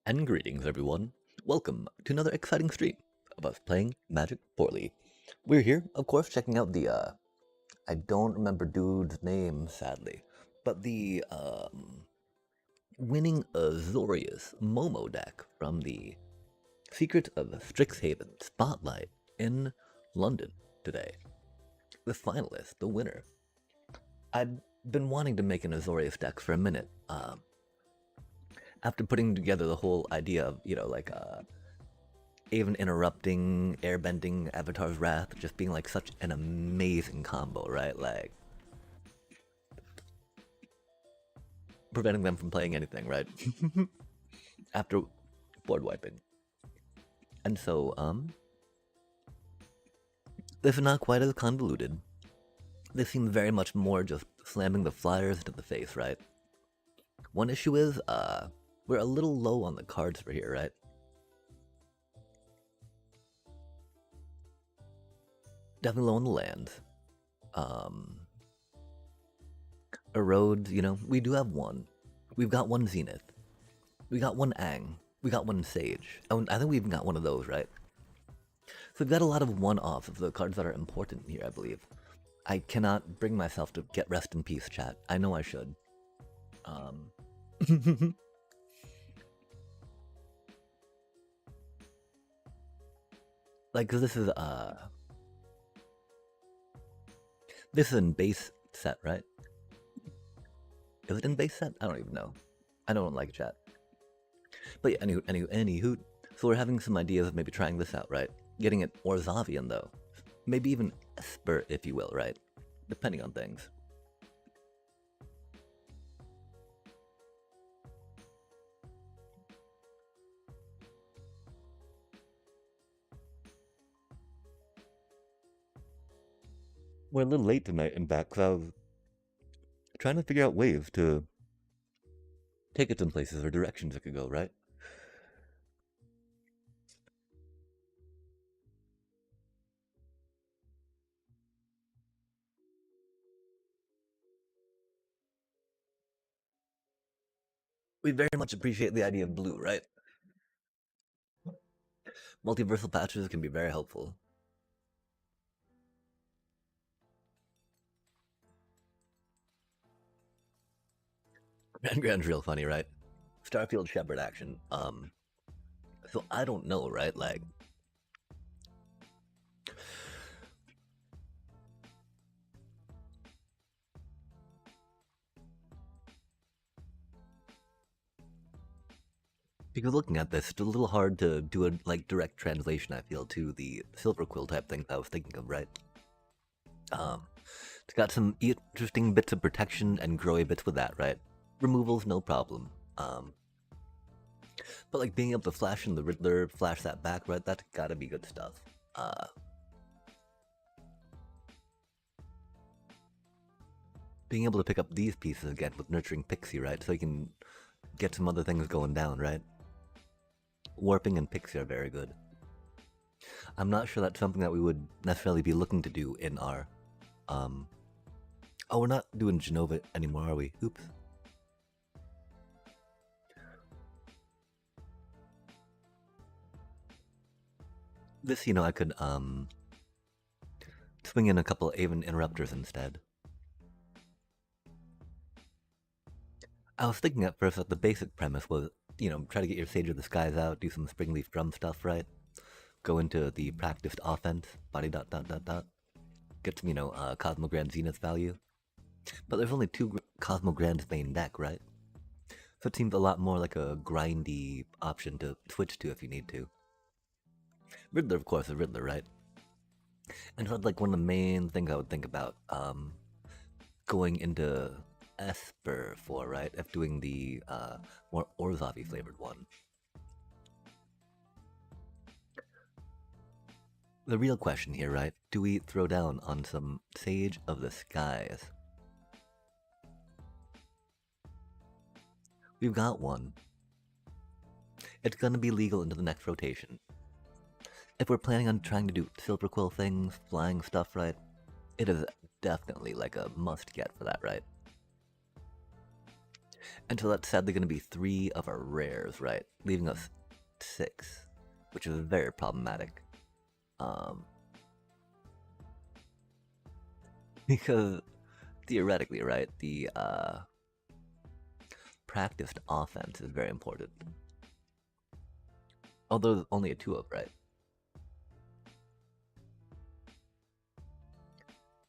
And greetings, everyone. Welcome to another exciting stream of us playing Magic Poorly. We're here, of course, checking out the, I don't remember dude's name, sadly, but the, winning Azorius Momo deck from the Secret of Strixhaven Spotlight in London today. The finalist, the winner. I'd been wanting to make an Azorius deck for a minute, after putting together the whole idea of, even interrupting, airbending Avatar's Wrath, just being like such an amazing combo, right? Like, preventing them from playing anything, right? After board wiping. And so, this is not quite as convoluted. This seems very much more just slamming the flyers into the face, right? One issue is, we're a little low on the cards for here, right? Definitely low on the lands. Erodes, we do have one. We've got one Zenith. We got one Ang. We got one Sage. Oh, I think we even got one of those, right? So we've got a lot of one-offs of the cards that are important here, I believe. I cannot bring myself to get rest in peace, chat. I know I should. Like, cause this is in base set, right? Is it in base set? I don't even know. I don't like chat. But yeah, anywho. So we're having some ideas of maybe trying this out, right? Getting it Orzavian though. Maybe even Esper, if you will, right? Depending on things. We're a little late tonight, in fact, because I was trying to figure out ways to take it some places or directions it could go, right? We very much appreciate the idea of blue, right? Multiversal patches can be very helpful. Grand's real funny, right? Starfield Shepherd action. So I don't know, right? Like, because looking at this, it's a little hard to do a direct translation, I feel, to the Silver Quill type thing I was thinking of, right? It's got some interesting bits of protection and growy bits with that, right? Removal's no problem. But like being able to flash in the Riddler, flash that back, right? That's gotta be good stuff. Being able to pick up these pieces again with Nurturing Pixie, right? So you can get some other things going down, right? Warping and Pixie are very good. I'm not sure that's something that we would necessarily be looking to do in our, oh, we're not doing Genova anymore, are we? Oops. This, I could, swing in a couple Aven Interrupters instead. I was thinking at first that the basic premise was, try to get your Sage of the Skies out, do some Springleaf Drum stuff, right? Go into the practiced offense, body ... Get some, Cosmogrand Zenith value. But there's only 2 Cosmogrands main deck, right? So it seems a lot more like a grindy option to switch to if you need to. Riddler, of course, is Riddler, right? And so like one of the main things I would think about going into Esper for, right? If doing the more Orzavi flavored one. The real question here, right? Do we throw down on some Sage of the Skies? We've got one. It's gonna be legal into the next rotation. If we're planning on trying to do Silver Quill things, flying stuff, right? It is definitely like a must get for that, right? And so that's sadly going to be 3 of our rares, right? Leaving us 6, which is very problematic. Because theoretically, right, the practiced offense is very important. Although there's only a 2 of, right?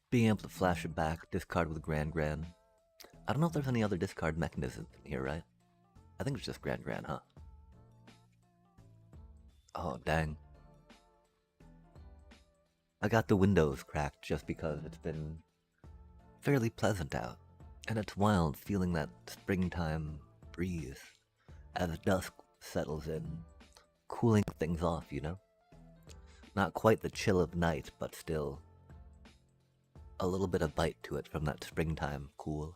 Being able to flash it back, discard with Grand Grand. I don't know if there's any other discard mechanism in here, right? I think it's just Grand Grand, huh? Oh, dang. I got the windows cracked just because it's been fairly pleasant out. And it's wild feeling that springtime breeze as dusk settles in, cooling things off, you know? Not quite the chill of night, but still a little bit of bite to it from that springtime cool.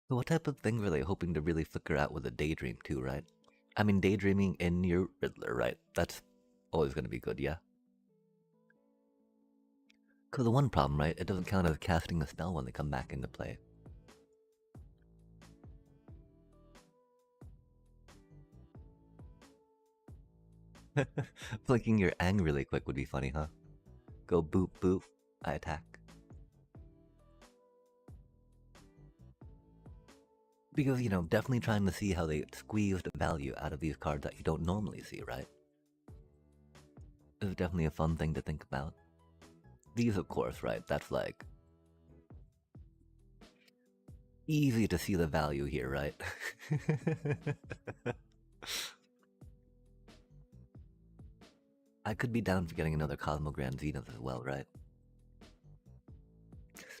So what type of things are they hoping to really flicker out with a daydream too, right? I mean, daydreaming in your Riddler, right? That's always going to be good, yeah? Because the one problem, right? It doesn't count as casting a spell when they come back into play. Flicking your ang really quick would be funny, huh? Go boop boop, I attack. Because, you know, definitely trying to see how they squeeze the value out of these cards that you don't normally see, right? It's definitely a fun thing to think about. These, of course, right? That's like easy to see the value here, right? I could be down for getting another Cosmogrand Zenith as well, right?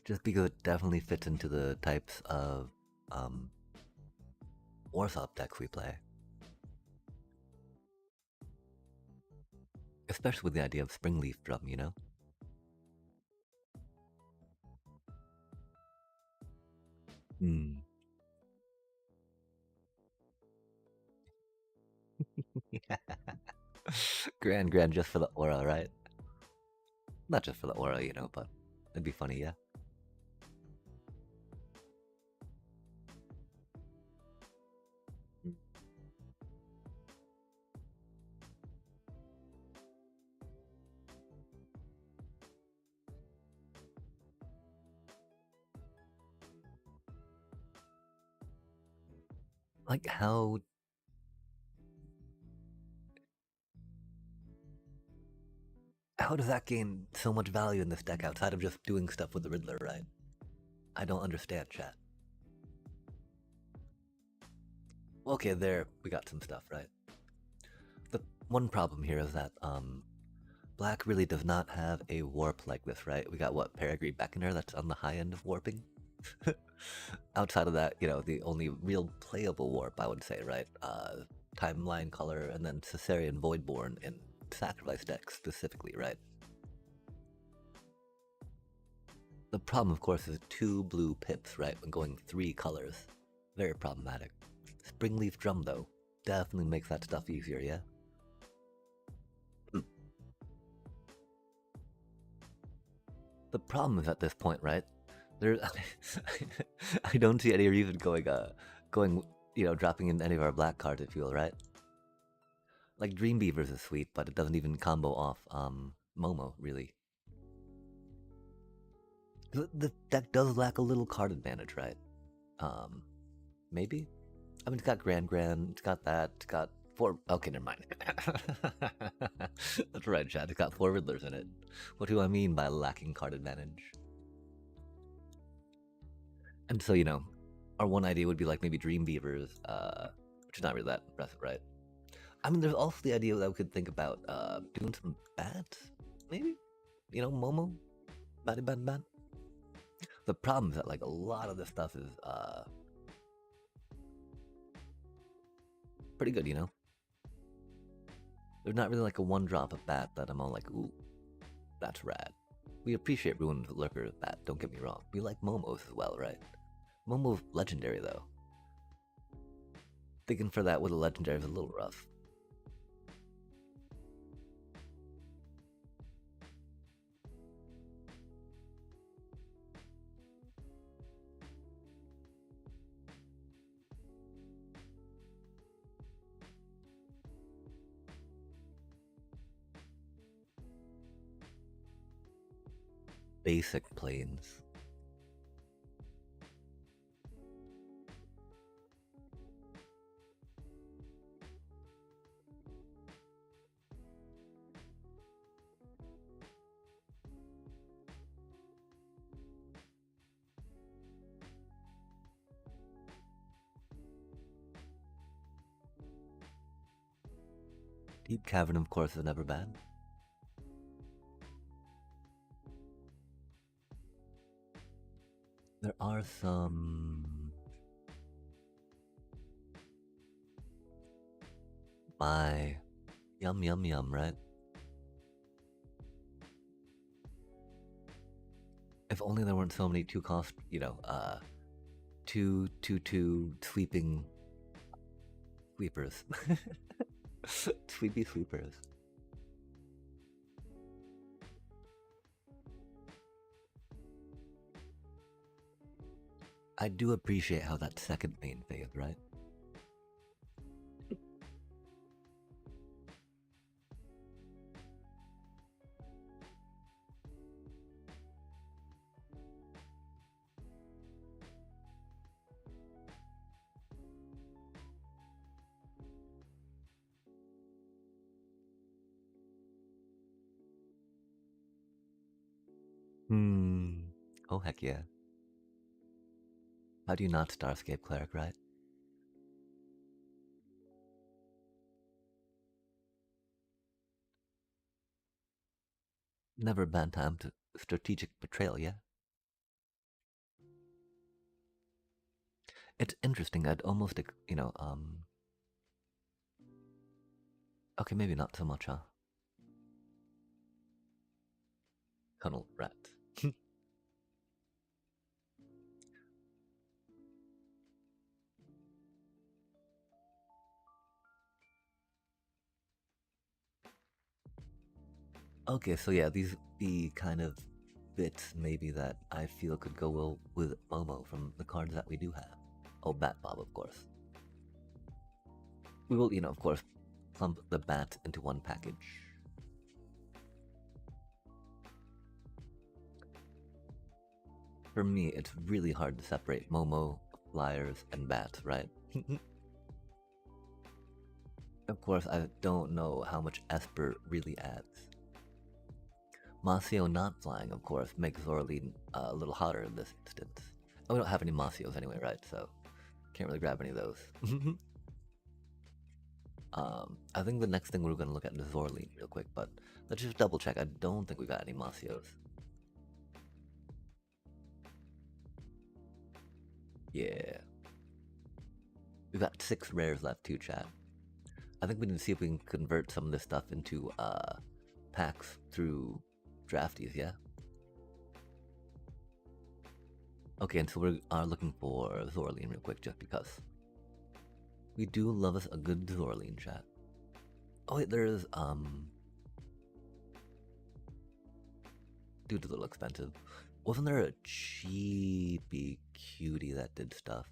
Just because it definitely fits into the types of Orthop decks we play. Especially with the idea of Springleaf Drum, you know? Hmm. Grand just for the aura, right? Not just for the aura, you know, but it'd be funny, yeah. Like how does that gain so much value in this deck outside of just doing stuff with the Riddler, right? I don't understand, chat. Okay, there we got some stuff, right? The one problem here is that Black really does not have a warp like this, right? We got what, Peregrine Beckoner that's on the high end of warping? Outside of that, you know, the only real playable warp, I would say, right? Timeline Color and then Caesarean Voidborn in Sacrifice decks specifically, right? The problem, of course, is 2 blue pips, right? When going 3 colors. Very problematic. Springleaf Drum, though, definitely makes that stuff easier, yeah? The problem is at this point, right? There, I don't see any reason going, you know, dropping in any of our black cards. I feel right. Like Dream Beavers is sweet, but it doesn't even combo off Momo really. The deck does lack a little card advantage, right? Maybe. I mean, it's got Grand Grand. It's got that. It's got 4. Okay, never mind. That's right, Chad. It's got 4 Riddlers in it. What do I mean by lacking card advantage? And so, you know, our one idea would be like maybe Dream Beavers, which is not really that impressive, right? I mean, there's also the idea that we could think about doing some bats, maybe? You know, Momo? Batty bat bat. The problem is that, like, a lot of this stuff is pretty good, you know? There's not really like a one drop of bat that I'm all like, ooh, that's rad. We appreciate Ruined Lurker's bat, don't get me wrong. We like Momo's as well, right? Momo's legendary, though. Thinking for that with a legendary is a little rough. Basic planes. Deep Cavern, of course, is never bad. There are some... My... Yum, yum, yum, right? If only there weren't so many two-cost, two sweeping sweepers. Sweepy sweepers. I do appreciate how that second main phase, right? Oh, heck yeah. How do you not Starscape Cleric, right? Never a bad time to strategic betrayal, yeah? It's interesting, I'd almost, okay, maybe not so much, huh? Tunnel rat. Okay, so yeah, these the kind of bits maybe that I feel could go well with Momo from the cards that we do have. Oh, Bat Bob, of course. We will, of course, clump the bat into one package. For me, it's really hard to separate Momo, Flyers, and Bats, right? Of course, I don't know how much Esper really adds. Masio not flying, of course, makes Zorleen a little hotter in this instance. Oh, we don't have any Masios anyway, right? So, can't really grab any of those. I think the next thing we're going to look at is Zorleen real quick, but let's just double check. I don't think we got any Masios. Yeah. We've got 6 rares left too, chat. I think we need to see if we can convert some of this stuff into packs through drafties, yeah? Okay, and so we are looking for Zorleen real quick just because. We do love us a good Zorleen, chat. Oh wait, there's dude, a little expensive. Wasn't there a cheapy cutie that did stuff?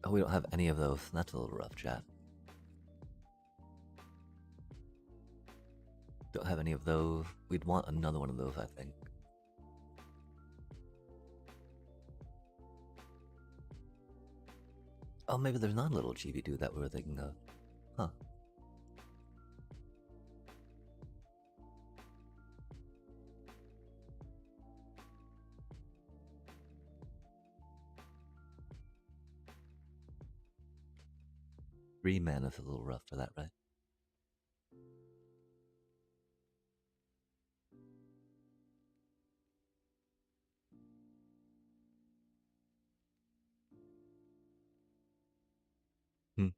Oh, we don't have any of those. That's a little rough, chat. Don't have any of those. We'd want another one of those, I think. Oh, maybe there's not a little chibi dude that we were thinking of. Huh. Three mana's a little rough for that, right? Hmm.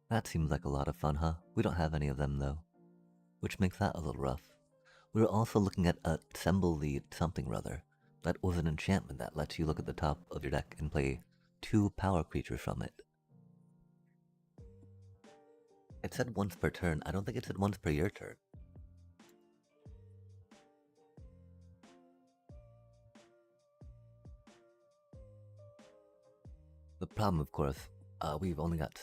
That seems like a lot of fun, huh? We don't have any of them though, which makes that a little rough. We were also looking at Assemble the something or other. That was an enchantment that lets you look at the top of your deck and play 2 power creatures from it. It said once per turn. I don't think it said once per your turn. The problem, of course, we've only got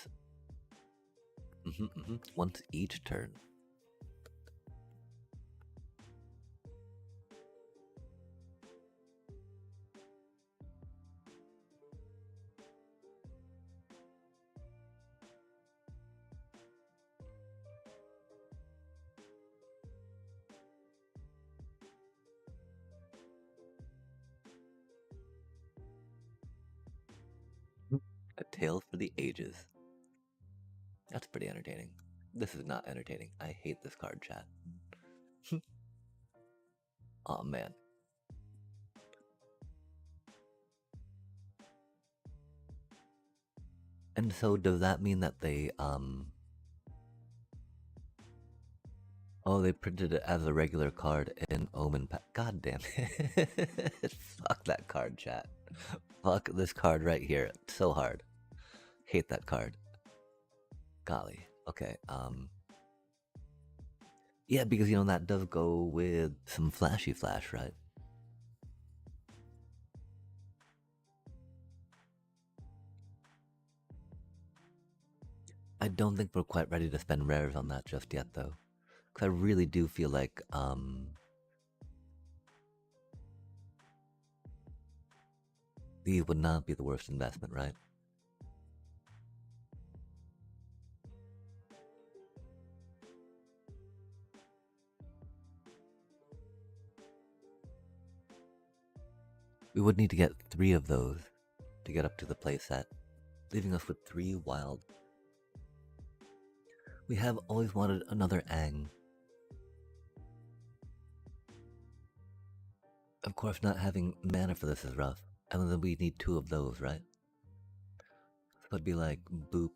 once each turn. A tale for the ages. That's pretty entertaining. This is not entertaining. I hate this card chat. Oh man. And so does that mean that they oh, they printed it as a regular card in Omen Pack. God damn it. Fuck that card chat. Fuck this card right here. It's so hard. Hate that card. Golly. Okay, yeah, because you know that does go with some flashy flash, right? I don't think we're quite ready to spend rares on that just yet, though. Because I really do feel like, these would not be the worst investment, right? We would need to get 3 of those to get up to the playset, leaving us with 3 wild. We have always wanted another Ang. Of course, not having mana for this is rough, and then we need 2 of those, right? So it'd be like boop,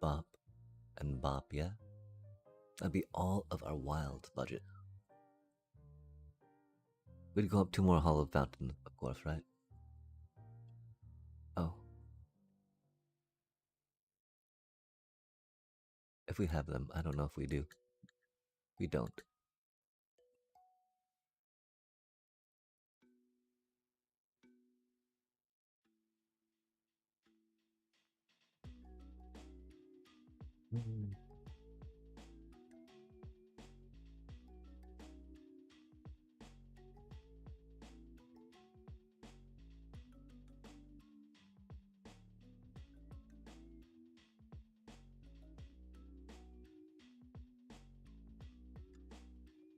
bop, and bop, yeah? That'd be all of our wilds budget. We'd go up 2 more Hollow Fountains, of course, right? Oh. If we have them, I don't know if we do. We don't.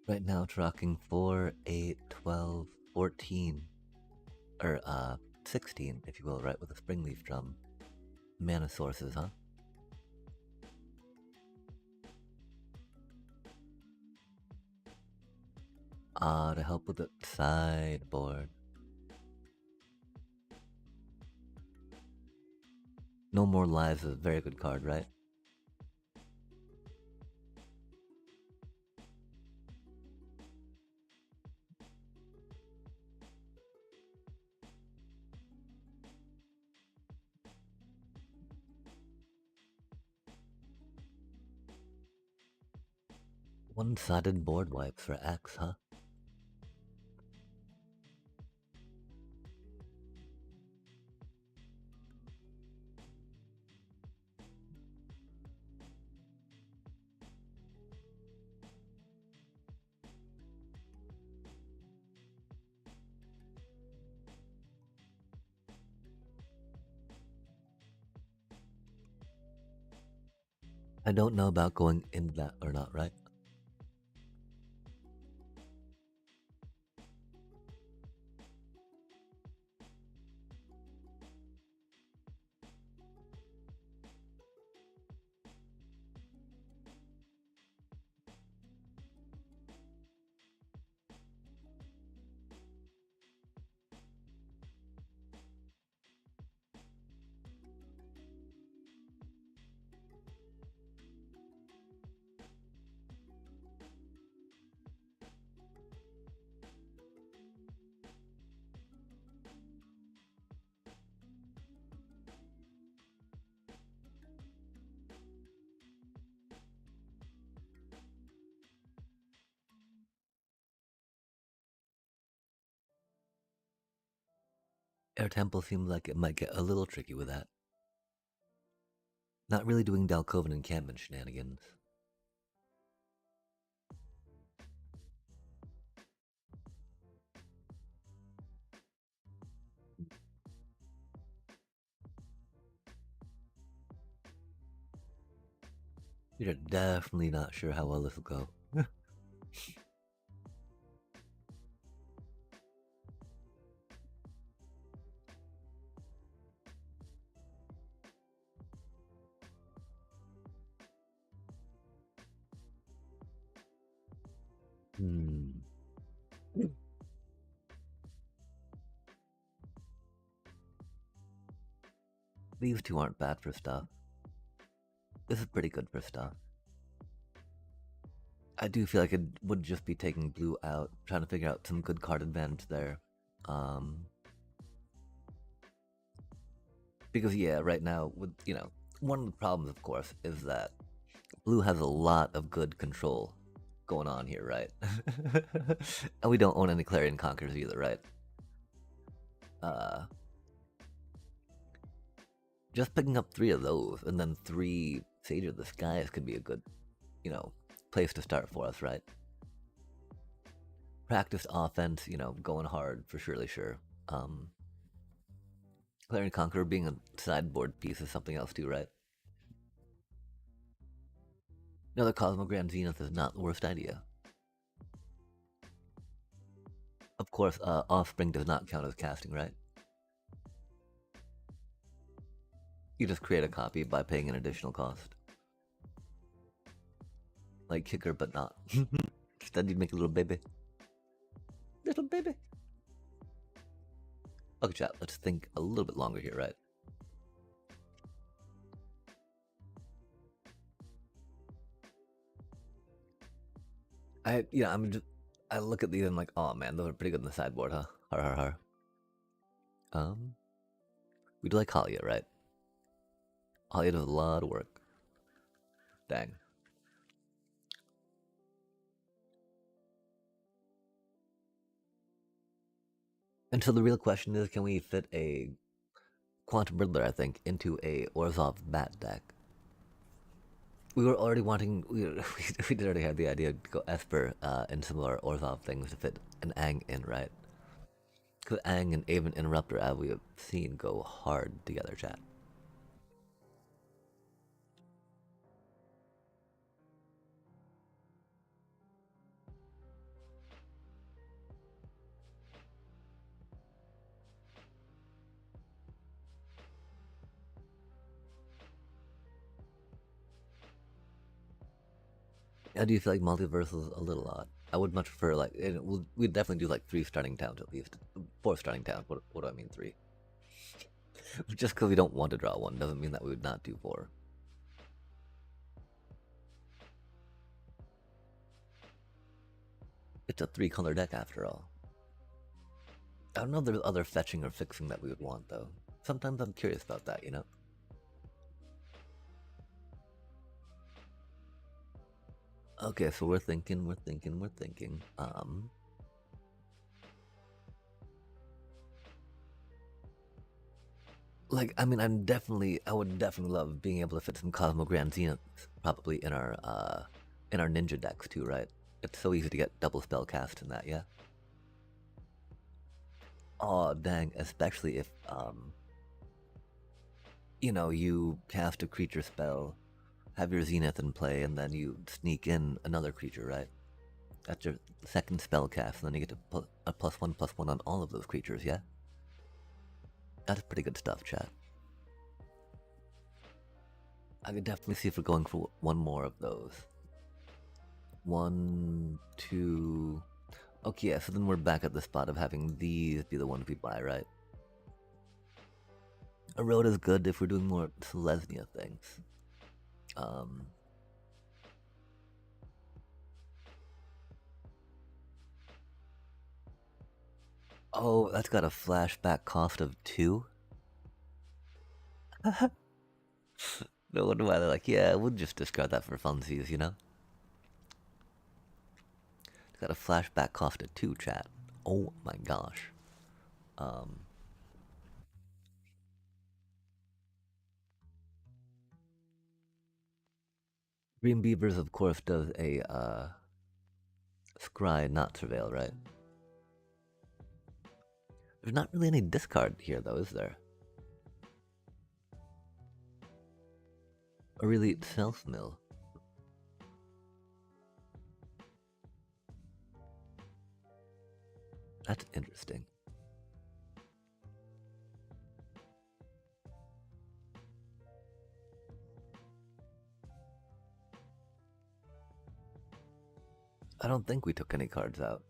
Right now it's rocking 4, 8, 12, 14. Or, 16, if you will, right, with a Springleaf Drum. Mana sources, huh? To help with the sideboard. No More Lives is a very good card, right? One-sided board wipes for X, huh? I don't know about going into that or not, right? Air Temple seems like it might get a little tricky with that. Not really doing Dalcoven encampment shenanigans. You're definitely not sure how well this will go. Hmm. These two aren't bad for stuff. This is pretty good for stuff. I do feel like it would just be taking blue out, trying to figure out some good card advantage there. Because yeah, right now, with one of the problems, of course, is that blue has a lot of good control going on here, right? And we don't own any Clarion Conquerors either, right? Uh, just picking up 3 of those and then 3 Sage of the Skies could be a good, place to start for us, right? Practiced offense, going hard for surely sure. Clarion Conqueror being a sideboard piece is something else too, right? Another Cosmogrand Zenith is not the worst idea. Of course, Offspring does not count as casting, right? You just create a copy by paying an additional cost. Like Kicker, but not. Instead, you'd make a little baby. Little baby. Okay, chat, let's think a little bit longer here, right? I look at these and I'm like, oh man, those are pretty good in the sideboard, huh? Har har har. We do like Halia, right? Halia does a lot of work. Dang. And so the real question is, can we fit a Quantum Riddler, I think, into a Orzhov Bat deck? We were already wanting, we did already have the idea to go Esper in some of our Orzhov things to fit an Ang in, right? Because Ang and Aven Interrupter, as we have seen, go hard together, chat. How do you feel like multiverse is a little odd? I would much prefer like we'd definitely do like 3 starting towns at least, 4 starting towns. What do I mean 3? Just because we don't want to draw 1 doesn't mean that we would not do 4. It's a 3-color deck after all. I don't know if there's other fetching or fixing that we would want though. Sometimes I'm curious about that, Okay, so we're thinking. Like, I mean, I would definitely love being able to fit some Cosmogrand Zeniths probably in our ninja decks too, right? It's so easy to get double spell cast in that, yeah. Oh dang, especially if you cast a creature spell, have your Zenith in play, and then you sneak in another creature, right? That's your second spell cast, and then you get to put a +1/+1 on all of those creatures, yeah? That's pretty good stuff, chat. I could definitely see if we're going for 1 more of those. 1, 2... Okay, yeah, so then we're back at the spot of having these be the ones we buy, right? A road is good if we're doing more Selesnya things. Oh, that's got a flashback cost of 2? No wonder why they're like, yeah, we'll just discard that for funsies, It's got a flashback cost of 2, chat. Oh my gosh. Green Beavers, of course, does a scry, not surveil, right? There's not really any discard here, though, is there? Or really self-mill? That's interesting. I don't think we took any cards out.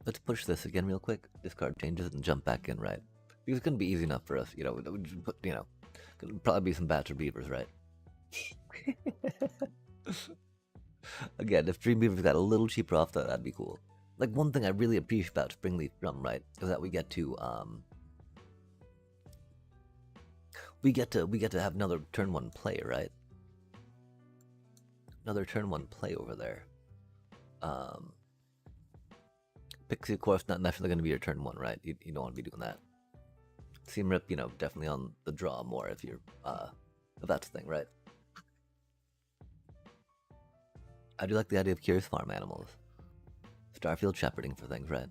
Let's push this again real quick. Discard changes and jump back in, right? Because it's gonna be easy enough for us, we just put, could probably be some bats or beavers, right? Again, if Dream Beavers got a little cheaper off, that'd be cool. Like, one thing I really appreciate about Springleaf Drum, right, is that we get to have another turn one play, right? Another turn one play over there. Pixie, of course, not necessarily going to be your turn one, right? You don't want to be doing that. Seam Rip, definitely on the draw more if you're, if that's the thing, right? I do like the idea of Curious Farm Animals. Starfield shepherding for things, right?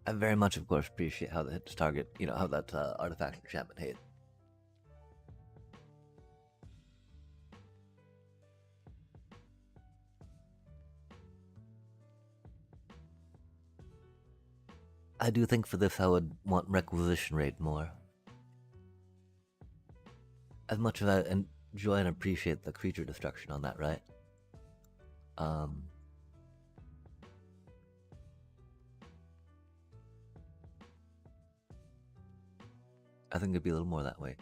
I very much, of course, appreciate how that hits target, how that artifact enchantment hit. I do think for this I would want requisition rate more. As much as I enjoy and appreciate the creature destruction on that, right? I think it'd be a little more that way.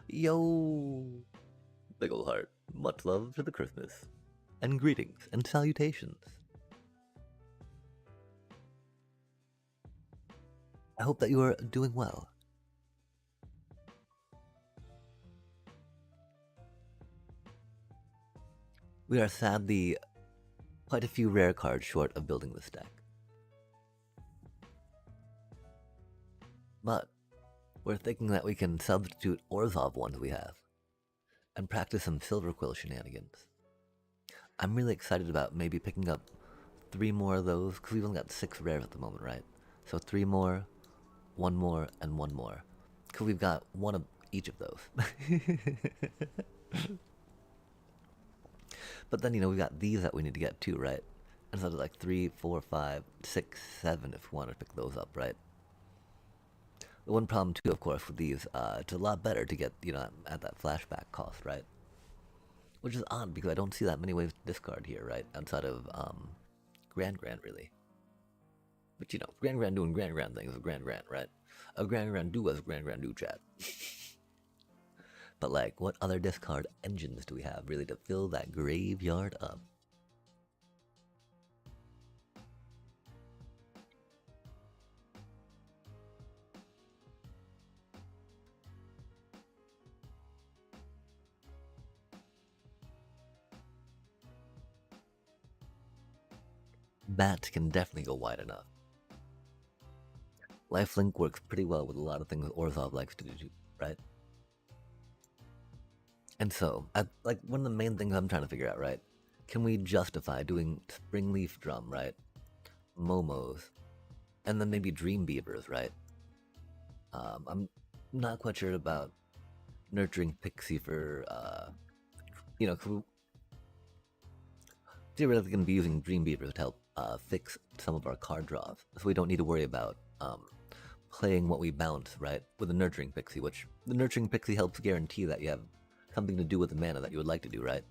Yo! Big ol' heart. Much love to the Christmas. And greetings and salutations. I hope that you are doing well. We are sadly quite a few rare cards short of building this deck. But we're thinking that we can substitute Orzhov ones we have and practice some Silver Quill shenanigans. I'm really excited about maybe picking up 3 more of those, because we've only got 6 rares at the moment, right? So 3 more, 1 more, and 1 more. Because we've got 1 of each of those. But then, we've got these that we need to get too, right? And so there's like 3, 4, 5, 6, 7 if we want to pick those up, right? The one problem too, of course, with these, it's a lot better to get, at that flashback cost, right? Which is odd, because I don't see that many ways to discard here, right? Outside of, Grand, really. But, Grand doing Grand things with Grand, right? A Grand do as Grand do, chat. But, like, what other discard engines do we have, really, to fill that graveyard up? Bats can definitely go wide enough. Lifelink works pretty well with a lot of things Orzhov likes to do, right? And so, like, one of the main things I'm trying to figure out, right? Can we justify doing Springleaf Drum, right? Momos, and then maybe Dream Beavers, right? I'm not quite sure about Nurturing Pixie for, cause we theoretically going to be using Dream Beavers to help fix some of our card draws, so we don't need to worry about playing what we bounce, right? With the Nurturing Pixie, which the Nurturing Pixie helps guarantee that you have something to do with the mana that you would like to do, right?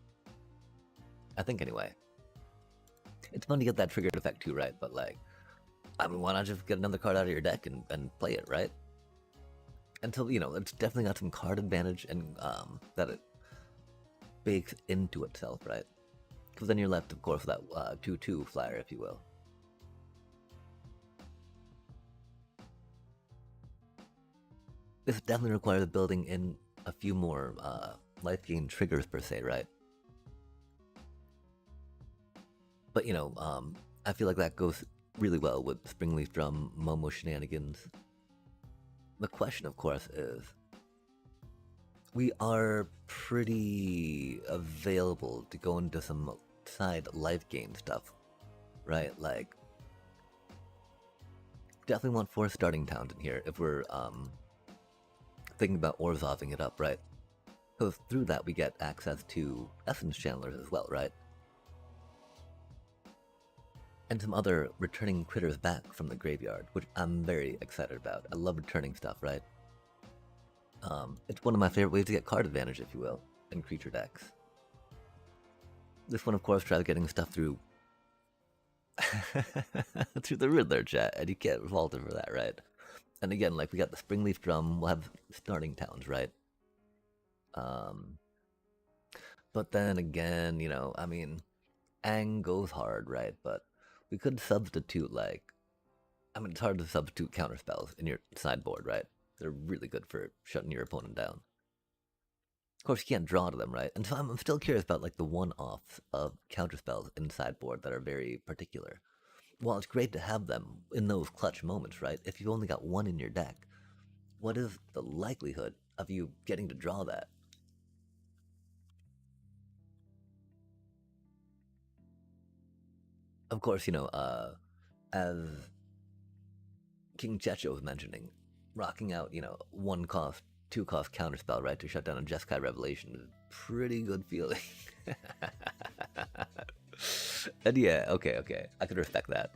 I think anyway. It's fun to get that triggered effect too, right? But like, I mean, why not just get another card out of your deck and play it, right? Until, it's definitely got some card advantage, and that bakes into itself, right? Because then you're left, of course, with that 2-2 flyer, if you will. This definitely requires building in a few more life gain triggers per se, right? But I feel like that goes really well with Springleaf Drum, Momo shenanigans. The question, of course, is we are pretty available to go into some side life gain stuff, right? Like, definitely want 4 starting towns in here if we're thinking about Orzoving it up, right? Because through that we get access to Essence Channelers as well, right? And some other returning critters back from the graveyard, which I'm very excited about. I love returning stuff, right? It's one of my favorite ways to get card advantage, if you will, in creature decks. This one, of course, tries getting stuff through through the Riddler chat, and you can't fault him for that, right? And again, like, we got the Springleaf Drum, we'll have starting towns, right? But then again, I mean, Ang goes hard, right? But we could substitute, like, I mean, it's hard to substitute counterspells in your sideboard, right? They're really good for shutting your opponent down. Of course, you can't draw to them, right? And so I'm still curious about, like, the one-offs of counterspells in sideboard that are very particular. While it's great to have them in those clutch moments, right? If you've only got one in your deck, what is the likelihood of you getting to draw that? Of course, as King Checho was mentioning, rocking out, 1-cost, 2-cost counterspell, right, to shut down a Jeskai Revelation is a pretty good feeling. And yeah, okay, I could respect that.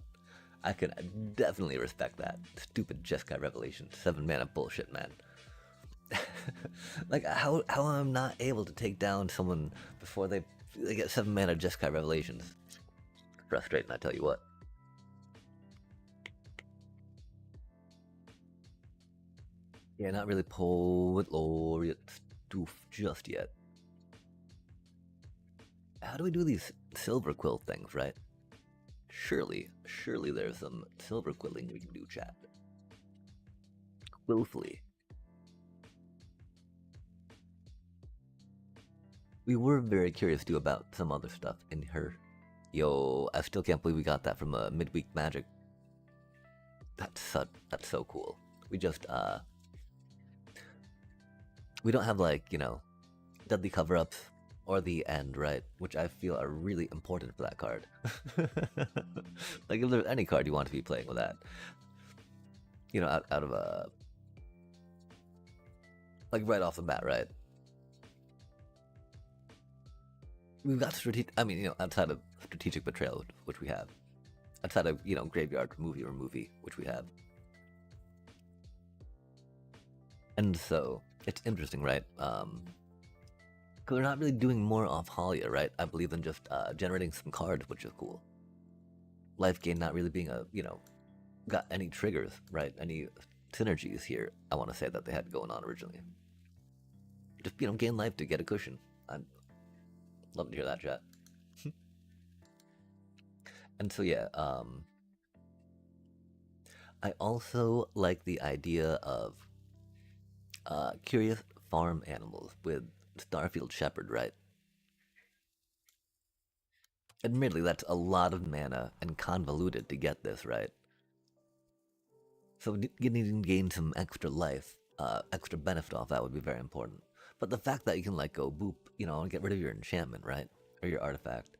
I could definitely respect that. Stupid Jeskai Revelation, 7-mana bullshit, man. Like, how I'm not able to take down someone before they get 7-mana Jeskai Revelations. Frustrating, I tell you what. Yeah, not really Poet Laureate stuff just yet. How do we do these silver quill things, right? Surely there's some silver quilling we can do, chat. Willfully. We were very curious too about some other stuff in her. Yo, I still can't believe we got that from a midweek magic. That's so cool. We just we don't have, like, deadly cover-ups or the end, right? Which I feel are really important for that card. Like, if there's any card you want to be playing with that, out of a, like, right off the bat, right? We've got outside of strategic betrayal, which we have, outside of graveyard movie, which we have, and so it's interesting, right? Because they're not really doing more off Halia, right? I believe than just generating some cards, which is cool. Life gain not really being got any triggers, right? Any synergies here. I want to say that they had going on originally. Just gain life to get a cushion. I'd love to hear that, chat. And so yeah, I also like the idea of curious farm animals with Starfield Shepherd, right? Admittedly, that's a lot of mana and convoluted to get this, right? So getting to gain some extra life, extra benefit off that would be very important. But the fact that you can, like, go boop, and get rid of your enchantment, right? Or your artifact.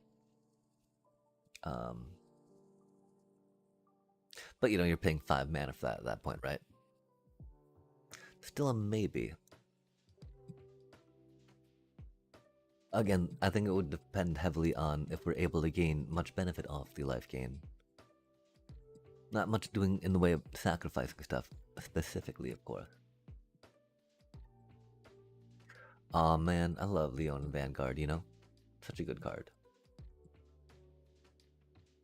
But you're paying 5 mana for that at that point, right? Still a maybe. Again, I think it would depend heavily on if we're able to gain much benefit off the life gain. Not much doing in the way of sacrificing stuff, specifically, of course. Aw, man, I love Leon Vanguard, Such a good card.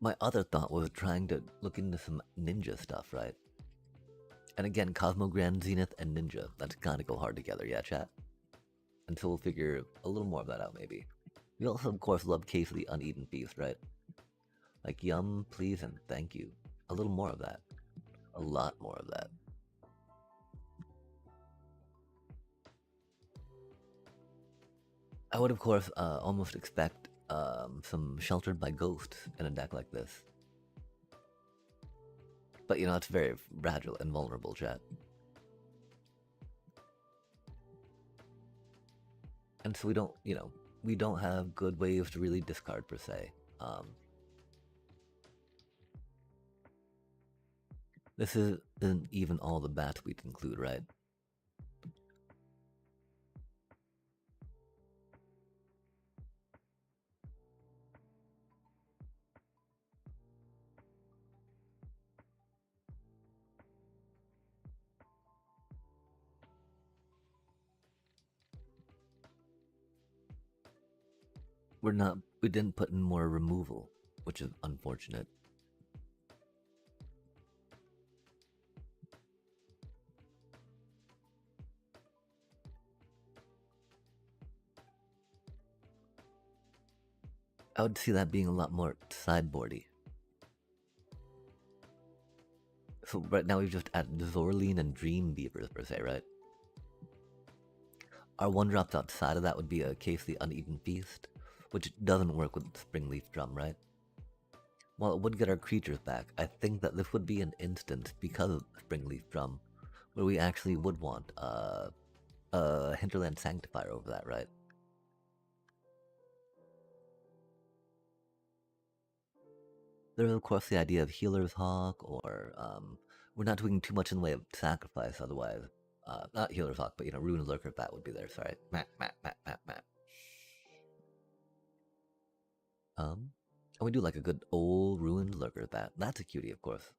My other thought was trying to look into some ninja stuff, right? And again, Cosmo Grand Zenith and Ninja, that's gotta go hard together, yeah, chat? And so we'll figure a little more of that out, maybe. We also, of course, love Case of the Uneaten Feast, right? Like, yum, please, and thank you. A little more of that. A lot more of that. I would, of course, almost expect some Sheltered by Ghosts in a deck like this. But, you know, it's very fragile and vulnerable, chat. And so we don't, you know, we don't have good ways to really discard, per se. This isn't even all the bats we'd include, right? We didn't put in more removal, which is unfortunate. I would see that being a lot more sideboardy. So right now we've just added Zorleen and Dream Beavers per se, right? Our one drops outside of that would be a Case of the Uneaten Feast, which doesn't work with Springleaf Drum, right? While it would get our creatures back, I think that this would be an instance because of Springleaf Drum, where we actually would want Hinterland Sanctifier over that, right? There's of course the idea of Healer's Hawk, or we're not doing too much in the way of sacrifice otherwise. Not Healer's Hawk, but you know, Ruined Lurker Bat would be there, sorry. And we do like a good old Ruined Lurker Bat. That's a cutie, of course.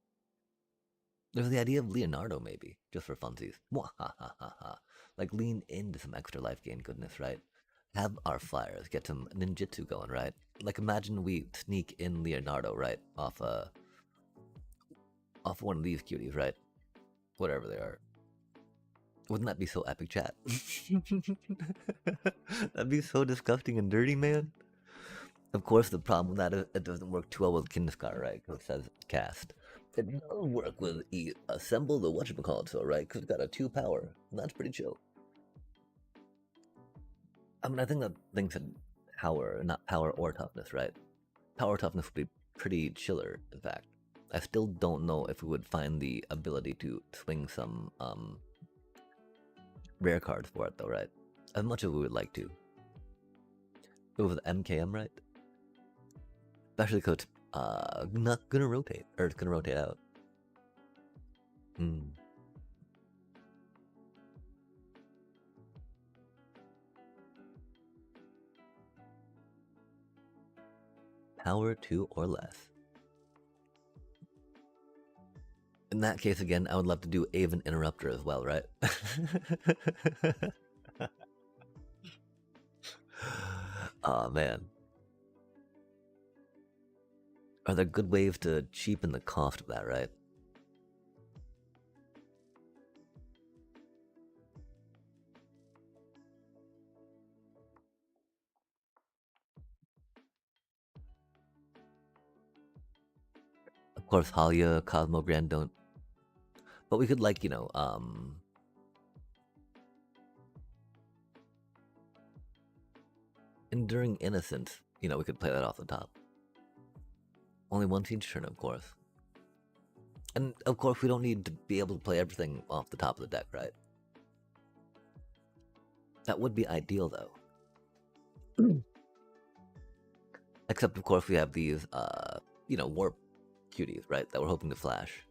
There's the idea of Leonardo, maybe, just for funsies. Like, lean into some extra life gain goodness, right? Have our flyers get some ninjutsu going, right? Like, imagine we sneak in Leonardo, right? Off one of these cuties, right? Whatever they are. Wouldn't that be so epic, chat? That'd be so disgusting and dirty, man. Of course, the problem with that is it doesn't work too well with Kindscar, right? Because it says cast. It does work with assemble the whatchamacallit, so right? Because it's got a 2 power. And that's pretty chill. I mean, I think that thing said power, not power or toughness, right? Power toughness would be pretty chiller, in fact. I still don't know if we would find the ability to swing some rare cards for it, though, right? As much as we would like to. It was MKM, right? Especially because it's not gonna rotate, or it's gonna rotate out. Power 2 or less. In that case, again, I would love to do Aven Interrupter as well, right? Aw, man. Are there good ways to cheapen the cost of that, right? Of course, Halia, Cosmo Grand don't. But we could, like, you know, Enduring Innocence, you know, we could play that off the top. Only once each turn, of course. And, of course, we don't need to be able to play everything off the top of the deck, right? That would be ideal, though. Except, of course, we have these, you know, warp cuties, right? That we're hoping to flash.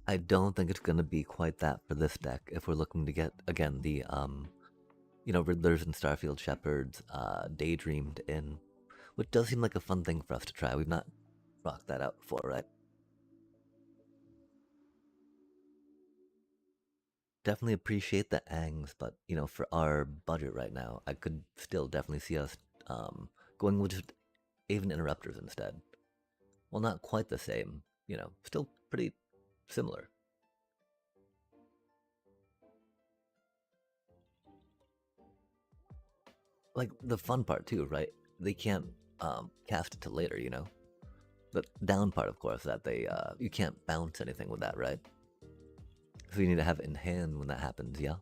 I don't think it's gonna be quite that for this deck if we're looking to get, again, the, you know, Riddlers and Starfield Shepherds, Daydreamed in, which does seem like a fun thing for us to try. We've not rocked that out before, right? Definitely appreciate the angs, but you know, for our budget right now, I could still definitely see us going with just Aven interrupters instead. Well, not quite the same, you know, still pretty similar. Like the fun part too, right? They can't cast it to later, you know. The down part, of course, that they you can't bounce anything with that, right? So you need to have it in hand when that happens, yeah.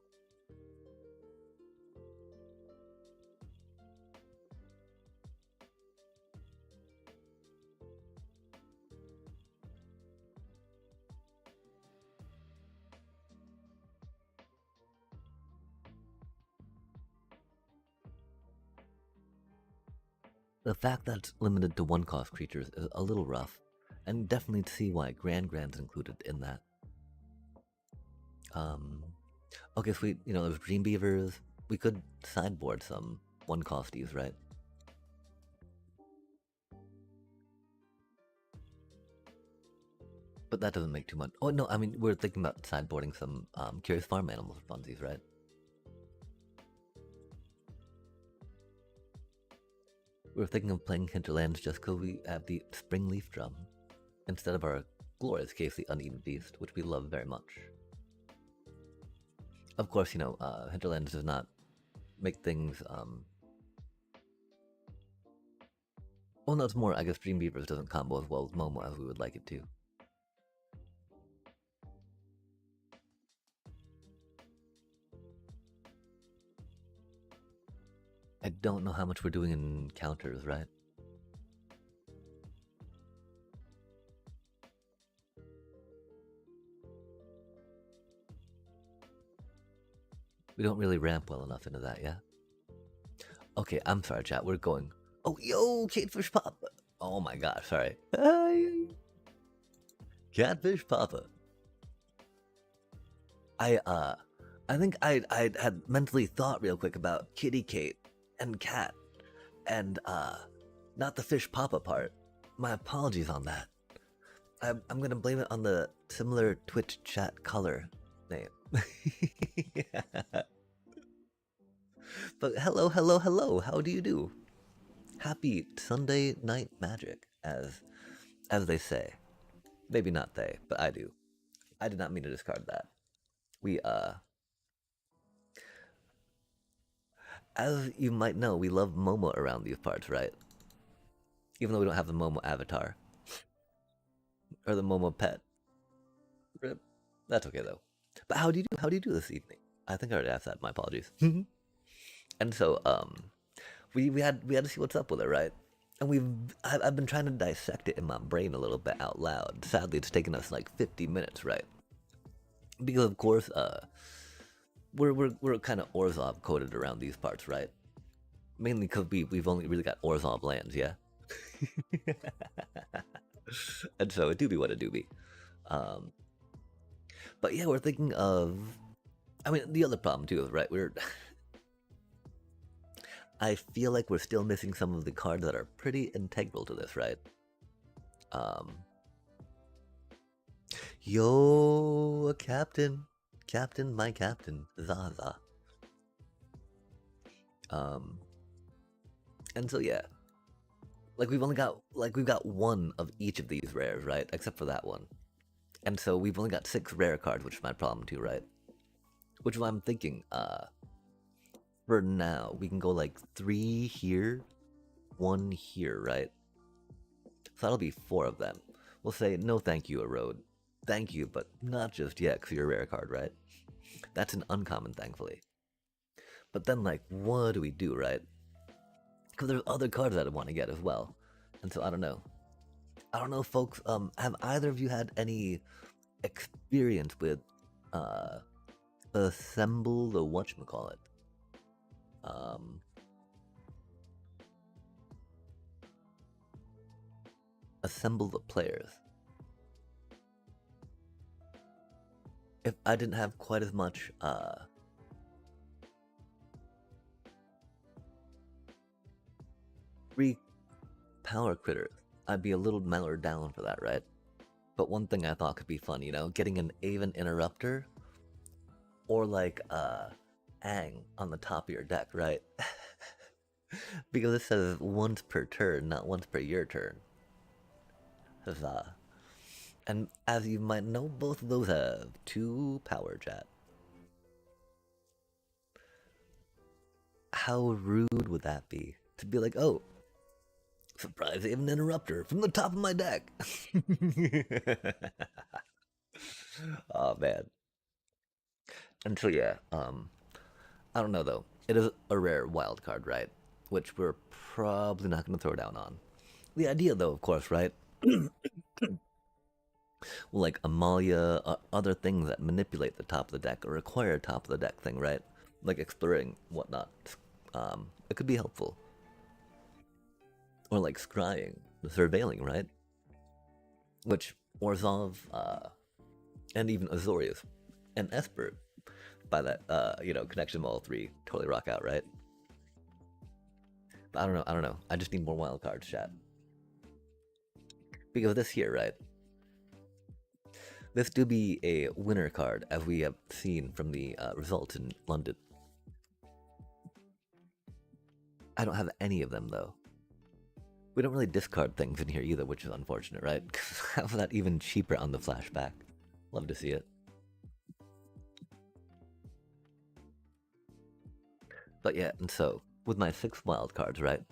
The fact that it's limited to one cost creatures is a little rough, and definitely to see why Grand's included in that. Um, okay, so you know, there's Dream Beavers. We could sideboard some one costies, right? But that doesn't make too much. Oh no, I mean we're thinking about sideboarding some Curious Farm Animals for funsies, right? We were thinking of playing Hinterlands just because we have the Spring Leaf Drum instead of our glorious case, the Uneven Beast, which we love very much. Of course, you know, Hinterlands does not make things. Well, no, it's more. I guess Dream Beavers doesn't combo as well as Momo as we would like it to. I don't know how much we're doing in counters, right? We don't really ramp well enough into that, yeah? Okay, I'm sorry, chat. We're going. Oh, yo, Catfish Papa. Oh my gosh, sorry. Catfish Papa. I think I had mentally thought real quick about Kitty Kate and Cat and not the Fish Papa part. My apologies on that. I'm gonna blame it on the similar Twitch chat color name. Yeah. But hello, hello, hello. How do you do? Happy Sunday night magic, as they say. Maybe not they, but I do. I did not mean to discard that. We as you might know, we love Momo around these parts, right? Even though we don't have the Momo avatar or the Momo pet. Rip. That's okay though. But how do you do? How do you do this evening? I think I already asked that. My apologies. And so we had to see what's up with it, right? And I've been trying to dissect it in my brain a little bit out loud. Sadly, it's taken us like 50 minutes, right? Because of course, we're kind of Orzhov coded around these parts, right? Mainly because we've only really got Orzhov lands, yeah. And so it do be what it do be. Um, but yeah, we're thinking of. I mean, the other problem too is right. I feel like we're still missing some of the cards that are pretty integral to this, right? Yo, Captain, my Captain, Zaza. And so yeah, like we've got one of each of these rares, right? Except for that one. And so we've only got 6 rare cards, which is my problem too, right? Which is why I'm thinking, for now, we can go like 3 here, 1 here, right? So that'll be 4 of them. We'll say, no thank you, Erode. Thank you, but not just yet, because you're a rare card, right? That's an uncommon, thankfully. But then, like, what do we do, right? Because there's other cards that I want to get as well. And so I don't know. I don't know, folks. Have either of you had any experience with assemble the whatchamacallit? Assemble the players. If I didn't have quite as much free power critters, I'd be a little mellowed down for that, right? But one thing I thought could be fun, you know, getting an Aven Interrupter Or like Ang on the top of your deck, right? Because it says once per turn, not once per your turn. Huzzah. And as you might know, both of those have 2 power, chat. How rude would that be? To be like, oh, surprise, I have an interrupter from the top of my deck. Oh man. And so yeah, I don't know though. It is a rare wild card, right? Which we're probably not going to throw down on. The idea, though, of course, right? Well, like Amalia, other things that manipulate the top of the deck or require top of the deck thing, right? Like exploring whatnot. It could be helpful. Or like scrying, the surveilling, right? Which Orzhov, and even Azorius and Esper, by that, connection of all 3, totally rock out, right? But I don't know. I just need more wild cards, chat. Because this here, right? This do be a winner card, as we have seen from the results in London. I don't have any of them, though. We don't really discard things in here either, which is unfortunate, right? Have that even cheaper on the flashback. Love to see it. But yeah, and so, with my 6 wild cards, right?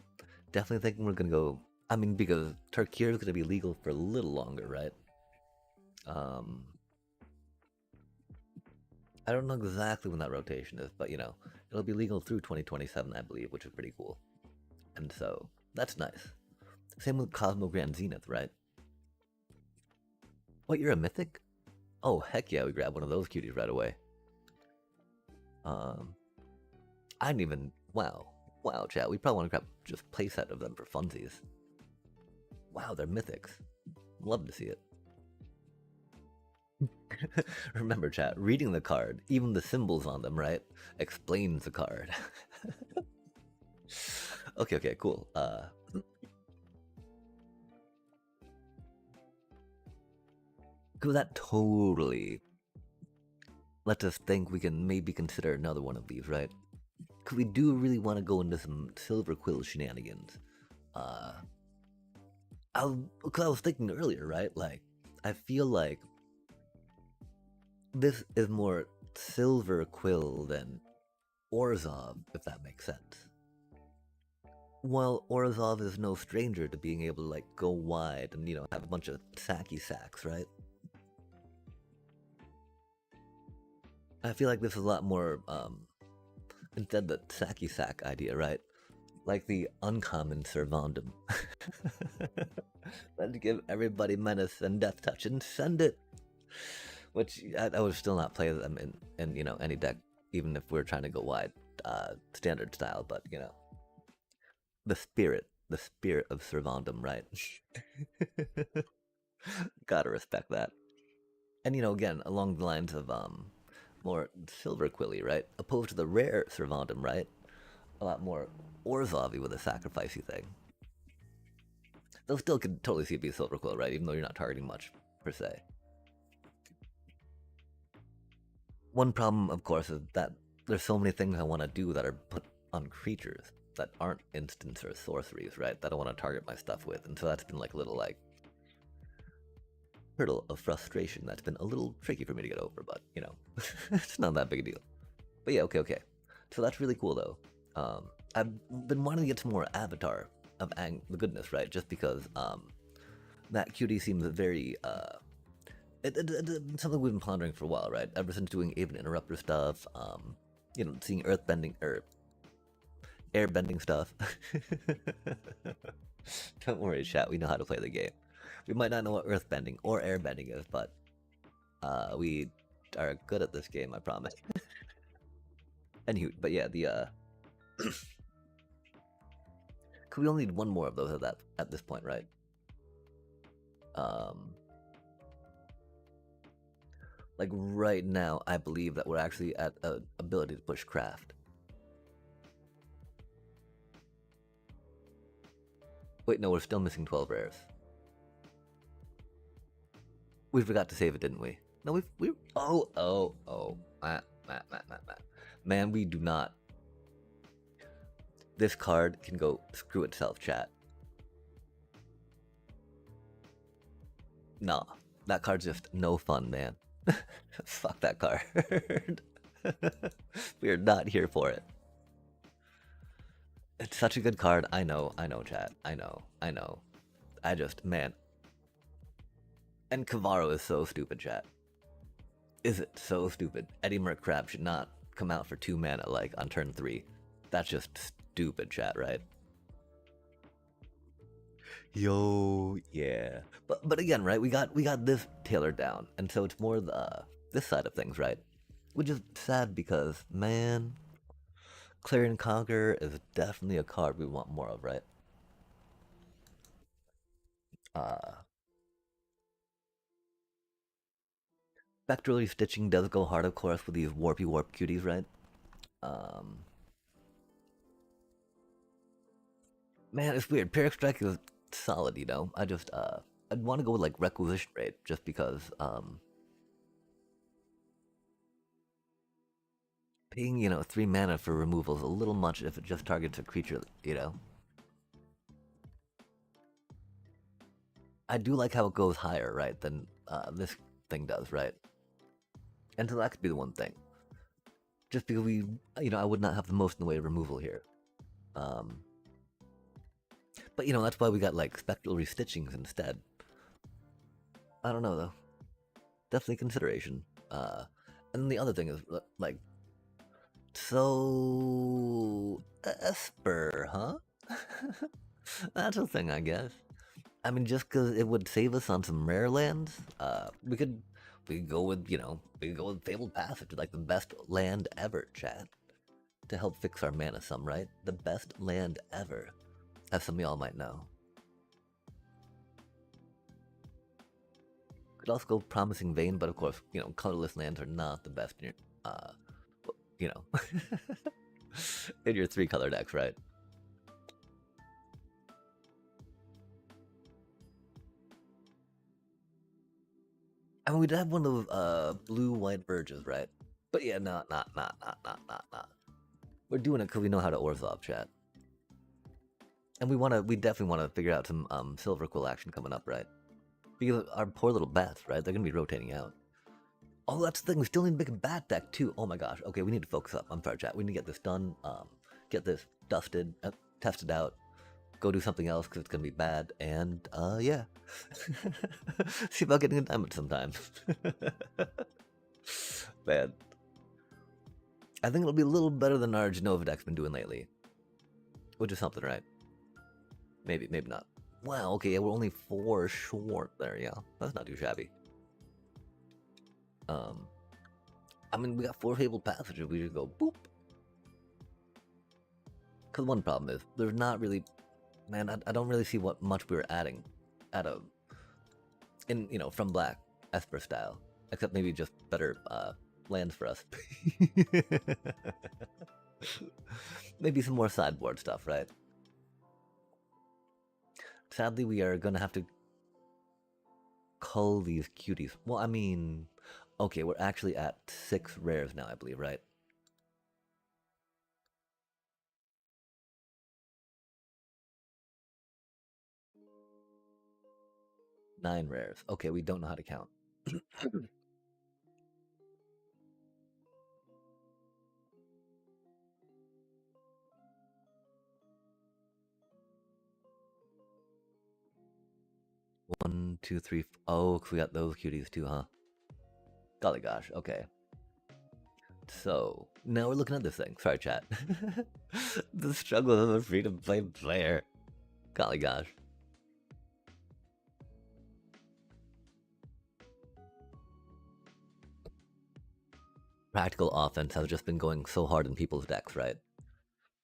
Definitely thinking we're gonna go... I mean, because Tarkir is gonna be legal for a little longer, right? I don't know exactly when that rotation is, but it'll be legal through 2027, I believe, which is pretty cool. And so, that's nice. Same with Cosmo Grand Zenith, right? What, you're a mythic? Oh, heck yeah, we grab one of those cuties right away. I didn't even... Wow, chat, we probably want to grab just playset of them for funsies. Wow, they're mythics. Love to see it. Remember, chat, reading the card, even the symbols on them, right, explains the card. Okay, cool. Because that totally lets us think we can maybe consider another one of these, right? Because we do really want to go into some Silver Quill shenanigans. I was thinking earlier, right? Like, I feel like this is more Silver Quill than Orzhov, if that makes sense. While Orzhov is no stranger to being able to, like, go wide and, have a bunch of sacky sacks, right? I feel like this is a lot more, instead the sacky sack idea, right? Like the uncommon Servandum. Let's give everybody menace and death touch and send it. Which I would still not play them in any deck, even if we're trying to go wide, standard style. But the spirit of Servandum, right? Gotta respect that. And again, along the lines of more Silver Quilly, right? Opposed to the rare Servandum, right? A lot more Orzhov with a sacrificey thing. They'll still could totally see it be Silver Quill, right? Even though you're not targeting much, per se. One problem, of course, is that there's so many things I want to do that are put on creatures that aren't instants or sorceries, right? That I want to target my stuff with. And so that's been like a little, like, hurdle of frustration that's been a little tricky for me to get over, but, it's not that big a deal. But yeah, okay. So that's really cool, though. I've been wanting to get some more Avatar of Ang the Goodness, right? Just because that cutie seems very... It's something we've been pondering for a while, right? Ever since doing Even Interrupter stuff, seeing earthbending, or airbending stuff. Don't worry, chat, we know how to play the game. We might not know what earthbending or airbending is, but we are good at this game, I promise. Anywho, but yeah, the cause we only need one more of those at this point, right? Like right now, I believe that we're actually at an ability to push craft. Wait, no, we're still missing 12 rares. We forgot to save it, didn't we? No, we. Oh. Man, we do not. This card can go screw itself, chat. Nah, that card's just no fun, man. Fuck that card. We are not here for it. It's such a good card. I know, chat. I know. I just, man. And Kavaro is so stupid, chat. Is it so stupid? Eddie Merc Crab should not come out for 2 mana, like, on turn 3. That's just stupid, chat, right? Yo, yeah. But again, right? We got this tailored down, and so it's more this side of things, right? Which is sad because, man, Clarion Conqueror is definitely a card we want more of, right? Spectrally Stitching does go hard, of course, with these warp cuties, right? Um, Man, it's weird. Pyrrhic Strike is solid, you know? I'd want to go with, like, Requisition Rate, just because, paying, 3 mana for removal is a little much if it just targets a creature, you know? I do like how it goes higher, right, than this thing does, right? And so that could be the one thing. Just because I would not have the most in the way of removal here. But, that's why we got, like, Spectral Restitchings instead. I don't know, though. Definitely consideration. And then the other thing is, like, so Esper, huh? That's a thing, I guess. I mean, just because it would save us on some rare lands, we could go with Fabled Passage, like the best land ever, chat, to help fix our mana sum, right? The best land ever, as some of y'all might know. Could also go Promising Vein, but of course, colorless lands are not the best in your, in your 3-color decks, right? I mean, we did have one of those blue-white Verges, right? But yeah, not. We're doing it because we know how to Orzhov, chat. And we definitely want to figure out some Silver Quill action coming up, right? Because our poor little bats, right? They're going to be rotating out. Oh, that's the thing. We still need to make a bat deck, too. Oh my gosh. Okay, we need to focus up. I'm sorry, chat. We need to get this done. Get this dusted, tested out. Go do something else because it's going to be bad. And, yeah. See about getting a diamond sometime. Man. I think it'll be a little better than our Genova deck's been doing lately. Which is something, right? Maybe not. Wow, okay, yeah, we're only 4 short there, yeah. That's not too shabby. I mean, we got 4 Fabled Passages, we just go boop. Because one problem is, there's not really... Man, I don't really see what much we were adding from Black, Esper style. Except maybe just better lands for us. Maybe some more sideboard stuff, right? Sadly, we are going to have to cull these cuties. Well, I mean... Okay, we're actually at 6 rares now, I believe, right? Nine rares. Okay, we don't know how to count. 1, 2, 3. Oh, we got those cuties too, huh? Golly gosh, okay. So, now we're looking at this thing. Sorry, chat. The struggle of a free-to-play player. Golly gosh. Practical offense has just been going so hard in people's decks, right?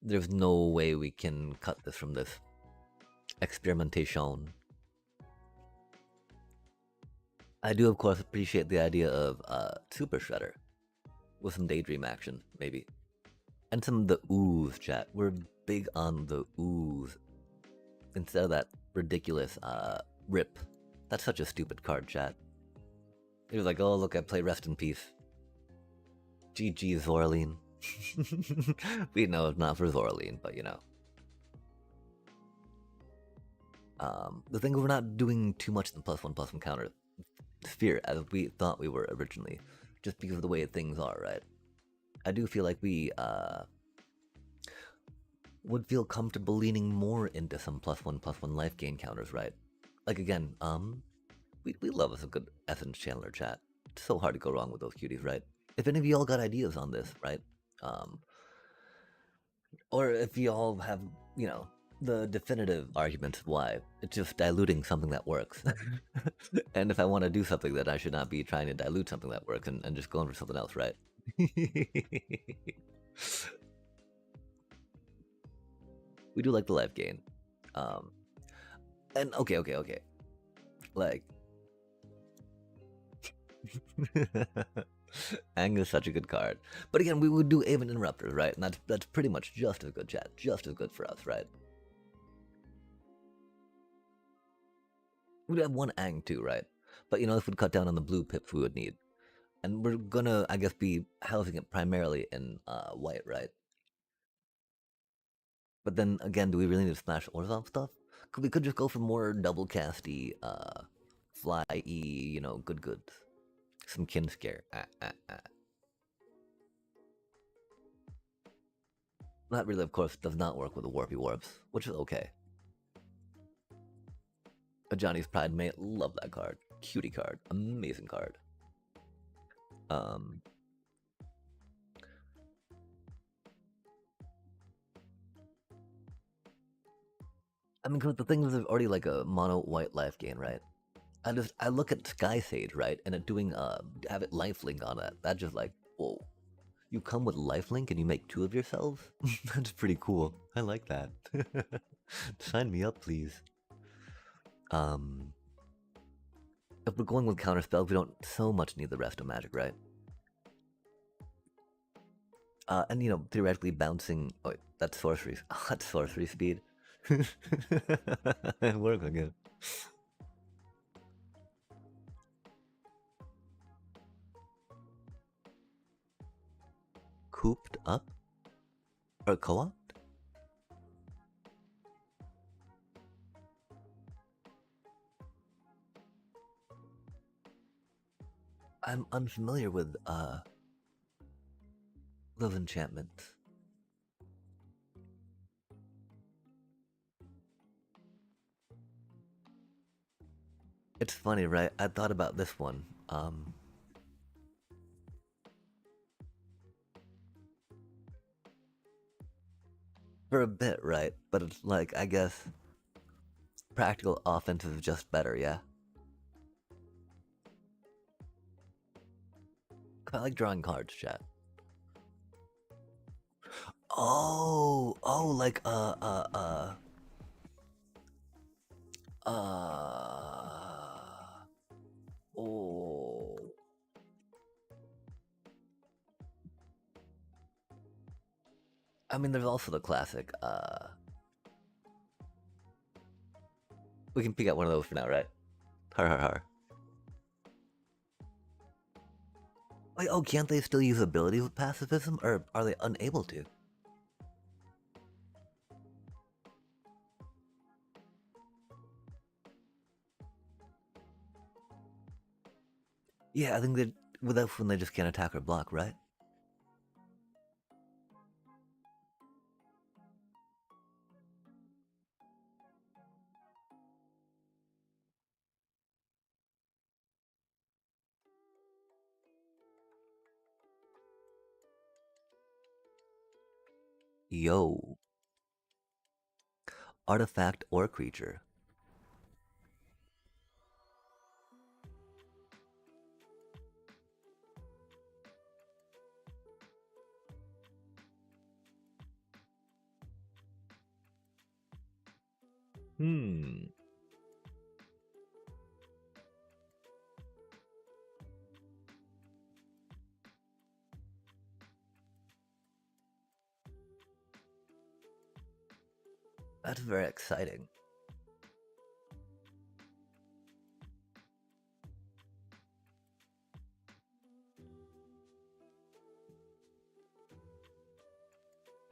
There's no way we can cut this from this experimentation. I do, of course, appreciate the idea of Super Shredder with some Daydream action, maybe. And some of the ooze, chat. We're big on the ooze. Instead of that ridiculous rip. That's such a stupid card, chat. It was like, oh, look, I play Rest in Peace. GG Zorline. We know it's not for Zorline, but you know. The thing is, we're not doing too much in the +1/+1 counter sphere as we thought we were originally, just because of the way things are, right? I do feel like we would feel comfortable leaning more into some +1/+1 life gain counters, right? Like again, we love us a good Essence Chandler chat. It's so hard to go wrong with those cuties, right? If any of y'all got ideas on this, right? Or if y'all have, you know, the definitive arguments of why it's just diluting something that works. And if I want to do something, that I should not be trying to dilute something that works and just going for something else, right? We do like the life gain. And okay. Like, Ang is such a good card. But again, we would do Aven Interrupters, right? And that's pretty much just as good, chat. Just as good for us, right? We'd have one Ang too, right? But you know, this would cut down on the blue pips we would need. And we're gonna, I guess, be housing it primarily in white, right? But then again, do we really need to smash Orzhov stuff? We could just go for more double casty, fly-y, you know, good goods. Some kin scare. That really, of course, does not work with the Warpy Warps, which is okay. A Johnny's Pride mate, love that card. Cutie card, amazing card. I mean, cause the thing is, there's already like a mono white life gain, right? I look at Sky Sage, right, and it doing have it lifelink on it. That's just like, whoa. You come with lifelink and you make two of yourselves? That's pretty cool. I like that. Sign me up, please. If we're going with counter spells, we don't so much need the rest of magic, right? And you know, theoretically bouncing. Oh, wait, that's sorcery. That's sorcery speed. Work again. Cooped up? Or co-opt? I'm unfamiliar with those enchantments. It's funny, right? I thought about this one. For a bit, right? But it's like, I guess, practical offense is just better, yeah? I like drawing cards, chat. Oh, like, oh. I mean, there's also the classic, we can pick out one of those for now, right? Har har har. Wait, oh, can't they still use abilities with pacifism, or are they unable to? Yeah, I think that with that when they just can't attack or block, right? Yo. Artifact or creature. That's very exciting.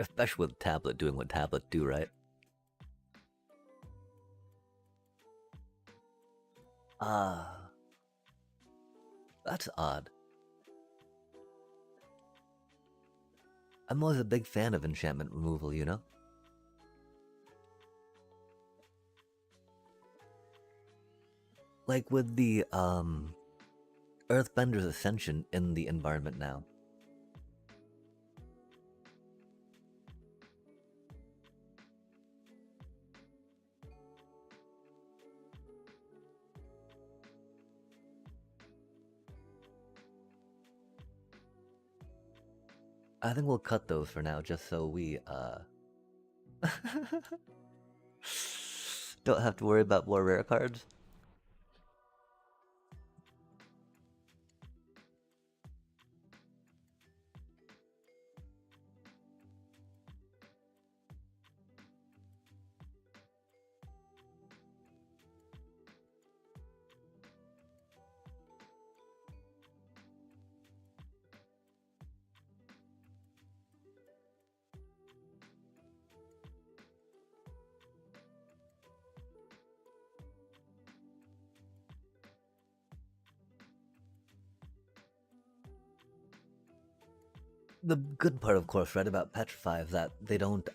Especially with tablet doing what tablet do, right? Ah, that's odd. I'm always a big fan of enchantment removal, you know? Like with the Earthbender's Ascension in the environment now. I think we'll cut those for now just so we don't have to worry about more rare cards. The good part, of course, right, about Petrify is that they don't,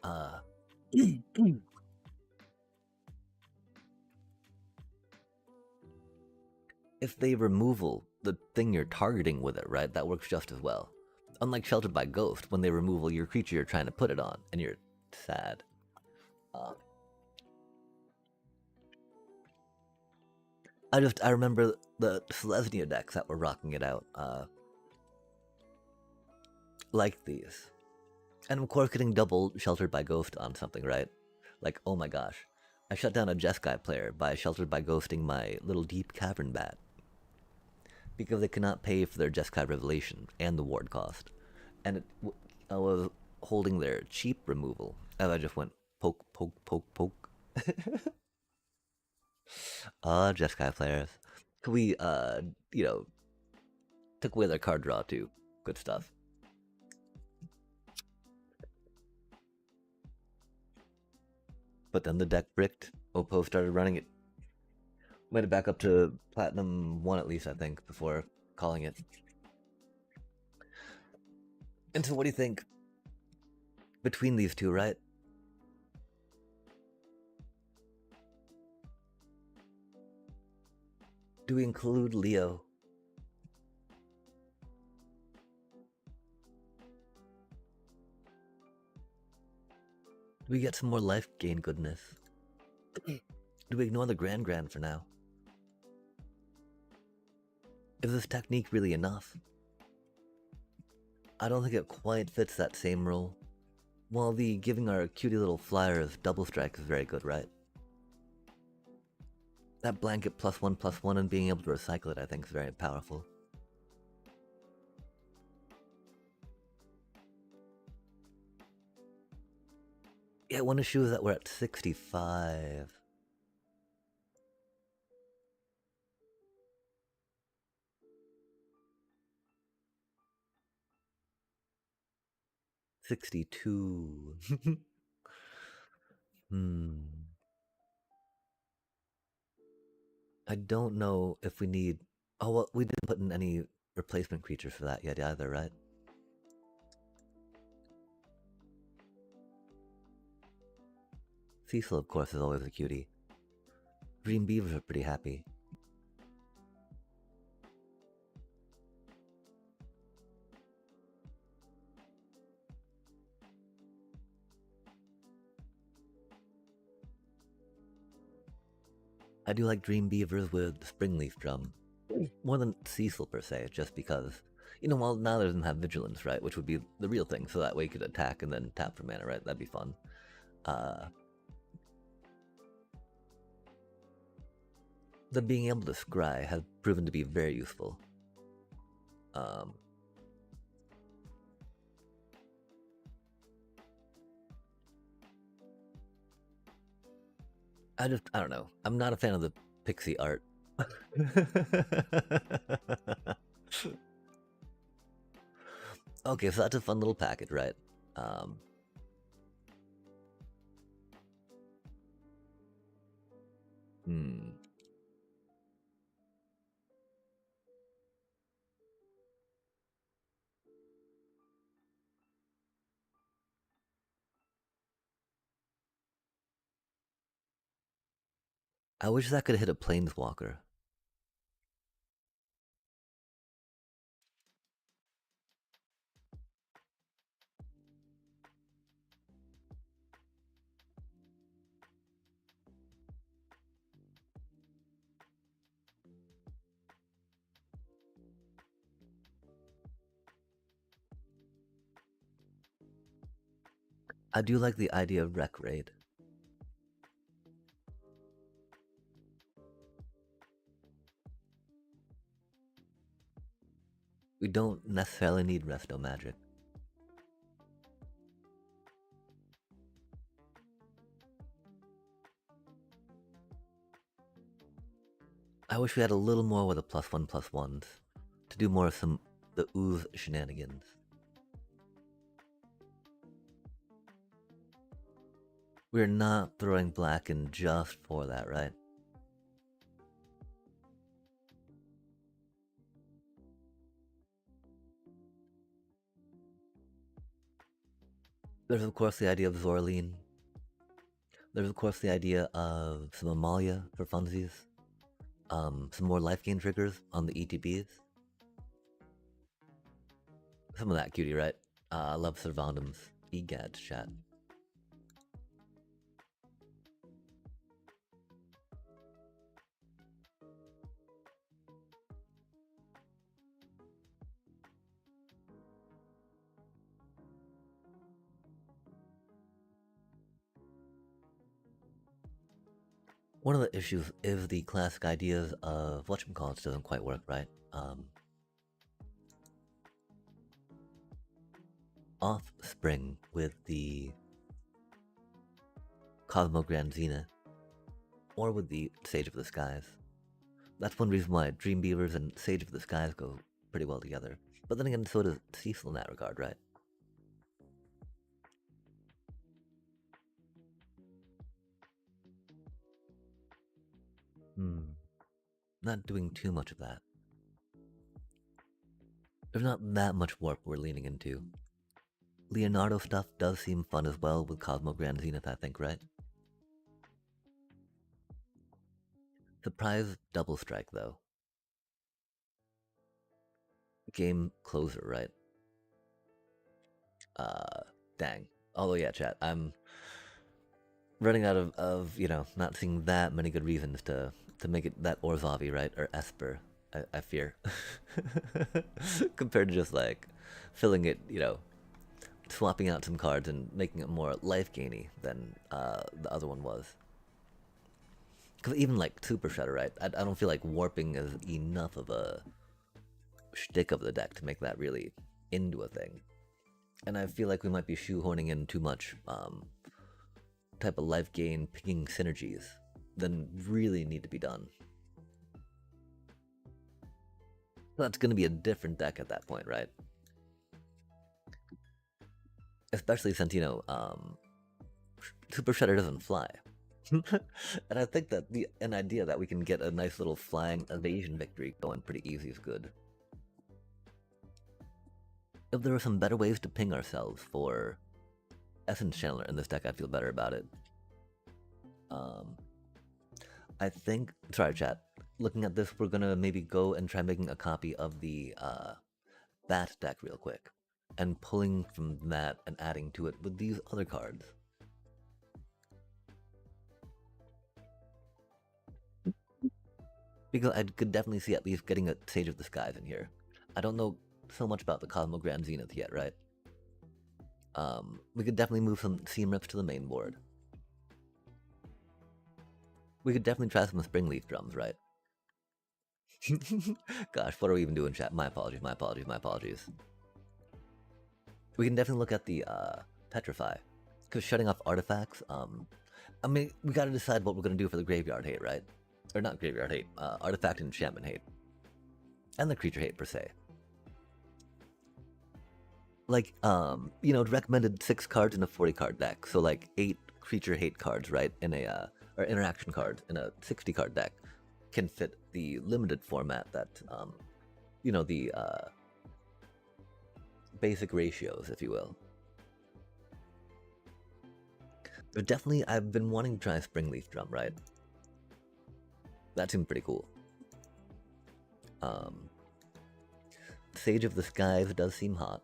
if they removal the thing you're targeting with it, right, that works just as well. Unlike Sheltered by Ghost, when they removal your creature you're trying to put it on, and you're sad. I remember the Selesnya decks that were rocking it out, like these. And of course, getting double Sheltered by Ghost on something, right? Like, oh my gosh. I shut down a Jeskai player by Sheltered by Ghosting my little deep cavern bat. Because they cannot pay for their Jeskai Revelation and the ward cost. And I was holding their cheap removal, and I just went poke, poke, poke, poke. Jeskai players. We, took away their card draw too. Good stuff. But then the deck bricked. Oppo started running it. Made it back up to Platinum 1 at least, I think, before calling it. And so what do you think between these two, right? Do we include Leo? Do we get some more life gain goodness? Do we ignore the Grand for now? Is this technique really enough? I don't think it quite fits that same role. While the giving our cutie little flyers double strike is very good, right? That blanket +1/+1 and being able to recycle it, I think, is very powerful. Yeah, one issue is that we're at 65. $62. I don't know if we need... Oh, well, we didn't put in any replacement creatures for that yet either, right? Cecil, of course, is always a cutie. Green Beavers are pretty happy. I do like Dream Beavers with Springleaf Drum. More than Cecil per se, just because, well, now doesn't have Vigilance, right? Which would be the real thing, so that way you could attack and then tap for mana, right? That'd be fun. The being able to scry has proven to be very useful. I don't know. I'm not a fan of the pixie art. Okay, so that's a fun little package, right? Hmm. I wish that could hit a planeswalker. I do like the idea of Wreck Raid. We don't necessarily need Resto Magic. I wish we had a little more with the +1/+1s to do more of some the ooze shenanigans. We're not throwing black in just for that, right? There's of course the idea of Zorleen. There's of course the idea of some Amalia for funsies. Some more life gain triggers on the ETBs. Some of that cutie, right? I love Servandum's EGAD chat. One of the issues is the classic ideas of whatchamacallits doesn't quite work, right? Offspring with the Cosmo Grand Zenith, or with the Sage of the Skies. That's one reason why Dream Beavers and Sage of the Skies go pretty well together. But then again, so does Cecil in that regard, right? Not doing too much of that. There's not that much warp we're leaning into. Leonardo stuff does seem fun as well with Cosmo Grand Zenith, I think, right? Surprise double strike, though. Game closer, right? Dang. Although, yeah, chat, I'm running out of not seeing that many good reasons to make it that Orzavi, right? Or Esper, I fear. Compared to just, like, filling it, swapping out some cards and making it more life gainy than the other one was. Because even like Super Shredder, right? I don't feel like warping is enough of a shtick of the deck to make that really into a thing. And I feel like we might be shoehorning in too much type of life gain picking synergies than really need to be done. That's going to be a different deck at that point, right? Especially since, Super Shredder doesn't fly. And I think that an idea that we can get a nice little flying evasion victory going pretty easy is good. If there are some better ways to ping ourselves for Essence Channeler in this deck, I feel better about it. I think, sorry chat, looking at this, we're gonna maybe go and try making a copy of the Bat deck real quick, and pulling from that and adding to it with these other cards. Because I could definitely see at least getting a Sage of the Skies in here. I don't know so much about the Cosmo Grand Zenith yet, right? We could definitely move some Seam Rips to the main board. We could definitely try some Springleaf Drums, right? Gosh, what are we even doing, chat? My apologies, my apologies, my apologies. We can definitely look at the Petrify. Because shutting off artifacts, I mean, we gotta decide what we're gonna do for the Graveyard Hate, right? Or not Graveyard Hate, Artifact and Enchantment Hate. And the Creature Hate, per se. Like, recommended 6 cards in a 40 card deck. So, like, 8 Creature Hate cards, right? In a or interaction cards in a 60 card deck can fit the limited format that, you know, the basic ratios, if you will. But definitely, I've been wanting to try Springleaf Drum, right? That seemed pretty cool. Sage of the Skies does seem hot.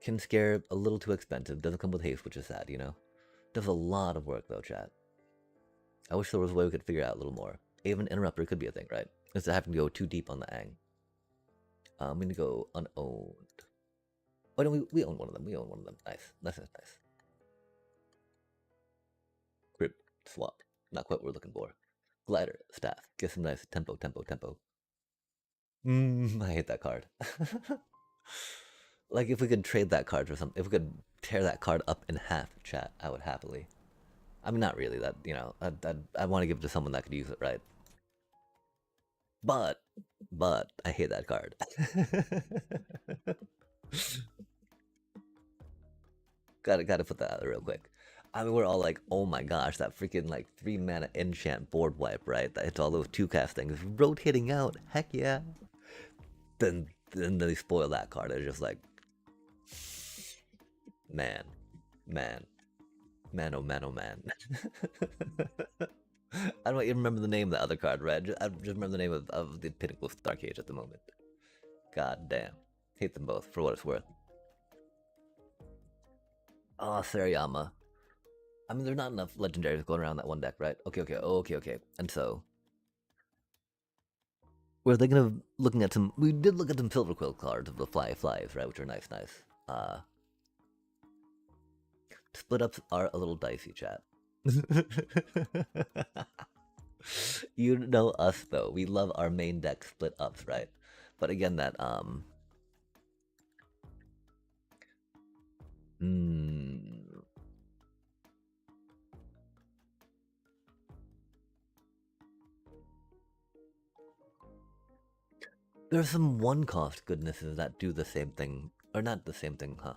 Can scare a little too expensive. Doesn't come with haste, which is sad, you know? Does a lot of work, though, chat. I wish there was a way we could figure out a little more. Even Interrupter could be a thing, right? Instead of having to go too deep on the Ang. I'm gonna go unowned. Oh, no, we own one of them. We own one of them. Nice. Nice. Grip, swap. Not quite what we're looking for. Glider, staff. Get some nice tempo. I hate that card. Like, if we could trade that card for something, if we could tear that card up in half, chat, I would happily. I mean, not really. That, you know, I want to give it to someone that could use it, right? But I hate that card. Gotta put that out there real quick. I mean, we're all like, oh my gosh, that freaking like 3-mana enchant board wipe, right? That hits all those 2-cast things, rotating out. Heck yeah. Then they spoil that card. It's just like, man, oh man. I don't even remember the name of the other card, right? I just remember the name of the Pinnacle Starcage at the moment. God damn. Hate them both, for what it's worth. Oh, Sarayama. I mean, there's not enough legendaries going around that one deck, right? Okay. And so, we're thinking of looking at some... We did look at some Silver Quill cards of the flies, right? Which are nice. Split ups are a little dicey, chat. You know us, though. We love our main deck split ups, right? But again, that, There's some one-cost goodnesses that do the same thing. Or not the same thing, huh?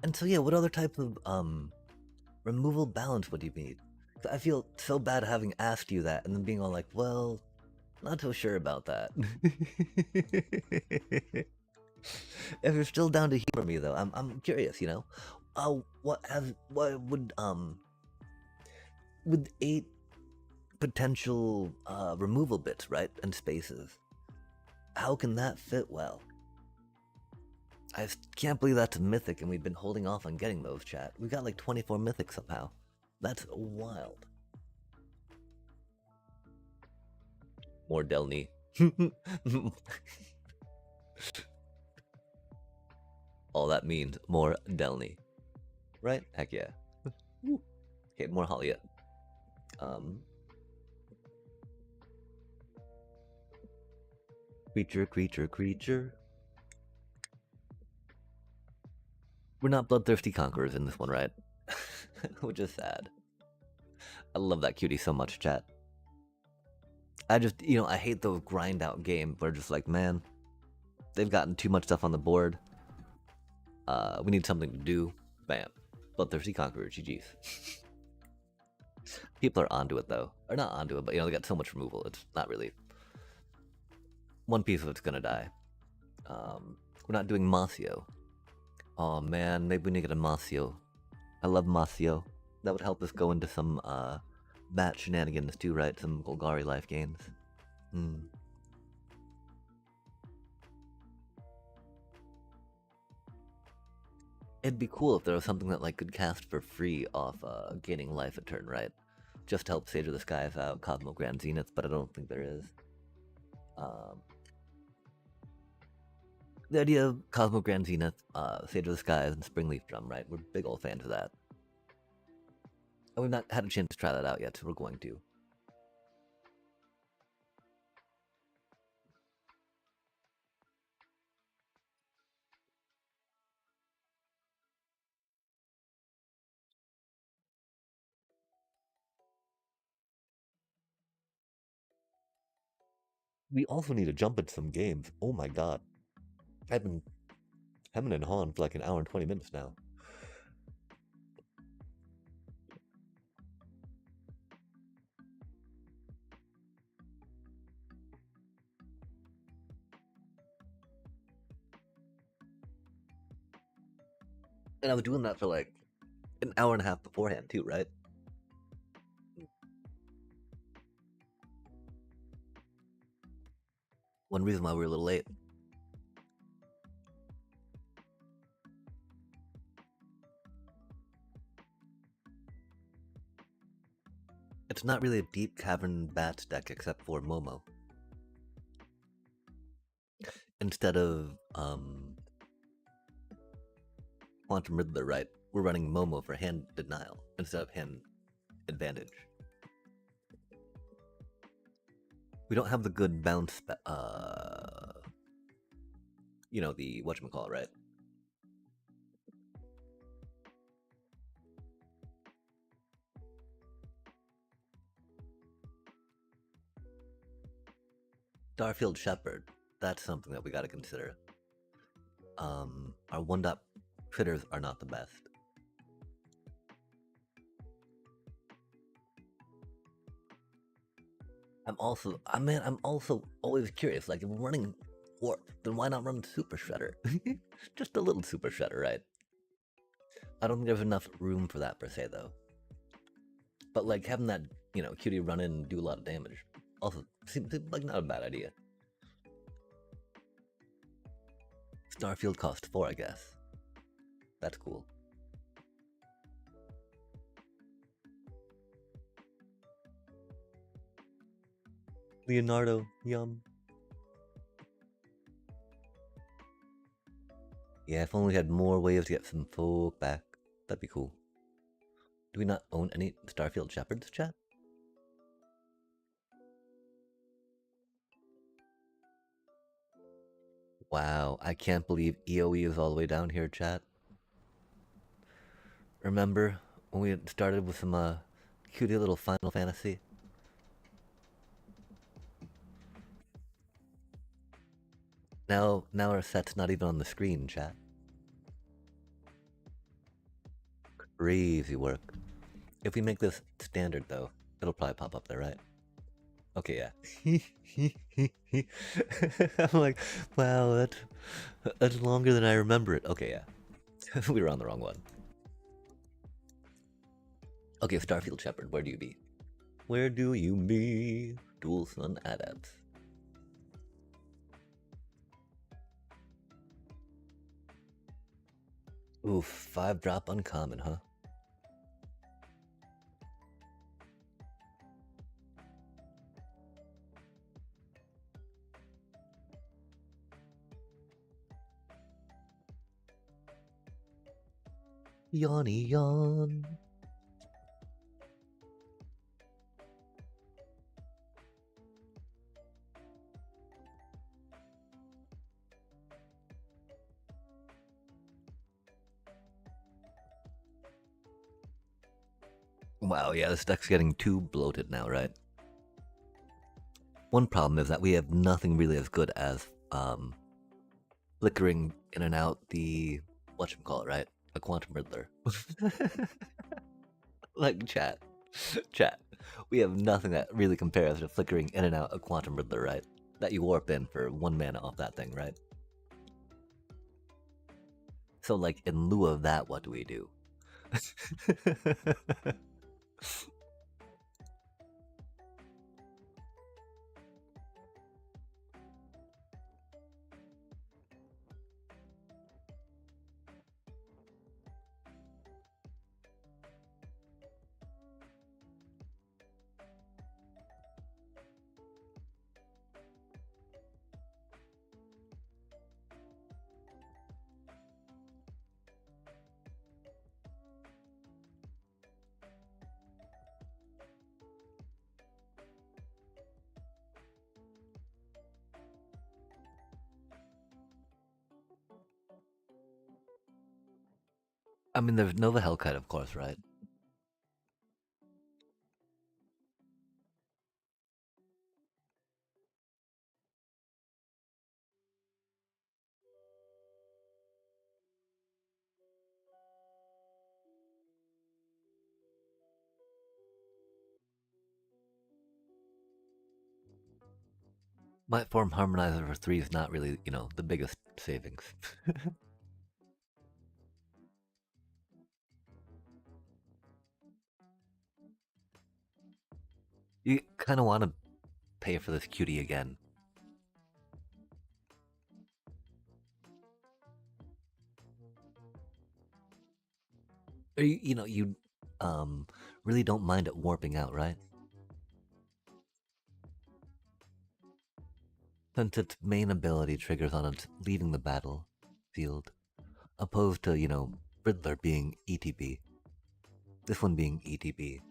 And so yeah, what other type of removal balance would you need? I feel so bad having asked you that and then being all like, well, not so sure about that. If you're still down to humor me though, I'm curious, you know? What would with 8 potential removal bits, right? And spaces. How can that fit well? I can't believe that's a mythic and we've been holding off on getting those, chat. We got like 24 mythics somehow. That's wild. More Delny. All that means more Delny. Right? Heck yeah. Okay, more Halia. Creature. We're not bloodthirsty conquerors in this one, right? Which is sad. I love that cutie so much, chat. I just, you know, I hate those grind out games where just like, man, they've gotten too much stuff on the board. We need something to do. Bam. Bloodthirsty Conqueror, GG's. People are onto it though. Or not onto it, but they got so much removal, it's not really. One piece of it's gonna die. We're not doing Masio. Oh man, maybe we need to get a Masio. I love Masio. That would help us go into some bat shenanigans too, right? Some Golgari life gains. It'd be cool if there was something that could cast for free off gaining life a turn, right? Just to help Sage of the Skies out, Cosmo Grand Zenith, but I don't think there is. The idea of Cosmo Grand Zenith, Sage of the Skies, and Springleaf Drum, right? We're big old fans of that. And we've not had a chance to try that out yet, so we're going to. We also need to jump into some games. Oh my god. I've been hemming and hawing for like an hour and 20 minutes now. And I was doing that for like an hour and a half beforehand too, right? One reason why we were a little late. It's not really a deep cavern bats deck except for Momo. Instead of Quantum Riddler, right? We're running Momo for hand denial instead of hand advantage. We don't have the good bounce, the whatchamacallit, right? Starfield Shepherd, that's something that we gotta consider. Our 1-dot critters are not the best. I'm also always curious, like if we're running Warp, then why not run Super Shredder? Just a little Super Shredder, right? I don't think there's enough room for that per se though. But like having that, cutie run in and do a lot of damage also seems like not a bad idea. Starfield cost 4, I guess. That's cool. Leonardo, yum. Yeah, if only we had more ways to get some folk back, that'd be cool. Do we not own any Starfield Shepherds, chat? Wow, I can't believe EOE is all the way down here, chat. Remember when we started with some cutie little Final Fantasy? Now our set's not even on the screen, chat. Crazy work. If we make this standard though, it'll probably pop up there, right? Okay, yeah. I'm like, wow, that's longer than I remember it. Okay, yeah. We were on the wrong one. Okay, Starfield Shepherd, where do you be? Where do you be? Dual Sun Adepts. Oof, 5-drop uncommon, huh? Yawny yawn. Wow, yeah, this deck's getting too bloated now, right? One problem is that we have nothing really as good as flickering in and out the whatchamacallit, right? a quantum riddler. Like chat, chat. We have nothing that really compares to flickering in and out a quantum riddler, right? That you warp in for 1 mana off that thing, right? So, like, in lieu of that, what do we do? I mean, there's Nova Hellkite, of course, right? Might form Harmonizer for 3 is not really, the biggest savings. You kind of want to pay for this cutie again. Or you really don't mind it warping out, right? Since its main ability triggers on its leaving the battlefield, opposed to, Riddler being ETB. This one being ETB.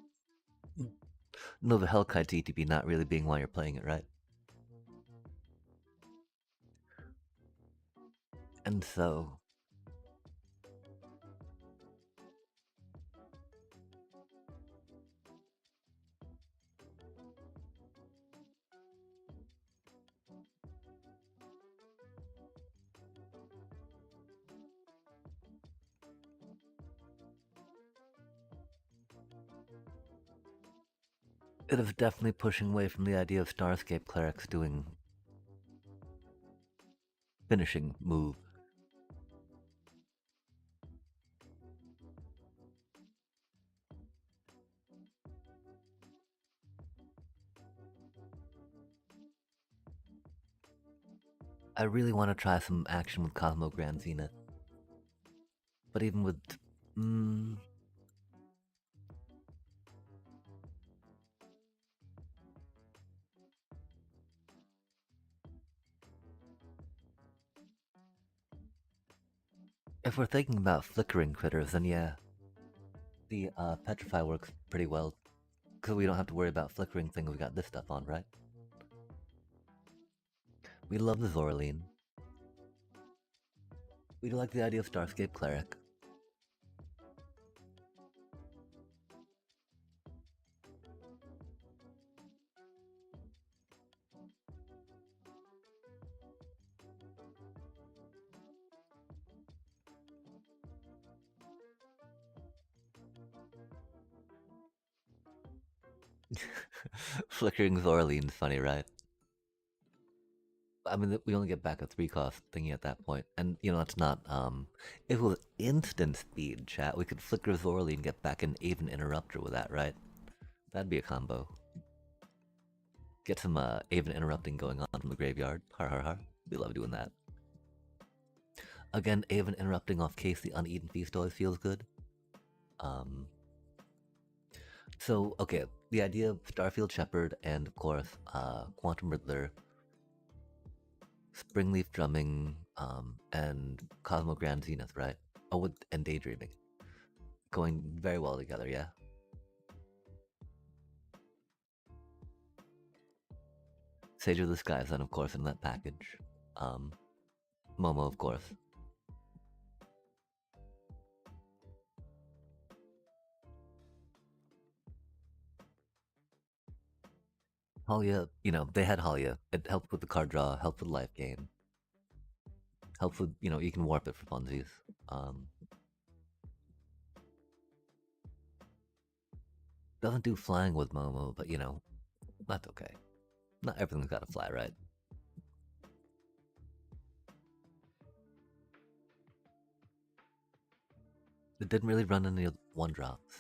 No, the Hellkite's ETB not really being why you're playing it, right? And so, it is definitely pushing away from the idea of Starscape clerics doing finishing move. I really want to try some action with Cosmo Grand Zenith. But even with... if we're thinking about flickering critters, then yeah. The Petrify works pretty well. Because we don't have to worry about flickering things, we got this stuff on, right? We love the Zoraline. We like the idea of Starscape Cleric. Flickering Zoraline's funny, right? I mean, we only get back a 3-cost thingy at that point. And, it's not, if it was instant speed, chat, we could flicker Zoraline and get back an Aven Interrupter with that, right? That'd be a combo. Get some Aven Interrupting going on from the graveyard. Har har har. We love doing that. Again, Aven Interrupting off case the Uneaten Feast always feels good. So, okay, the idea of Starfield Shepherd and, of course, Quantum Riddler, Springleaf Drumming, and Cosmo Grand Zenith, right? Oh, and Daydreaming. Going very well together, yeah? Sage of the Skies, then, of course, in that package. Momo, of course. Halia, they had Halia. It helped with the card draw, helped with life gain. Helps with, you can warp it for funsies. Doesn't do flying with Momo, but you know, that's okay. Not everything's gotta fly, right? It didn't really run any one drops.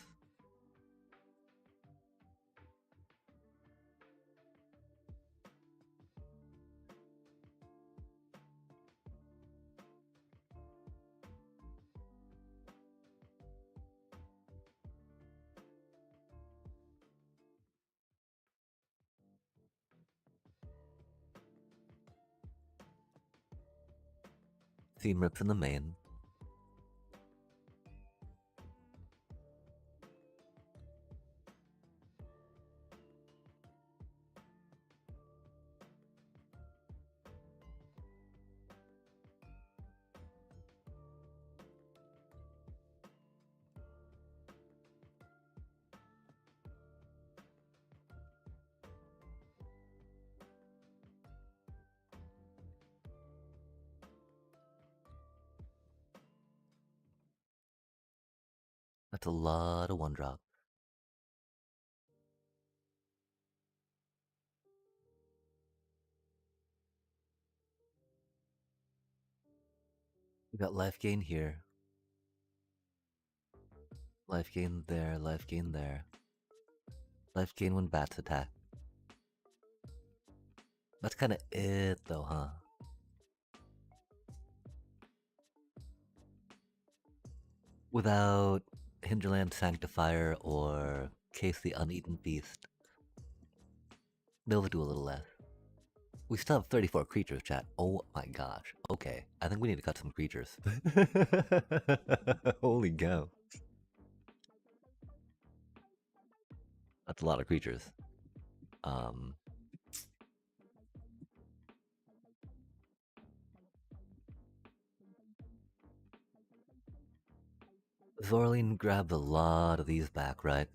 Theme rips in the main. That's a lot of one drop. We got life gain here. Life gain there, life gain there. Life gain when bats attack. That's kinda it though, huh? Without Hinterland Sanctifier or Case the Uneaten Beast, they'll do a little less. We still have 34 creatures, chat. Oh my gosh. Okay, I think we need to cut some creatures. Holy cow. That's a lot of creatures. Zorlin grabbed a lot of these back, right?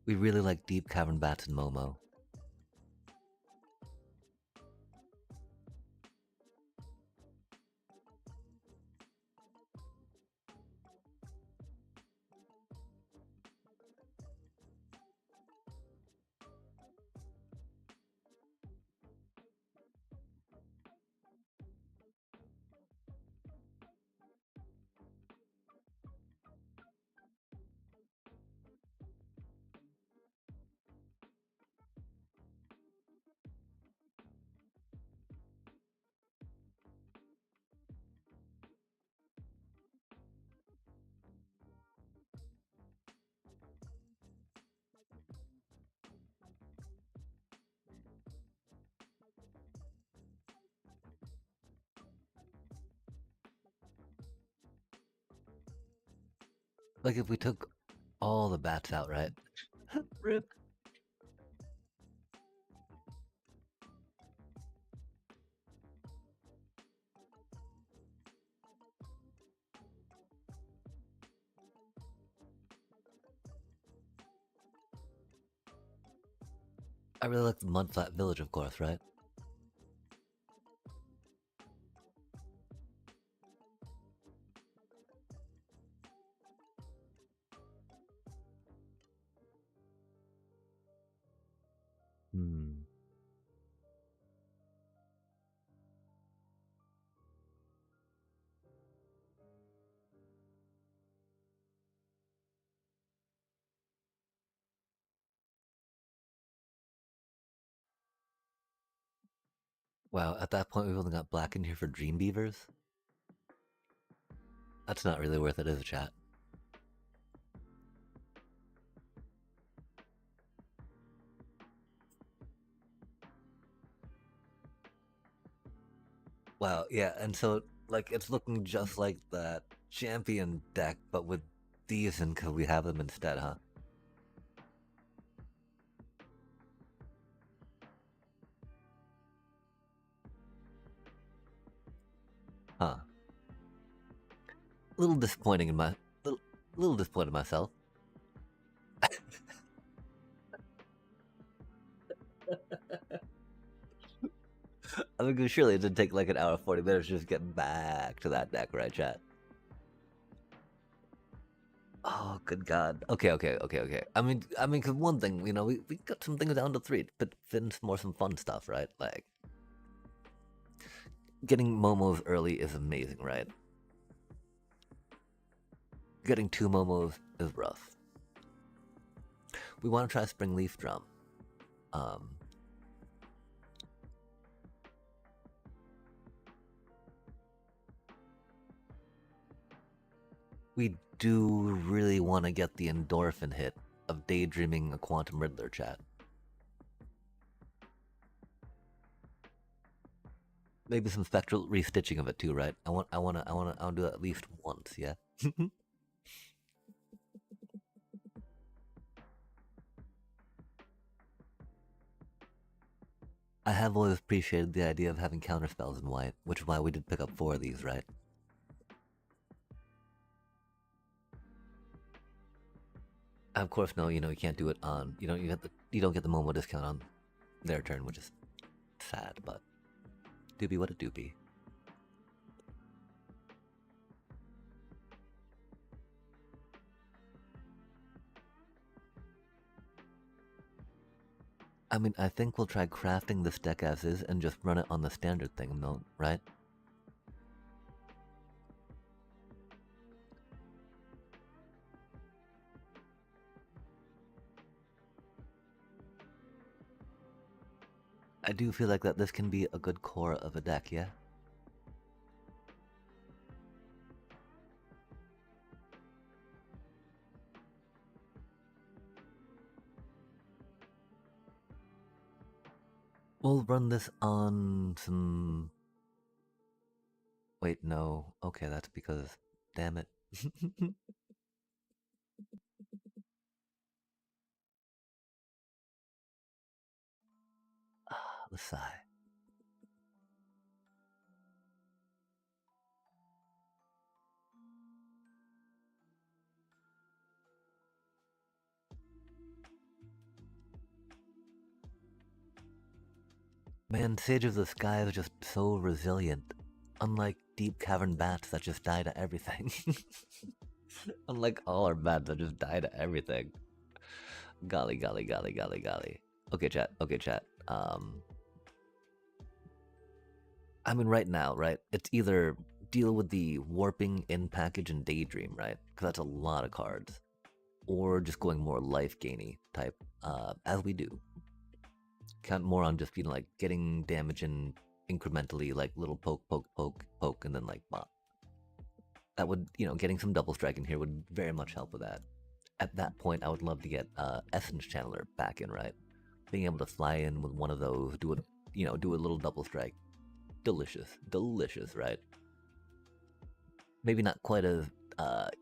We really like Deep Cavern Bats and Momo. Like if we took all the bats out, right? Rip. I really like the Mudflat Village, of course, right? Hmm. Wow, at that point we've only got black in here for Dream Beavers? That's not really worth it, is it, chat? Wow, yeah, and so, like, it's looking just like that champion deck, but with these and could we have them instead, huh? Huh. Little disappointing in my... Little disappointed in myself. I mean, surely it did take like an hour 40 minutes to just get back to that deck, right, chat? Oh, good God. Okay. Cause one thing, we got some things down to three, but then some fun stuff, right? Like getting momos early is amazing, right? Getting two momos is rough. We want to try spring leaf drum. Um, we do really want to get the endorphin hit of daydreaming a quantum riddler chat. Maybe some spectral restitching of it too, right? I'll do that at least once, yeah. I have always appreciated the idea of having counterspells in white, which is why we did pick up 4 of these, right? Of course, no, you can't do it on. You don't get the Momo discount on their turn, which is sad, but doobie what a doobie. I mean, I think we'll try crafting this deck as is and just run it on the standard thing, no, right? I do feel like that this can be a good core of a deck, yeah? We'll run this on some... Wait, no. Okay, that's because... Damn it. The sigh. Man, Sage of the Sky is just so resilient. Unlike deep cavern bats that just die to everything. Unlike all our bats that just die to everything. Golly. Okay, chat. I mean, right now, right? It's either deal with the warping in package and daydream, right? Because that's a lot of cards. Or just going more life gainy type, as we do. Count more on just being like getting damage in incrementally, like little poke, and then like bop. That would, getting some double strike in here would very much help with that. At that point, I would love to get Essence Channeler back in, right? Being able to fly in with one of those, do a little double strike. Delicious, right? Maybe not quite as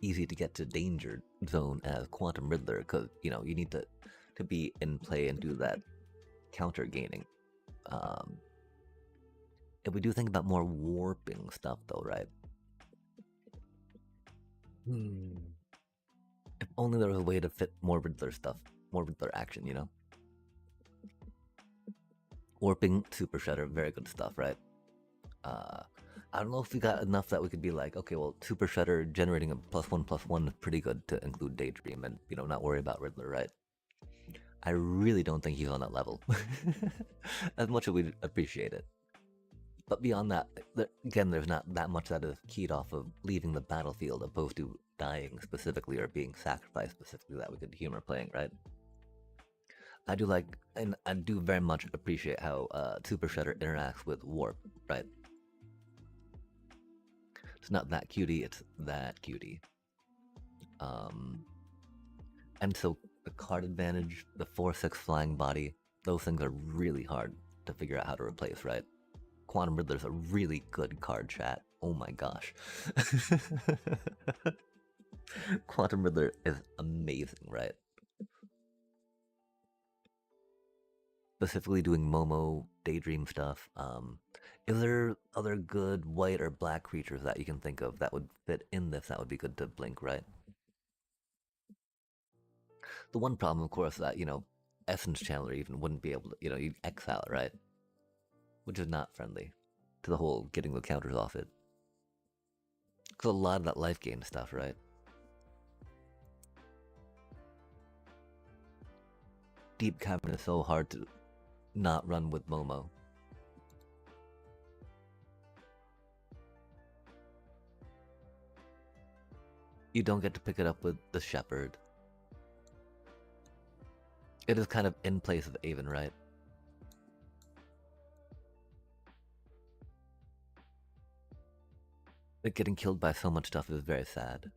easy to get to danger zone as Quantum Riddler, because you need to be in play and do that counter gaining. Um, if we do think about more warping stuff, though, right? If only there was a way to fit more Riddler stuff, more Riddler action. Warping, Super Shredder, very good stuff, right? Uh, I don't know if we got enough that we could be like, okay, well, Super Shredder generating a +1/+1 is pretty good to include Daydream and, not worry about Riddler, right? I really don't think he's on that level. As much as we'd appreciate it. But beyond that, again, there's not that much that is keyed off of leaving the battlefield opposed to dying specifically or being sacrificed specifically that we could humor playing, right? I do like, and I do very much appreciate how Super Shredder interacts with Warp, right? It's not that cutie, it's that cutie. Um, and so the card advantage, the 4/6 flying body, those things are really hard to figure out how to replace, right? Quantum Riddler's a really good card, chat. Oh my gosh. Quantum Riddler is amazing, right? Specifically doing Momo Daydream stuff. Is there other good white or black creatures that you can think of that would fit in this that would be good to blink, right? The one problem, of course, that, Essence Channeler even wouldn't be able to, you'd exile, right? Which is not friendly to the whole getting the counters off it. Because a lot of that life gain stuff, right? Deep Cavern is so hard to not run with Momo. You don't get to pick it up with the Shepherd. It is kind of in place of Avon, right? Like getting killed by so much stuff is very sad.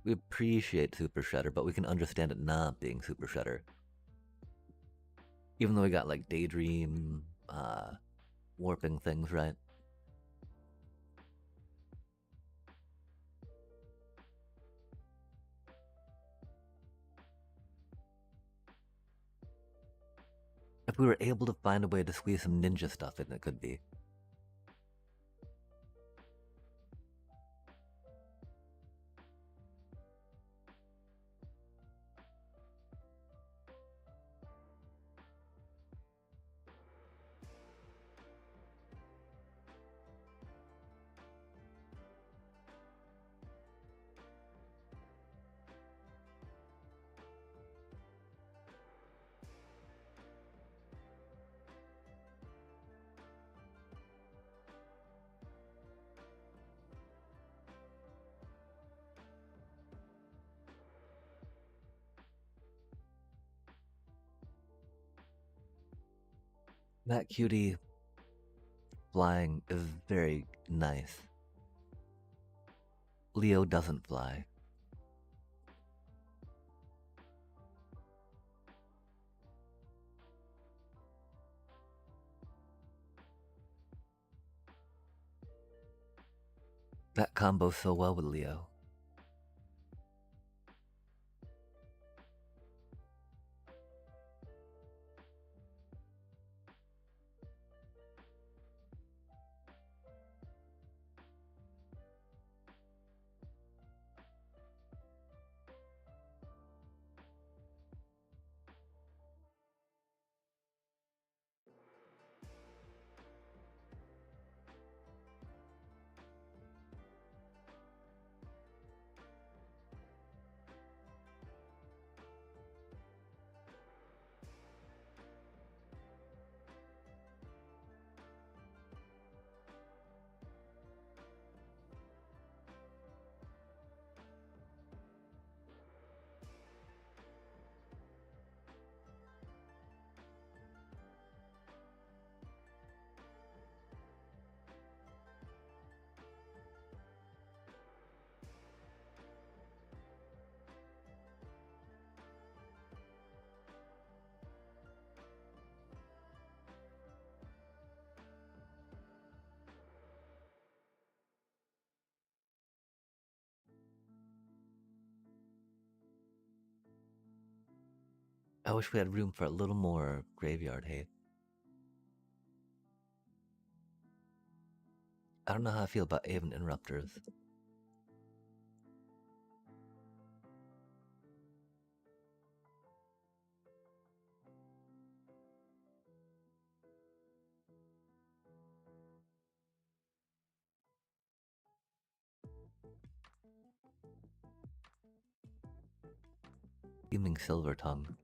We appreciate Super Shredder, but we can understand it not being Super Shredder. Even though we got like Daydream, warping things, right? If we were able to find a way to squeeze some ninja stuff in, it could be. That cutie flying is very nice. Leo doesn't fly. That combos so well with Leo. I wish we had room for a little more graveyard hate. I don't know how I feel about Avon Interrupters. Fuming Silver Tongue.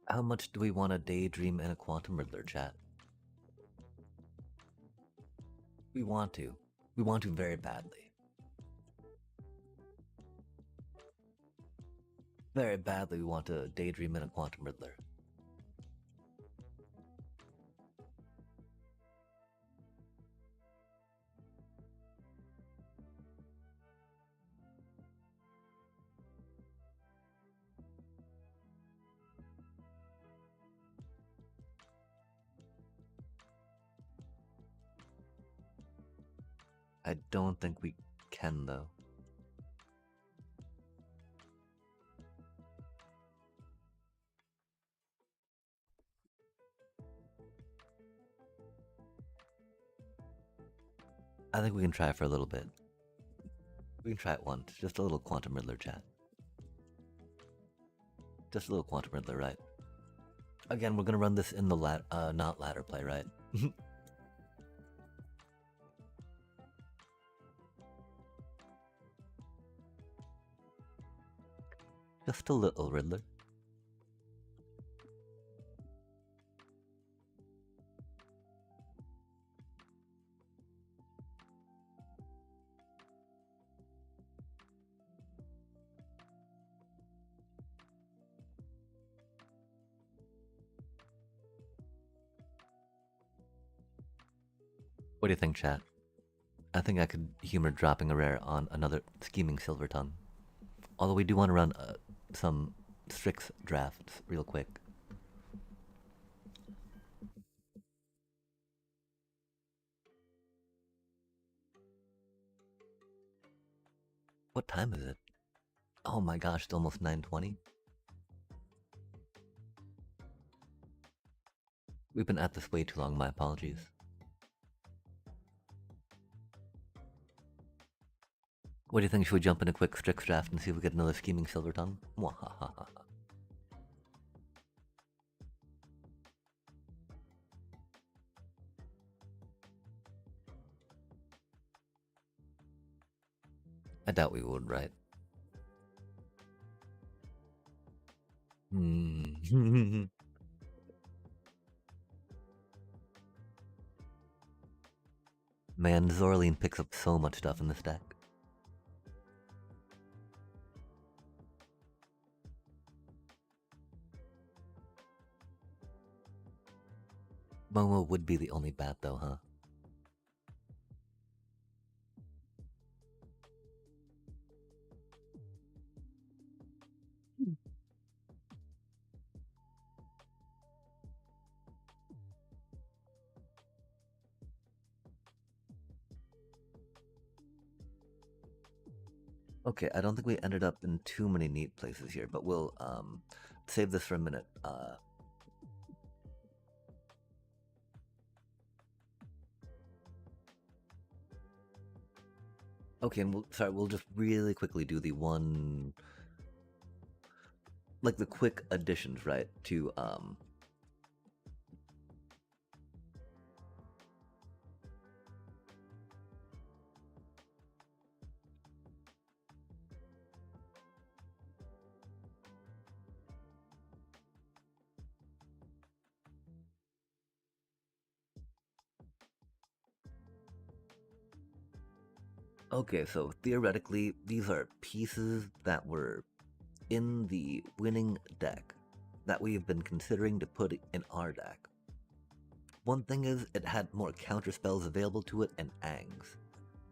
How much do we want a Daydream and a Quantum Riddler, chat? We want to. We want to very badly. Very badly we want a Daydream and a Quantum Riddler. I don't think we can, though. I think we can try it for a little bit. We can try it once. Just a little Quantum Riddler chat. Just a little Quantum Riddler, right? Again, we're gonna run this in the not ladder play, right? Just a little Riddler. What do you think, chat? I think I could humor dropping a rare on another scheming silver tongue. Although we do want to run some Strix drafts real quick. What time is it? Oh my gosh, it's almost 9:20. We've been at this way too long, my apologies. What do you think? Should we jump in a quick Strix draft and see if we get another scheming silver tongue? Mwahaha. I doubt we would, right? Hmm. Man, Zorline picks up so much stuff in this deck. Momo would be the only bat though, huh? Okay, I don't think we ended up in too many neat places here, but we'll save this for a minute. Okay, and we'll just really quickly do the one, like the quick additions, right? To okay, so theoretically, these are pieces that were in the winning deck that we've been considering to put in our deck. One thing is, it had more counter spells available to it and Angs.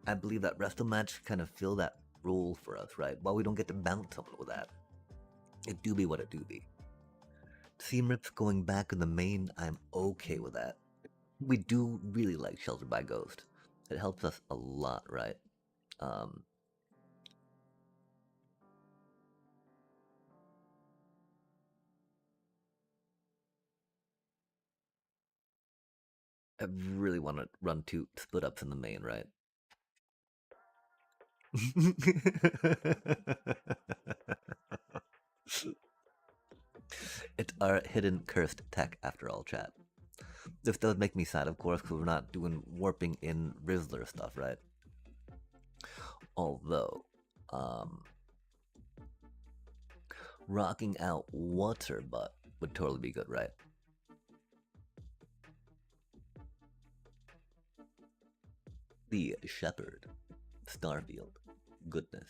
I believe that Resto Match kind of fill that role for us, right? While we don't get to bounce someone with that, it do be what it do be. Seam Rips going back in the main, I'm okay with that. We do really like Sheltered by Ghost. It helps us a lot, right? I really want to run 2 split ups in the main, right? It's our hidden cursed tech after all, chat. This does make me sad, of course, because we're not doing warping in Rizzler stuff, right? Although, rocking out What's Her Butt would totally be good, right? The Shepherd, Starfield, goodness.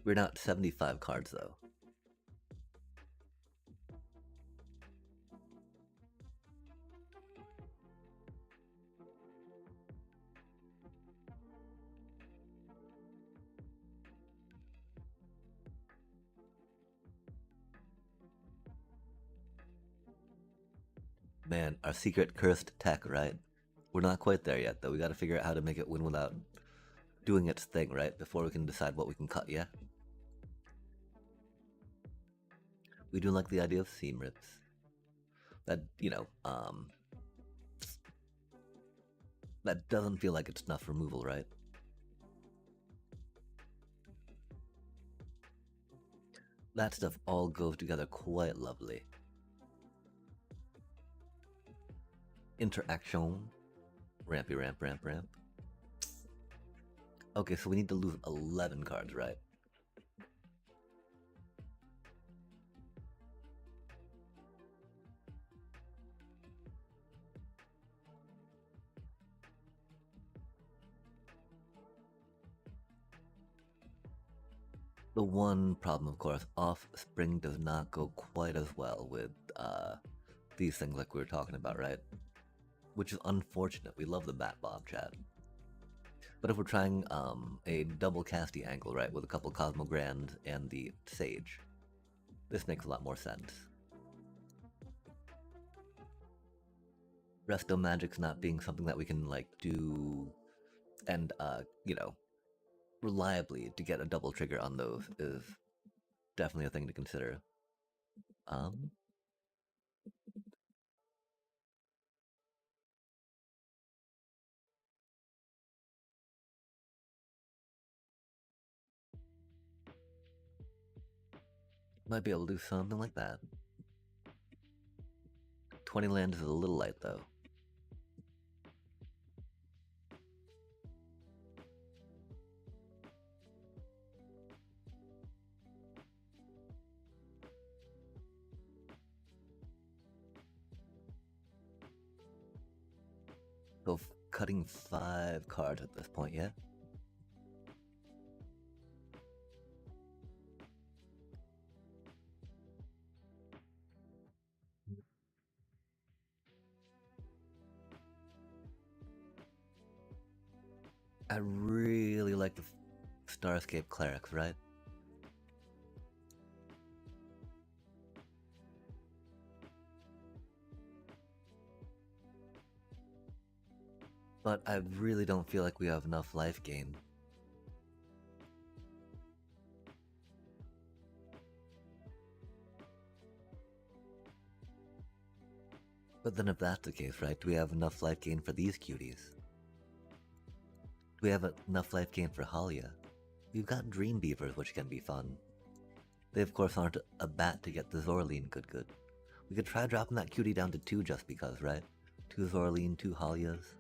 We're not 75 cards though. Man, our secret cursed tech, right? We're not quite there yet, though. We gotta figure out how to make it win without doing its thing, right? Before we can decide what we can cut, yeah? We do like the idea of seam rips. That, that doesn't feel like it's enough removal, right? That stuff all goes together quite lovely. Interaction. Rampy ramp, ramp, ramp. Okay, so we need to lose 11 cards, right? The one problem, of course, Offspring does not go quite as well with these things like we were talking about, right? Which is unfortunate. We love the Bat Bob chat. But if we're trying a double casty angle, right, with a couple Cosmogrands and the Sage, this makes a lot more sense. Resto Magic's not being something that we can, like, do and, reliably to get a double trigger on those is definitely a thing to consider. Might be able to do something like that. 20 land is a little light, though. So cutting 5 cards at this point, yeah? I really like the Starscape Clerics, right? But I really don't feel like we have enough life gain. But then if that's the case, right, do we have enough life gain for these cuties? Do we have enough life gain for Halia? We've got Dream Beavers, which can be fun. They of course aren't a bat to get the Zorleen good. We could try dropping that cutie down to 2 just because, right? 2 Zorleen, 2 Halias.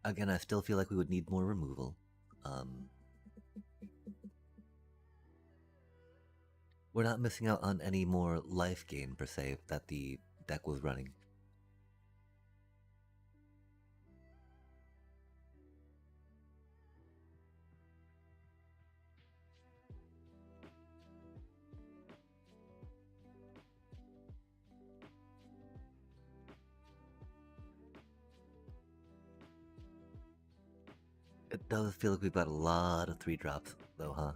Again, I still feel like we would need more removal. We're not missing out on any more life gain, per se, that the deck was running. It does feel like we've got a lot of 3-drops, though, huh?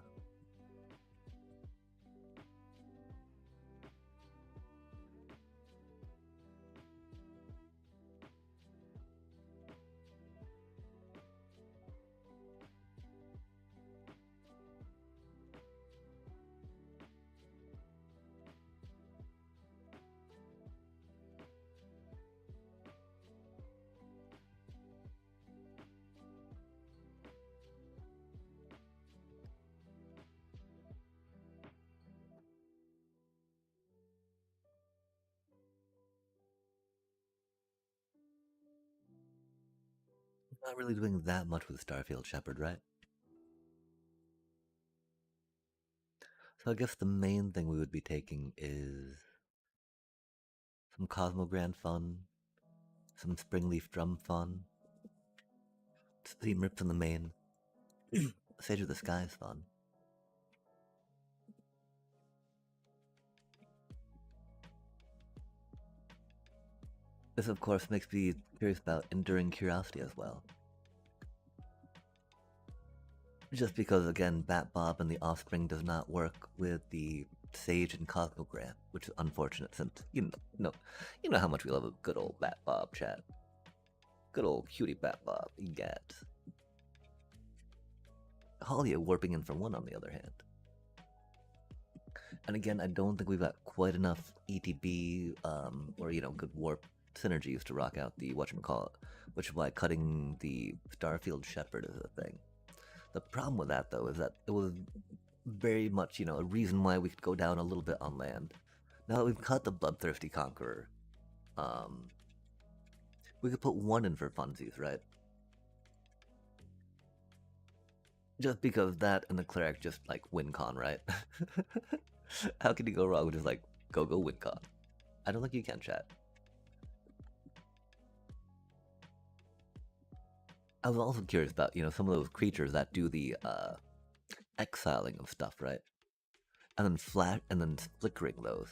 Not really doing that much with Starfield Shepherd, right? So I guess the main thing we would be taking is some Cosmogrand fun, some Springleaf Drum fun, Steam Rips in the main, Sage of the Skies fun. This of course makes me curious about Enduring Curiosity as well. Just because, again, Bat Bob and the Offspring does not work with the Sage and Cosmograph, which is unfortunate since, you know how much we love a good old Bat Bob chat. Good old cutie Bat Bob, egad. Halia warping in for 1 on the other hand. And again, I don't think we've got quite enough ETB or good warp synergies to rock out the whatchamacallit, which is why cutting the Starfield Shepherd is a thing. The problem with that, though, is that it was very much, a reason why we could go down a little bit on land. Now that we've cut the Bloodthirsty Conqueror, we could put one in for funsies, right? Just because that and the Cleric just, win con, right? How can you go wrong with just, go win con? I don't think you can, chat. I was also curious about, some of those creatures that do the, exiling of stuff, right? And then flickering those.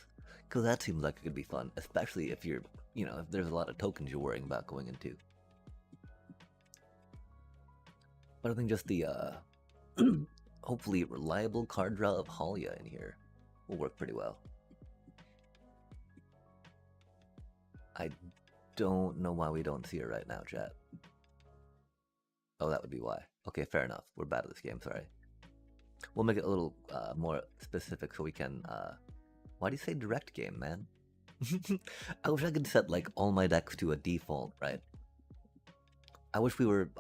Because that seems like it could be fun, especially if you're, if there's a lot of tokens you're worrying about going into. But I think just the, hopefully reliable card draw of Halia in here will work pretty well. I don't know why we don't see her right now, chat. Oh, that would be why. Okay, fair enough. We're bad at this game, sorry. We'll make it a little more specific so we can... Why do you say direct game, man? I wish I could set, all my decks to a default, right? I wish we were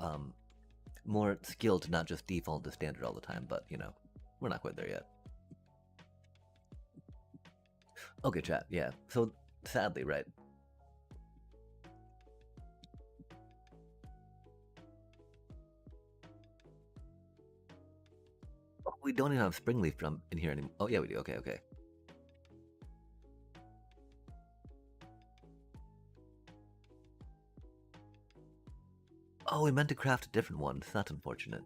more skilled to not just default to standard all the time, but, we're not quite there yet. Okay, chat, yeah. So, sadly, right? We don't even have Springleaf Drum in here anymore. Oh, yeah, we do. Okay, okay. Oh, we meant to craft a different one. That's unfortunate.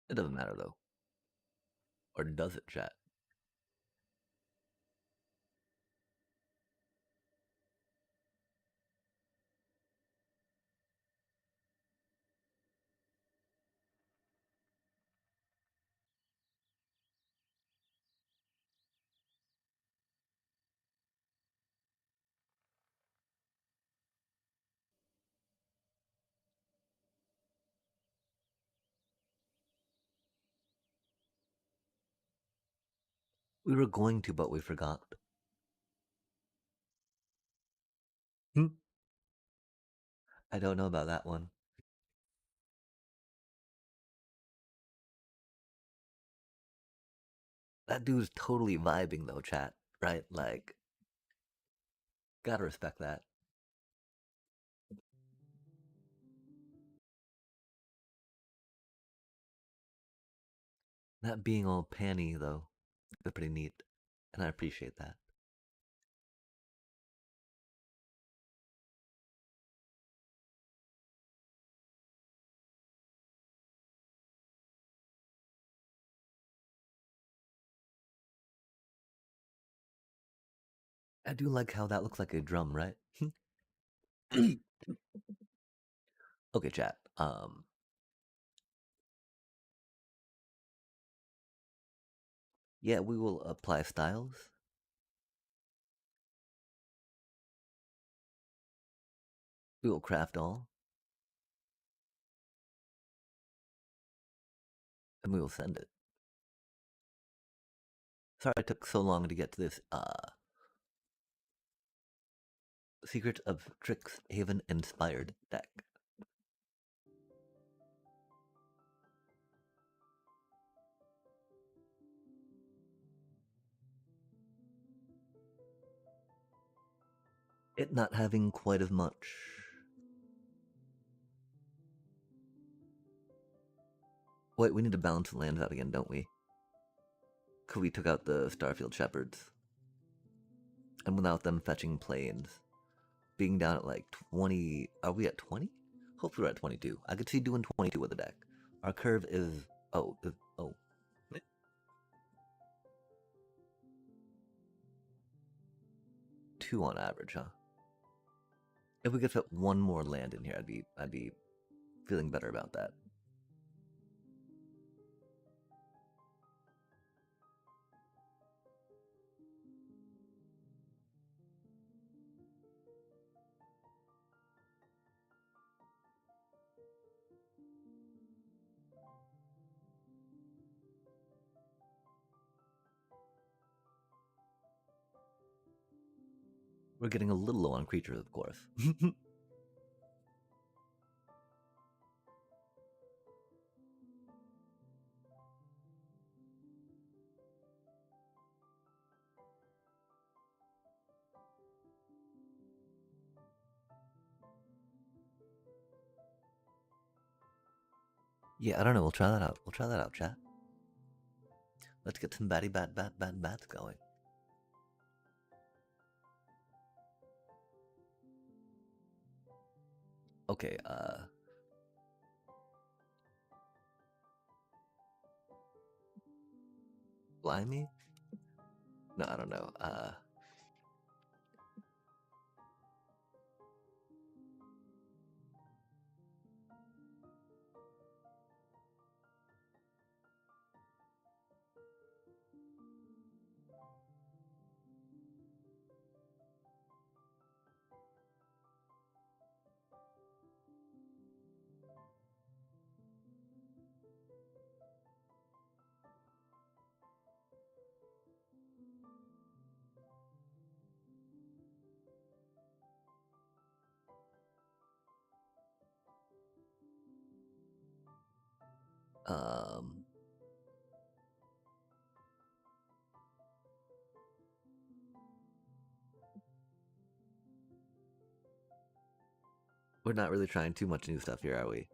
It doesn't matter, though. Or does it, chat? We were going to, but we forgot. I don't know about that one. That dude's totally vibing, though, chat. Right? Gotta respect that. That being all panny, though, is pretty neat. And I appreciate that. I do like how that looks like a drum, right? Okay, chat. Yeah, we will apply styles. We will craft all. And we will send it. Sorry it took so long to get to this, Secret of Strixhaven inspired deck. It not having quite as much. Wait, we need to balance the lands out again, don't we? Because we took out the Starfield Shepherds. And without them fetching planes, being down at 20... Are we at 20? Hopefully we're at 22. I could see doing 22 with the deck. Our curve is... Oh. 2 on average, huh? If we could fit one more land in here, I'd be feeling better about that. We're getting a little low on creatures, of course. Yeah, I don't know. We'll try that out. We'll try that out, chat. Let's get some batty bat bats going. Okay, Blimey? No, I don't know. Um, we're not really trying too much new stuff here, are we?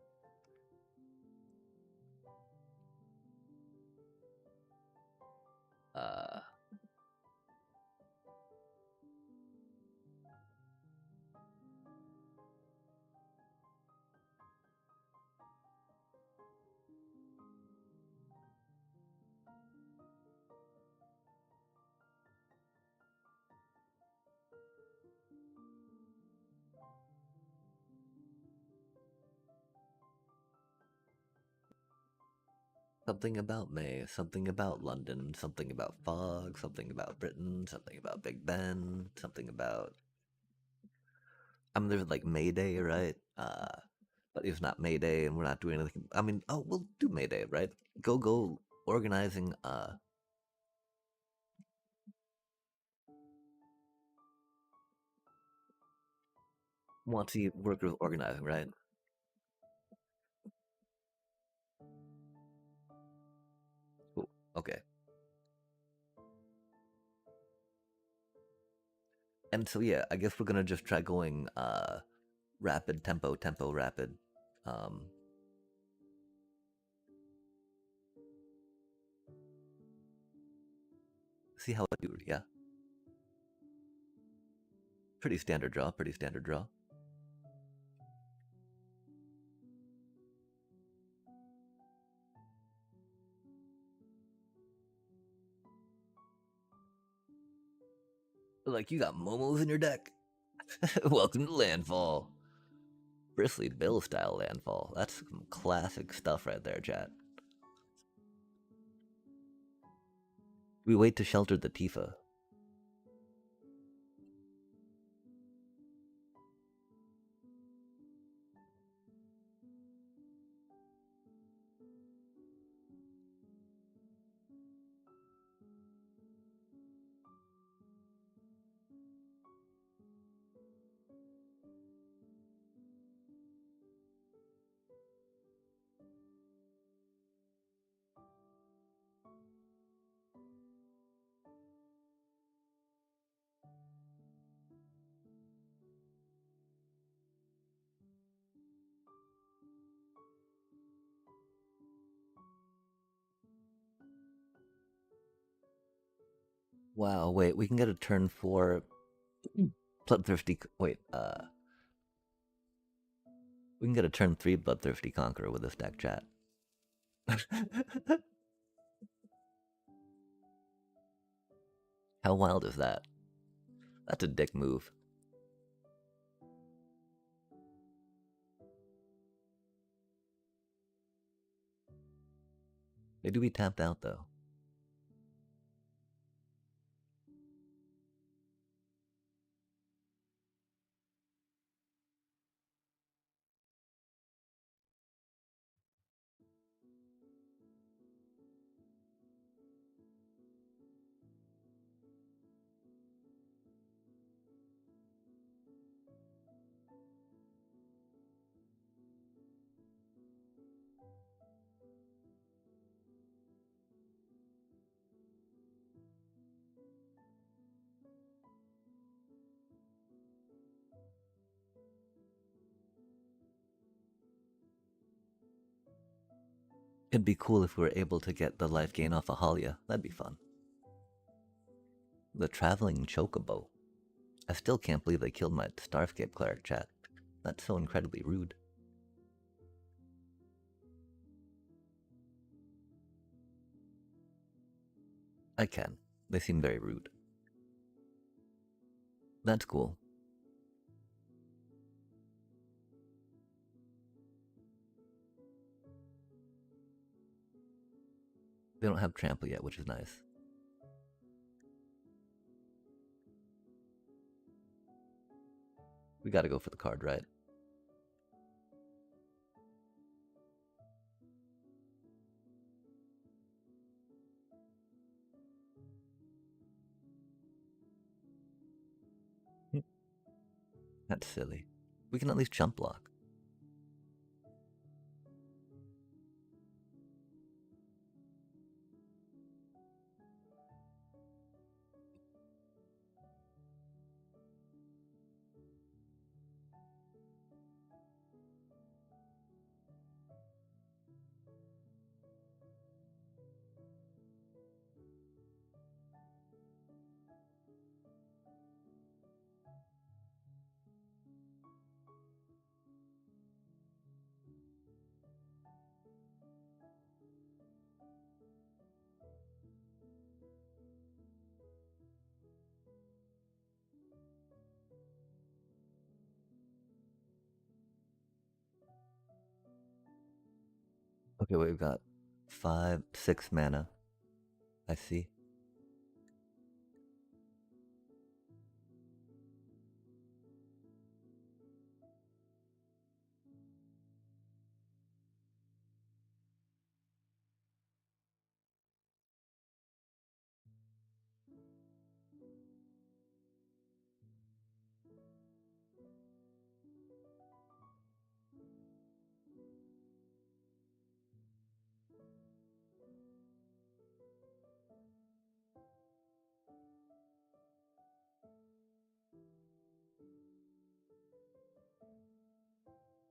Uh, something about May, something about London, something about fog, something about Britain, something about Big Ben, something about. I mean, there's like May Day, right? But it's not May Day, and we're not doing anything. I mean, oh, we'll do May Day, right? Go organizing. Want to see workers organizing, right? Cool. Okay. And so yeah, I guess we're gonna just try going rapid tempo rapid. Um, see how I do. Yeah, pretty standard draw. Pretty standard draw. Like you got momos in your deck. Welcome to Landfall. Bristly Bill style Landfall. That's some classic stuff right there, chat. We wait to shelter the Tifa. Wow, wait, we can get a turn 4 Bloodthirsty. Wait, we can get a turn 3 Bloodthirsty Conqueror with this deck, chat. How wild is that? That's a dick move. They do be tapped out though. It'd be cool if we were able to get the life gain off of Halia. That'd be fun. The traveling chocobo. I still can't believe they killed my Starscape cleric, chat. That's so incredibly rude. I can. They seem very rude. That's cool. They don't have trample yet, which is nice. We gotta go for the card, right? That's silly. We can at least jump block. Okay, we've got 5, 6 mana. I see.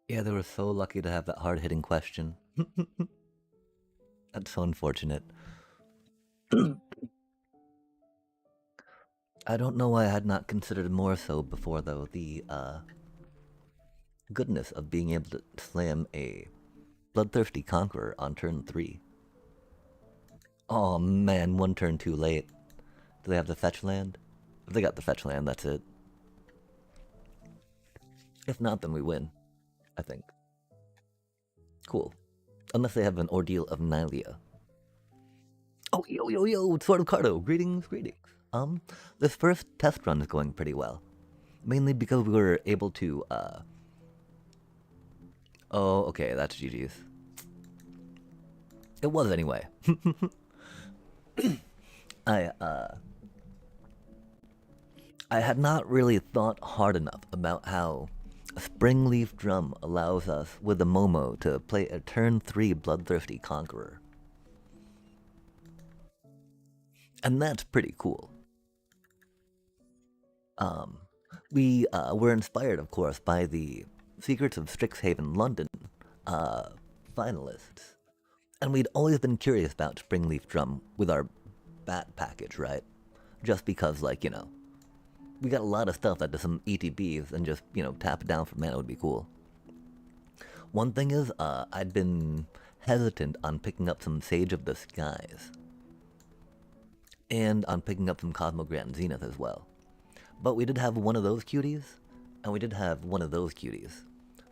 Yeah, they were so lucky to have that hard-hitting question. That's so unfortunate. I don't know why I had not considered more so before, though. The goodness of being able to slam a Bloodthirsty Conqueror on turn 3. Oh man, one turn too late. Do they have the fetch land? If they got the fetch land, that's it. If not, then we win, I think. Cool. Unless they have an Ordeal of Nylia. Oh, yo, yo, yo, Sword of Cardo. Greetings, greetings. This first test run is going pretty well. Mainly because we were able to, Oh, okay, that's GG's. It was anyway. I had not really thought hard enough about how a Springleaf Drum allows us, with the Momo, to play a turn 3 Bloodthirsty Conqueror. And that's pretty cool. We were inspired, of course, by the Secrets of Strixhaven London finalists. And we'd always been curious about Springleaf Drum with our bat package, right? Just because, like, you know, we got a lot of stuff that does some ETBs and just, you know, tap it down for mana would be cool. One thing is, I'd been hesitant on picking up some Sage of the Skies. And on picking up some Cosmogrand Zenith as well. But we did have one of those cuties, and we did have one of those cuties.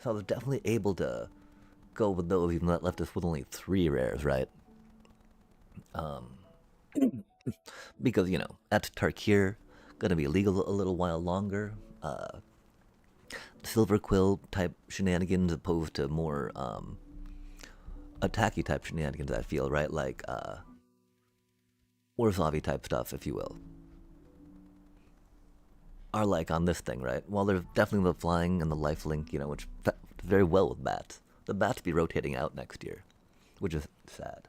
So I was definitely able to go with those, even though that left us with only 3 rares, right? Because, you know, at Tarkir, gonna be illegal a little while longer. Silver Quill type shenanigans opposed to more attacky type shenanigans, I feel, right? Like Orzhov type stuff, if you will. Are like on this thing, right? Well, there's definitely the flying and the lifelink, you know, which very well with bats. The bats be rotating out next year, which is sad.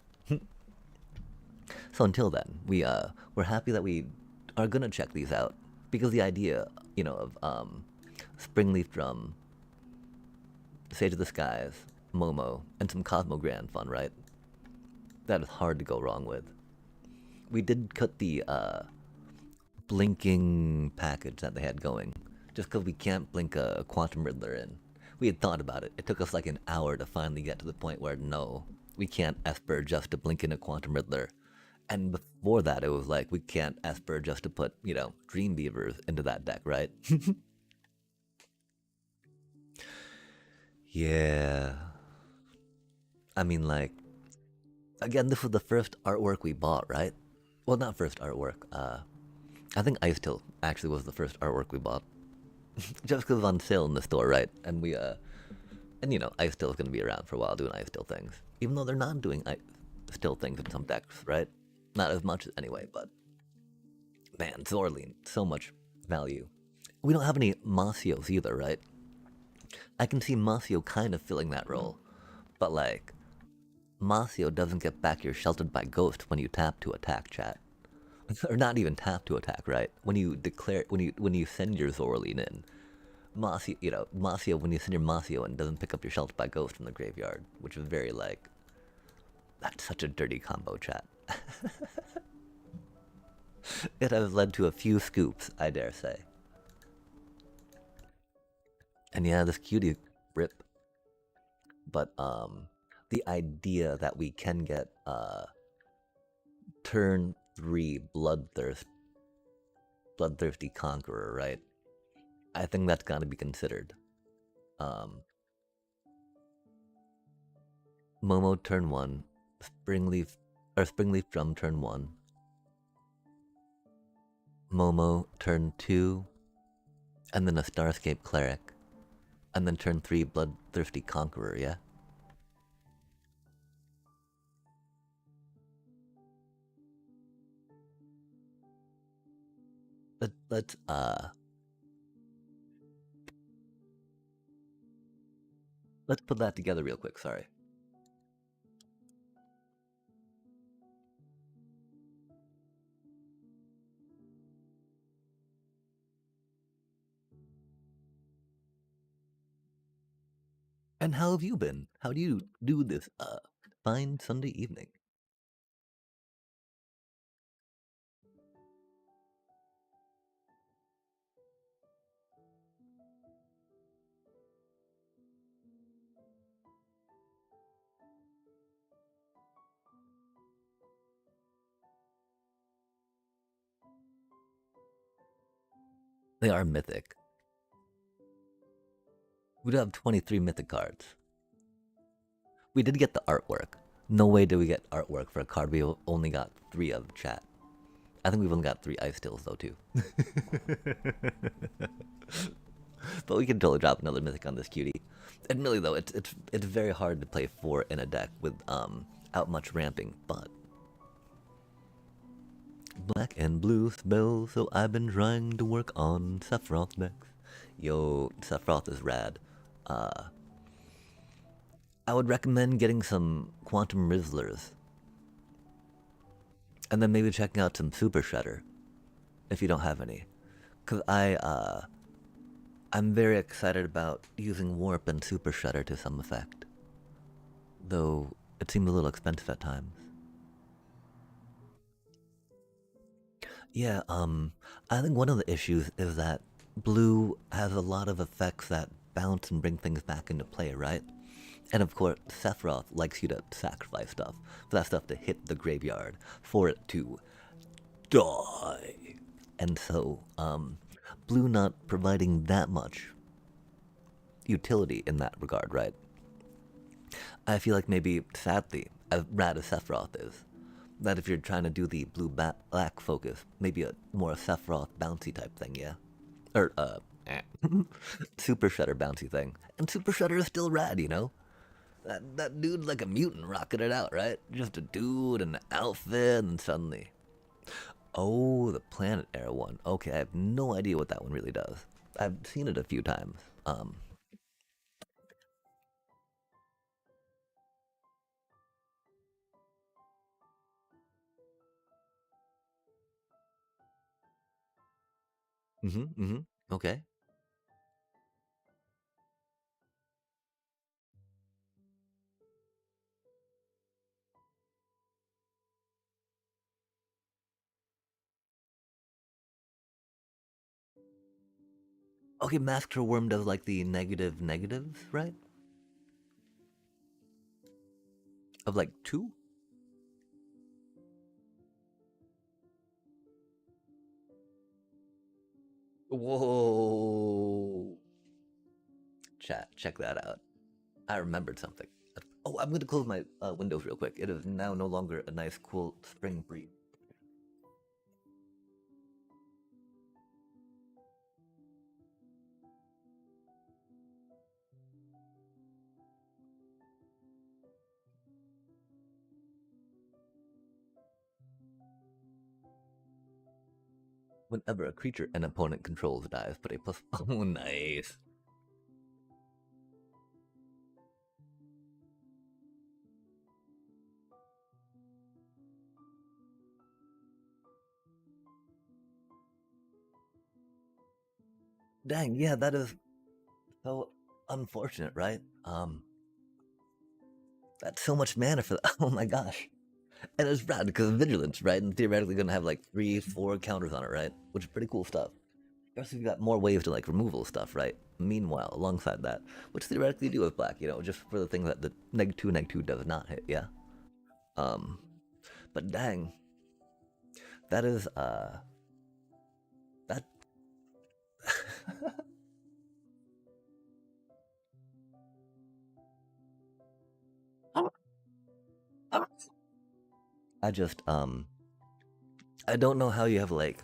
So until then, we're happy that we are gonna check these out because the idea, you know, of Springleaf Drum, Sage of the Skies, Momo, and some Cosmogrand fun, right? That is hard to go wrong with. We did cut the blinking package that they had going, just because we can't blink a quantum riddler in. We had thought about it. It took us like an hour to finally get to the point where no, we can't Esper just to blink in a quantum riddler. And before that, it was like we can't Esper just to put, Dream Beavers into that deck, right? Yeah. I mean, like, again, this was the first artwork we bought, right? Well, not first artwork. I think Ice Tilt actually was the first artwork we bought. Just because it was on sale in the store, right? And Ice Tilt's gonna be around for a while doing Ice Tilt things. Even though they're not doing Ice Tilt things in some decks, right? Not as much anyway, but man, Zorleen, so much value. We don't have any Masios either, right? I can see Masio kind of filling that role, but like, Masio doesn't get back your Sheltered by Ghost when you tap to attack, chat. Or not even tap to attack, right? When you send your Zorleen in, Masio, when you send your Masio in, doesn't pick up your Sheltered by Ghost from the graveyard, which is very like, that's such a dirty combo, chat. It has led to a few scoops, I dare say. And yeah, this cutie rip. But the idea that we can get turn 3 bloodthirsty conqueror, right? I think that's got to be considered. Um, Momo turn 1, Springleaf Drum turn 1, Momo turn 2, and then a Starscape Cleric, and then turn 3 Bloodthirsty Conqueror, yeah? Let's let's put that together real quick, sorry. And how have you been? How do you do this fine Sunday evening? They are mythic. We do have 23 mythic cards. We did get the artwork. No way did we get artwork for a card we only got 3 of, chat. I think we've only got 3 Ice Tills though too. But we can totally drop another mythic on this cutie. Admittedly though, it's very hard to play 4 in a deck with out much ramping, but black and blue spell, so I've been trying to work on Sephiroth decks. Yo, Sephiroth is rad. I would recommend getting some Quantum Rizzlers. And then maybe checking out some Super Shredder, if you don't have any. Because I'm very excited about using Warp and Super Shredder to some effect. Though, it seems a little expensive at times. Yeah, I think one of the issues is that blue has a lot of effects that bounce and bring things back into play, right? And of course, Sephiroth likes you to sacrifice stuff, for that stuff to hit the graveyard, for it to die. And so, blue not providing that much utility in that regard, right? I feel like maybe, sadly, as rad as Sephiroth is, that if you're trying to do the blue black focus, maybe a more Sephiroth bouncy type thing, yeah? Or, Super Shredder bouncy thing. And Super Shredder is still rad, you know? That dude's like a mutant rocking it out, right? Just a dude in an outfit, and suddenly. Oh, the Planet Air one. Okay, I have no idea what that one really does. I've seen it a few times. Okay. Okay, Master Worm does like the negative negatives, right? Of like 2? Whoa. Chat, check that out. I remembered something. Oh, I'm going to close my windows real quick. It is now no longer a nice, cool spring breeze. Whenever a creature an opponent controls dies, put a plus. Oh, nice. Dang, yeah, that is so unfortunate, right? That's so much mana for that. Oh my gosh. And it's rad because vigilance, right? And theoretically gonna have like 3, 4 counters on it, right? Which is pretty cool stuff. Especially if you got more ways to like removal stuff, right? Meanwhile, alongside that, which theoretically you do with black, just for the things that the neg 2 does not hit, yeah. Um, but dang, that is that. I just I don't know how you have like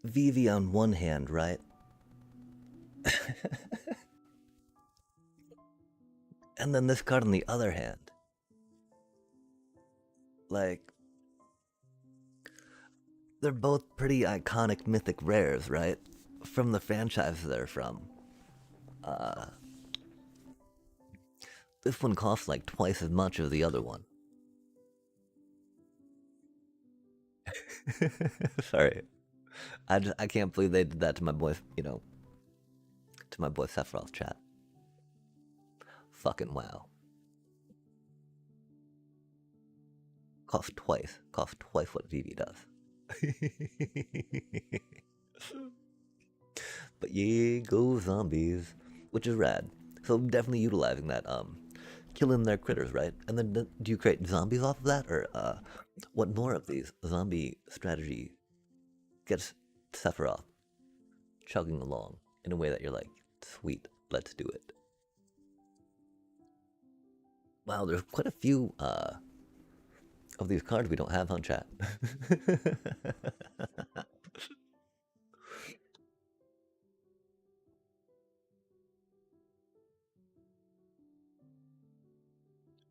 VV on one hand, right? And then this card on the other hand. Like, they're both pretty iconic mythic rares, right? From the franchise they're from. Uh, this one costs like twice as much as the other one. Sorry. I can't believe they did that to my boy, to my boy Sephiroth chat. Fucking wow. Cost twice what VV does. But yeah, go zombies, which is rad. So definitely utilizing that, killing their critters, right? And then do you create zombies off of that, or what more of these zombie strategy gets Sephiroth chugging along in a way that you're like, sweet, let's do it. Wow, there's quite a few of these cards we don't have on chat.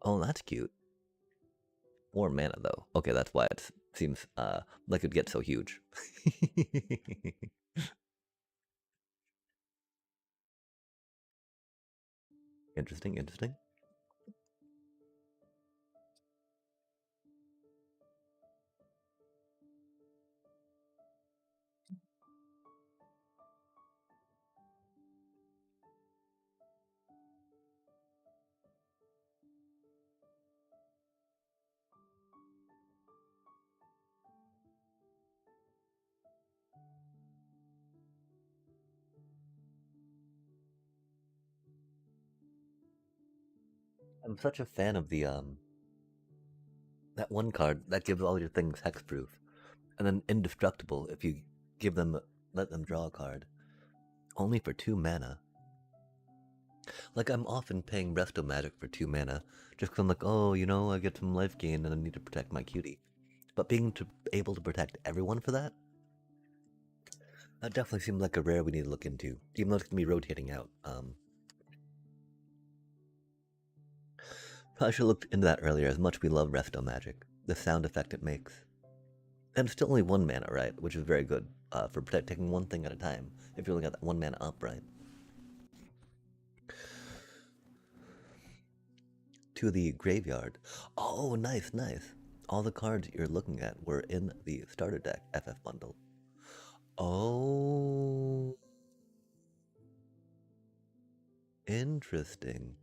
Oh, that's cute. More mana though. Okay, that's why it seems like it'd get so huge. Interesting, interesting. I'm such a fan of the that one card that gives all your things hexproof, and then indestructible if you give them let them draw a card. Only for 2 mana. Like I'm often paying Resto Magic for 2 mana, just 'cause I'm like, oh, I get some life gain and I need to protect my cutie. But able to protect everyone for that, that definitely seems like a rare we need to look into, even though it's gonna be rotating out. Probably should have looked into that earlier. As much we love Resto Magic, the sound effect it makes, and it's still only 1 mana, right? Which is very good for taking one thing at a time. If you're looking at that 1 mana up, right? To the graveyard. Oh, nice, nice. All the cards you're looking at were in the starter deck FF bundle. Oh, interesting.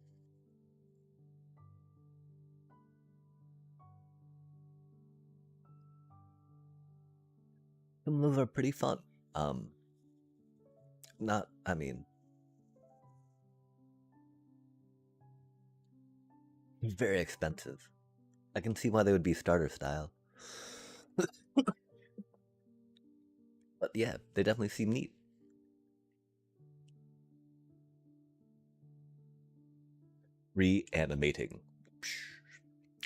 Some of those are pretty fun. Um, Not, I mean, very expensive. I can see why they would be starter style. But yeah, they definitely seem neat. Reanimating.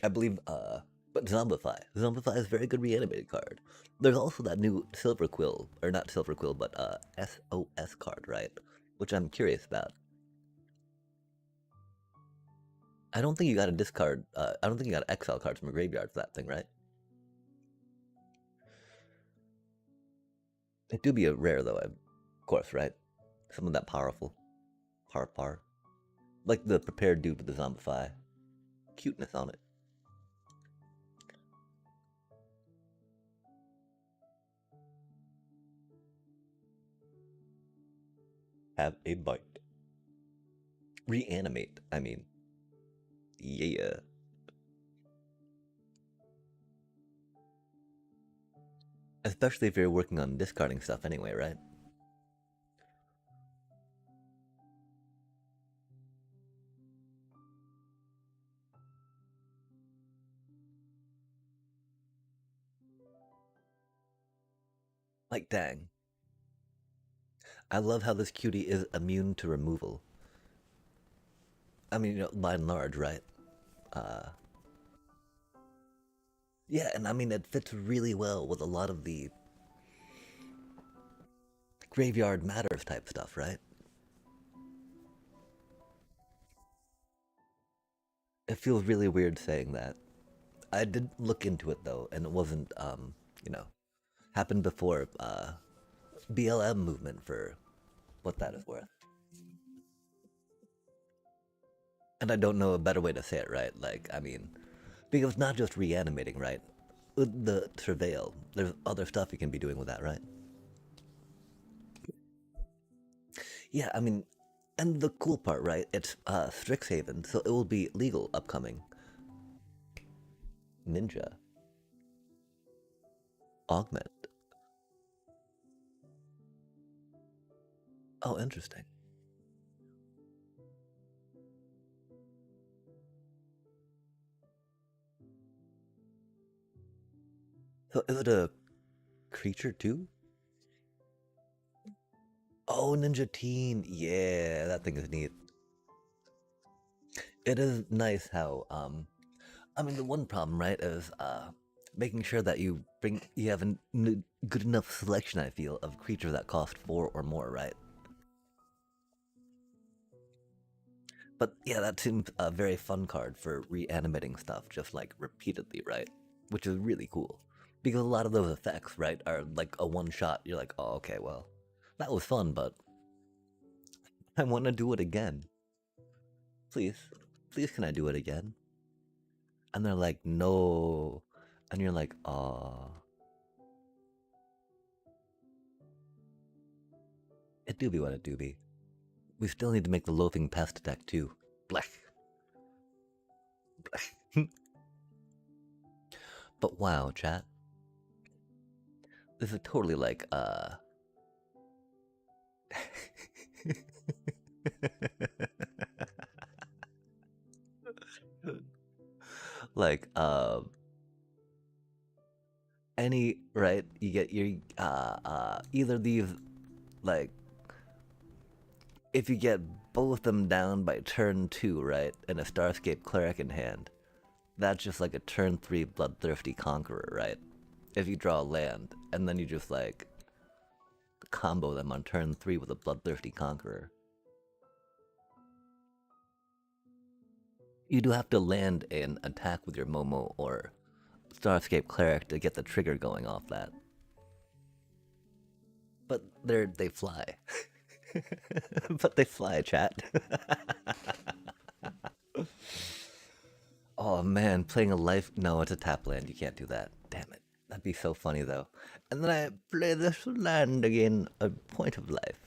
I believe, but Zombify. Zombify is a very good reanimated card. There's also that new Silver Quill, or not Silver Quill, but SOS card, right? Which I'm curious about. I don't think you got to discard, I don't think you got to exile cards from a graveyard for that thing, right? It do be a rare, though, of course, right? Something that powerful. Par. Like the prepared dude with the Zombify. Cuteness on it. Have a bite. Reanimate, I mean. Yeah. Especially if you're working on discarding stuff anyway, right? Like, dang. I love how this cutie is immune to removal. I mean, by and large, right? Uh, yeah, and I mean, it fits really well with a lot of the graveyard matters type stuff, right? It feels really weird saying that. I did look into it though, and it wasn't, you know, happened before BLM movement for what that is worth. And I don't know a better way to say it, right? Like, I mean, because it's not just reanimating, right? With the surveil, there's other stuff you can be doing with that, right? Yeah, I mean, and the cool part, right? It's Strixhaven, so it will be legal upcoming. Ninja. Augment. Oh, interesting. So is it a creature too? Oh, Ninja Teen. Yeah, that thing is neat. It is nice how I mean the one problem, right, is making sure that you have a good enough selection, I feel, of creatures that cost 4 or more, right? But yeah, that seems a very fun card for reanimating stuff just like repeatedly, right? Which is really cool. Because a lot of those effects, right, are like a one shot. You're like, oh, okay, well, that was fun, but I want to do it again. Please, please, can I do it again? And they're like, no. And you're like, ah, it do be what it do be. We still need to make the loafing pest deck too. Blech. Blech. But wow, chat. This is totally like, like, any, right? You get your, either these, like, if you get both them down by turn 2, right? And a Starscape Cleric in hand, that's just like a turn 3 Bloodthirsty Conqueror, right? If you draw a land, and then you just like combo them on turn 3 with a Bloodthirsty Conqueror. You do have to land an attack with your Momo or Starscape Cleric to get the trigger going off that. But they fly. But they fly, chat. Oh man, playing a life. No, it's a tap land. You can't do that. Damn it. That'd be so funny though. And then I play this land again, a point of life.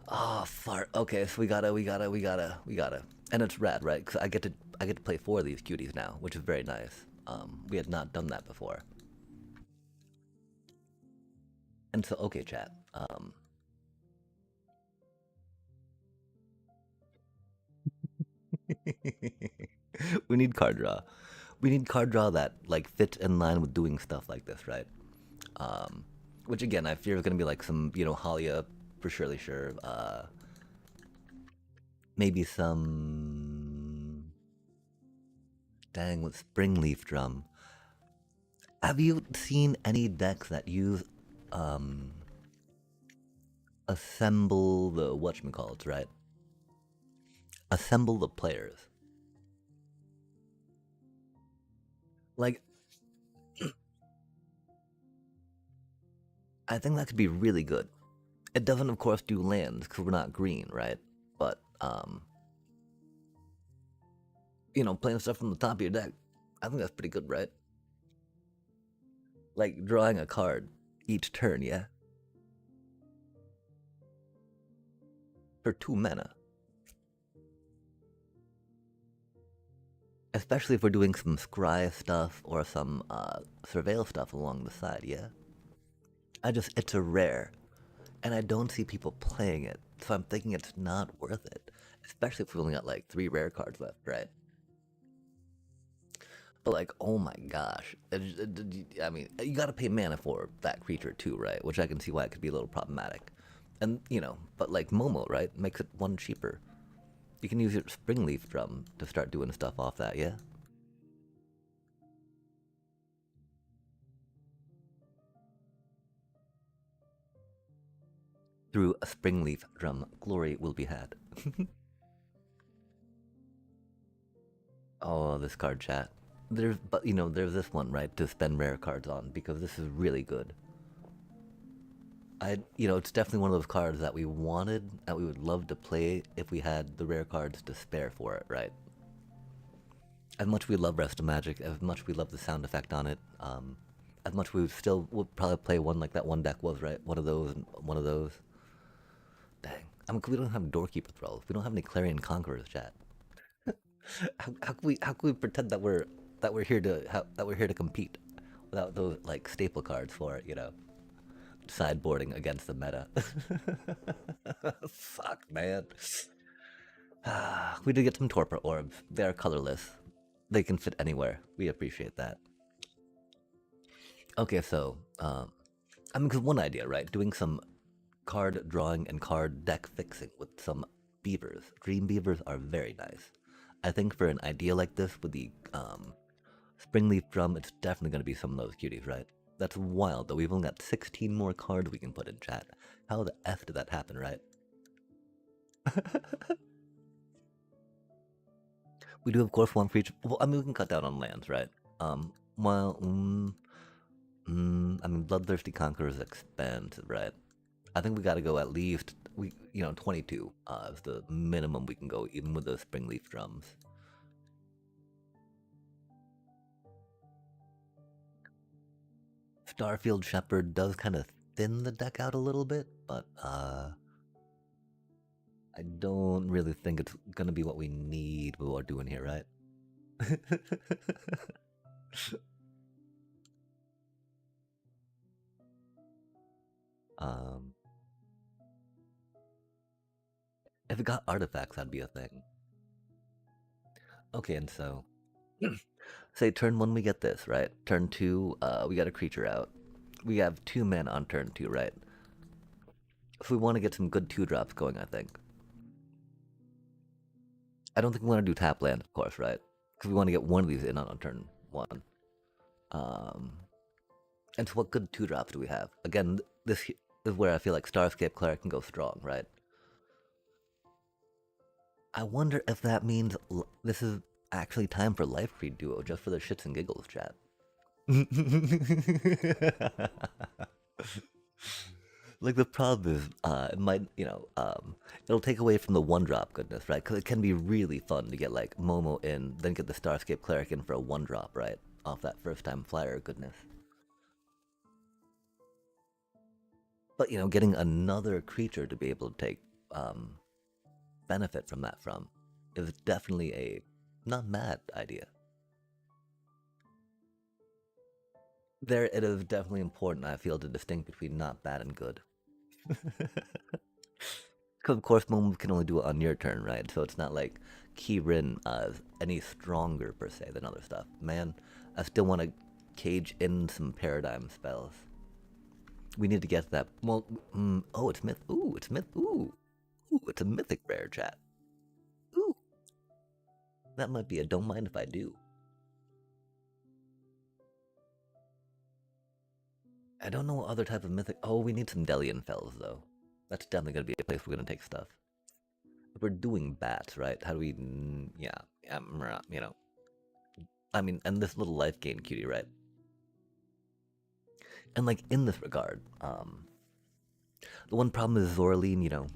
Oh, fart. Okay, so we gotta. And it's rad, right? Because I get to play 4 of these cuties now, which is very nice. We had not done that before. And so, okay, chat. We need card draw. We need card draw that like fits in line with doing stuff like this, right? Um, which again, I fear is gonna be like some, Halia for surely sure. Maybe some dang with Springleaf Drum. Have you seen any decks that use um assemble the whatchamacallits, right? Assemble the players. Like, I think that could be really good. It doesn't, of course, do lands because we're not green, right? But playing stuff from the top of your deck, I think that's pretty good, right? Like drawing a card each turn, yeah, for 2 mana. Especially if we're doing some scry stuff or some surveil stuff along the side, yeah. It's a rare, and I don't see people playing it, so I'm thinking it's not worth it. Especially if we only got like 3 rare cards left, right? But like, oh my gosh, I mean, you gotta pay mana for that creature too, right? Which I can see why it could be a little problematic. And but like Momo, right, makes it 1 cheaper. You can use your Springleaf Drum to start doing stuff off that, yeah. Through a Springleaf Drum, glory will be had. Oh, this card chat. There's this one, right, to spend rare cards on because this is really good. It's definitely one of those cards that we wanted, that we would love to play if we had the rare cards to spare for it, right? As much we love Rest of Magic, as much we love the sound effect on it, as much we still would probably play one like that one deck was, right? One of those, and one of those. Dang. I mean, we don't have Doorkeeper Thralls. We don't have any Clarion Conquerors, chat. How can we pretend that we're here to compete without those like staple cards for it? Sideboarding against the meta. Fuck, man. We did get some Torpor Orbs. They are colorless. They can fit anywhere. We appreciate that. Okay, so, I mean, because one idea, right? Doing some card drawing and card deck fixing with some beavers. Dream beavers are very nice. I think for an idea like this with the Springleaf Drum, it's definitely going to be some of those cuties, right? That's wild, though. We've only got 16 more cards we can put in chat. How the F did that happen, right? We do, of course, want for each. Well, I mean, we can cut down on lands, right? Well, I mean, Bloodthirsty Conqueror is expensive, right? I think we got to go at least 22 is the minimum we can go, even with those Springleaf Drums. Starfield Shepherd does kind of thin the deck out a little bit, but I don't really think it's gonna be what we need with what we're doing here, right? um, if it got artifacts, that'd be a thing. Okay, and so say turn 1 we get this, right? Turn 2, we got a creature out. We have 2 men on turn 2, right? If we want to get some good 2-drops going, I think. I don't think we want to do tap land, of course, right? Because we want to get one of these in on turn 1. Um, and so what good 2-drops do we have? Again, this is where I feel like Starscape Cleric can go strong, right? I wonder if that means this is actually time for Life Creed Duo, just for the shits and giggles, chat. Like the problem is, it might, it'll take away from the 1-drop goodness, right? Because it can be really fun to get like Momo in, then get the Starscape Cleric in for a 1-drop, right? Off that first-time flyer goodness. But getting another creature to be able to take benefit from that is definitely a not mad idea. There, it is definitely important, I feel, to distinguish between not bad and good. Because, of course, Momo can only do it on your turn, right? So it's not like Kirin is any stronger, per se, than other stuff. Man, I still want to cage in some paradigm spells. We need to get that. Well, oh, it's myth. Ooh, it's myth. Ooh, it's a mythic rare, chat. Ooh, that might be a don't mind if I do. I don't know what other type of mythic. Oh, we need some Delian Fells, though. That's definitely going to be a place we're going to take stuff. If we're doing bats, right? How do we. Yeah, you know. I mean, and this little life gain cutie, right? And, like, in this regard, the one problem is Zorleen, you know,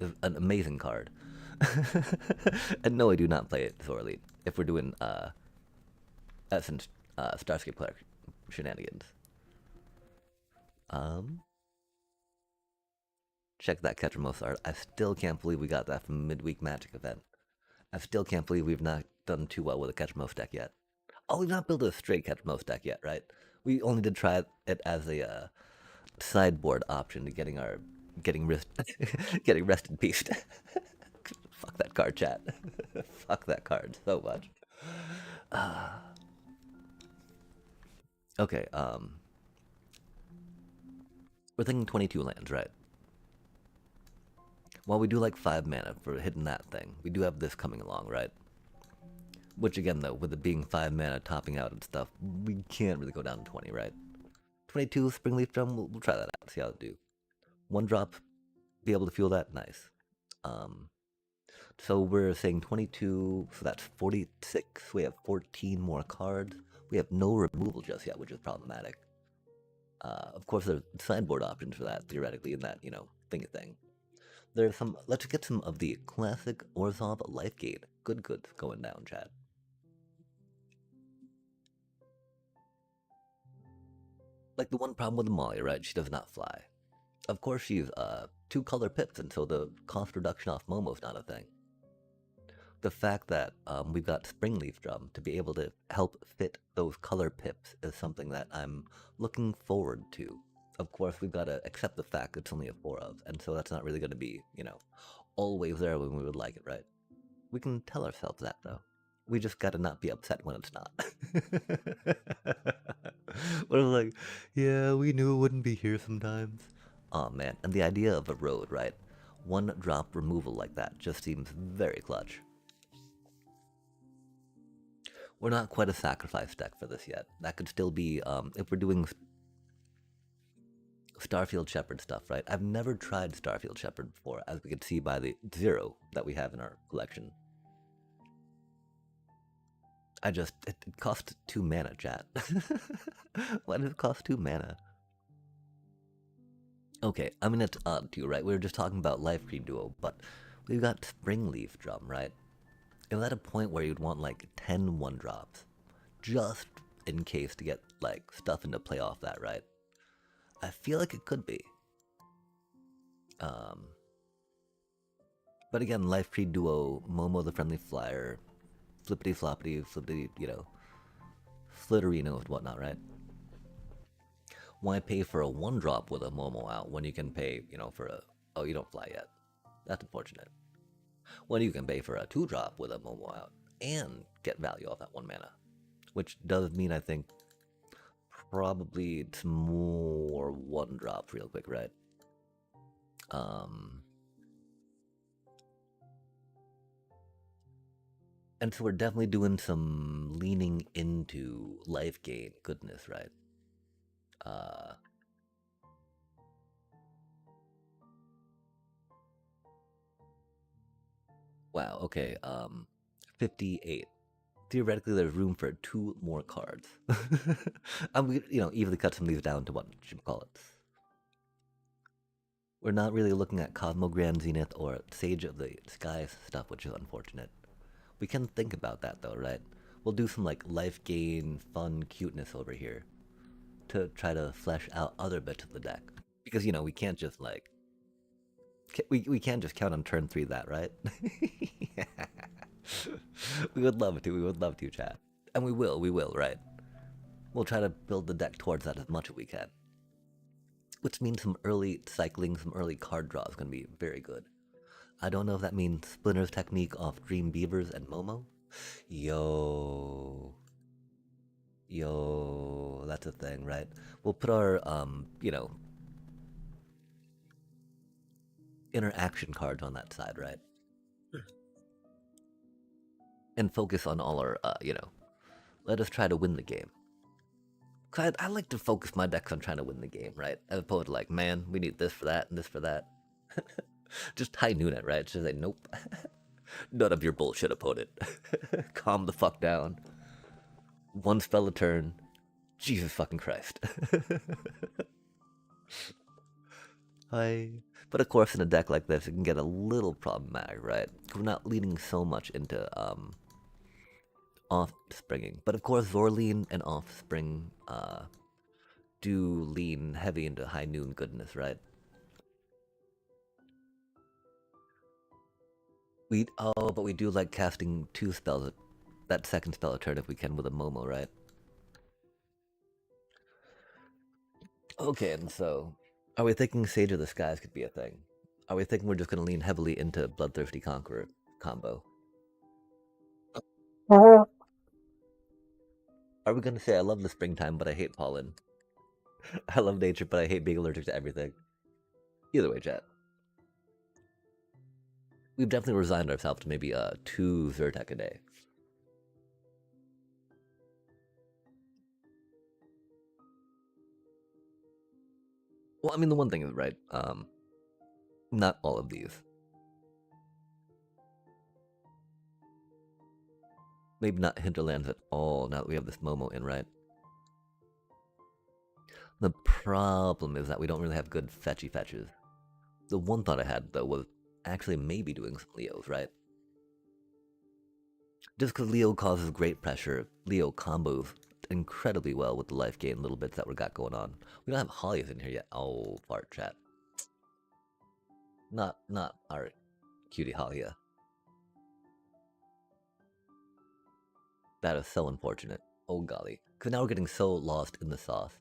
is an amazing card. And no, I do not play it, Zorleen, if we're doing, Essence, Starscape Cleric shenanigans. Check that Ketramos art. I still can't believe we got that from Midweek Magic event. I still can't believe we've not done too well with a Ketramos deck yet. Oh, we've not built a straight Ketramos deck yet, right? We only did try it as a sideboard option to getting rest getting rest in peace. Fuck that card, chat. Fuck that card so much. Okay, we're thinking 22 lands, right? While we do like 5 mana for hitting that thing, we do have this coming along, right? Which again, though, with it being 5 mana topping out and stuff, we can't really go down to 20, right? 22 Springleaf Drum, we'll try that out, see how it do. 1 drop, be able to feel that, nice. So we're saying 22, so that's 46. We have 14 more cards. We have no removal just yet, which is problematic. Of course, there's sideboard options for that, theoretically, in that, you know, thing. There's some, let's get some of the classic Orzhov life gain. Good going down, chat. Like the one problem with Molly, right? She does not fly. Of course, she's 2 color pips, and so the cost reduction off Momo's not a thing. The fact that we've got Springleaf Drum to be able to help fit those color pips is something that I'm looking forward to. Of course, we've got to accept the fact it's only a 4 of, and so that's not really going to be, you know, always there when we would like it, right? We can tell ourselves that, though. We just got to not be upset when it's not. But it's like, yeah, we knew it wouldn't be here sometimes. Oh man, and the idea of a road, right? 1 drop removal like that just seems very clutch. We're not quite a sacrifice deck for this yet. That could still be, if we're doing Starfield Shepherd stuff, right? I've never tried Starfield Shepherd before, as we can see by the 0 that we have in our collection. It costs 2 mana, chat. Why does it cost 2 mana? Okay, I mean, it's odd too, right? We were just talking about Life Creed Duo, but we've got Springleaf Drum, right? Is that a point where you'd want like 10 1-drops? Just in case to get like stuff into play off that, right? I feel like it could be. But again, Life Creed Duo, Momo the Friendly Flyer, flippity floppity, you know, Flitterino and whatnot, right? Why pay for a 1-drop with a Momo out when you can pay, you know, for a... Oh, you don't fly yet. That's unfortunate. When you can pay for a 2-drop with a Momo out and get value off that 1 mana. Which does mean, I think, probably it's more 1-drops real quick, right? And so we're definitely doing some leaning into life gain goodness, right? Wow, okay, 58. Theoretically, there's room for 2 more cards. I'm, you know, easily cut some of these down to what you call it. We're not really looking at Cosmo Grand Zenith or Sage of the Skies stuff, which is unfortunate. We can think about that though, right? We'll do some like life gain, fun, cuteness over here to try to flesh out other bits of the deck. Because, you know, we can't just like... We can't just count on turn 3 that, right? We would love to, chat. And we will, right? We'll try to build the deck towards that as much as we can. Which means some early cycling, some early card draw is going to be very good. I don't know if that means Splinter's technique off Dream Beavers and Momo. Yo. Yo, that's a thing, right? We'll put our, interaction cards on that side, right? And focus on all our, let us try to win the game. Cause I like to focus my decks on trying to win the game, right? As opposed to like, man, we need this for that and this for that. Just high noon it, right? Just say, nope. None of your bullshit, opponent. Calm the fuck down. One spell a turn. Jesus fucking Christ. Hi. But of course, in a deck like this, it can get a little problematic, right? We're not leaning so much into offspringing. But of course, Zorlean and offspring do lean heavy into high noon goodness, right? But we do like casting 2 spells, that second spell a turn if we can with a Momo, right? Okay, and so, are we thinking Sage of the Skies could be a thing? Are we thinking we're just going to lean heavily into Bloodthirsty Conqueror combo? Are we going to say, I love the springtime, but I hate pollen? I love nature, but I hate being allergic to everything? Either way, chat. We've definitely resigned ourselves to maybe 2 Zyrtec a day. Well, I mean, the one thing is, right, not all of these. Maybe not Hinterlands at all, now that we have this Momo in, right? The problem is that we don't really have good fetchy fetches. The one thought I had, though, was actually maybe doing some Leos, right? Just because Leo causes great pressure, Leo combos incredibly well with the life gain little bits that we got going on. We don't have Hollies in here yet. Oh, fart chat. Not our cutie Hollia. That is so unfortunate. Oh golly. Because now we're getting so lost in the sauce.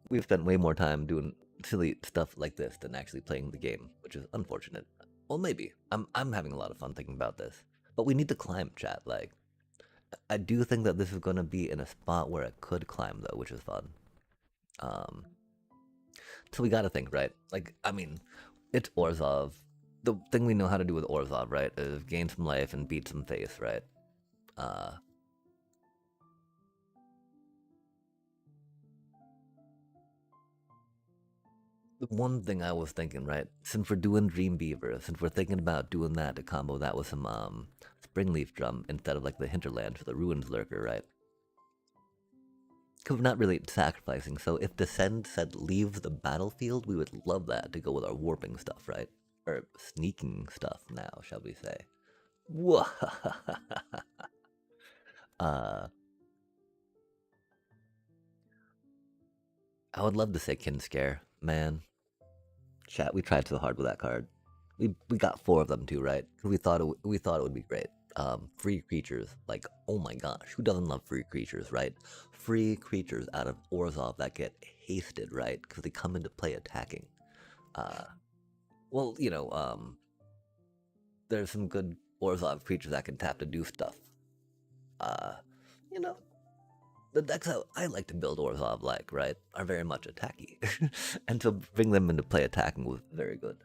We've spent way more time doing silly stuff like this than actually playing the game, which is unfortunate. Well, maybe. I'm having a lot of fun thinking about this. But we need to climb, chat. Like, I do think that this is going to be in a spot where it could climb, though, which is fun. So we gotta think, right? Like, I mean, it's Orzhov. The thing we know how to do with Orzhov, right, is gain some life and beat some face, right? The one thing I was thinking, right, since we're doing Dream Beaver, since we're thinking about doing that to combo that with some Springleaf Drum instead of like the Hinterland for the Ruins Lurker, right? Because we're not really sacrificing, so if Descend said leave the battlefield, we would love that to go with our warping stuff, right? Or sneaking stuff now, shall we say. I would love to say Kin Scare, man. Chat, we tried so hard with that card. We got 4 of them too, right? We thought it would be great. Free creatures, like, oh my gosh, who doesn't love free creatures, right? Free creatures out of Orzhov that get hasted, right? Because they come into play attacking. Well, there's some good Orzhov creatures that can tap to do stuff. You know, the decks I like to build Orzhov like, right, are very much attacky. And to bring them into play attacking was very good.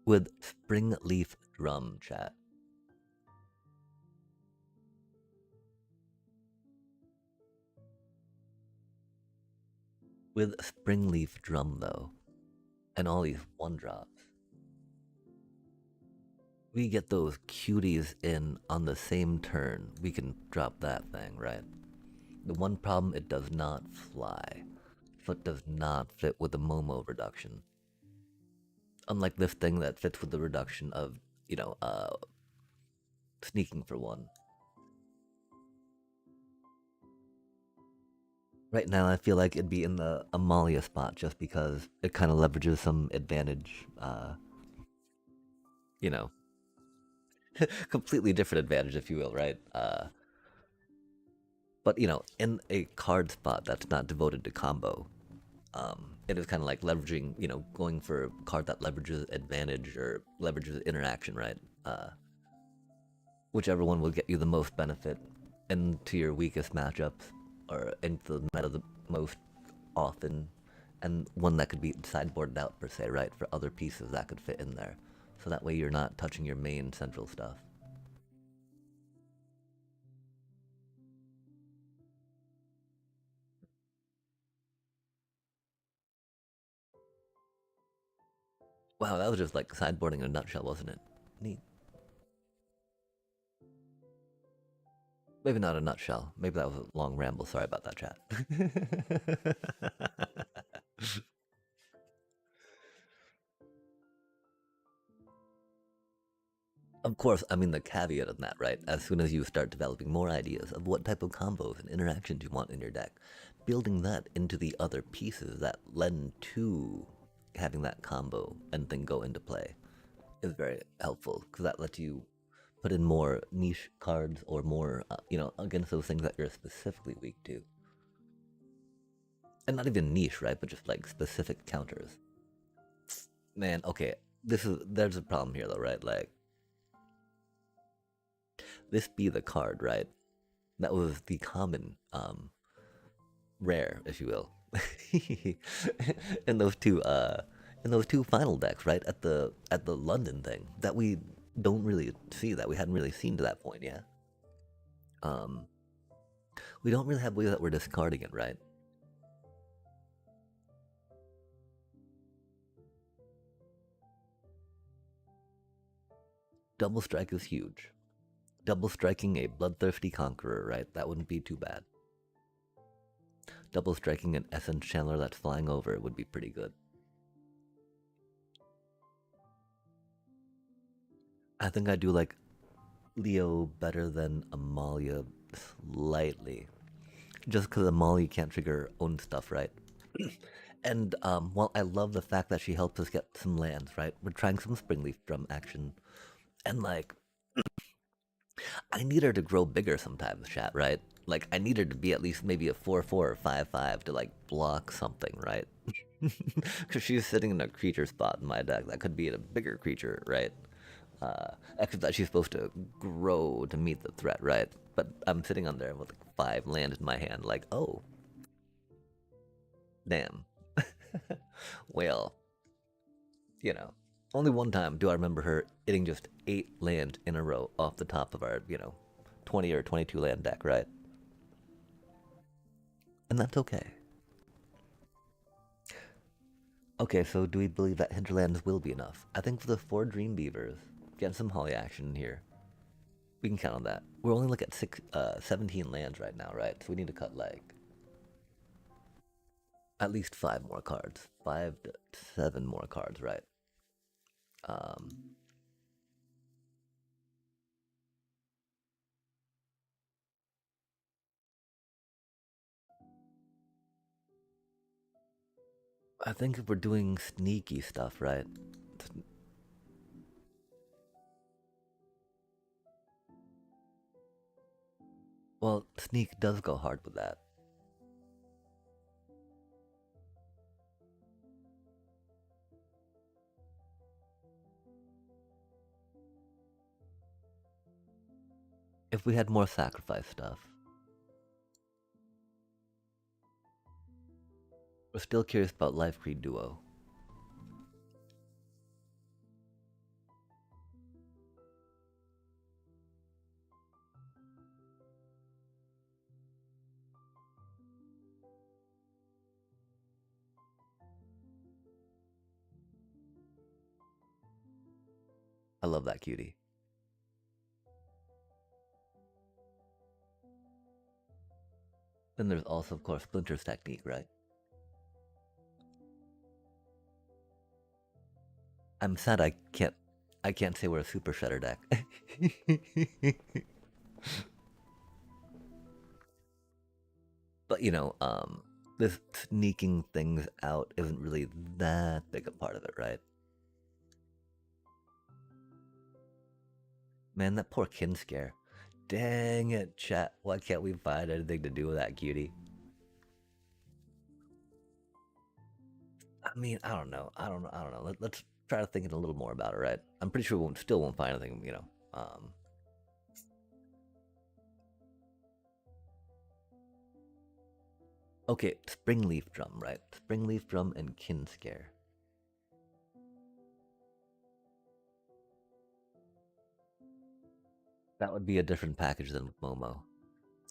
With Springleaf Drum, chat. With Springleaf Drum, though, and all these 1-drops, we get those cuties in on the same turn. We can drop that thing, right? The one problem, it does not fly. So it does not fit with the Momo reduction. Unlike this thing that fits with the reduction of, sneaking for 1. Right now, I feel like it'd be in the Amalia spot just because it kind of leverages some advantage, you know. completely different advantage, if you will, right? But in a card spot that's not devoted to combo, it is kind of like leveraging, going for a card that leverages advantage or leverages interaction, right? Whichever one will get you the most benefit into your weakest matchups or into the meta the most often, and one that could be sideboarded out per se, right? For other pieces that could fit in there. So that way you're not touching your main central stuff. Wow, that was just like sideboarding in a nutshell, wasn't it? Neat. Maybe not a nutshell. Maybe that was a long ramble. Sorry about that, chat. Of course, I mean the caveat of that, right? As soon as you start developing more ideas of what type of combos and interactions you want in your deck, building that into the other pieces that lend to having that combo and then go into play is very helpful because that lets you put in more niche cards or more, against those things that you're specifically weak to. And not even niche, right? But just like specific counters. Man, okay, there's a problem here though, right? Like, this be the card, right? That was the common rare, if you will, in those two final decks, right? At the London thing that we don't really see, that we hadn't really seen to that point yet. Um, we don't really have ways that we're discarding it, right? Double strike is huge. Double striking a bloodthirsty conqueror, right? That wouldn't be too bad. Double striking an essence channeler that's flying over would be pretty good. I think I do like Leo better than Amalia slightly. Just because Amalia can't trigger her own stuff, right? And while I love the fact that she helps us get some lands, right? We're trying some Springleaf Drum action. And like, I need her to grow bigger sometimes, chat, right? Like, I need her to be at least maybe a 4/4 or 5/5 to like block something, right? Because she's sitting in a creature spot in my deck that could be a bigger creature, right? Except that she's supposed to grow to meet the threat, right? But I'm sitting on there with like 5 land in my hand, like, oh, damn. Well, you know, only one time do I remember her hitting just 8 land in a row off the top of our, 20 or 22 land deck, right? And that's okay. Okay, so do we believe that Hinterlands will be enough? I think for the 4 Dream Beavers, getting some Holly action in here, we can count on that. We're only looking at 17 lands right now, right? So we need to cut like at least 5 more cards, 5 to 7 more cards, right? Um, I think if we're doing sneaky stuff, right? Well, sneak does go hard with that. If we had more sacrifice stuff, we're still curious about Life Creed Duo. I love that cutie. Then there's also, of course, Splinter's technique, right? I'm sad I can't say we're a super shredder deck. But this sneaking things out isn't really that big a part of it, right? Man, that poor kin scare. Dang it, chat. Why can't we find anything to do with that cutie? I mean, I don't know. I don't know. Let's try to think a little more about it, right? I'm pretty sure we still won't find anything, you know. Okay, springleaf drum, right? Springleaf drum and kin scare. That would be a different package than Momo.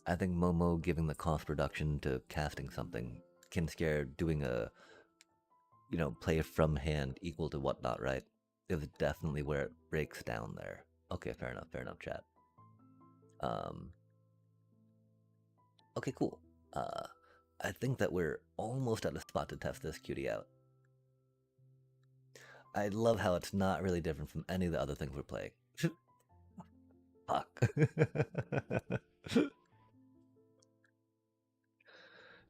I think Momo giving the cost reduction to casting something, kin scare doing a, you know, play from hand equal to whatnot, right? Is definitely where it breaks down there. Okay, fair enough, chat. Um, okay, cool. Uh, I think that we're almost at a spot to test this cutie out. I love how it's not really different from any of the other things we're playing. Fuck.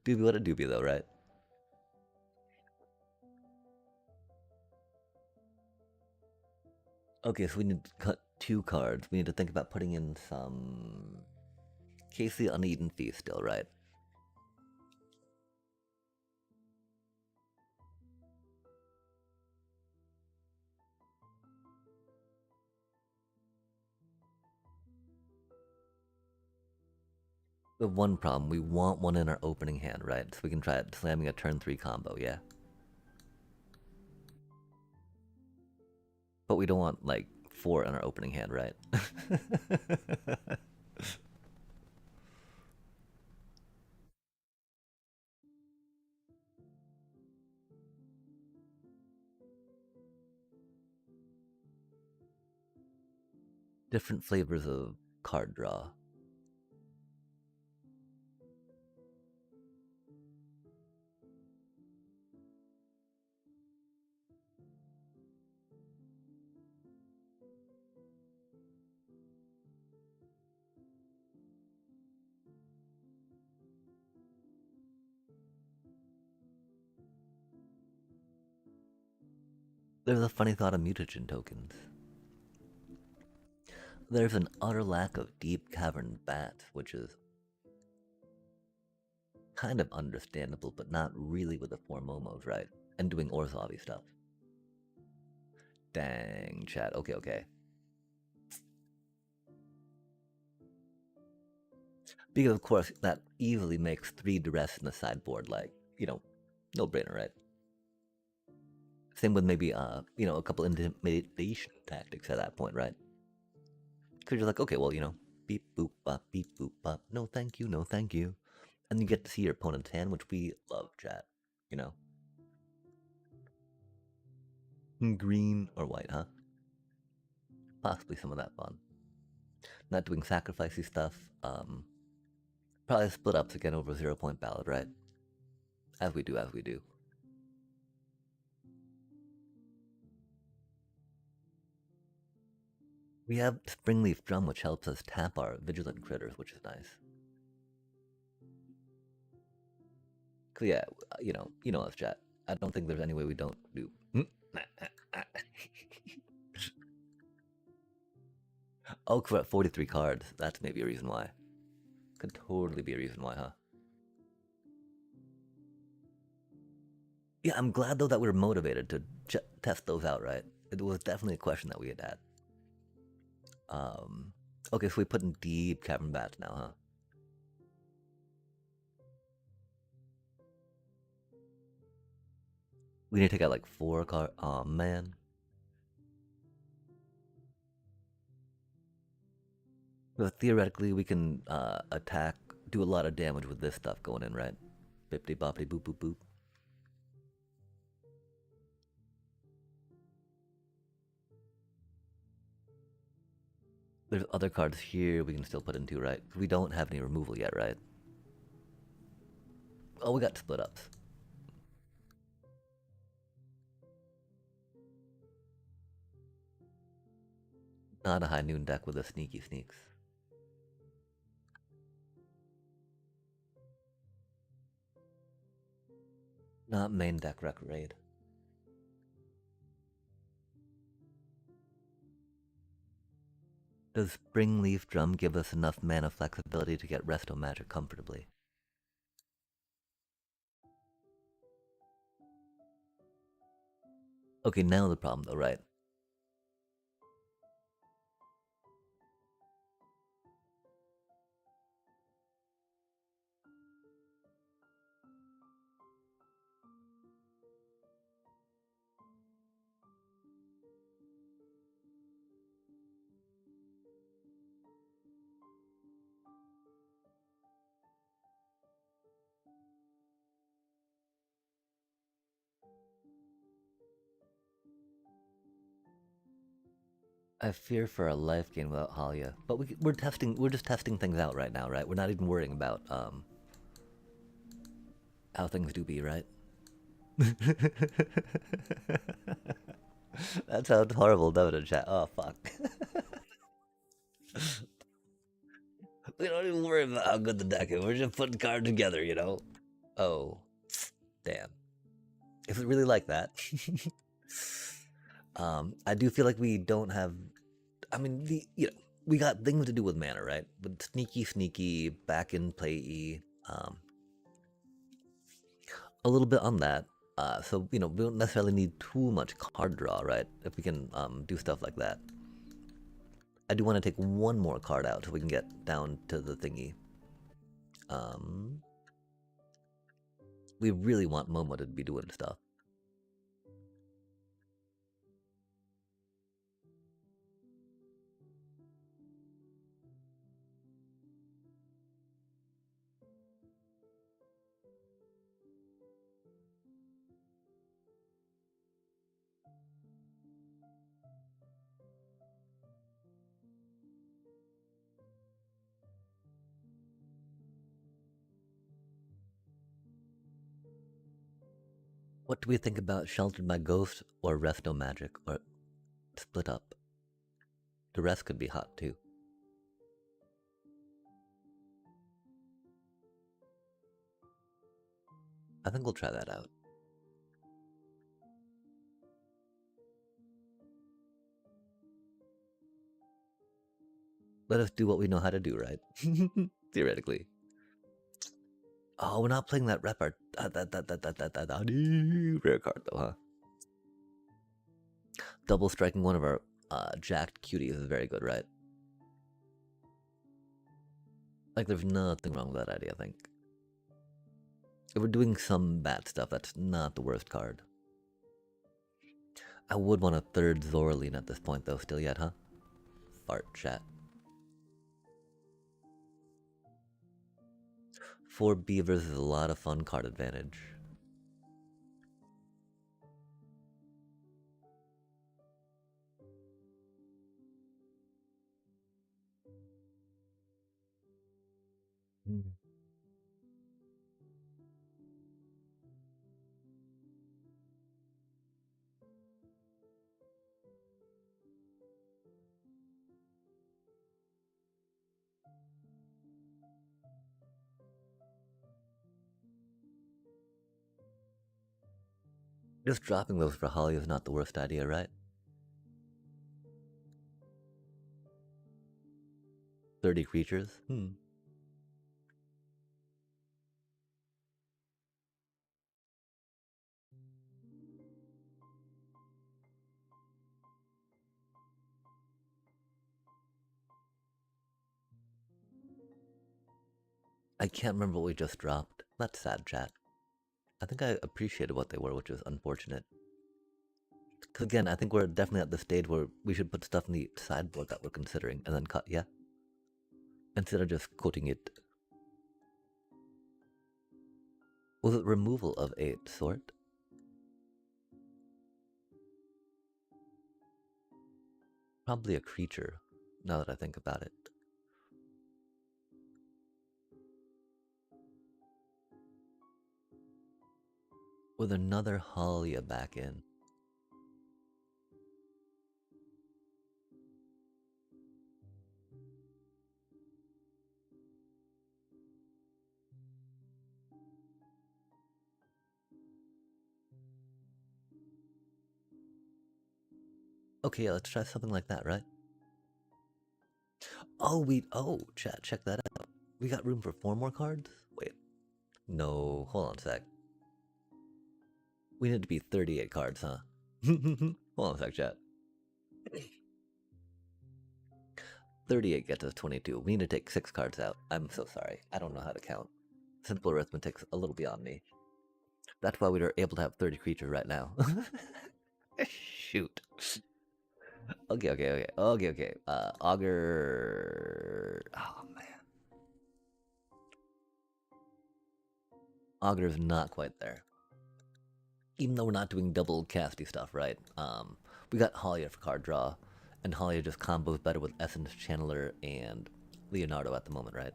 Doobie, what a doobie though, right? Okay, so we need to cut 2 cards. We need to think about putting in some Casey Uneaten Feast still, right? We have one problem. We want one in our opening hand, right? So we can try it slamming a turn 3 combo, yeah? But we don't want, like, 4 in our opening hand, right? Different flavors of card draw. There's a funny thought of mutagen tokens. There's an utter lack of deep cavern bats, which is kind of understandable, but not really with the 4 Momos, right? And doing Orzavi stuff. Dang, chat. Okay, okay. Because of course that easily makes 3 duress in the sideboard, like, you know, no brainer, right? Same with maybe you know, a couple intimidation tactics at that point, right? Because you're like, okay, well, you know, beep boop bop, no thank you, no thank you. And you get to see your opponent's hand, which we love, chat. You know? Green or white, huh? Possibly some of that fun. Not doing sacrificey stuff. Probably split ups again over 0 point ballad, right? As we do, as we do. We have Springleaf Drum, which helps us tap our vigilant critters, which is nice. Cause yeah, you know us, chat. I don't think there's any way we don't do. Oh, we're at 43 cards. That's maybe a reason why. Could totally be a reason why, huh? Yeah, I'm glad though that we were motivated to test those out, right? It was definitely a question that we had had. Um, okay, so we put in deep cavern bats now, huh? We need to take out like 4 cards. Oh man. But theoretically, we can attack, do a lot of damage with this stuff going in, right? Bippity boppity boop boop boop. There's other cards here we can still put into, right? We don't have any removal yet, right? Oh, we got split ups. Not a high noon deck with a sneaky sneaks. Not main deck rec raid. Does Springleaf Drum give us enough mana flexibility to get Resto Magic comfortably? Okay, now the problem though, right? I fear for a life gain without Halia, but we're testing. We're just testing things out right now, right? We're not even worrying about how things do be, right? That sounds horrible, doesn't it, chat? Oh fuck. We don't even worry about how good the deck is. We're just putting cards together, you know. Oh, damn. Is it really like that? I do feel like we don't have. I mean, we got things to do with mana, right? But sneaky, back in play E. A little bit on that. So we don't necessarily need too much card draw, right? If we can do stuff like that. I do want to take one more card out so we can get down to the thingy. Um, we really want Momo to be doing stuff. What do we think about Sheltered by Ghost or Resto Magic or Split Up? The rest could be hot too. I think we'll try that out. Let us do what we know how to do, right? Theoretically. Oh, we're not playing that rep art. Rare card though, huh? Double striking one of our jacked cuties is very good, right? Like, there's nothing wrong with that idea, I think. If we're doing some bad stuff, that's not the worst card. I would want a third Zorlene at this point, though, still yet, huh? Fart chat. 4 Beavers is a lot of fun card advantage. Just dropping those for Holly is not the worst idea, right? 30 creatures? I can't remember what we just dropped. That's sad, chat. I think I appreciated what they were, which is unfortunate. Because again, I think we're definitely at the stage where we should put stuff in the sideboard that we're considering and then cut, yeah? Instead of just quoting it. Was it removal of a sort? Probably a creature, now that I think about it. With another Halia back in. Okay, let's try something like that, right? Chat, check that out. We got room for 4 more cards? Wait, no, hold on a sec. We need to be 38 cards, huh? Hold on a sec, chat. 38 gets us 22. We need to take 6 cards out. I'm so sorry. I don't know how to count. Simple arithmetic's a little beyond me. That's why we were able to have 30 creatures right now. Shoot. Okay. Augur. Oh, man. Augur's not quite there. Even though we're not doing double casty stuff, right? We got Halia for card draw, and Halia just combos better with Essence Channeler and Leonardo at the moment, right?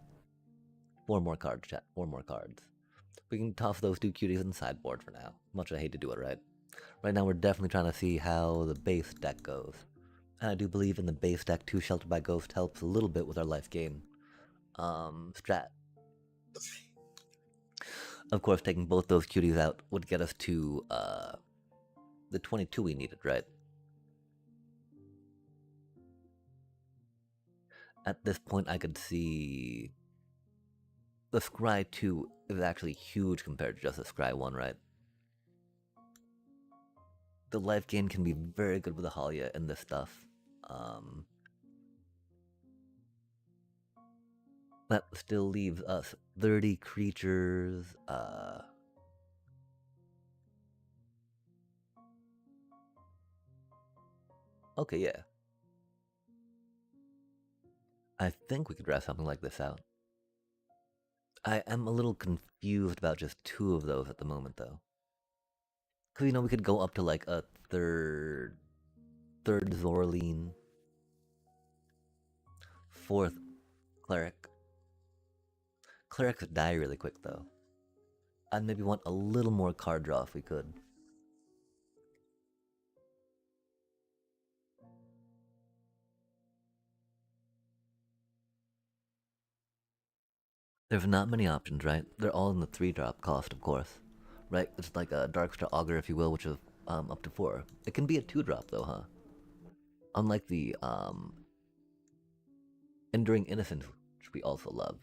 4 more cards, chat. 4 more cards. We can toss those 2 cuties in the sideboard for now. Much I hate to do it, right? Right now we're definitely trying to see how the base deck goes. And I do believe in the base deck, 2 Shelter by Ghost helps a little bit with our life gain. Strat. Of course, taking both those cuties out would get us to the 22 we needed, right? At this point, I could see the Scry 2 is actually huge compared to just the Scry 1, right? The life gain can be very good with the Halia and this stuff. That still leaves us 30 creatures. Okay, yeah. I think we could draft something like this out. I am a little confused about just 2 of those at the moment, though. Because, we could go up to like a third Zorleen, 4th Cleric. Clerics die really quick, though. I'd maybe want a little more card draw if we could. There's not many options, right? They're all in the 3-drop cost, of course. Right? It's like a Darkstar Augur, if you will, which is up to 4. It can be a 2-drop, though, huh? Unlike the Enduring Innocence, which we also love.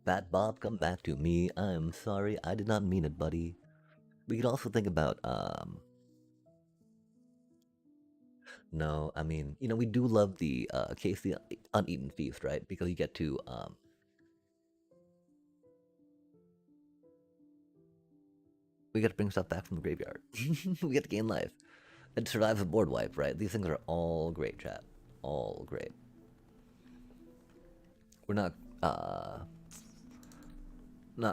Bat Bob, come back to me. I'm sorry, I did not mean it, buddy. We could also think about, no, I mean, we do love the Casey Uneaten Feast, right? Because you get to, we get to bring stuff back from the graveyard. We get to gain life. It survives a board wipe, right? These things are all great, chat. All great. We're not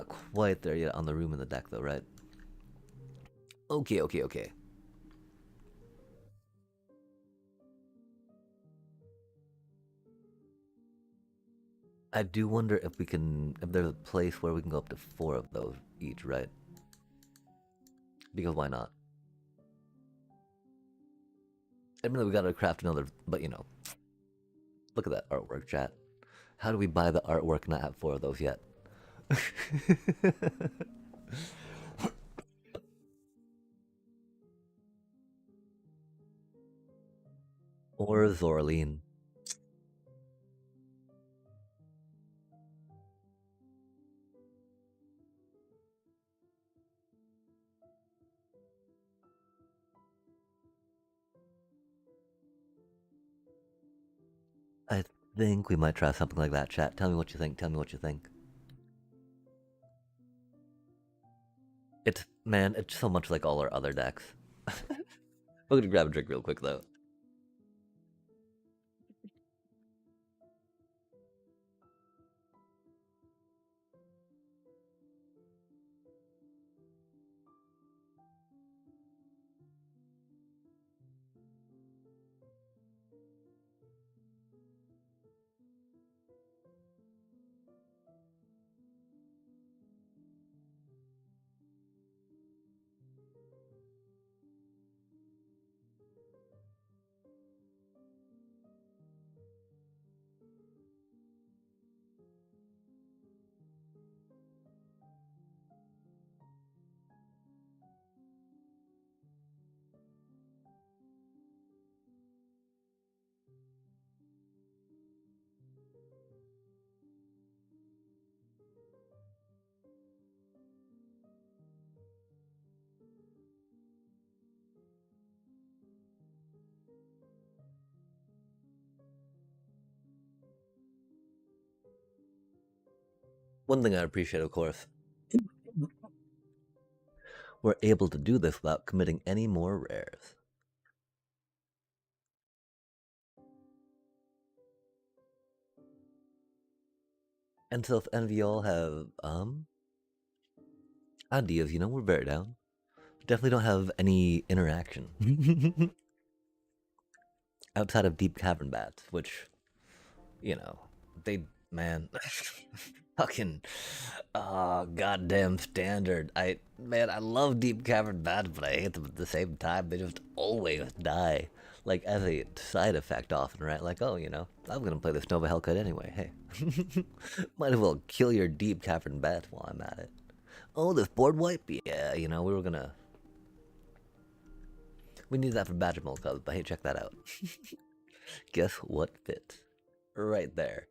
quite there yet on the room in the deck, though, right? Okay. I do wonder if there's a place where we can go up to 4 of those each, right? Because why not? Admittedly, we gotta craft another, but look at that artwork, chat. How do we buy the artwork and not have 4 of those yet? Or Zorleen. I think we might try something like that, chat. Tell me what you think. It's so much like all our other decks. We're gonna grab a drink real quick, though. One thing I appreciate, of course, we're able to do this without committing any more rares. And so if any of y'all have ideas, we're very down. Definitely don't have any interaction outside of deep cavern bats, which, you know, they man fucking goddamn standard. I love deep cavern bats, but I hate them at the same time. They just always die. Like as a side effect often, right? Like, oh, I'm gonna play this Nova Hellkite anyway. Hey. Might as well kill your deep cavern bat while I'm at it. Oh, this board wipe? Yeah, we need that for Badger Cubs, but hey, check that out. Guess what fits? Right there.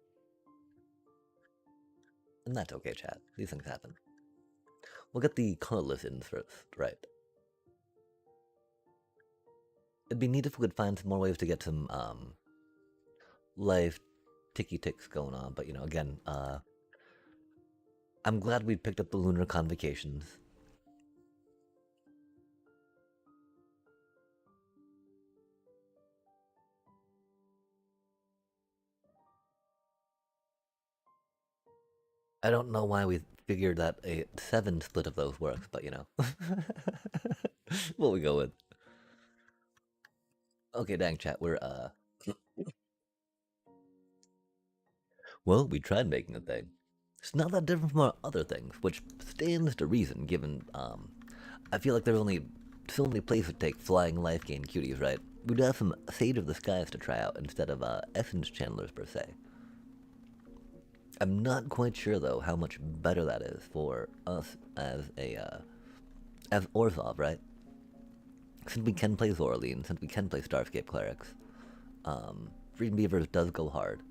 And that's okay, chat. These things happen. We'll get the colorless in first, right? It'd be neat if we could find some more ways to get some life ticky ticks going on, but again, I'm glad we picked up the lunar convocations. I don't know why we figured that a 7 split of those works, but what we go with. Okay, dang chat, we're well, we tried making a thing. It's not that different from our other things, which stands to reason given I feel like there's only so many places to take flying life gain cuties, right? We'd have some Sage of the Skies to try out instead of Essence Channelers per se. I'm not quite sure though how much better that is for us as as Orzhov, right? Since we can play Zoraline, since we can play Starscape Clerics, Freedom Beavers does go hard.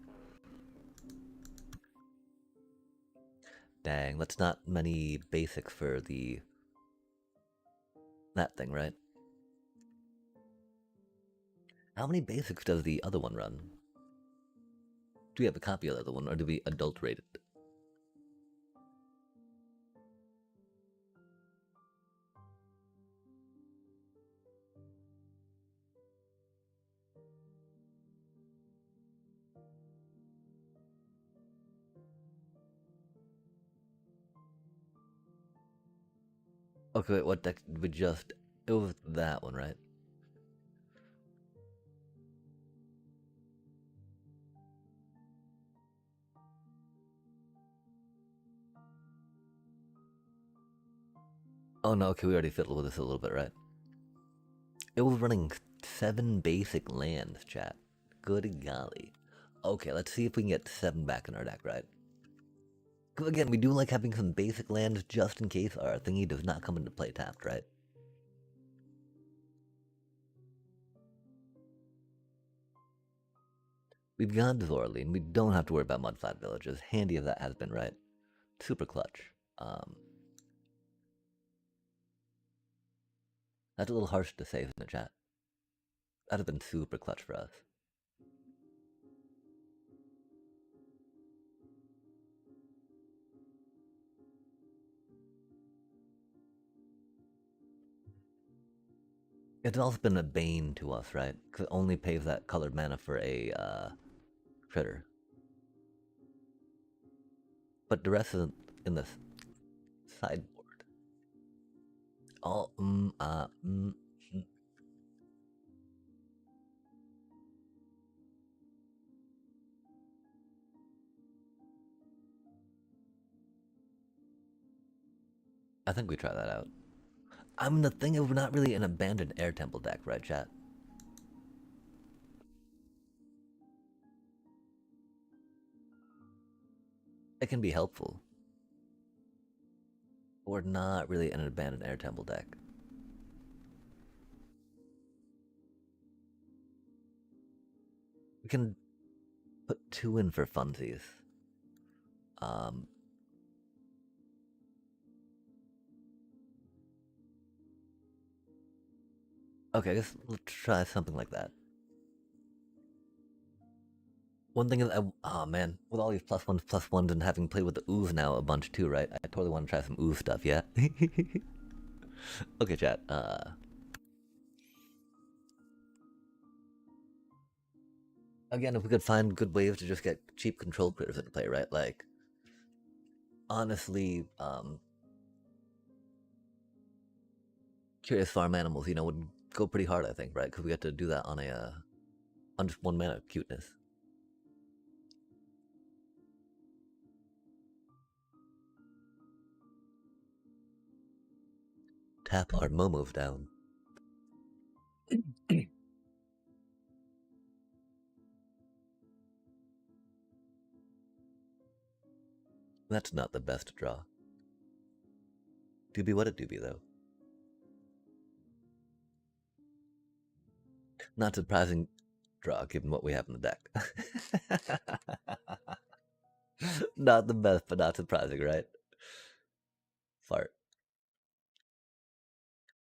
Dang, that's not many basics for that thing, right? How many basics does the other one run? Do we have a copy of the other one, or do we adulterate it? Okay, wait, what deck did we just... It was that one, right? Oh no, okay, we already fiddled with this a little bit, right? It was running 7 basic lands, chat. Good golly. Okay, let's see if we can get 7 back in our deck, right? Again, we do like having some basic lands just in case our thingy does not come into play tapped, right? We've got Zoraline. We don't have to worry about Mudflat Villages. Handy as that has been, right? Super clutch. That's a little harsh to say in the chat. That has been super clutch for us. It's also been a bane to us, right? Because it only pays that colored mana for a critter. But the rest is in the sideboard. Oh, I think we try that out. The thing is, we're not really an abandoned air temple deck, right, chat? It can be helpful. We're not really an abandoned air temple deck. We can put 2 in for funsies. Um, okay, I guess let's try something like that. One thing is, oh man, with all these plus ones, and having played with the ooze now a bunch too, right? I totally want to try some ooze stuff, yeah? Okay, chat. Again, if we could find good ways to just get cheap control critters into play, right? Like, honestly, curious farm animals, would go pretty hard, I think, right? Because we have to do that on just one mana cuteness. Tap our momos down. That's not the best draw. Doobie what a doobie, though. Not surprising draw, given what we have in the deck. Not the best, but not surprising, right? Fart.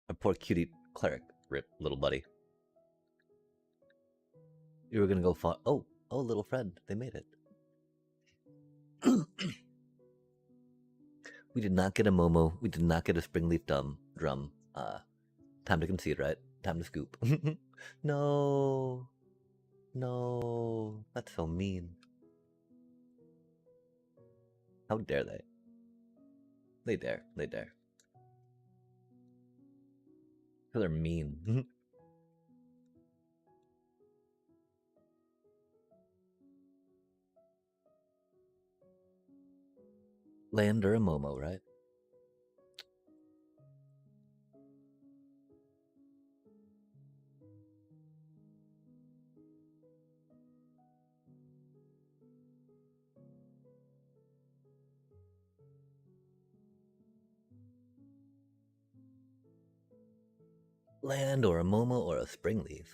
A poor cutie cleric. Rip, little buddy. You were gonna go far. Oh, little friend. They made it. We did not get a Momo. We did not get a Springleaf drum. Time to concede, right? Time to scoop. No. No. That's so mean. How dare they? They dare. They dare. They're mean. Land or a Momo, right? Land or a Momo or a Springleaf.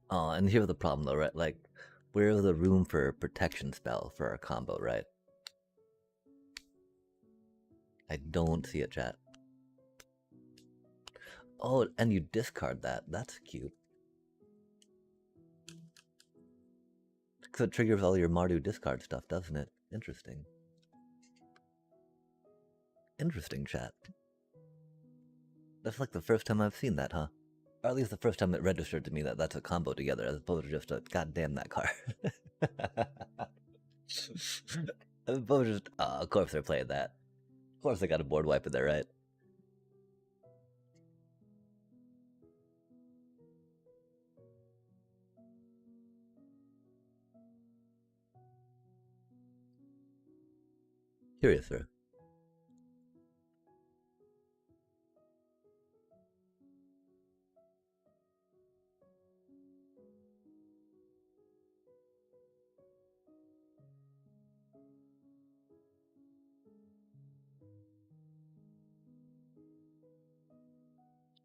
Oh, and here's the problem though, right? Like, where's the room for a protection spell for our combo, right? I don't see it, chat. Oh, and you discard that. That's cute. Because it triggers all your Mardu discard stuff, doesn't it? Interesting. Interesting, chat. That's like the first time I've seen that, huh? Or at least the first time it registered to me that that's a combo together, as opposed to just a goddamn that card. As opposed to just, of course they're playing that. Of course they got a board wipe in there, right? Curious, sir.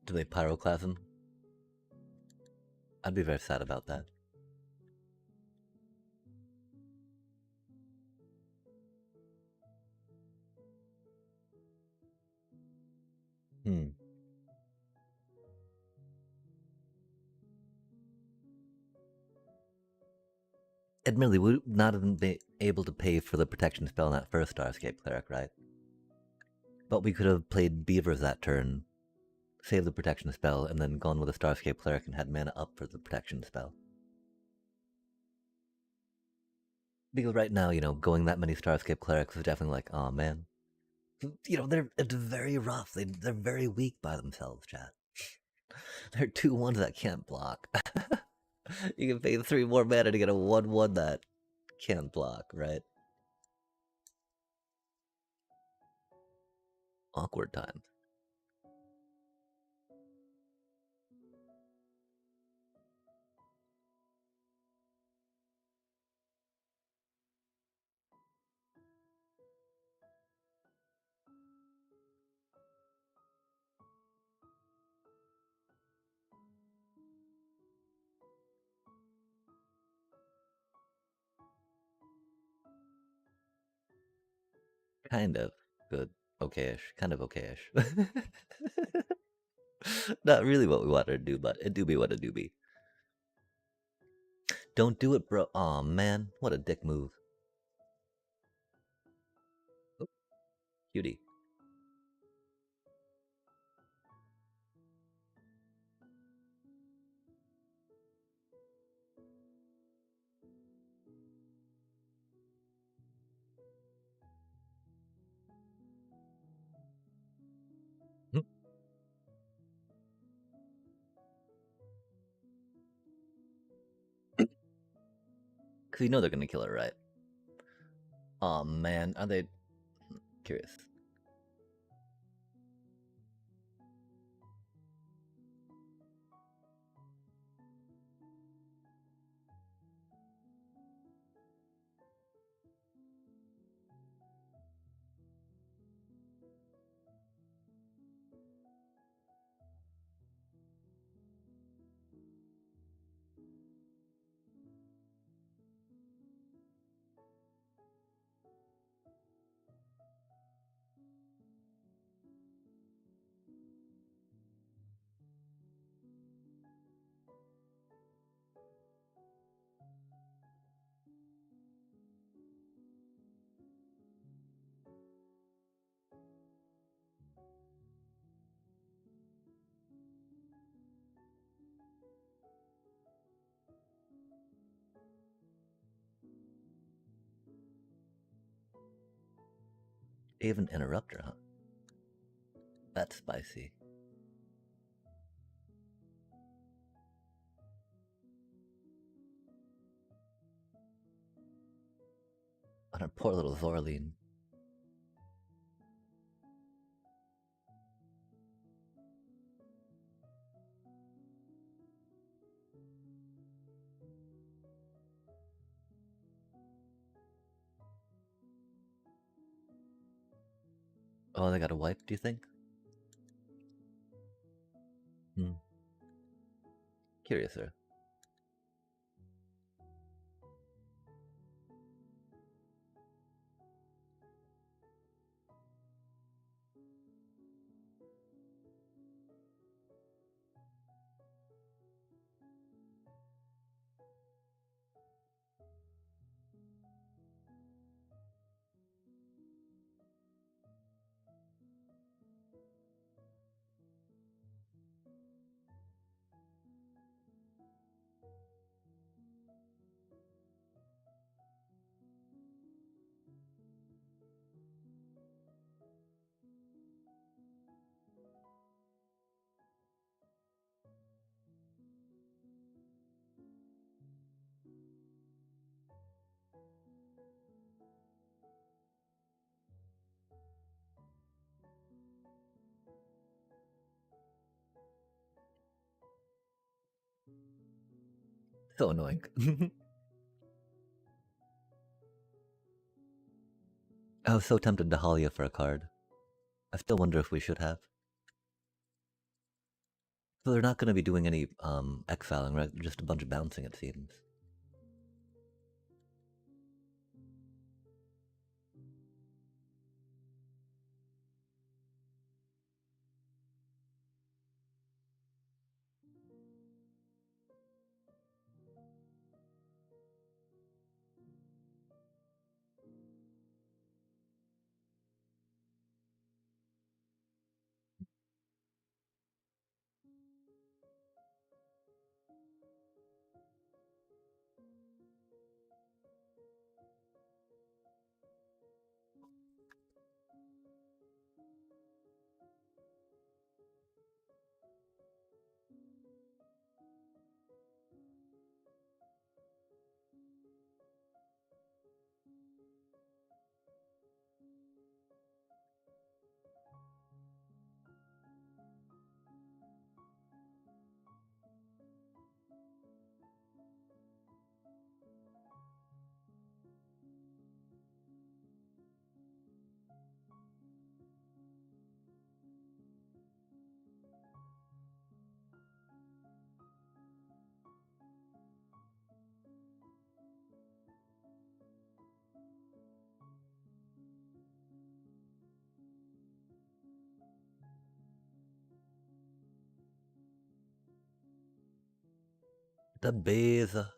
Do they pyroclasm him? I'd be very sad about that. Hmm. Admittedly, we would not have been able to pay for the protection spell in that first Starscape Cleric, right? But we could have played Beavers that turn, saved the protection spell, and then gone with a Starscape Cleric and had mana up for the protection spell. Because right now, going that many Starscape Clerics is definitely like, oh man. It's very rough. They're very weak by themselves, chat. They're 2/1s that can't block. You can pay 3 more mana to get a 1/1 that can't block, right? Awkward times. Kind of good, okayish, kind of okayish. Not really what we wanted to do, but it do be what it do be. Don't do it, bro. Aw, man. What a dick move. Oh, cutie. Because you know they're gonna kill it, right? Aw, man. Are they... Curious. Even interrupter, huh? That's spicy. On our poor little Zorline. Oh, they got a wipe, do you think? Hmm. Curious, sir. So annoying. I was so tempted to Halia for a card. I still wonder if we should have. So they're not going to be doing any exiling, right? Just a bunch of bouncing, it seems. The Beza.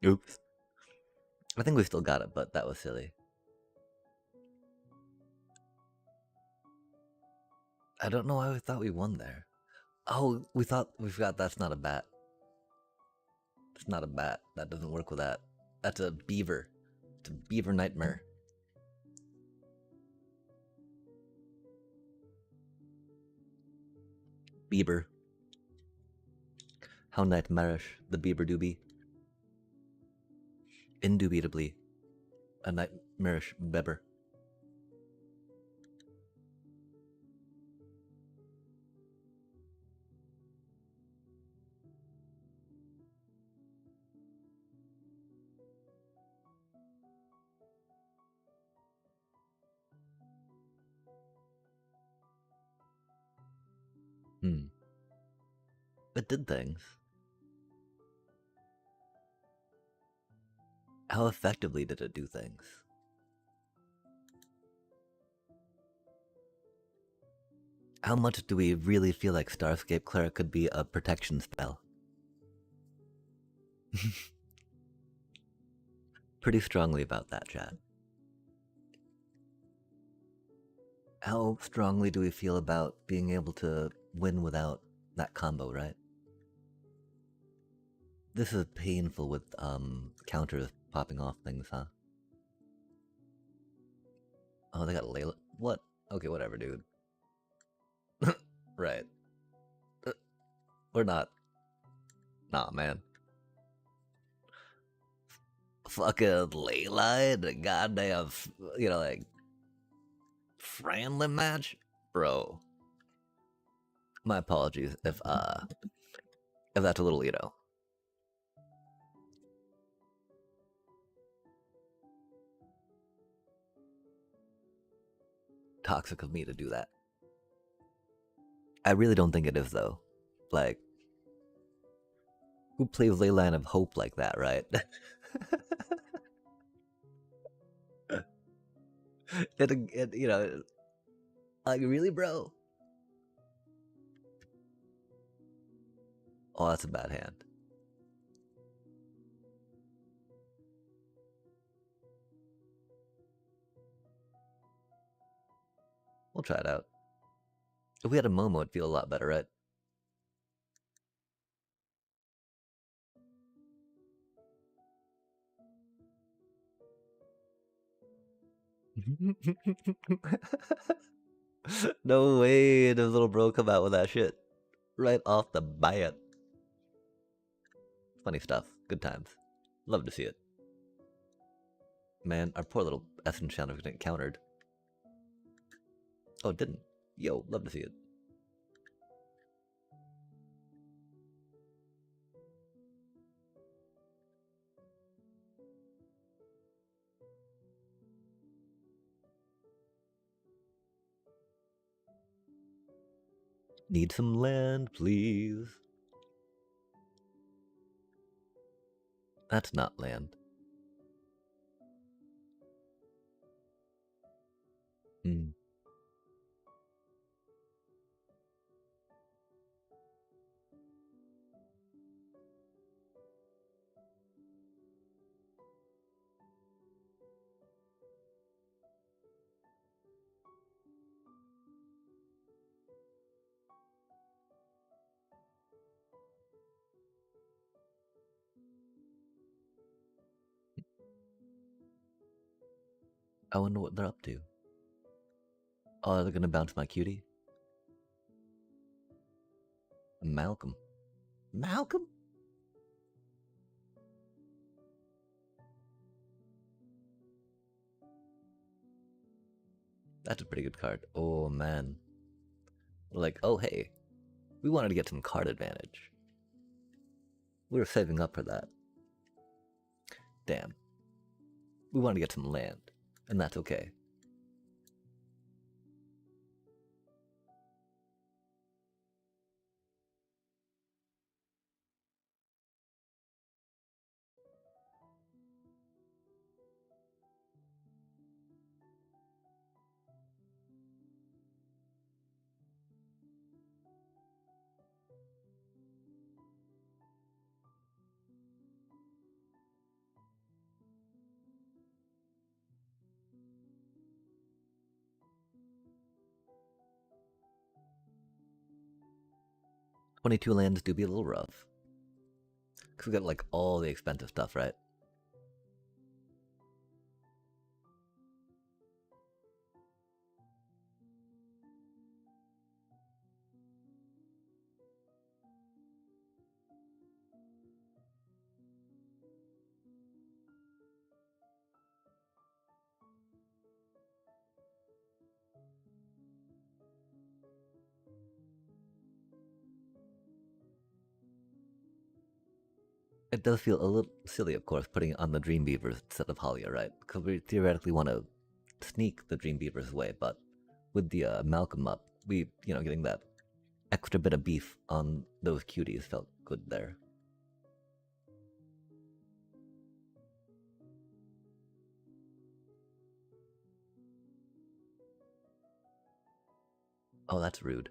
Oops. I think we still got it, but that was silly. I don't know why we thought we won there. Oh, we forgot that's not a bat. It's not a bat. That doesn't work with that. That's a beaver. It's a beaver nightmare. Beaver. How nightmarish the beaver do be. Indubitably a nightmarish beber. Hmm. It did things. How effectively did it do things? How much do we really feel like Starscape Cleric could be a protection spell? Pretty strongly about that, chat. How strongly do we feel about being able to win without that combo, right? This is painful with counters popping off things, huh? Oh, they got Layla. What? Okay, whatever, dude. Right. Uh, We're not. Nah, man. Fucking Layla and a goddamn, like, Franlin match? Bro. My apologies if that's a little, toxic of me to do that. I really don't think it is, though. Like, who plays Leyline of Hope like that, right? it, like, really, bro? Oh, that's a bad hand. We'll try it out. If we had a Momo, it'd feel a lot better, right? No way does little bro come out with that shit. Right off the bat. Funny stuff. Good times. Love to see it. Man, our poor little Essence Challenger was getting countered. Oh, it didn't. Yo, love to see it. Need some land, please. That's not land. Hmm. I wonder what they're up to. Oh, they're gonna bounce my cutie? Malcolm. Malcolm? That's a pretty good card. Oh, man. Like, oh, hey. We wanted to get some card advantage. We were saving up for that. Damn. We wanted to get some land. And that's okay. 22 lands do be a little rough. Because we got like all the expensive stuff, right? It does feel a little silly, of course, putting it on the Dreambeavers instead of Halia, right? Because we theoretically want to sneak the Dreambeavers away, but with the Malcolm up, we, getting that extra bit of beef on those cuties felt good there. Oh, that's rude.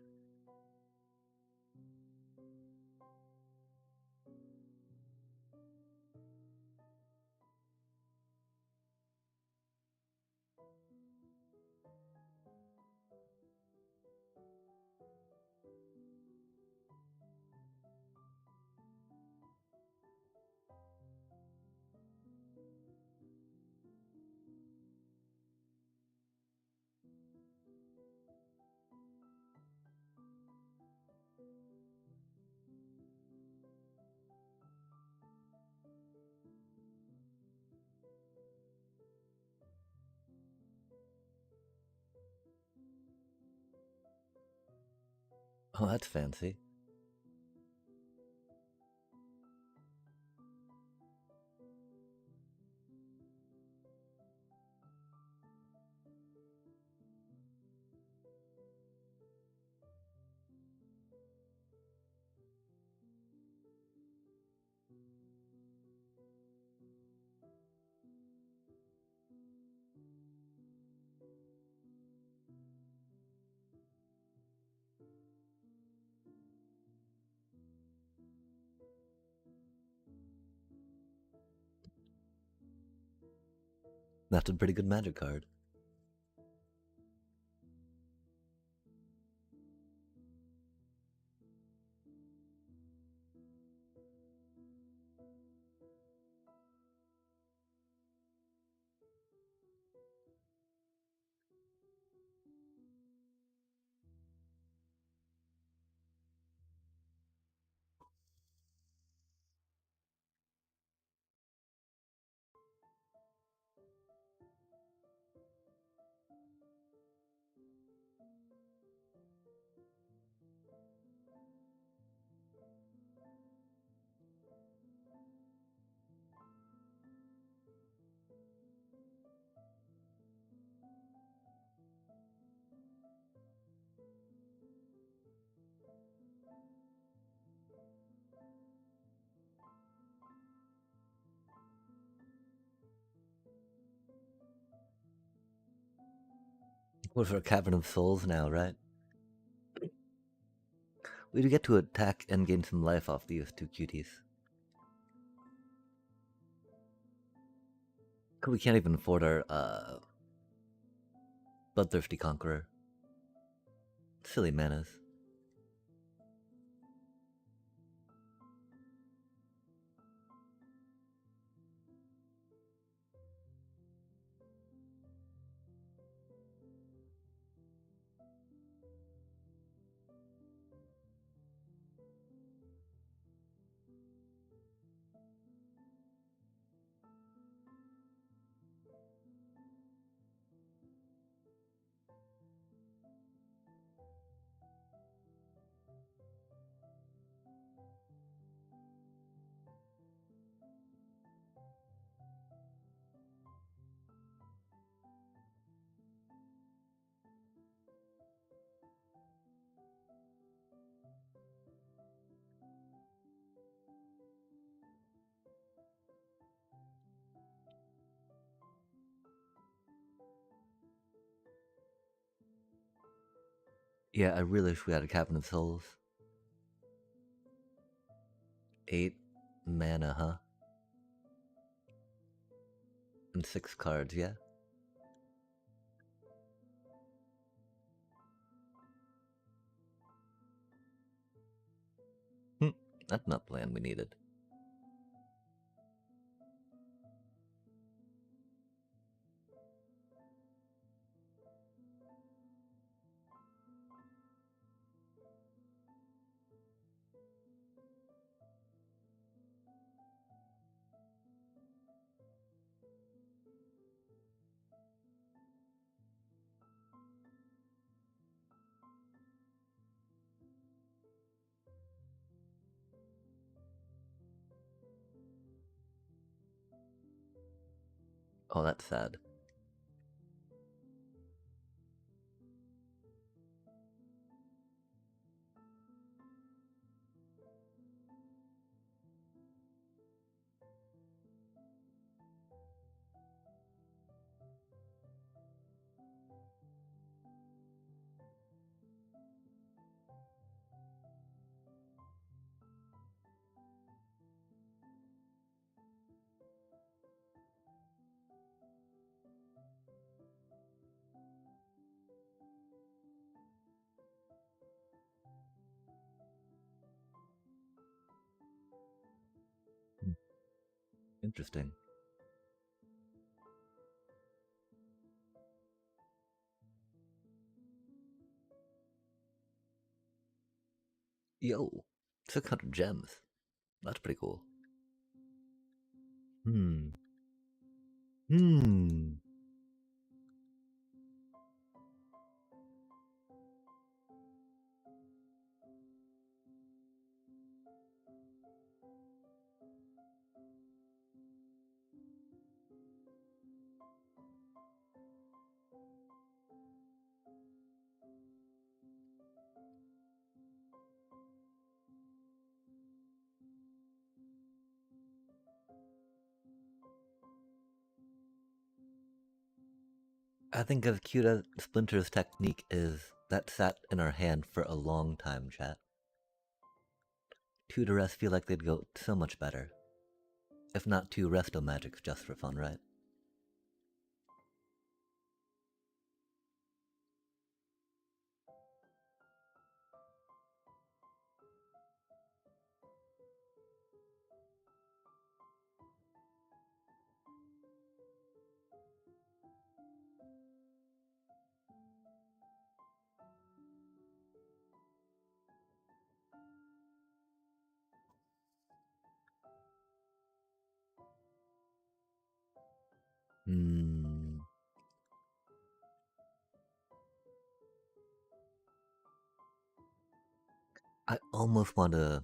Oh, that's fancy. That's a pretty good magic card. What for a Cavern of Souls now, right? We do get to attack and gain some life off these two cuties. We can't even afford our Bloodthirsty Conqueror. Silly manas. Yeah, I really wish we had a Cavern of Souls. 8 mana, huh? And 6 cards, yeah? That's not the land we needed. Oh, that's sad. Hmm. Interesting. Yo, 600 gems. That's pretty cool. Hmm. Hmm. I think as cute as Splinter's technique is, that sat in our hand for a long time, chat. Two to rest feel like they'd go so much better. If not two resto magics just for fun, right? Hmm. I almost want to.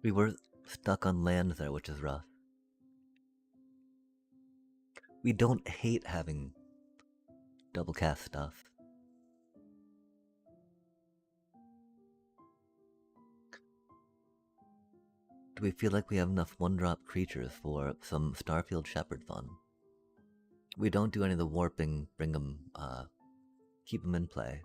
We were stuck on land there, which is rough. We don't hate having double cast stuff. Do we feel like we have enough one drop creatures for some Starfield Shepherd fun? We don't do any of the warping, bring them, keep them in play.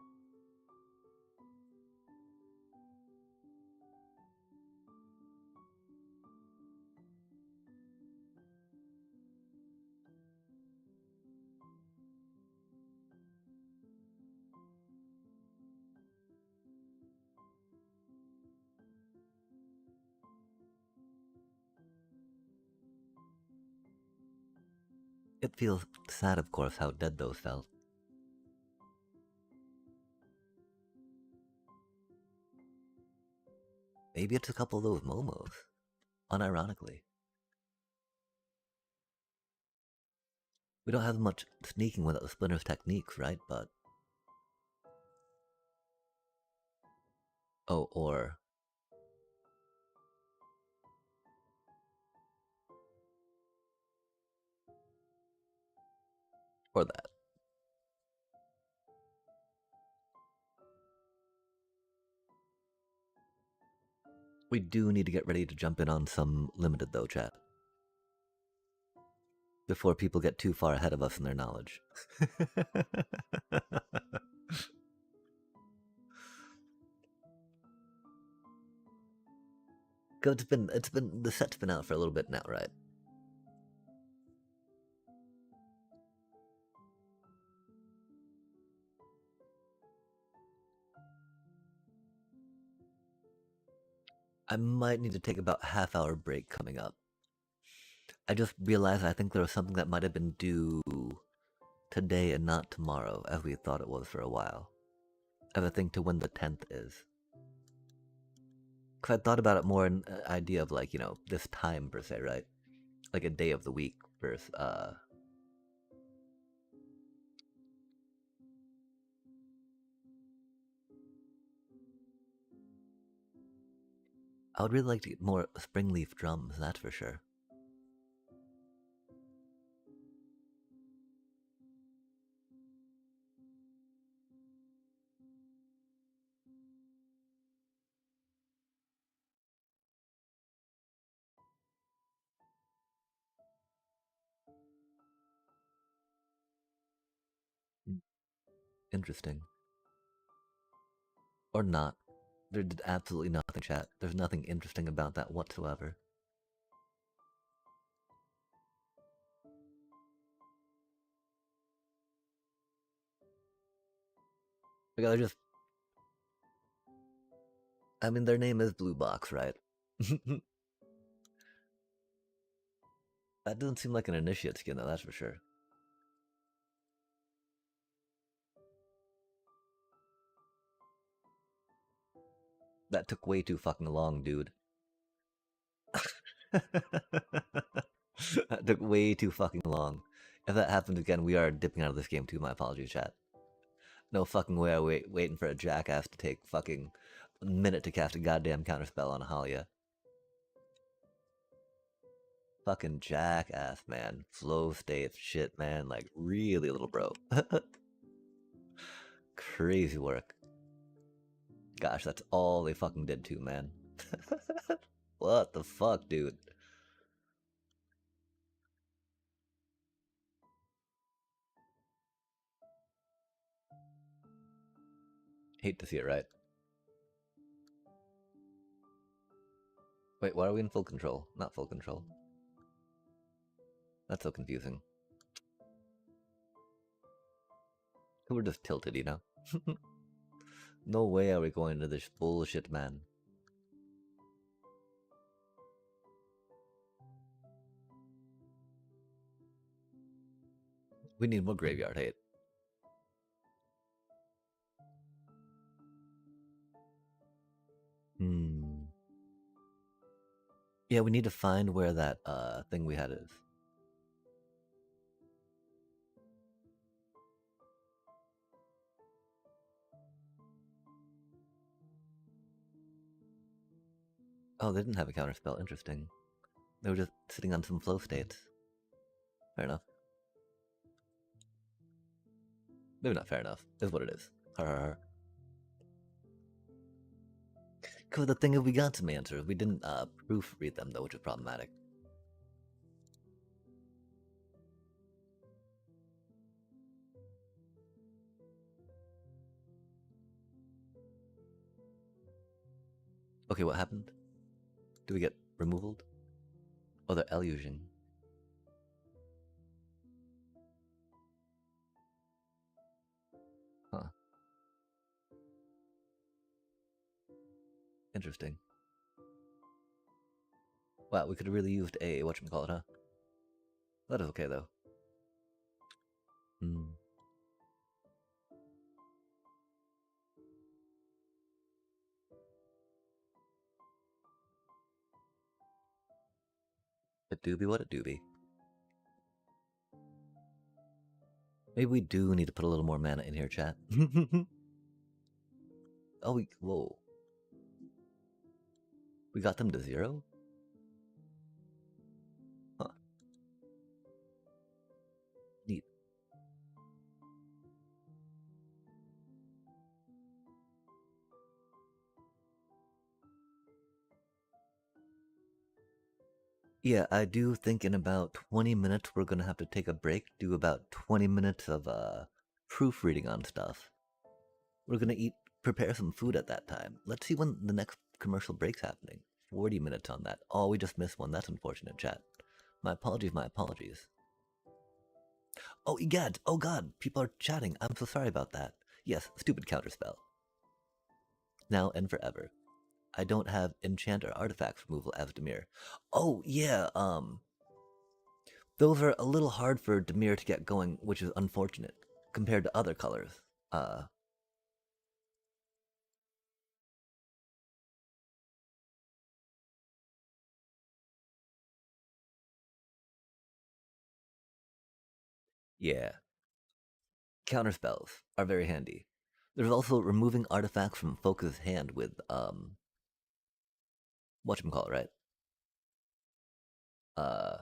It feels sad, of course, how dead those felt. Maybe it's a couple of those momos, unironically. We don't have much sneaking without the Splinter's techniques, right? But... Oh, or... Or that. We do need to get ready to jump in on some limited, though, chat. before people get too far ahead of us in their knowledge. Cause it's been the set's been out for a little bit now, right? I might need to take about half-hour break coming up. I just realized I think there was something that might have been due today and not tomorrow, as we thought it was for a while. As I think to when the 10th is. Because I thought about it more in an idea of like, this time per se, right? Like a day of the week versus, I would really like to get more springleaf drums, that's for sure. Hmm. Interesting. Or not. There did absolutely nothing, chat. There's nothing interesting about that whatsoever. Like, I mean, their name is Blue Box, right? That doesn't seem like an initiate skin, though, that's for sure. That took way too fucking long, dude. That took way too fucking long. If that happens again, we are dipping out of this game too. My apologies, chat. No fucking way I waiting for a jackass to take fucking a minute to cast a goddamn counterspell on Halia. Fucking jackass, man. Flow state shit, man. Like, really, little bro. Crazy work. Gosh, that's all they fucking did too, man. What the fuck, dude? Hate to see it, right? Wait, why are we in full control? Not full control. That's so confusing. We're just tilted, you know? No way are we going to this bullshit, man. We need more graveyard hate. Hmm. Yeah, we need to find where that thing we had is. Oh, they didn't have a counterspell. Interesting. They were just sitting on some flow states. Fair enough. Maybe not fair enough. Is what it is. Har har har. Because the thing is, we got some answers. We didn't proofread them, though, which is problematic. Okay, what happened? Do we get removaled? Oh, they're Eluging. Huh. Interesting. Wow, we could have really used a whatchamacallit, huh? That is okay, though. Hmm. It do be what it do be. Maybe we do need to put a little more mana in here, chat. Oh, whoa. We got them to 0? Huh. Neat. Yeah, I do think in about 20 minutes we're gonna have to take a break, do about 20 minutes of proofreading on stuff. We're gonna prepare some food at that time. Let's see when the next commercial break's happening. 40 minutes on that. Oh, we just missed one. That's unfortunate, chat. My apologies, my apologies. Oh, egad! Oh god, people are chatting. I'm so sorry about that. Yes, stupid counterspell. Now and forever. I don't have enchant or artifacts removal as Demir. Oh, yeah, those are a little hard for Demir to get going, which is unfortunate compared to other colors. Uh, yeah, counterspells are very handy. There's also removing artifacts from Focus' hand with, whatchamacallit, right? Uh,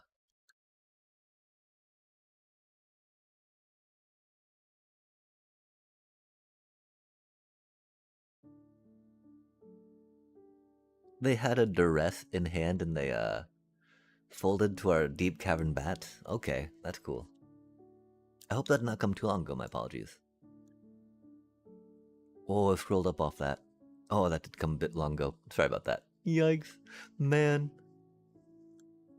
they had a duress in hand and they, folded to our deep cavern bats. Okay, that's cool. I hope that did not come too long ago, my apologies. Oh, I scrolled up off that. Oh, that did come a bit long ago. Sorry about that. Yikes. Man,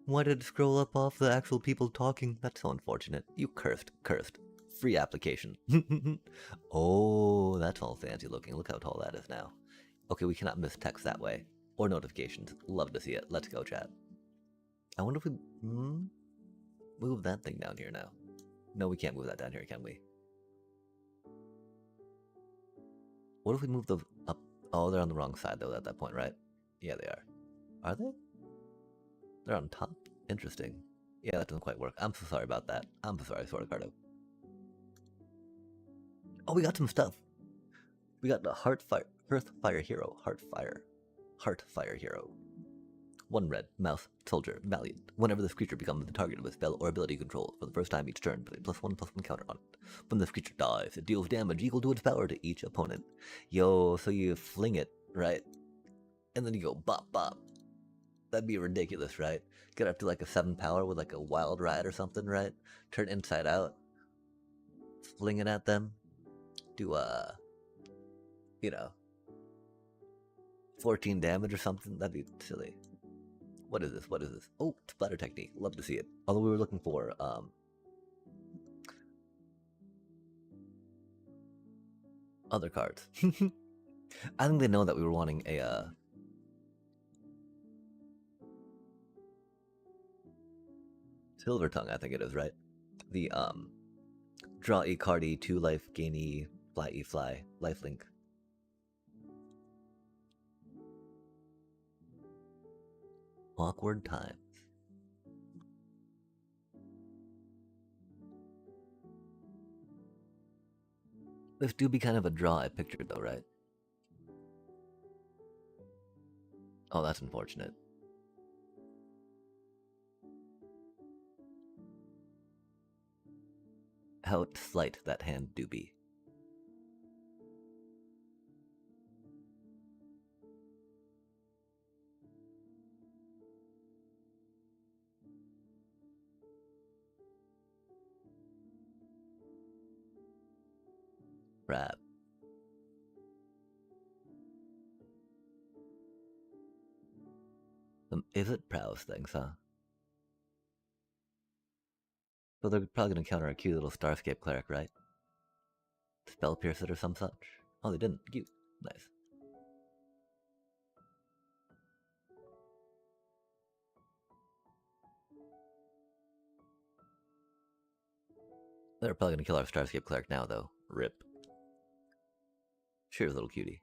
why did it scroll up off the actual people talking? That's so unfortunate. You cursed. Cursed. Free application. Oh, that's all fancy looking. Look how tall that is now. Okay, we cannot miss text that way. Or notifications. Love to see it. Let's go, chat. I wonder if we move that thing down here now. No, we can't move that down here, can we? What if we move those up? Oh, they're on the wrong side, though, at that point, right? Yeah, they are. Are they? They're on top? Interesting. Yeah, that doesn't quite work. I'm so sorry about that. I'm so sorry, Sorticardo. Oh, we got some stuff. We got the Hearthfire Hero. Heartfire Hero. 1 red, mouse, soldier, valiant. Whenever this creature becomes the target of a spell or ability control for the first time each turn, put a +1/+1 counter on it. When this creature dies, it deals damage equal to its power to each opponent. Yo, so you fling it, right? And then you go bop bop. That'd be ridiculous, right? Get up to like a 7 power with like a wild ride or something, right? Turn inside out, fling it at them, do you know, 14 damage or something. That'd be silly. What is this? What is this? Oh, splatter technique. Love to see it. Although we were looking for other cards. I think they know that we were wanting a silver tongue. I think it is, right? The draw e card e 2 life, gain e fly life link. Awkward times. This do be kind of a draw I pictured though, right? Oh, that's unfortunate. How slight that hand do be. Rap. Is it prowess things, huh? So they're probably gonna counter a cute little Starscape cleric, right? Spell pierce it or some such. Oh, they didn't. Cute. Nice. They're probably gonna kill our Starscape cleric now, though. Rip. Sure, little cutie.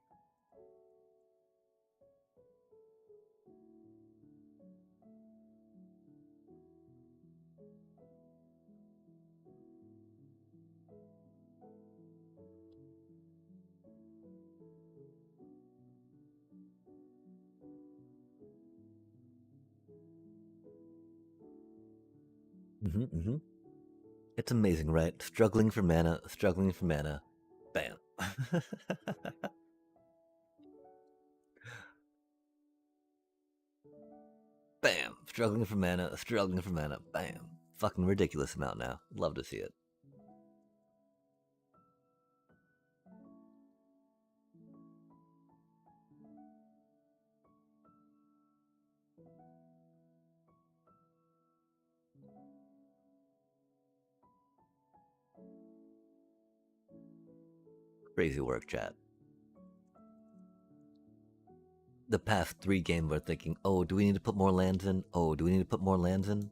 Mm-hmm. It's amazing, right? Struggling for mana, struggling for mana. Bam. Bam. Struggling for mana, struggling for mana. Bam. Fucking ridiculous amount now. Love to see it. Crazy work, chat. The past 3 games we're thinking, oh, do we need to put more lands in? Oh, do we need to put more lands in?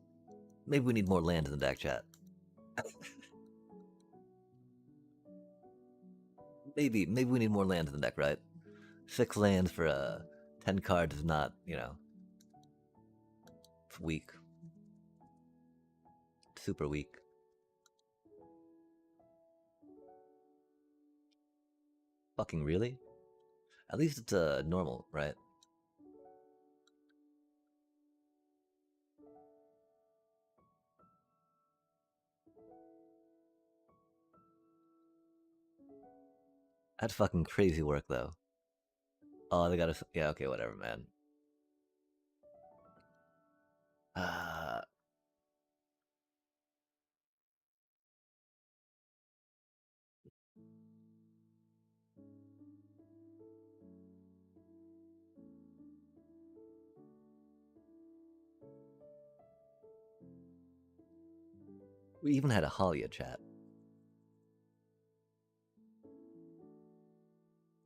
Maybe we need more lands in the deck, chat. maybe we need more lands in the deck, right? 6 lands for 10 cards is not, it's weak. Super weak. Fucking really? At least it's normal, right? That's fucking crazy work, though. Oh, they gotta. Yeah, okay, whatever, man. Uh, we even had a Halia chat.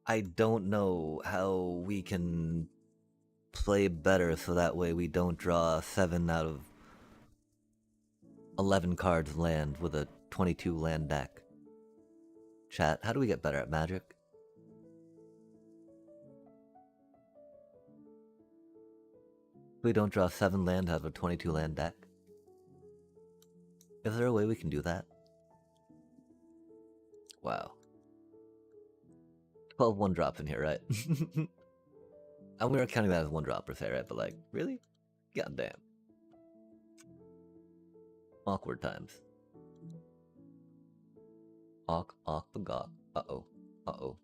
I don't know how we can play better so that way we don't draw 7 out of 11 cards land with a 22 land deck. Chat, how do we get better at Magic? We don't draw 7 land out of a 22 land deck? Is there a way we can do that? Wow. 12 1-drops in here, right? And we were counting that as 1-drop per se, right? But like, really? Goddamn. Awkward times. Awk the gawk. Uh-oh. Uh-oh.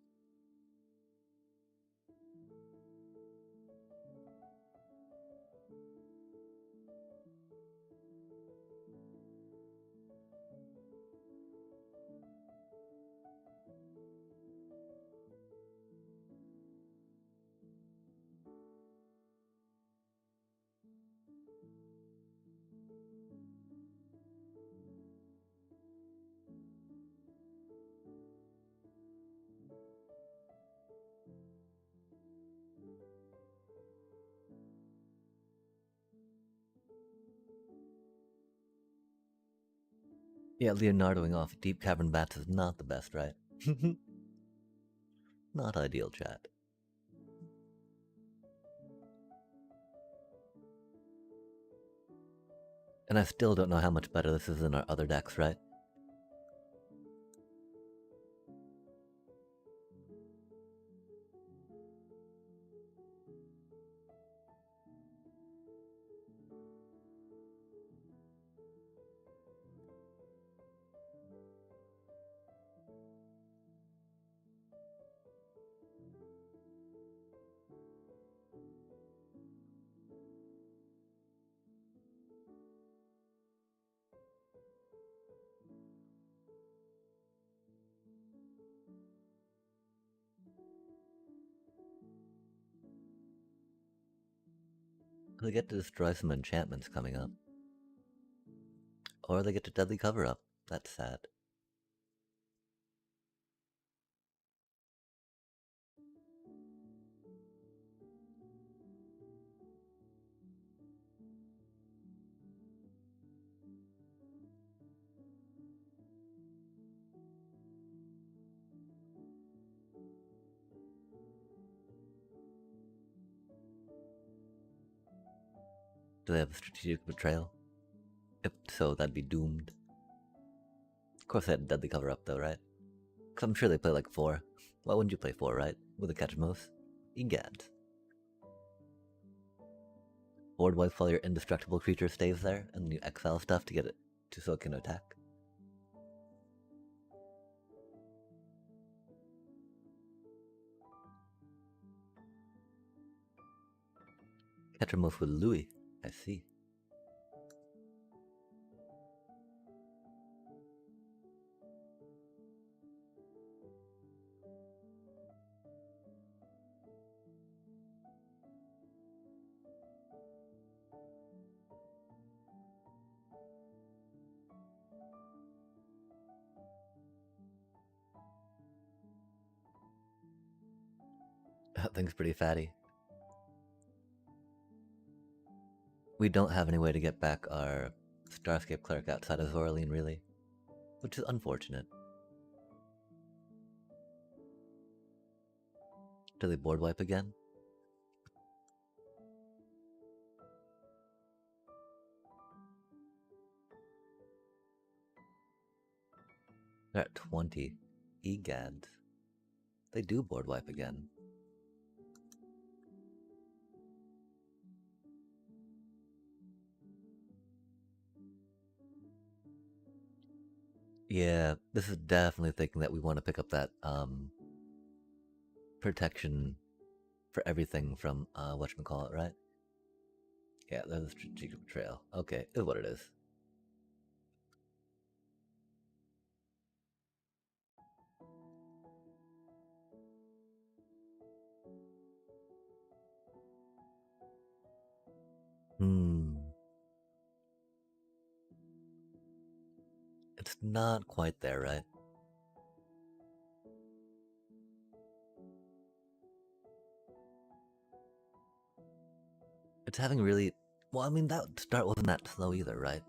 Yeah, Leonardoing off Deep Cavern Bats is not the best, right? Not ideal, chat. And I still don't know how much better this is than our other decks, right? They get to destroy some enchantments coming up. Or they get to Deadly Cover Up. That's sad. Do they have a strategic betrayal? If so, that'd be doomed. Of course they had Deadly Cover Up though, right? Because I'm sure they play like 4. Why wouldn't you play 4, right? With a Catchmos? Egad. Board wipe while your indestructible creature stays there, and then you exile stuff to get it to so it can attack. Catchmos with Louis. I see. That thing's pretty fatty. We don't have any way to get back our Starscape cleric outside of Zoraline, really, which is unfortunate. Do they board wipe again? They're at 20. Egads. They do board wipe again. Yeah, this is definitely thinking that we want to pick up that protection for everything from whatchamacallit, right? Yeah, there's a strategic betrayal. Okay, is what it is. It's not quite there, right? It's having really... Well, I mean, that start wasn't that slow either, right?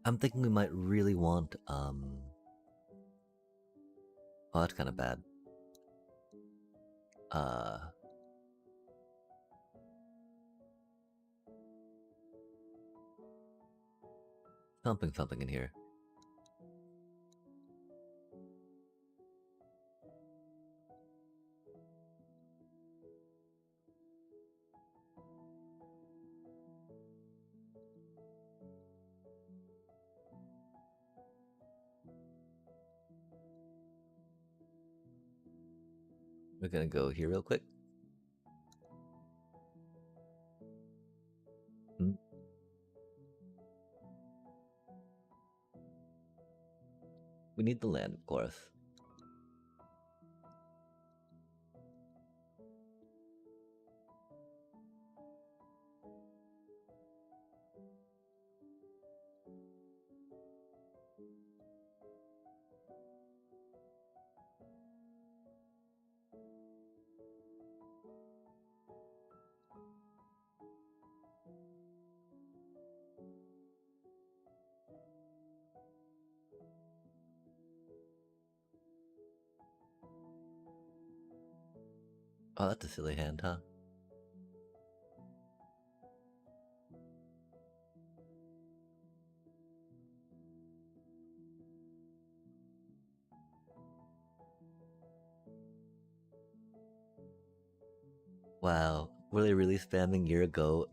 I'm thinking we might really want, Oh, that's kind of bad. Something in here. We're gonna go here real quick. We need the land, of course. Oh, that's a silly hand, huh? Wow, were they really spamming year ago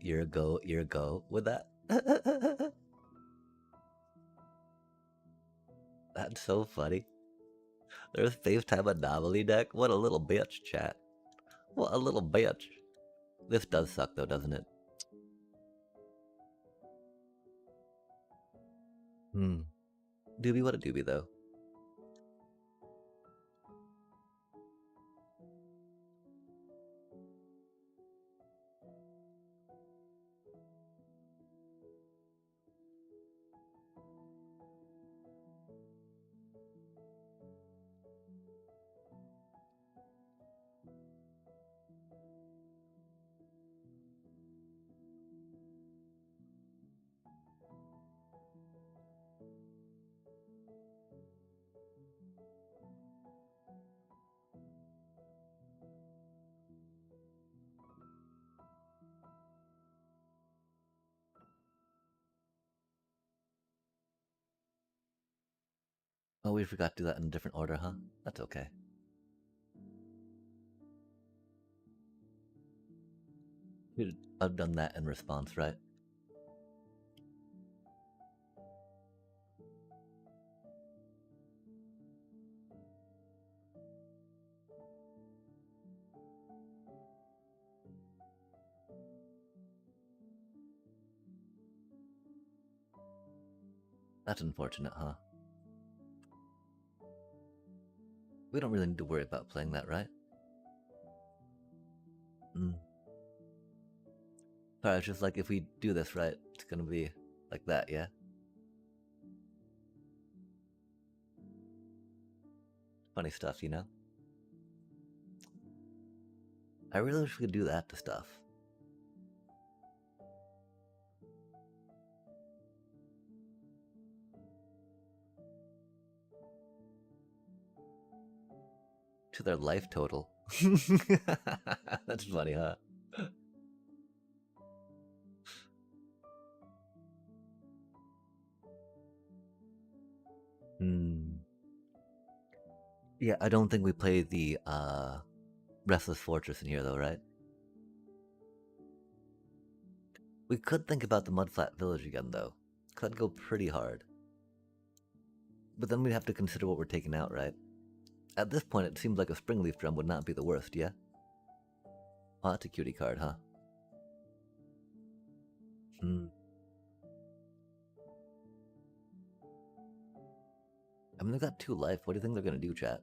with that? That's so funny. There's FaceTime Anomaly deck? What a little bitch, chat. What a little bitch. This does suck though, doesn't it? Doobie, what a doobie though. Oh, we forgot to do that in a different order, huh? That's okay. I've done that in response, right? That's unfortunate, huh? We don't really need to worry about playing that, right? Sorry, it's just like if we do this right, it's gonna be like that, yeah? Funny stuff, you know? I really wish we could do that to stuff. To their life total. That's funny, huh? Hmm. Yeah, I don't think we play the Restless Fortress in here though, right? We could think about the Mudflat Village again though. Could go pretty hard. But then we'd have to consider what we're taking out, right? At this point, it seems like a Springleaf Drum would not be the worst, yeah? Oh, that's a cutie card, huh? Hmm. I mean, they've got 2 life. What do you think they're gonna do, chat?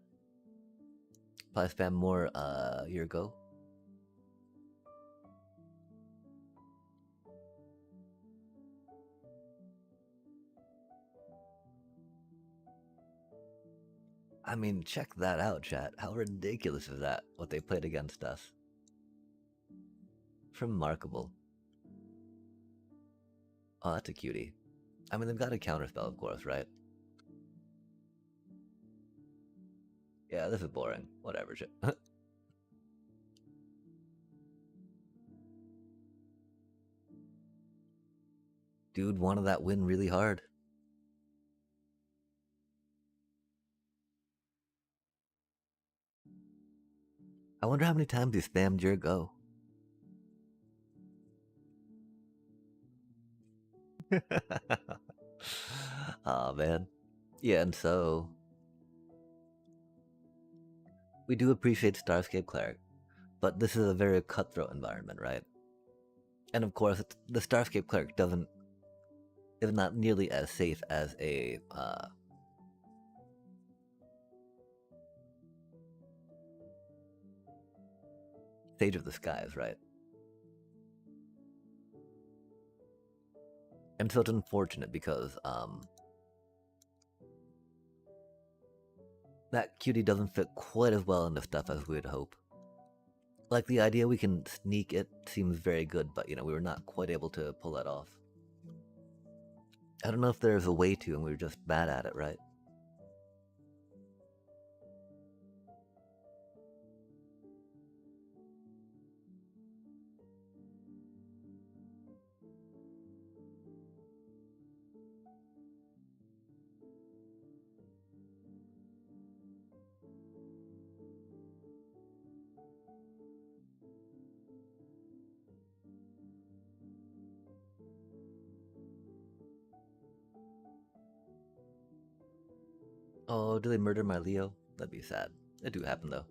Probably spam more, Year Go? I mean, check that out, chat. How ridiculous is that, what they played against us? Remarkable. Oh, that's a cutie. I mean, they've got a counterspell, of course, right? Yeah, this is boring. Whatever, shit. Dude wanted that win really hard. I wonder how many times he spammed your go. Aw, man. Yeah, and so we do appreciate Starscape Cleric, but this is a very cutthroat environment, right? And of course, the Starscape Cleric is not nearly as safe as a Sage of the Skies, right? And so it's unfortunate because that cutie doesn't fit quite as well into stuff as we would hope. Like the idea we can sneak it seems very good, but you know, we were not quite able to pull that off. I don't know if there's a way to, and we were just bad at it, right? Oh, do they murder my Leo? That'd be sad. It do happen though.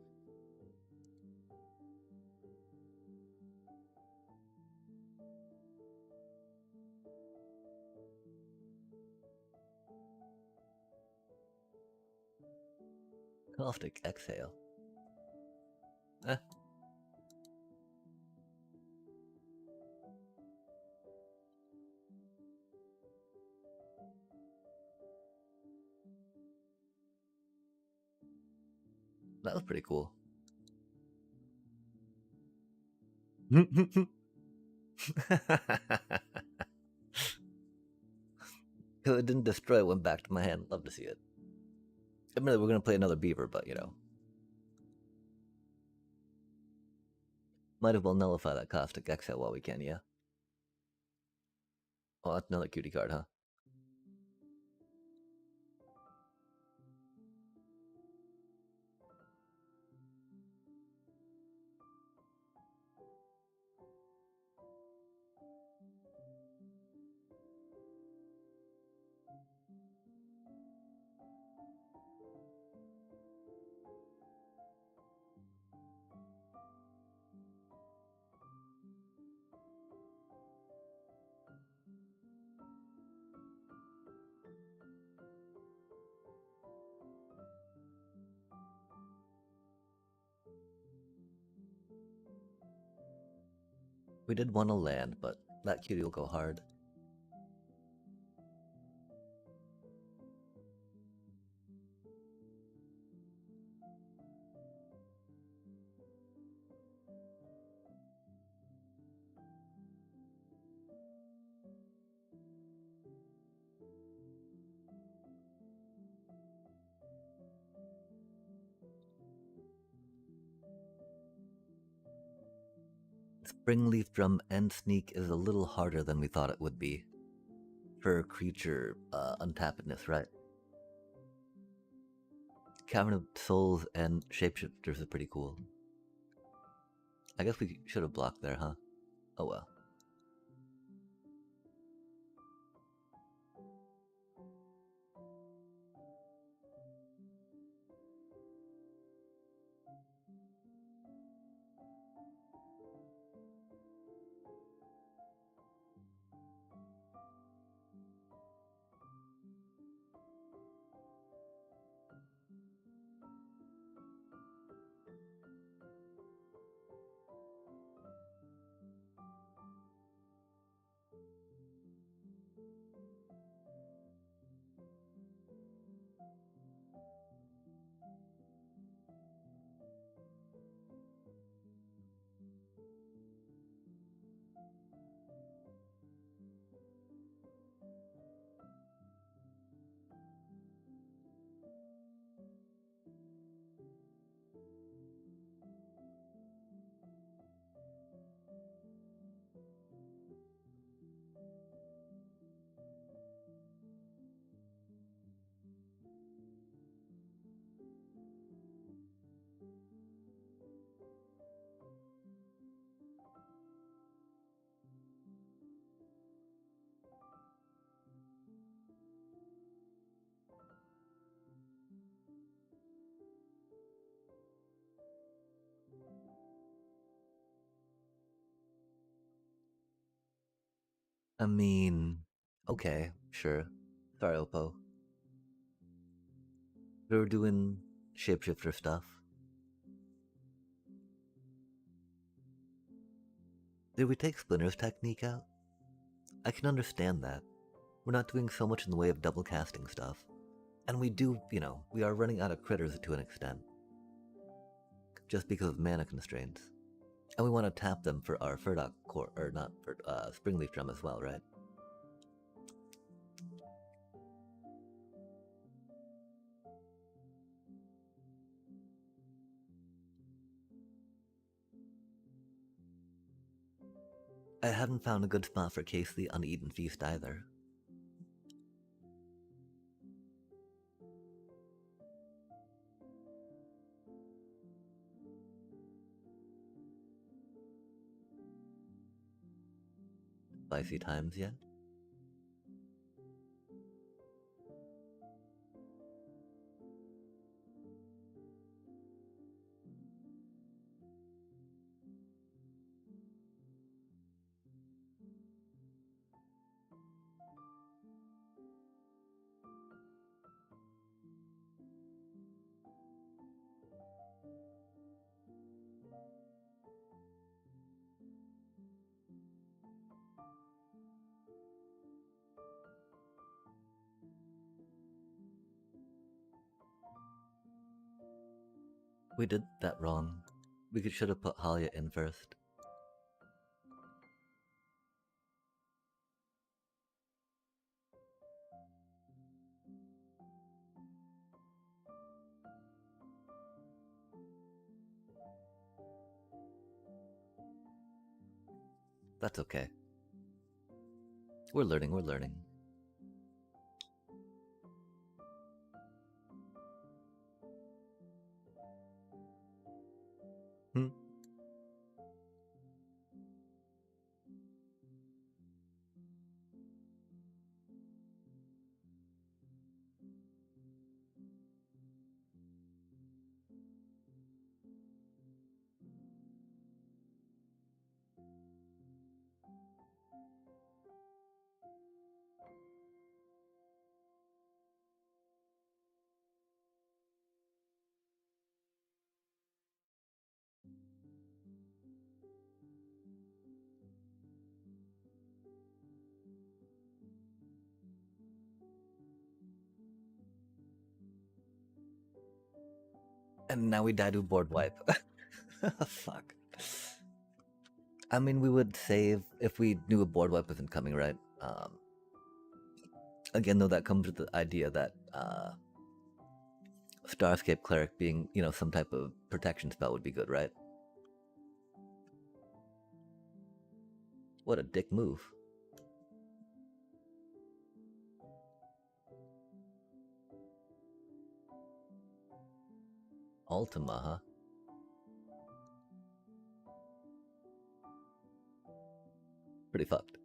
Caustic exhale. Eh. That was pretty cool. it didn't destroy, it went back to my hand. Love to see it. Admittedly, we're gonna play another beaver, but you know. Might as well nullify that caustic exhale while we can, yeah? Oh, that's another cutie card, huh? We did want to land, but that cutie will go hard. Springleaf Drum and Sneak is a little harder than we thought it would be for creature untappedness, right? Cavern of Souls and Shapeshifters is pretty cool. I guess we should have blocked there, huh? Oh well. I mean, okay, sure. Sorry, Oppo. We were doing shapeshifter stuff. Did we take Splinter's technique out? I can understand that. We're not doing so much in the way of double casting stuff. And we do, we are running out of critters to an extent. Just because of mana constraints. And we want to tap them for our Furdock core, or not, for Springleaf Drum as well, right? I haven't found a good spot for Case the Uneaten Feast either. Spicy times yet? We did that wrong. We should have put Halia in first. That's okay. We're learning, we're learning. Hmm. And now we die to board wipe. Fuck. I mean, we would save if we knew a board wipe wasn't coming, right? Again, though, that comes with the idea that Starscape Cleric being, some type of protection spell would be good, right? What a dick move. Ultima, huh? Pretty fucked.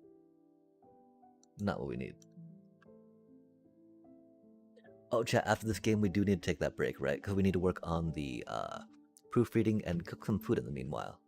Not what we need. Oh, chat, after this game, we do need to take that break, right? Because we need to work on the proofreading and cook some food in the meanwhile.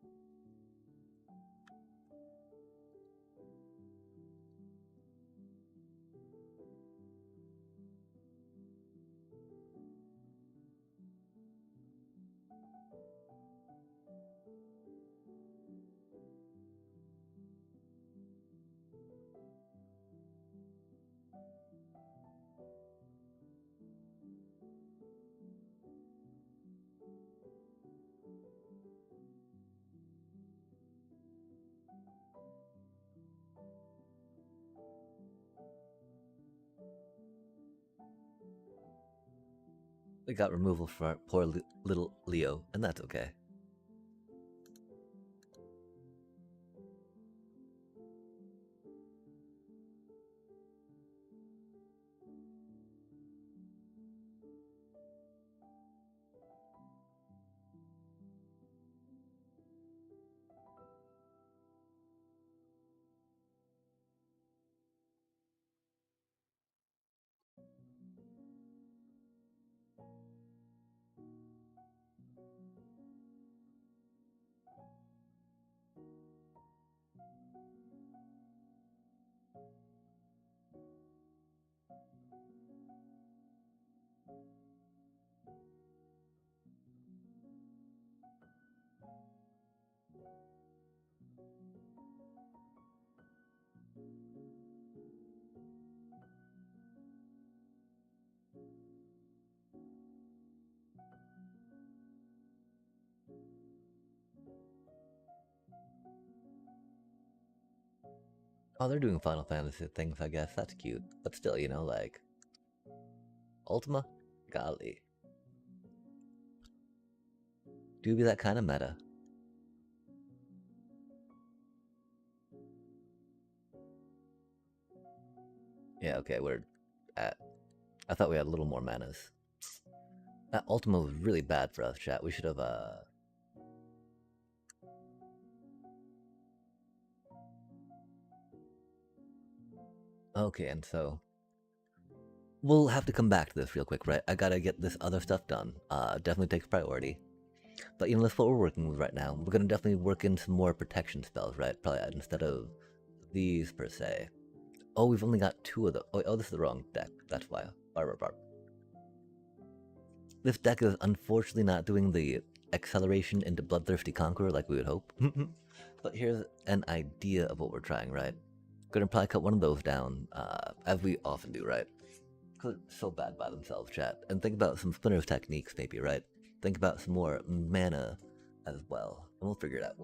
We got removal for our poor little Leo, and that's okay. Oh, they're doing Final Fantasy things, I guess. That's cute. But still, you know, like... Ultima? Golly. Do be that kind of meta. Yeah, okay, we're at... I thought we had a little more manas. That Ultima was really bad for us, chat. We should have, Okay, and so... We'll have to come back to this real quick, right? I gotta get this other stuff done. Definitely takes priority. But, you know, that's what we're working with right now. We're gonna definitely work in some more protection spells, right? Probably instead of these, per se. Oh, we've only got 2 of them. Oh, this is the wrong deck. That's why. Barb. This deck is unfortunately not doing the acceleration into Bloodthirsty Conqueror like we would hope. But here's an idea of what we're trying, right? Gonna probably cut one of those down, as we often do, right? Because it's so bad by themselves, chat. And think about some Splinter's techniques, maybe, right? Think about some more mana as well. And we'll figure it out.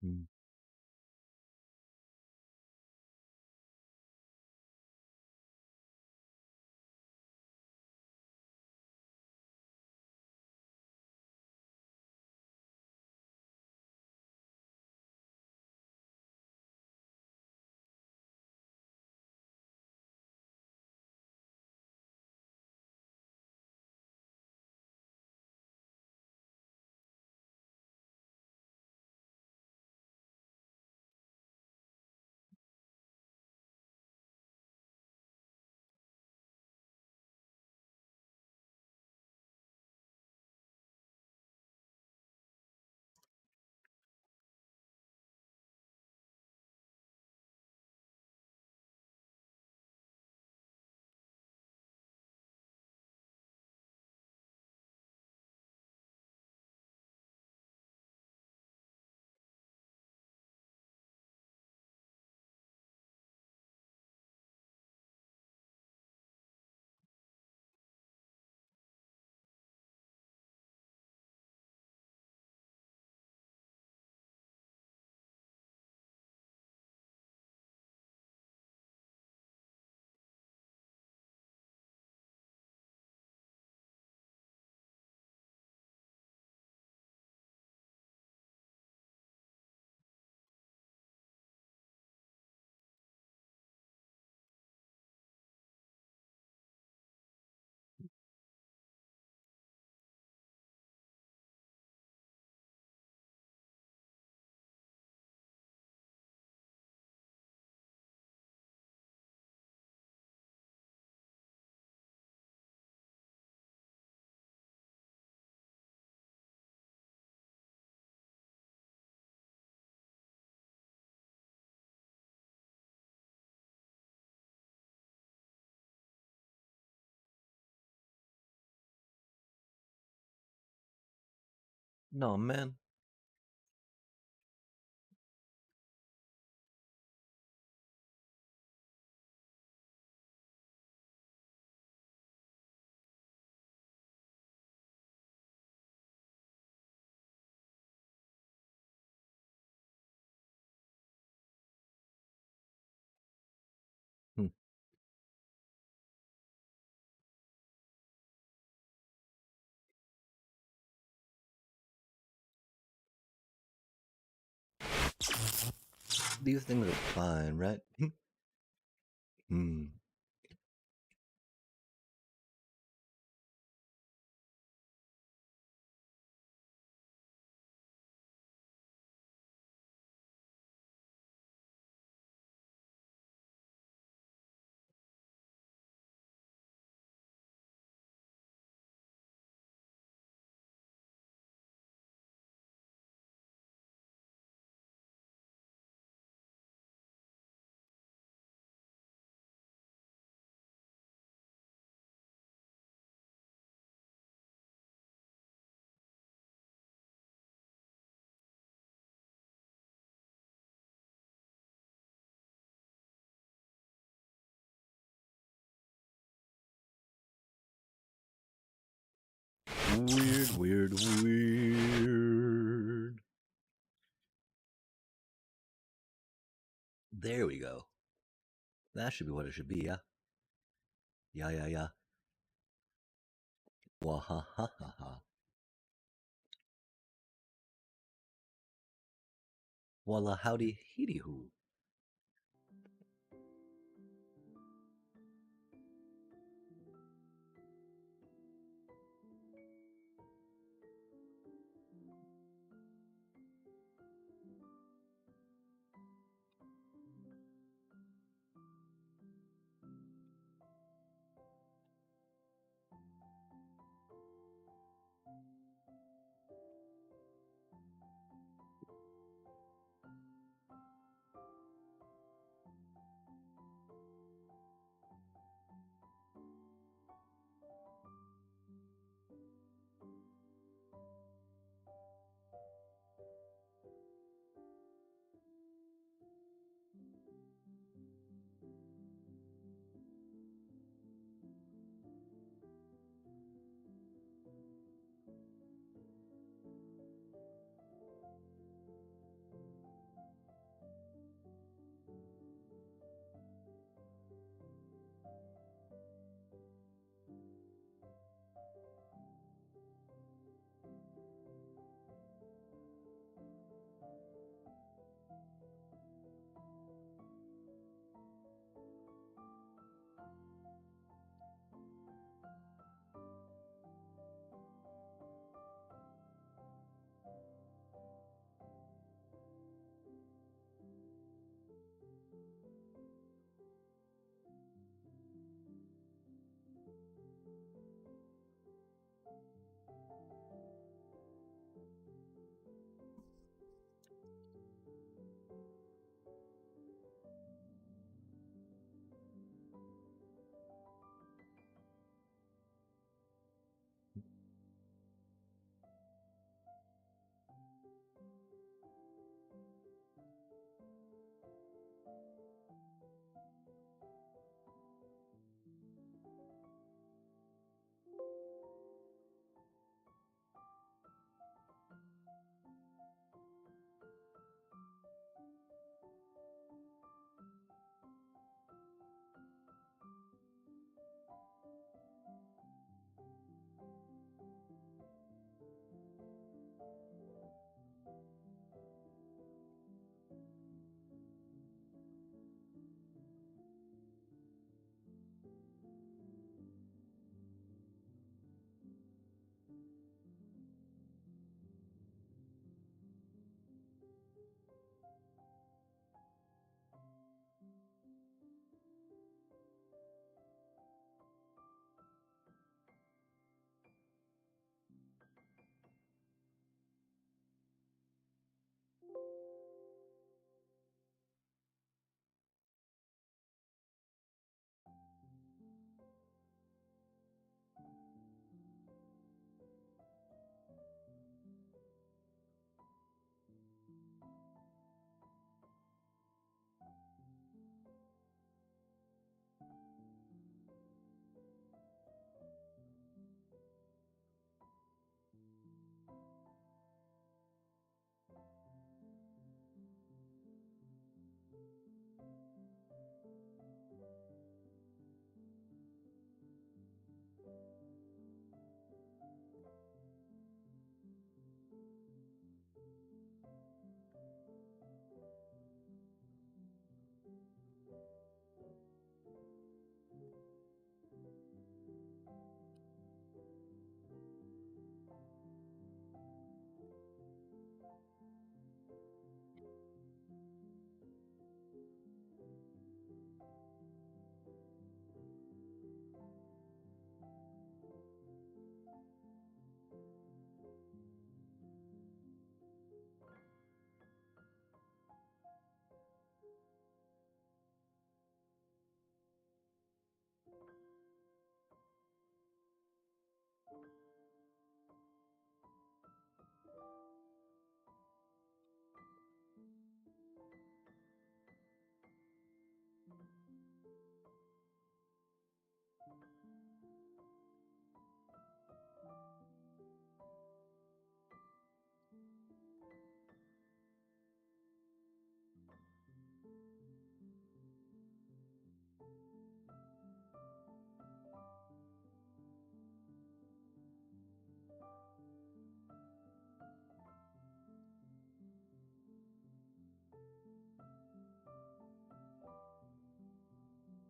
Mm. No, man. Hmm. These things are fine, right? Hmm. Weird, weird, weird. There we go. That should be what it should be, yeah? Yeah, yeah, yeah. Wahahaha. Walla howdy heedy hoo.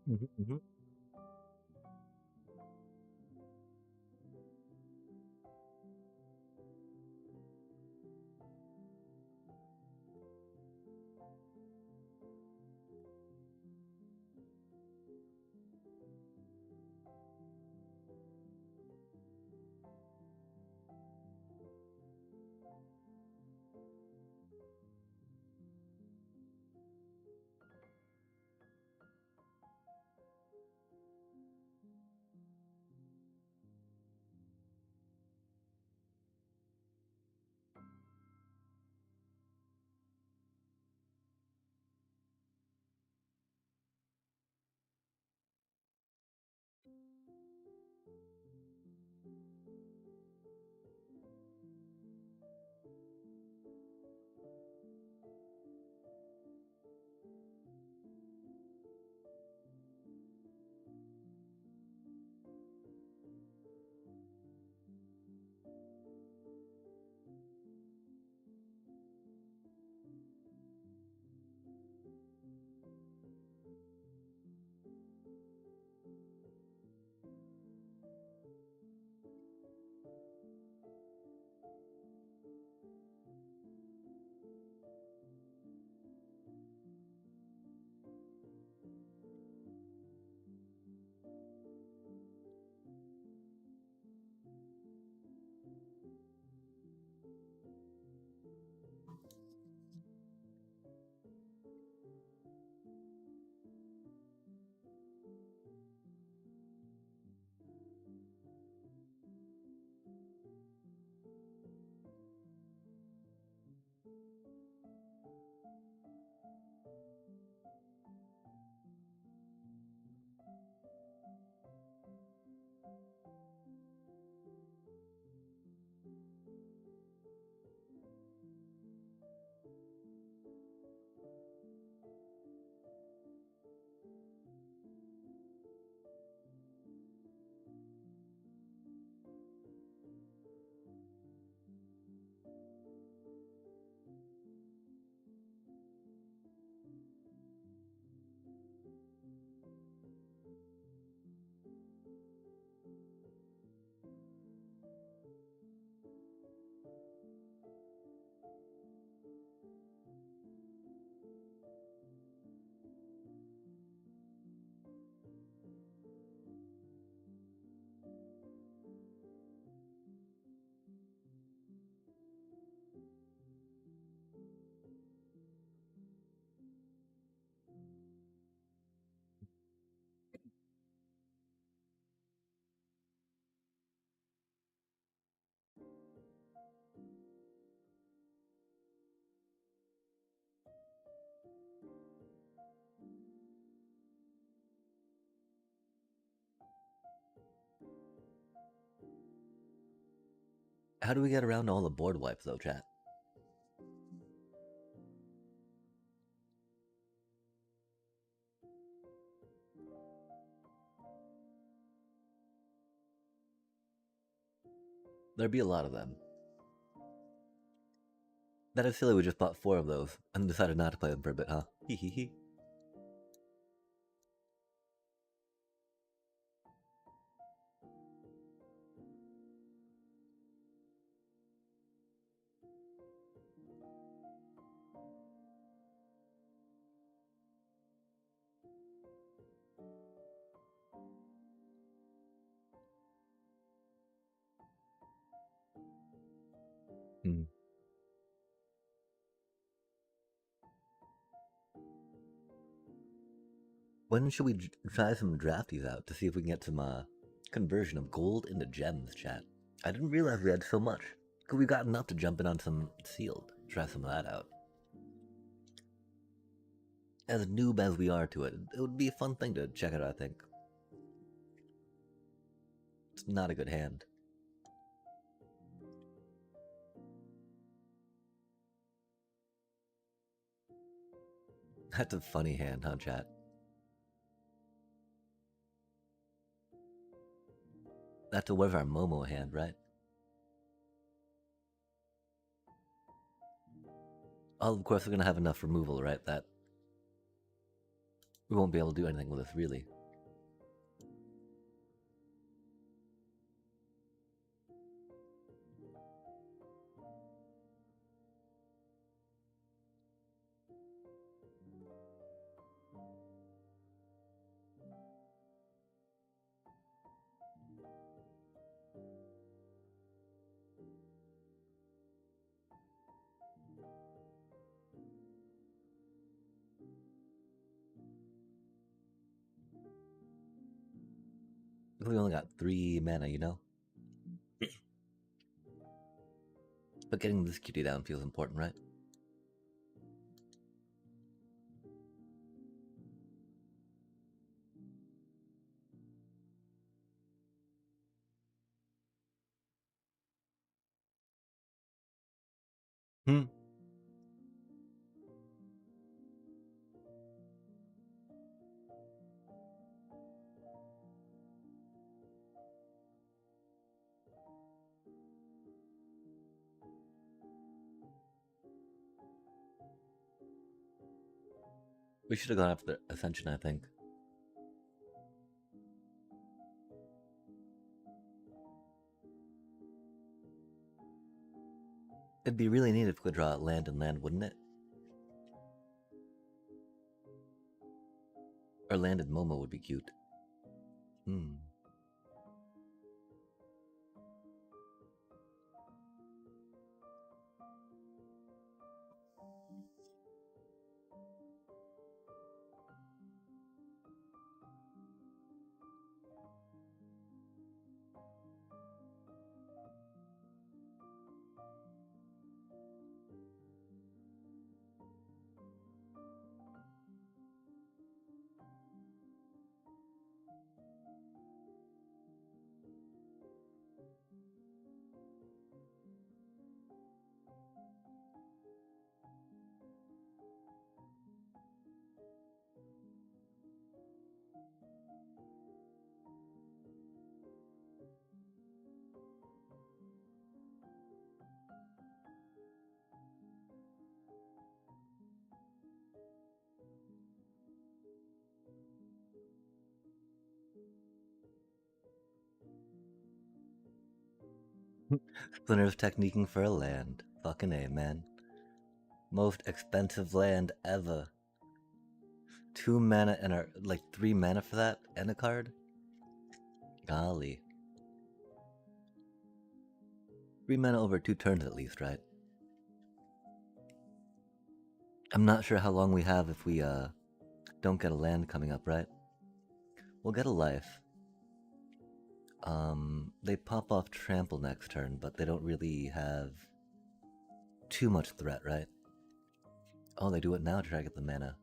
Mm-hmm. How do we get around all the board wipes, though, chat? There'd be a lot of them. That is silly we just bought 4 of those and decided not to play them for a bit, huh? Hee hee hee. Hmm. When should we try some drafties out to see if we can get some conversion of gold into gems, chat? I didn't realize we had so much. Could we got enough to jump in on some sealed? Try some of that out. As noob as we are to it, it would be a fun thing to check out, I think. It's not a good hand. That's a funny hand, huh, chat? That's a Where's Our Momo hand, right? Oh, of course we're gonna have enough removal, right? That We won't be able to do anything with this, really. We only got 3 mana, you know? But getting this cutie down feels important, right? Hmm. We should have gone after Ascension, I think. It'd be really neat if we could draw land and land, wouldn't it? Or land and Momo would be cute. Hmm. Splinter's techniquing for a land. Fucking A, man. Most expensive land ever. 2 mana and our like 3 mana for that and a card? Golly. 3 mana over 2 turns at least, right? I'm not sure how long we have if we don't get a land coming up, right? We'll get a life. They pop off trample next turn, but they don't really have too much threat, right? Oh, they do it now to try to get the mana.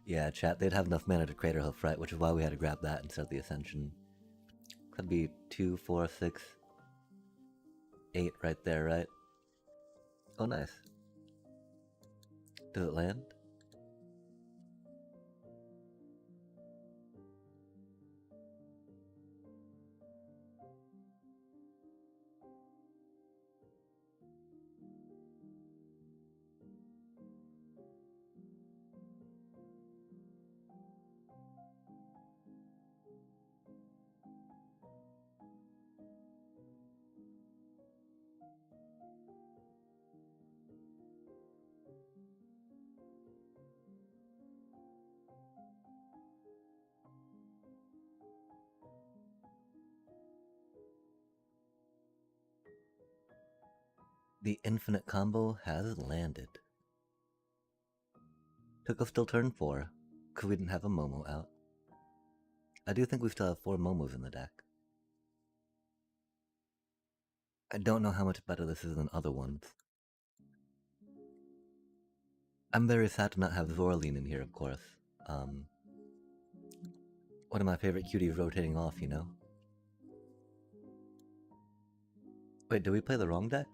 Yeah, chat, they'd have enough mana to Crater Hoof, right? Which is why we had to grab that instead of the Ascension. Could be 2, 4, 6, 8 right there, right? Oh, nice. Does it land? The infinite combo has landed. Took us till turn 4, because we didn't have a Momo out. I do think we still have 4 Momos in the deck. I don't know how much better this is than other ones. I'm very sad to not have Zorline in here, of course. One of my favorite cuties rotating off, you know? Wait, did we play the wrong deck?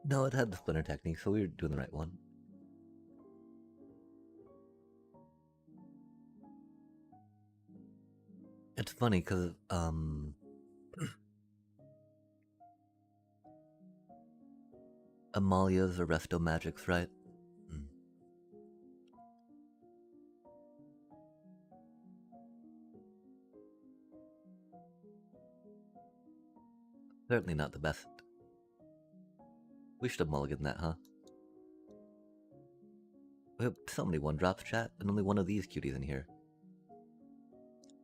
No, it had the splinter technique, so we were doing the right one. It's funny because Amalia's Arresto Magics, right? Mm. Certainly not the best. We should have mulliganed that, huh? We have so many one drops, chat, and only one of these cuties in here.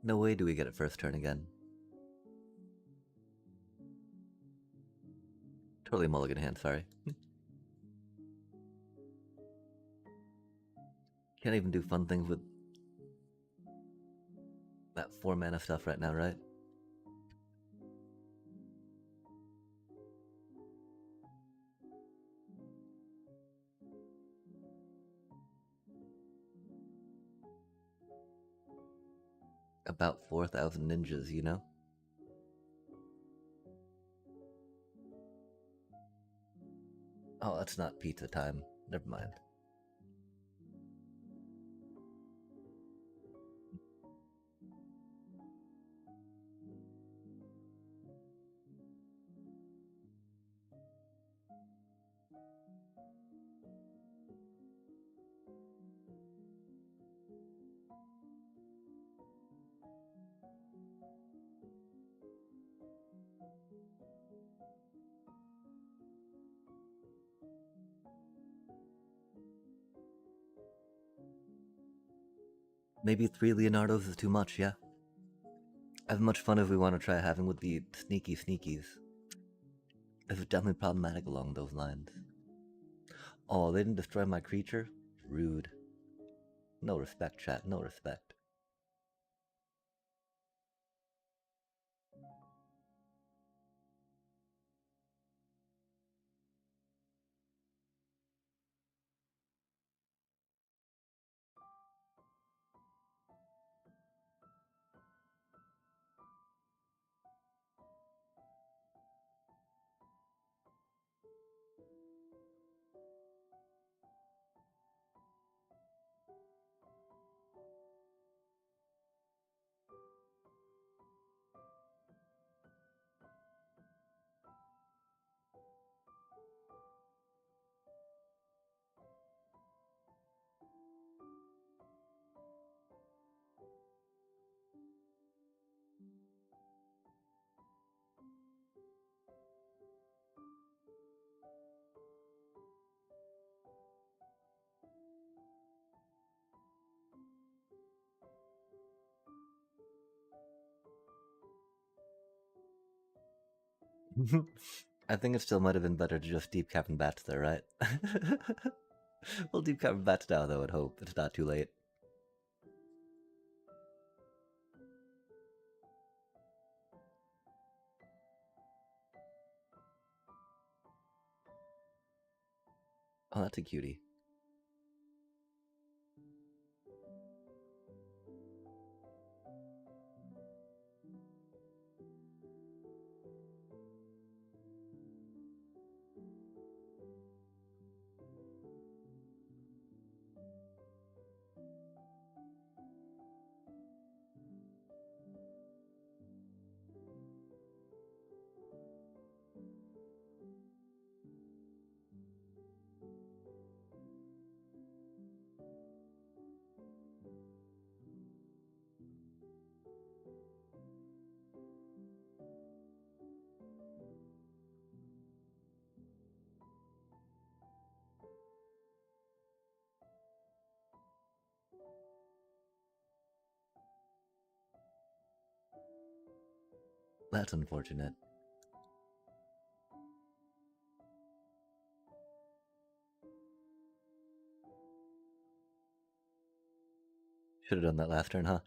No way do we get it first turn again. Totally mulligan hand, sorry. Can't even do fun things with that 4 mana stuff right now, right? About 4,000 ninjas, you know? Oh, that's not pizza time. Never mind. Maybe 3 Leonardos is too much, yeah? As much fun as we want to try having with the sneaky sneakies, it's definitely problematic along those lines. Oh, they didn't destroy my creature? Rude. No respect, chat, no respect. I think it still might have been better to just deep cap and bats there, right? We'll deep cap and bats now, though, and hope it's not too late. Oh, that's a cutie. That's unfortunate. Should have done that last turn, huh?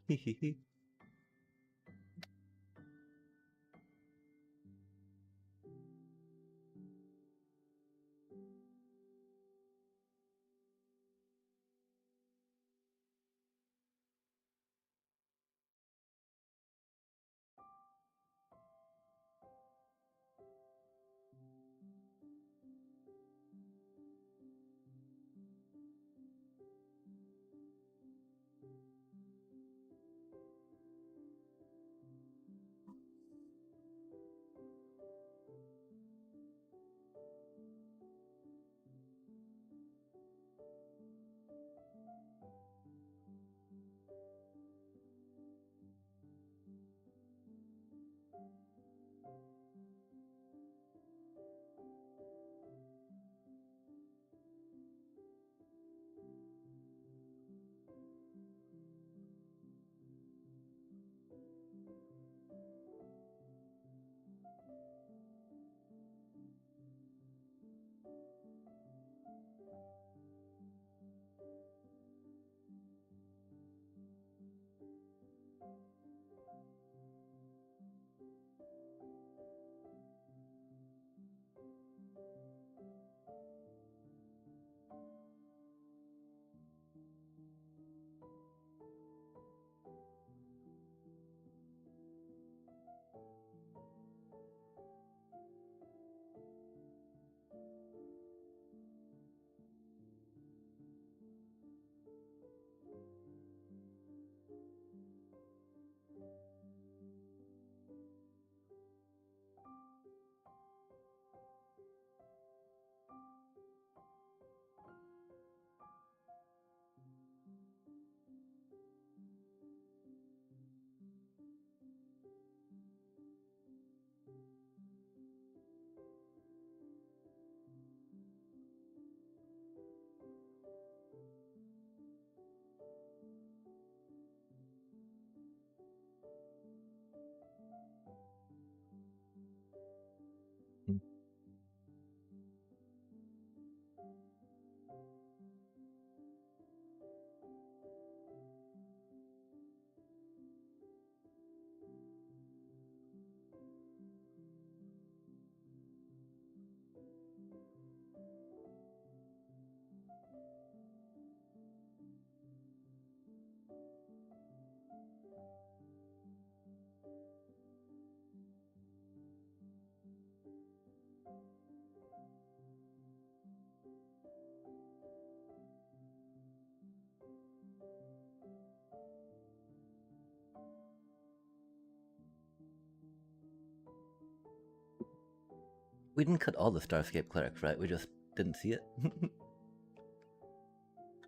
We didn't cut all the Starscape clerics, right? We just didn't see it.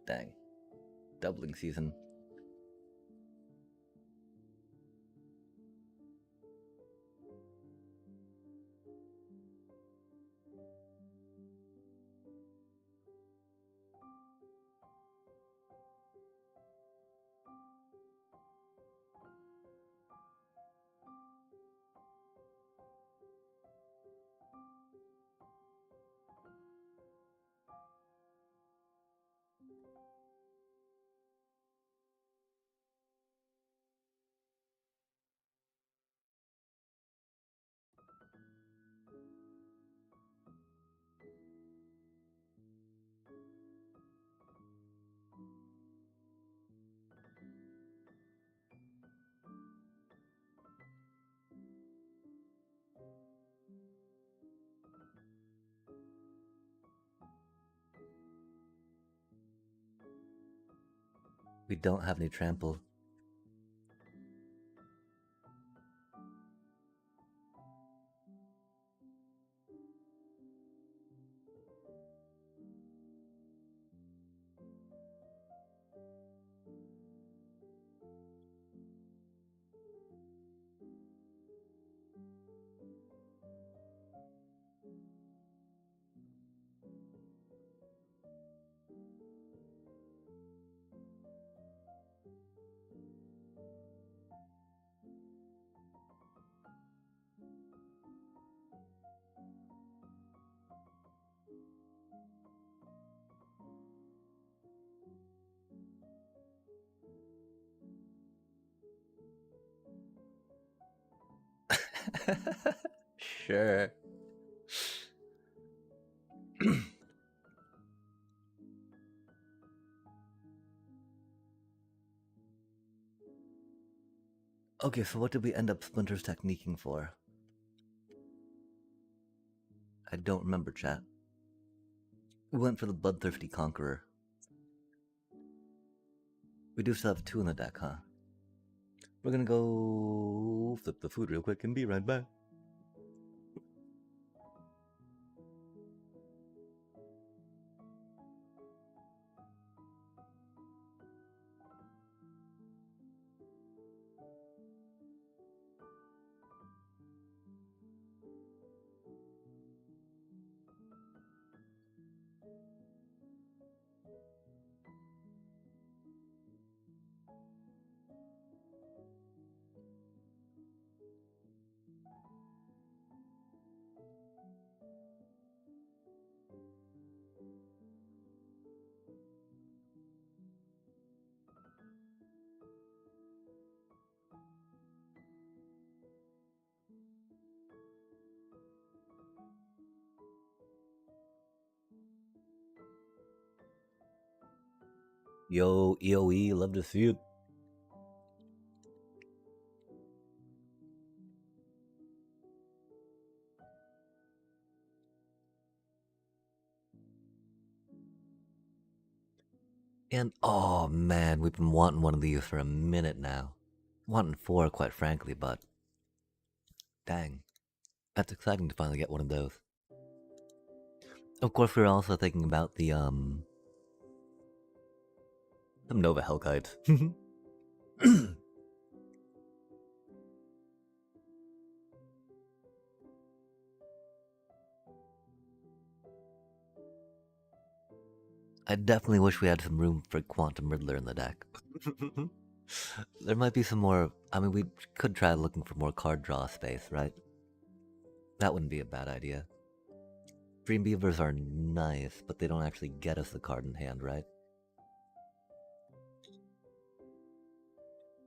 Dang. Doubling season. We don't have any trample. Sure. Okay, so what did we end up Splinter's techniquing for? I don't remember, chat. We went for the Bloodthirsty Conqueror. We do still have 2 in the deck, huh? We're gonna go flip the food real quick and be right back. Yo, EOE, love to see it. And oh man, we've been wanting one of these for a minute now. Wanting 4, quite frankly, but dang. That's exciting to finally get one of those. Of course, we were also thinking about the Nova Hellkites. I definitely wish we had some room for Quantum Riddler in the deck. There might be some more. I mean, we could try looking for more card draw space, right? That wouldn't be a bad idea. Dream Beavers are nice, but they don't actually get us the card in hand, right?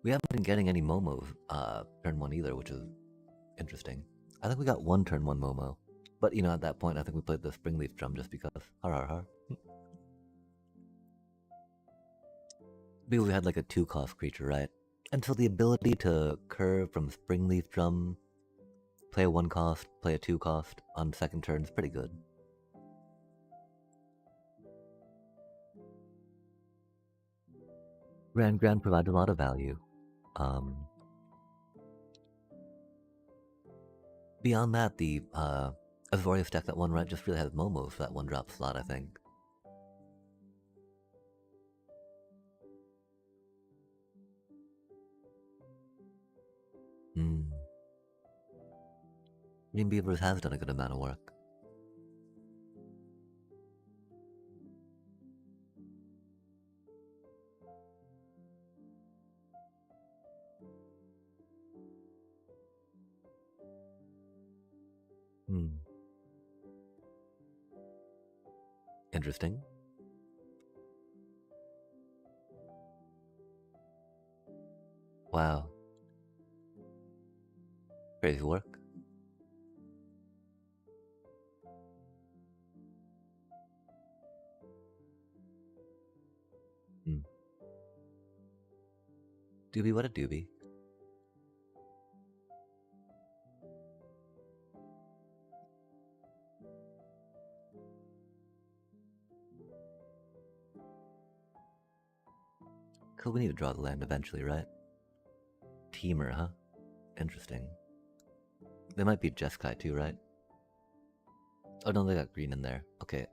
We haven't been getting any Momos turn 1 either, which is interesting. I think we got 1 turn 1 Momo. But, you know, at that point, I think we played the Springleaf Drum just because. Har har har. Maybe we had like a 2-cost creature, right? And so the ability to curve from Springleaf Drum, play a 1-cost, play a 2-cost on second turn is pretty good. Grand provides a lot of value. Beyond that, the I've stacked that one right, just really has Momos for that one drop slot, I think. Hmm. Green Beavers has done a good amount of work. Hmm. Interesting. Wow. Crazy work. Hmm. Doobie, what a doobie. Cool, we need to draw the land eventually, right? Teamer, huh? Interesting. They might be Jeskai too, right? Oh no, they got green in there. Okay,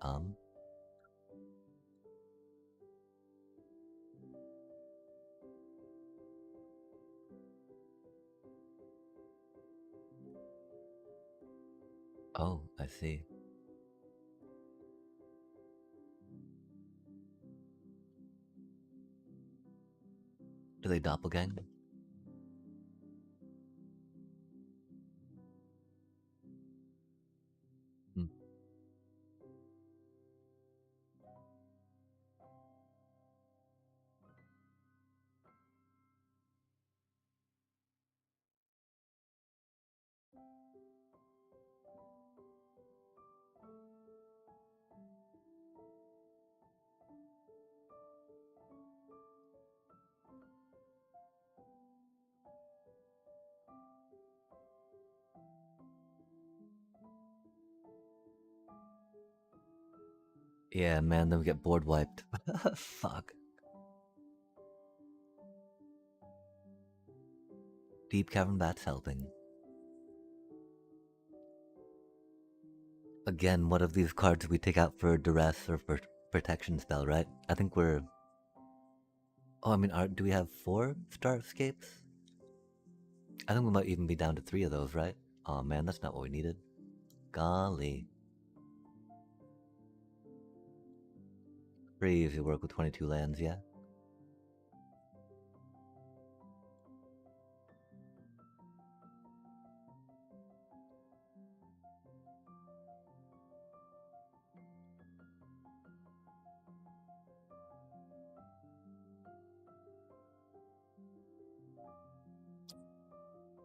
Oh, I see. Do they doppelgang? Hmm. 'Yeah, man, then we get board wiped. Fuck. Deep Cavern Bat's helping. Again, what of these cards we take out for duress or for protection spell, right? I think we're. Oh, I mean, do we have 4 Starscapes? I think we might even be down to 3 of those, right? Oh man, that's not what we needed. Golly. Pretty easy work with 22 lands, yeah?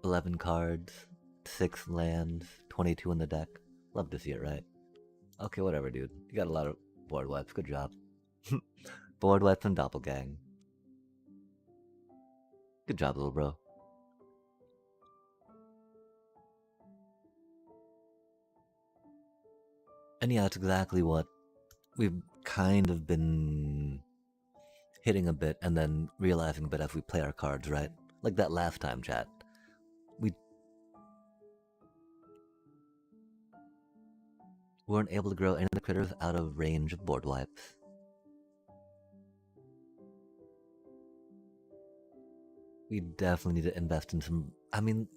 $11 cards, 6 lands, 22 in the deck. Love to see it, right? Okay, whatever, dude. You got a lot of board wipes. Good job. Board wipes and doppelgang. Good job, little bro. And yeah, that's exactly what we've kind of been hitting a bit and then realizing a bit as we play our cards, right? Like that last time, chat. We weren't able to grow any of the critters out of range of board wipes. We definitely need to invest in some. I mean,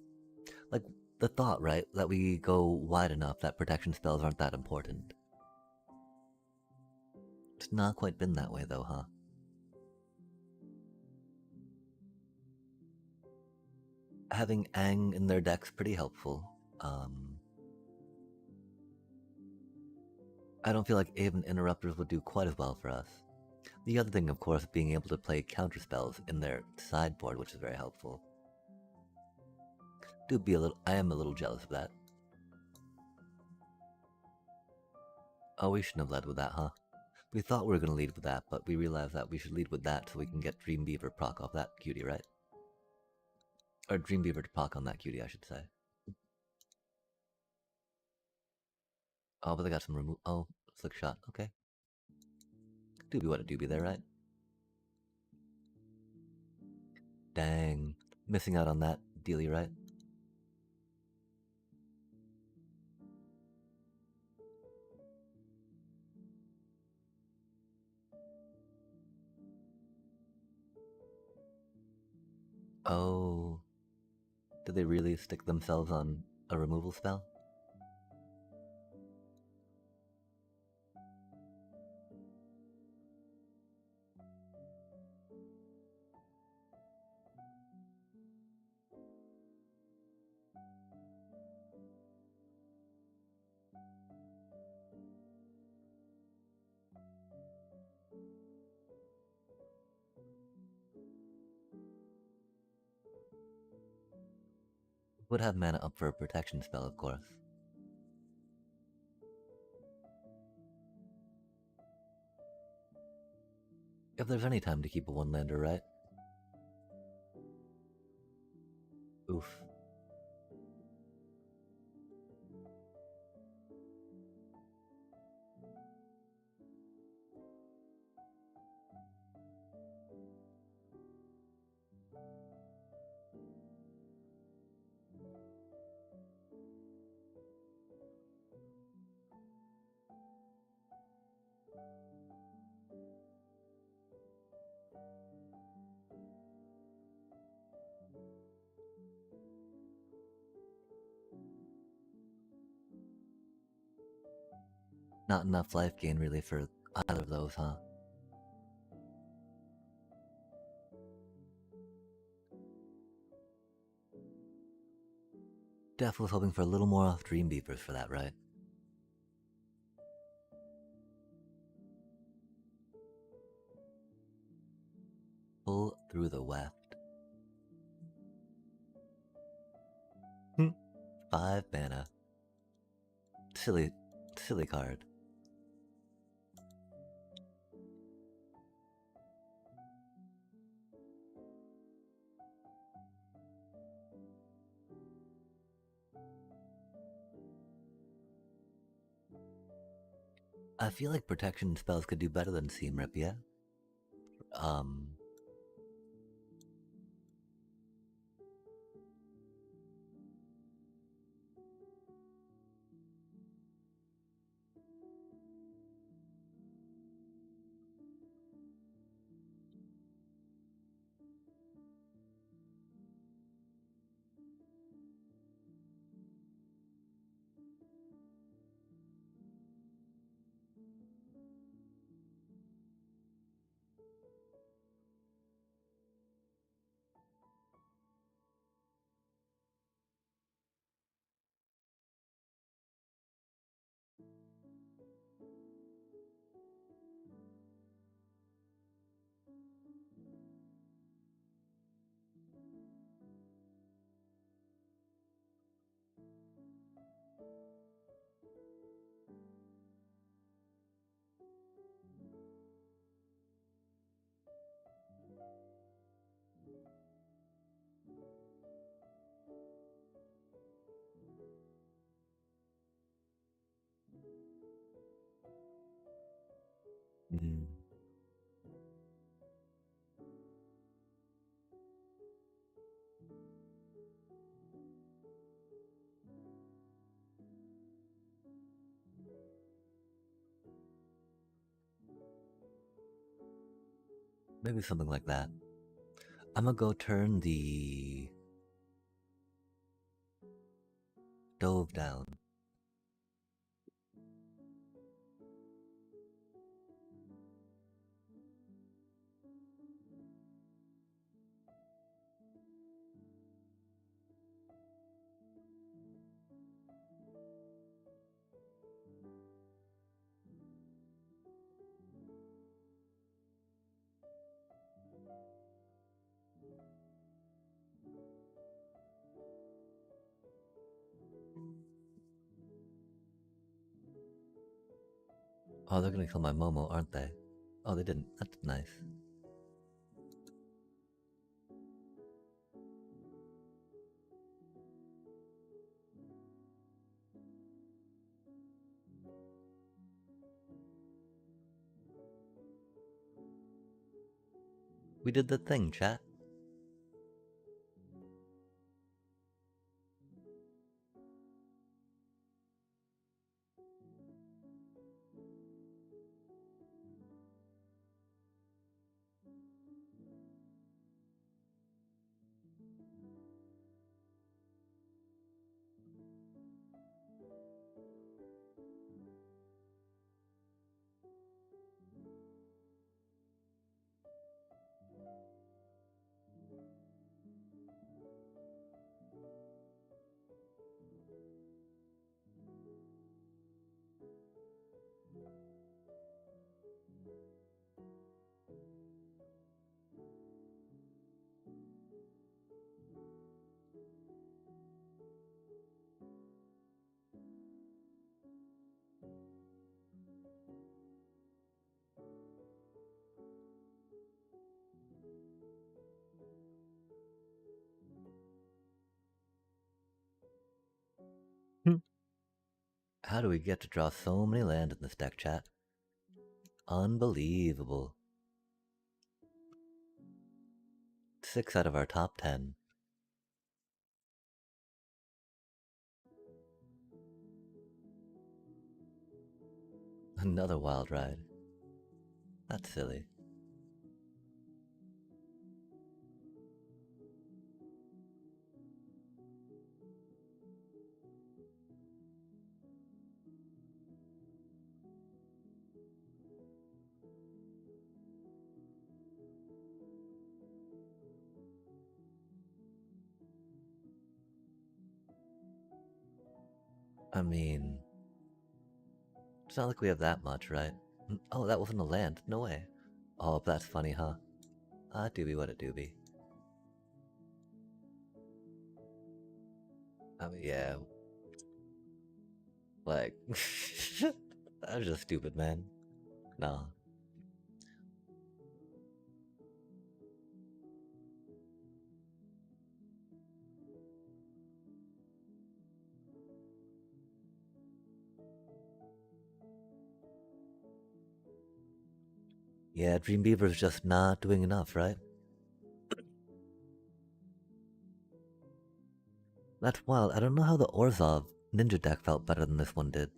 like the thought, right? That we go wide enough that protection spells aren't that important. It's not quite been that way, though, huh? Having Aang in their deck's pretty helpful. I don't feel like even interrupters would do quite as well for us. The other thing, of course, being able to play counter spells in their sideboard, which is very helpful. I am a little jealous of that. Oh, we shouldn't have led with that, huh? We thought we were gonna lead with that, but we realized that we should lead with that so we can get Dreambeaver proc off that cutie, right? Or Dreambeaver to proc on that cutie, I should say. Oh, but they got some remove. Oh, slick shot. Okay. Doobie what a doobie there, right? Dang. Missing out on that dealy, right? Oh, did they really stick themselves on a removal spell? Would have mana up for a protection spell, of course. If there's any time to keep a one-lander, right? Oof. Not enough life gain really for either of those, huh? Def was hoping for a little more off Dreambeavers for that, right? Pull through the weft. 5 mana. Silly card. I feel like protection spells could do better than Seam Rip, yeah? Um, mm, maybe something like that. I'm gonna go turn the Dove down. Oh, they're gonna kill my Momo, aren't they? Oh, they didn't. That's nice. We did the thing, chat. How do we get to draw so many land in this deck, chat? Unbelievable. 6 out of our top 10. Another wild ride. That's silly. I mean, it's not like we have that much, right? Oh, that wasn't a land. No way. Oh, that's funny, huh? Ah, doobie what a doobie. I mean, yeah. Like, that was just stupid, man. Nah. Yeah, Dream Beaver's just not doing enough, right? That's wild. I don't know how the Orzhov ninja deck felt better than this one did.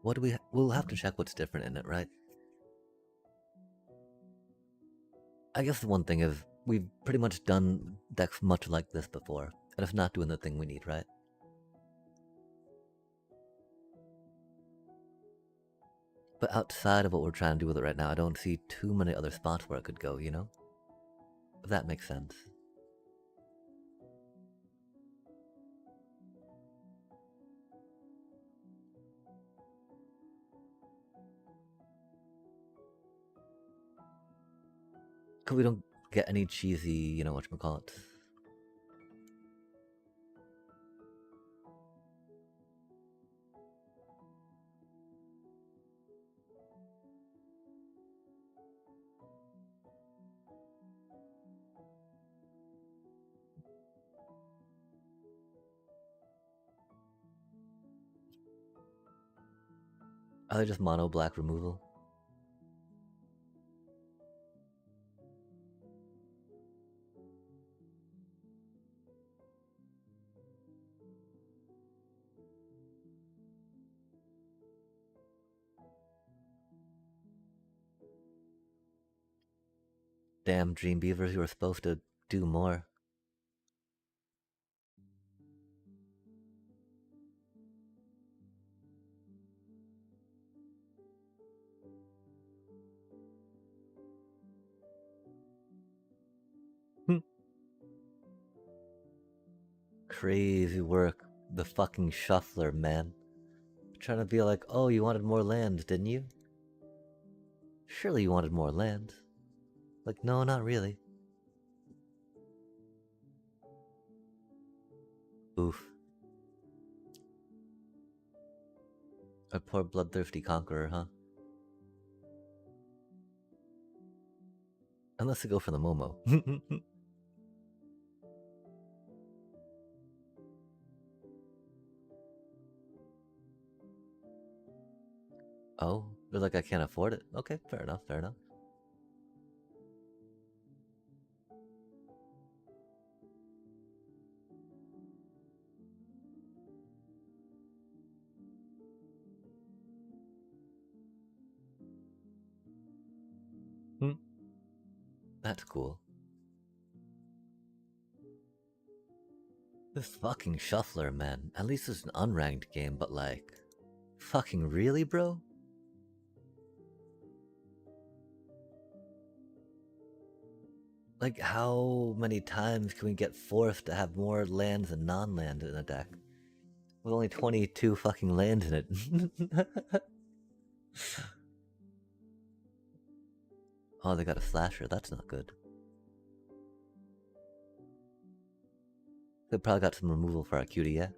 What do we... We'll have to check what's different in it, right? I guess the one thing is, we've pretty much done decks much like this before, and it's not doing the thing we need, right? But outside of what we're trying to do with it right now, I don't see too many other spots where it could go, you know? If that makes sense. Because we don't get any cheesy, you know, whatchamacallit. Are they just mono black removal? Damn, Dream Beavers, you were supposed to do more. Crazy work. The fucking shuffler, man. Trying to be like, oh, you wanted more land, didn't you? Surely you wanted more land. Like, no, not really. Oof. A poor bloodthirsty conqueror, huh? Unless they go for the Momo. Oh, they're like, I can't afford it. Okay, fair enough, fair enough. That's cool. This fucking shuffler, man. At least it's an unranked game, but like... Fucking really, bro? Like, how many times can we get forced to have more lands and non-land in a deck? With only 22 fucking lands in it. Oh, they got a slasher. That's not good. They probably got some removal for our cutie, yeah?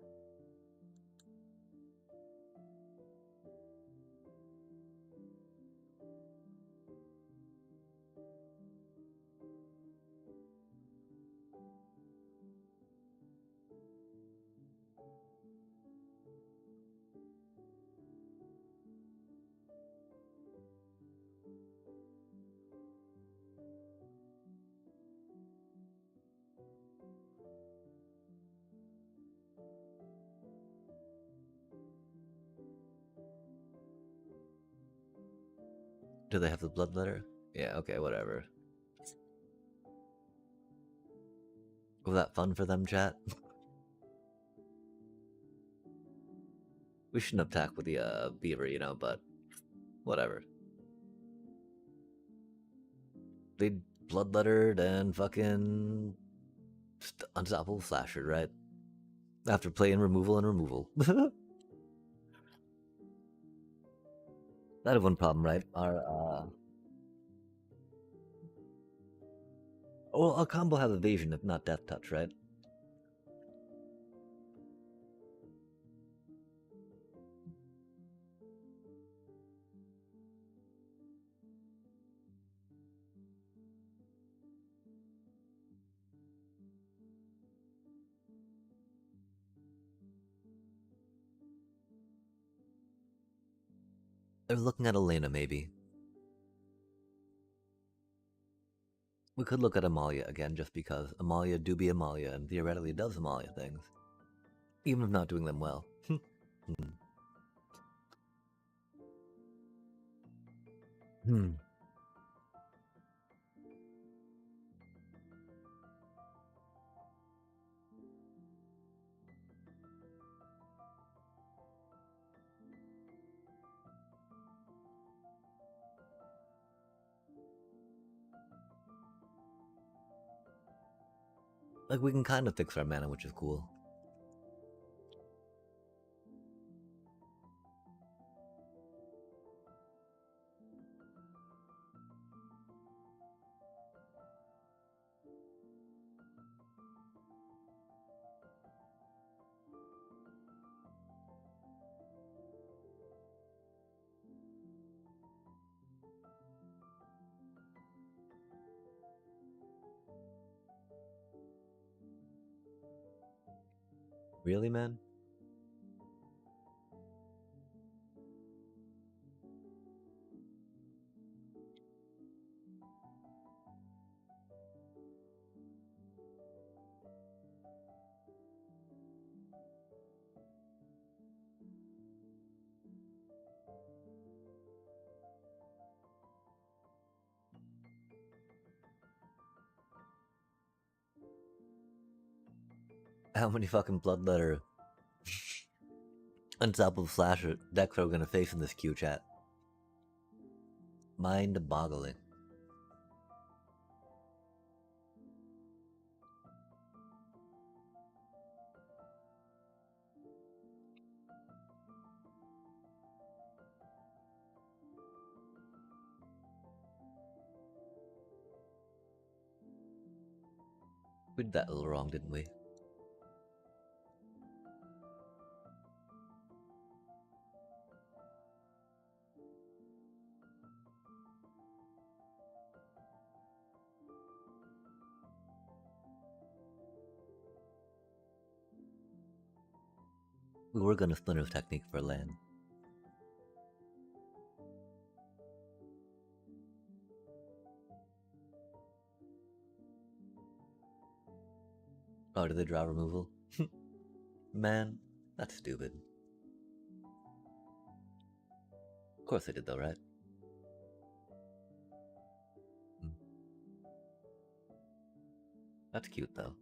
Do they have the bloodletter? Yeah, okay, whatever. Was that fun for them, chat? We shouldn't attack with the beaver, you know, but whatever. They bloodlettered and fucking unstoppable slasher, right? After playing removal and removal. That is one problem, right? Well, a combo has evasion if not death touch, right? They're looking at Elena, maybe. We could look at Amalia again, just because Amalia do be Amalia, and theoretically does Amalia things. Even if not doing them well. Hmm. Like, we can kind of fix our mana, which is cool. Really, man? How many fucking bloodletter unstoppable slasher decks are we gonna face in this queue, chat? Mind-boggling. We did that a little wrong, didn't we? We were gonna Splinter's Technique for land. Oh, did they draw removal? Man, that's stupid. Of course they did though, right? Hmm. That's cute though.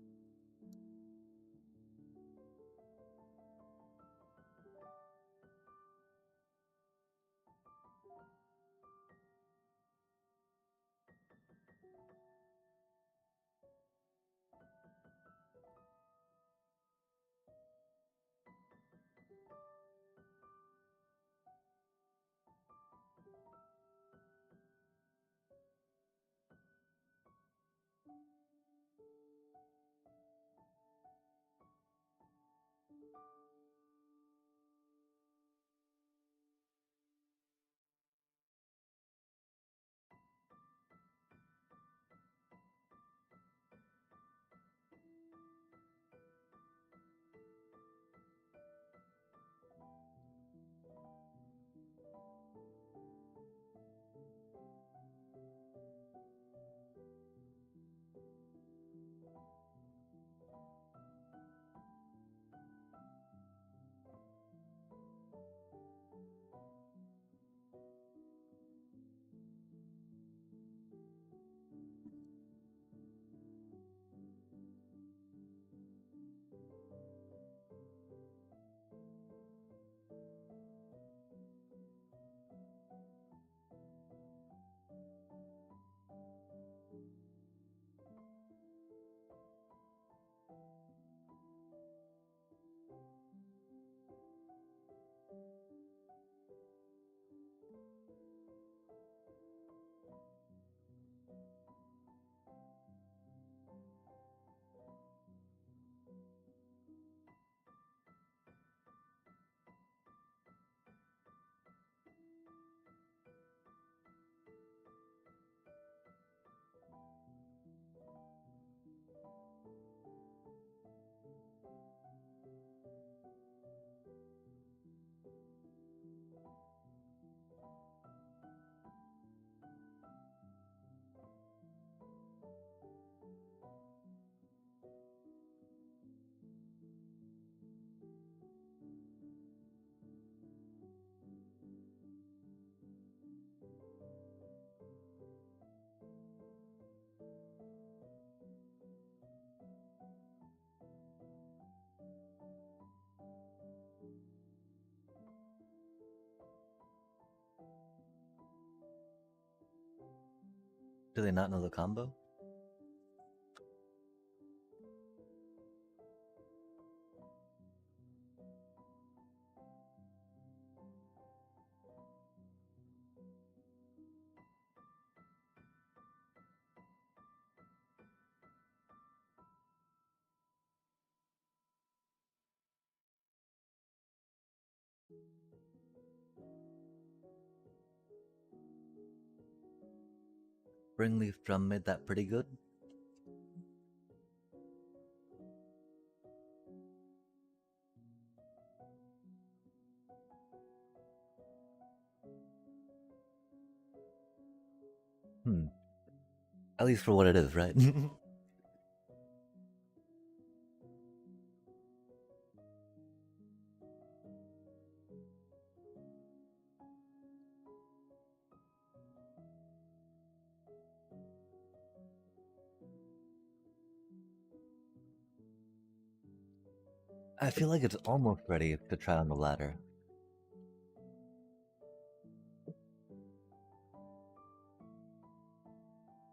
Do they not know the combo? Springleaf Drum made that pretty good. At least for what it is, right? I feel like it's almost ready to try on the ladder.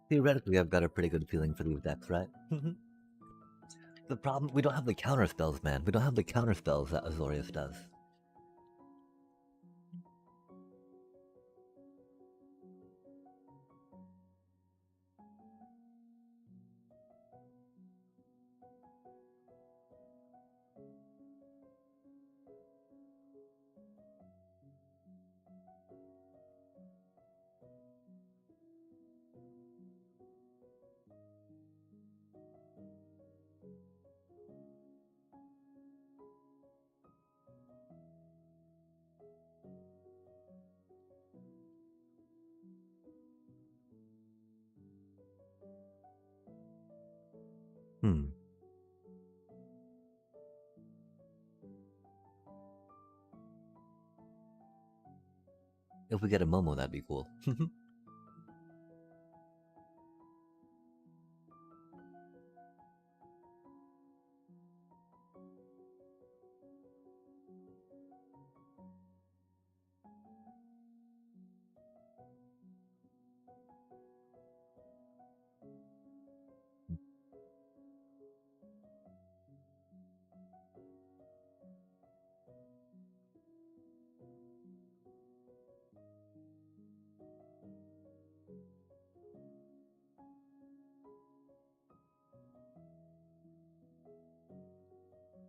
Theoretically, I've got a pretty good feeling for these decks, right? The problem, we don't have the counter spells, man. We don't have the counter spells that Azorius does. If we get a Momo, that'd be cool.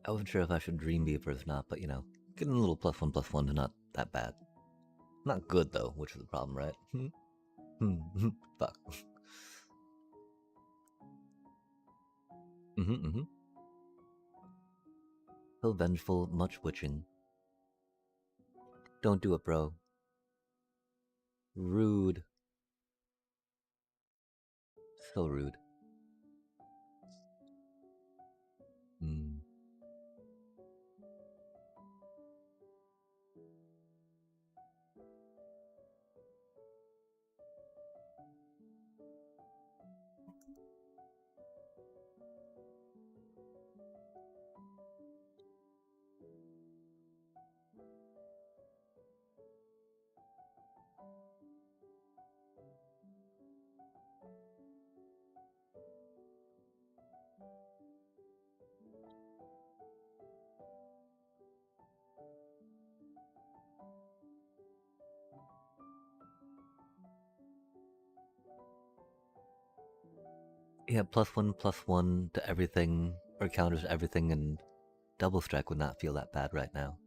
I wasn't sure if I should Dream Beaver or not, but you know, getting a little +1/+1 is not that bad. Not good though, which is the problem, right? Fuck. Mm-hmm. So vengeful, much witching. Don't do it, bro. Rude. So rude. Mm. Yeah, +1/+1 to everything, or counters everything, and double strike would not feel that bad right now.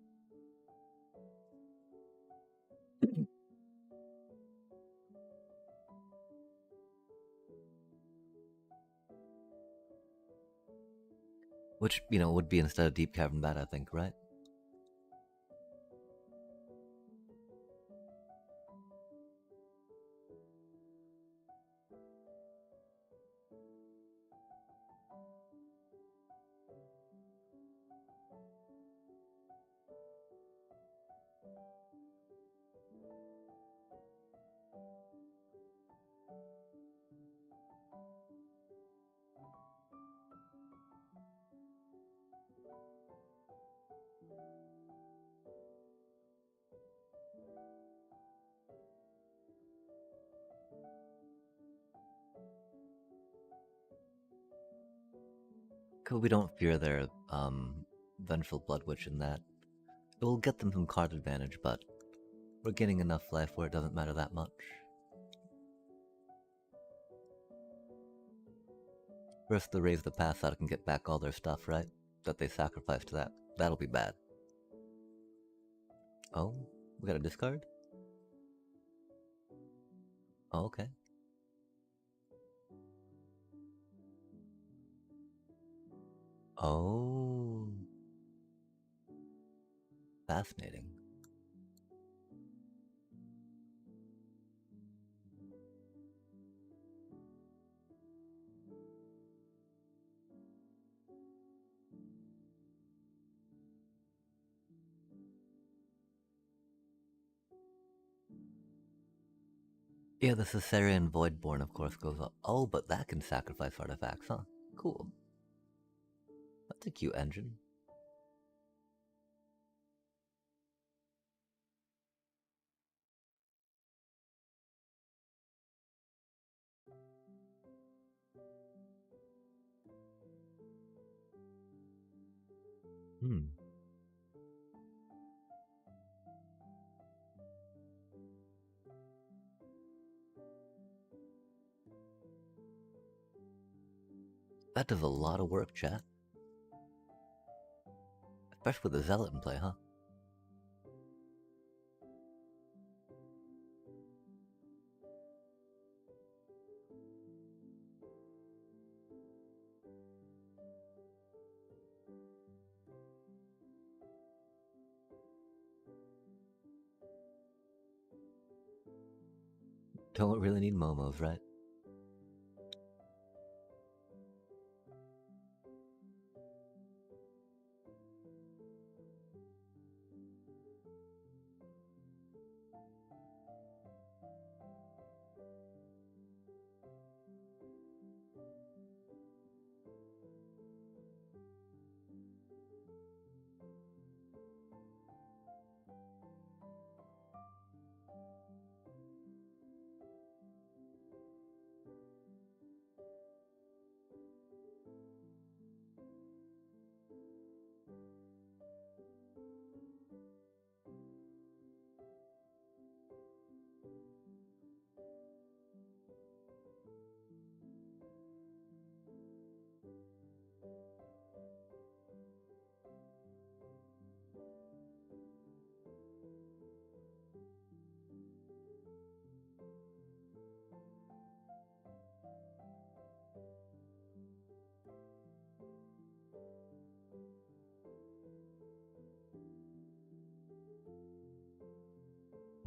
Which, you know, would be instead of Deep Cavern Bat, I think, right? Because we don't fear their Vengeful Blood Witch in that. It will get them some card advantage, but we're getting enough life where it doesn't matter that much. First, the Raise the Pass so I can get back all their stuff, right? That they sacrificed to that. That'll be bad. Oh, we got a discard? Oh, okay. Oh. Fascinating. Yeah, the Caesarean Voidborn, of course, goes up. Oh, but that can sacrifice artifacts, huh? Cool. That's a cute engine. Hmm. That does a lot of work, chat. Especially with the Zealot in play, huh? Don't really need Momos, right?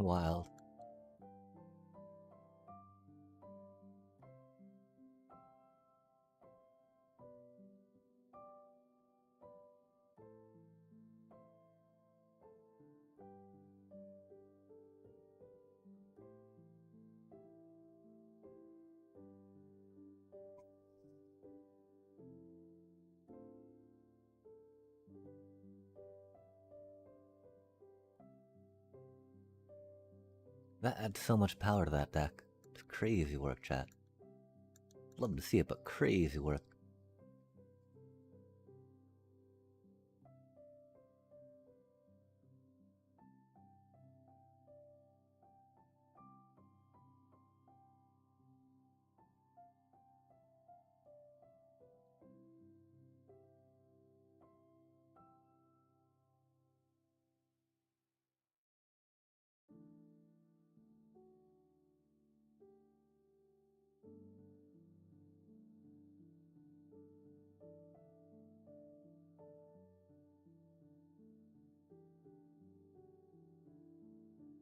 Wild. That adds so much power to that deck. It's crazy work, chat. Love to see it, but crazy work.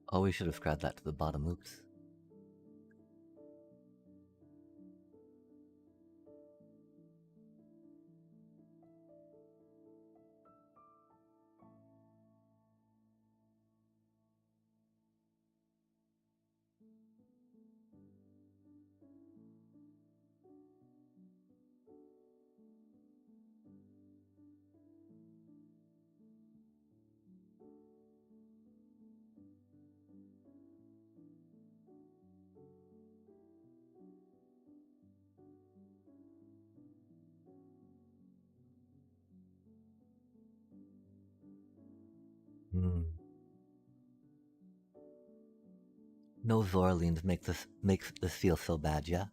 Oh, we should have scrapped that to the bottom. Oops. Hmm. No Zorlines makes this feel so bad, yeah?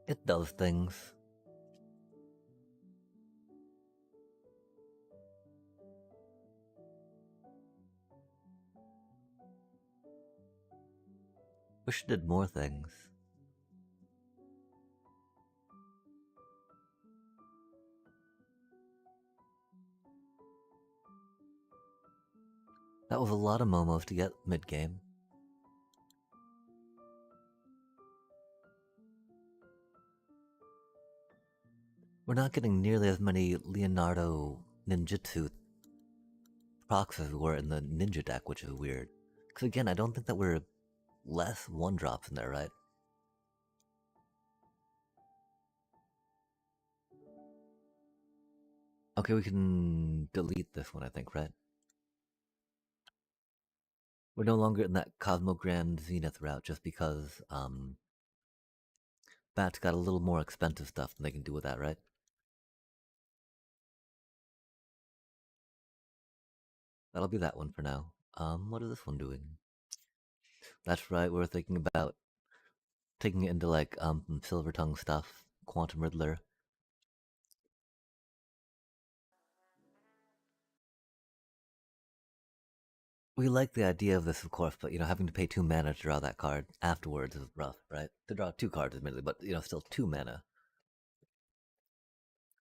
It does things. Wish it did more things. That was a lot of momos to get mid-game. We're not getting nearly as many Leonardo ninjutsu procs as we were in the ninja deck, which is weird. Because again, I don't think that we're less one-drops in there, right? Okay, we can delete this one, I think, right? We're no longer in that Cosmogrand Zenith route just because Bat's got a little more expensive stuff than they can do with that, right? That'll be that one for now. What is this one doing? That's right, we're thinking about taking it into like Silver Tongue stuff, Quantum Riddler. We like the idea of this, of course, but having to pay 2 mana to draw that card afterwards is rough, right? To draw 2 cards, admittedly, but still 2 mana.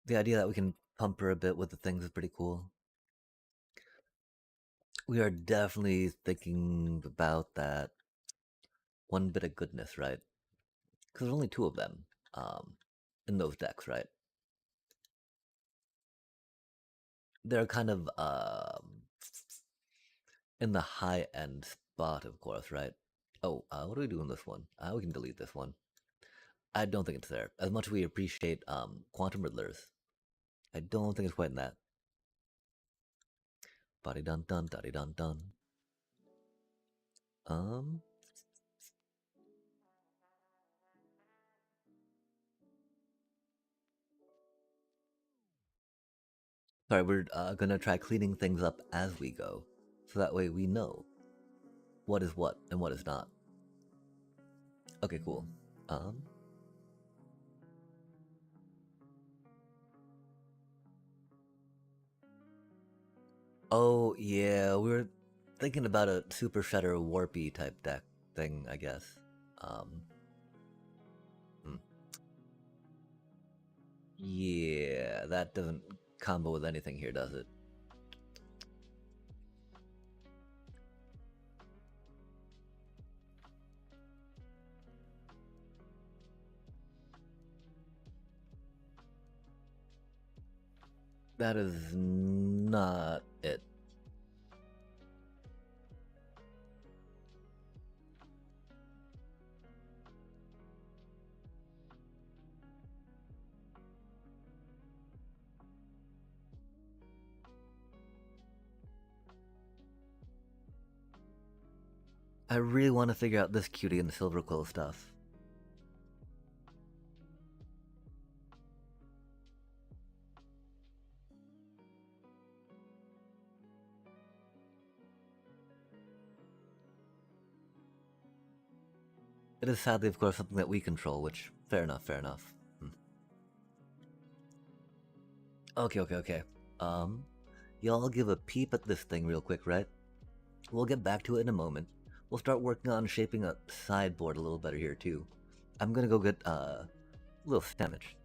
The idea that we can pump her a bit with the things is pretty cool. We are definitely thinking about that one bit of goodness, right? Because there's only 2 of them. in those decks, right? They're kind of in the high end spot, of course, right? Oh, what do we do in this one? We can delete this one. I don't think it's there. As much as we appreciate Quantum Riddlers, I don't think it's quite in that. Body dun dun, daddy dun dun. Sorry, we're gonna try cleaning things up as we go, so that way we know what is what and what is not. Okay, cool. Oh yeah, we were thinking about a Super Shredder Warpy type deck thing, I guess. Hmm. Yeah, that doesn't combo with anything here, does it? That is not it. I really want to figure out this cutie and the Silver Quill stuff. It is sadly, of course, something that we control, which, fair enough, fair enough. Okay. Y'all give a peep at this thing real quick, right? We'll get back to it in a moment. We'll start working on shaping a sideboard a little better here, too. I'm gonna go get, a little sandwich.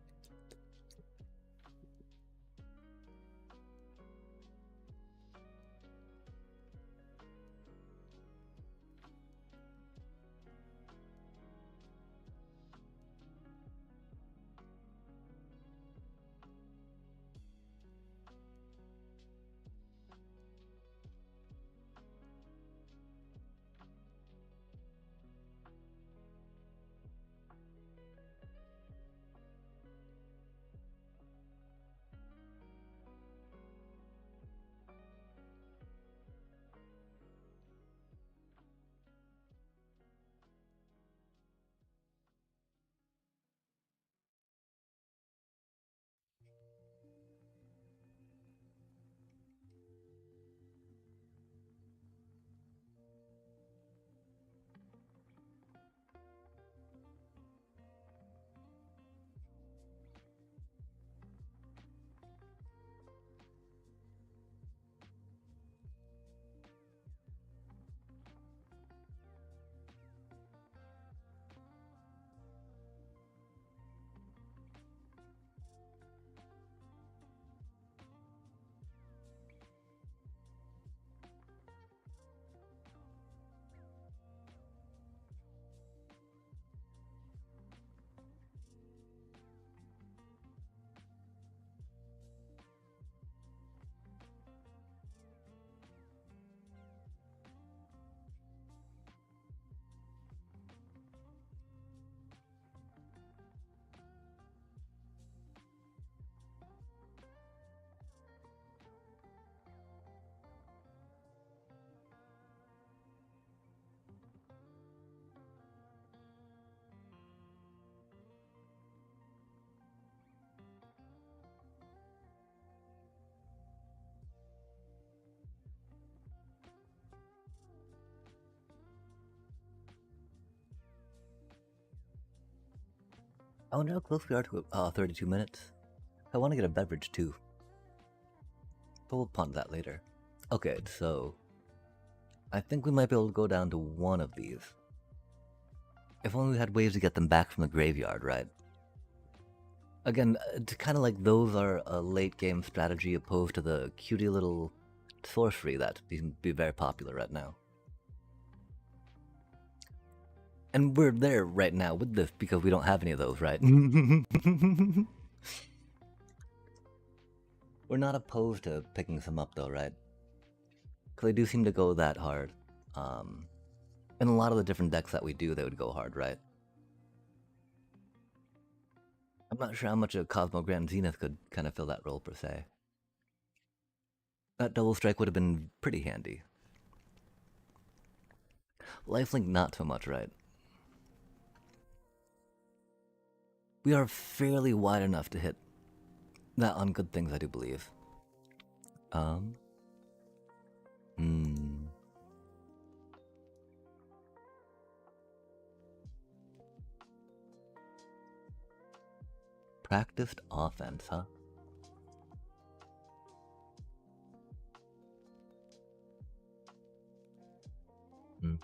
I wonder how close we are to 32 minutes. I want to get a beverage, too. But we'll ponder that later. Okay, so I think we might be able to go down to one of these. If only we had ways to get them back from the graveyard, right? Again, it's kind of like those are a late game strategy opposed to the cutie little sorcery that can be very popular right now. And we're there right now with this because we don't have any of those, right? We're not opposed to picking some up though, right? Because they do seem to go that hard. In a lot of the different decks that we do, they would go hard, right? I'm not sure how much a Cosmo Grand Zenith could kind of fill that role per se. That double strike would have been pretty handy. Lifelink, not so much, right? We are fairly wide enough to hit that on good things, I do believe. Um. Hmm. Practiced offense, huh? Hmm.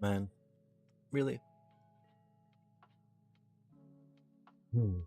Man, really? Hmm.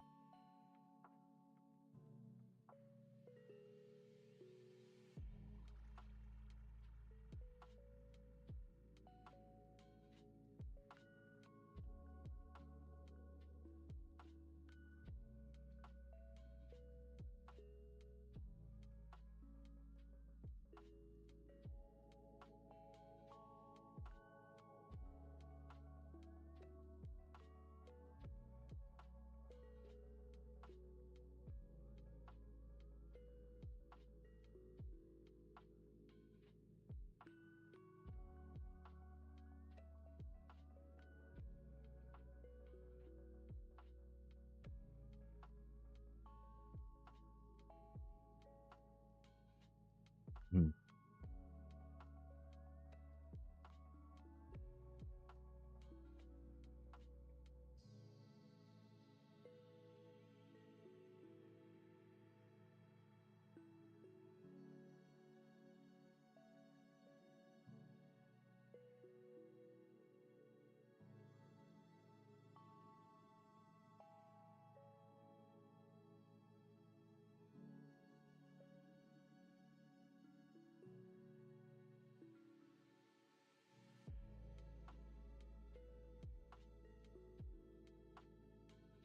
Hmm.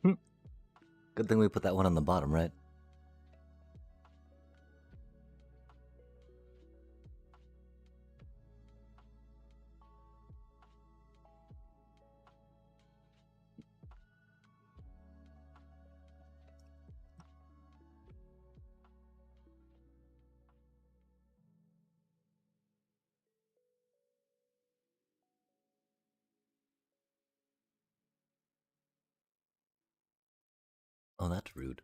Hmm. Good thing we put that one on the bottom, right? Oh, that's rude.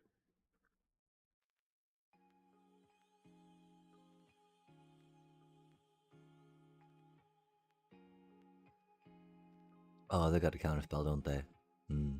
Oh, they got a counterspell, don't they? Hmm.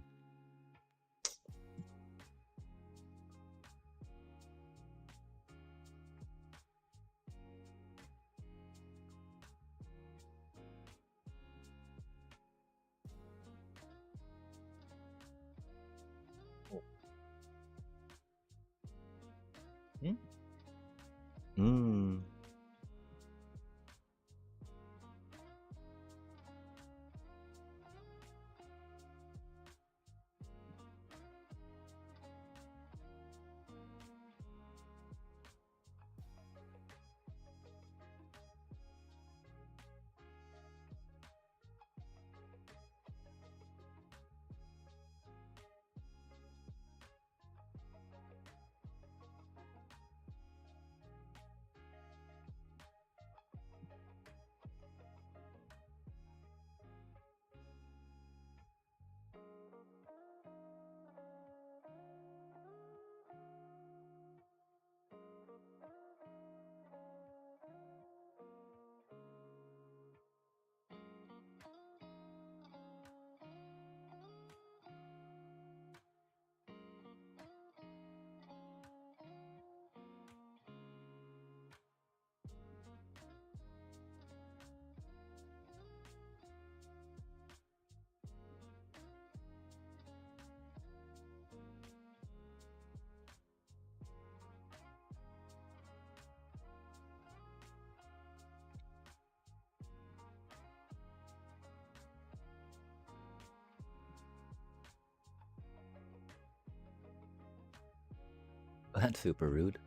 Hmm. That's super rude.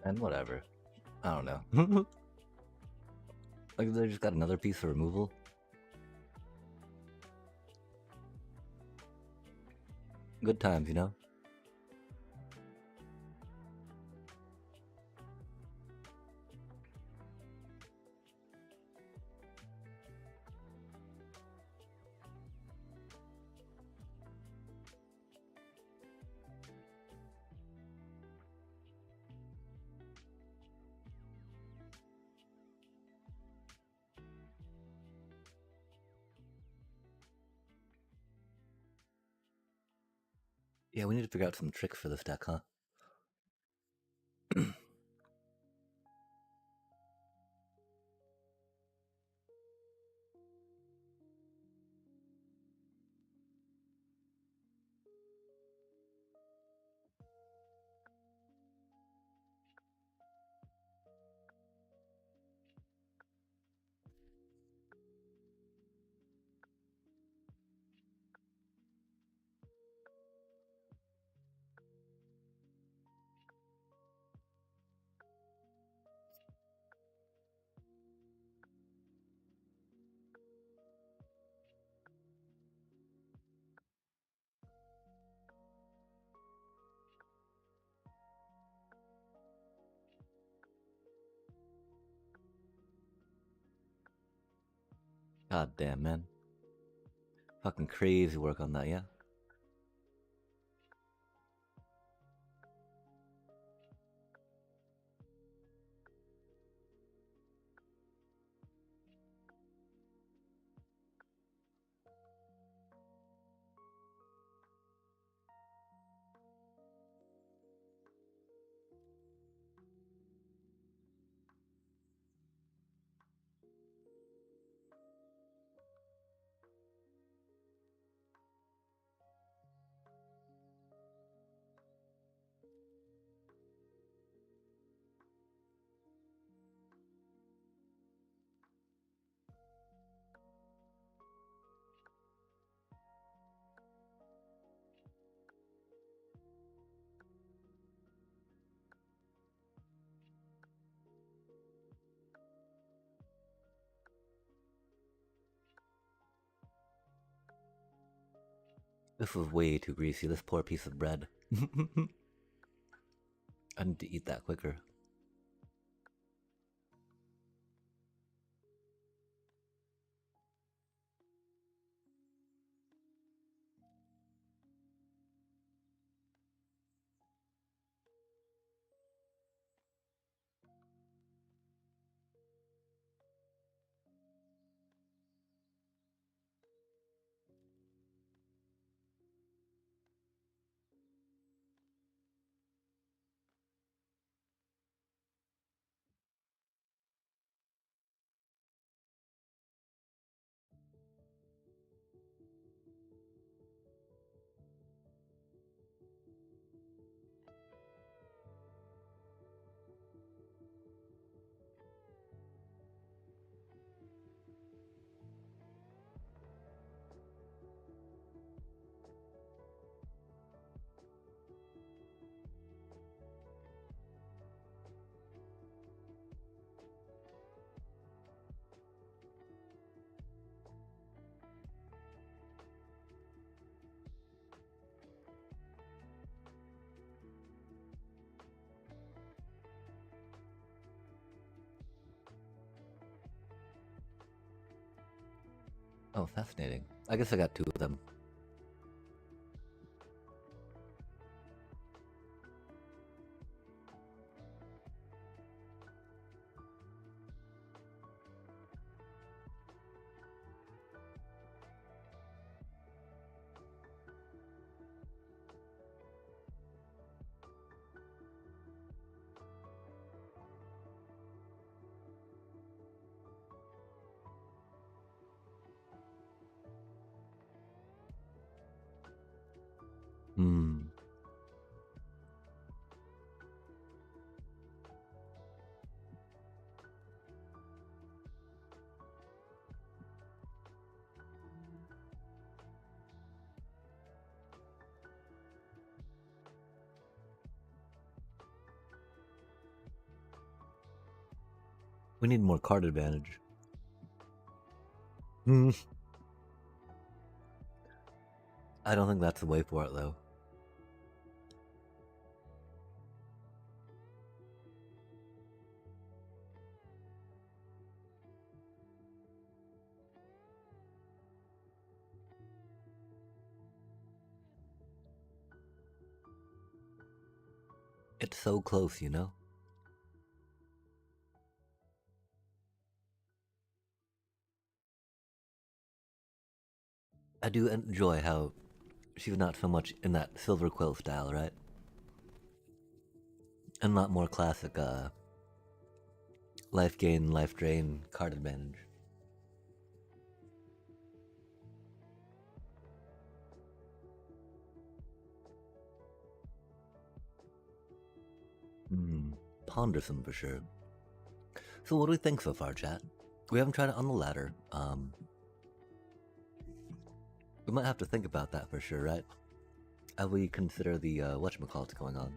And whatever. I don't know. Like, they just got another piece of removal. Good times, you know? Yeah, we need to figure out some tricks for this deck, huh? God damn, man. Fucking crazy work on that, yeah? This was way too greasy, this poor piece of bread. I need to eat that quicker. Oh, fascinating. I guess I got 2 of them. Hmm. We need more card advantage. Hmm. I don't think that's the way for it, though. It's so close, you know? I do enjoy how she's not so much in that silver quill style, right? And a lot more classic, life gain, life drain, card advantage. Hmm. Pondersome for sure. So what do we think so far, chat? We haven't tried it on the ladder. We might have to think about that for sure, right? As we consider the whatchamacallit going on.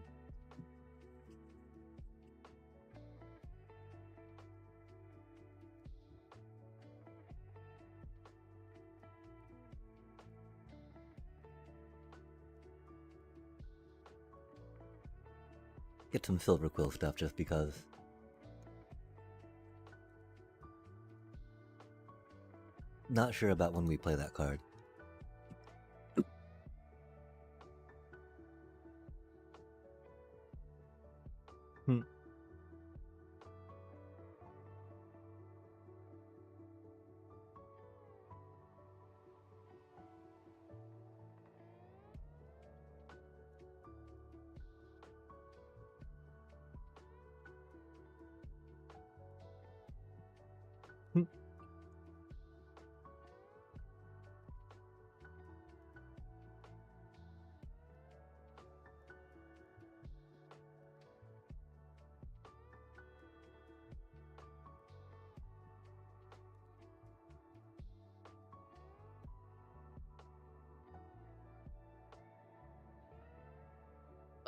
Get some silver quill stuff just because. Not sure about when we play that card. Hmm. Hmm.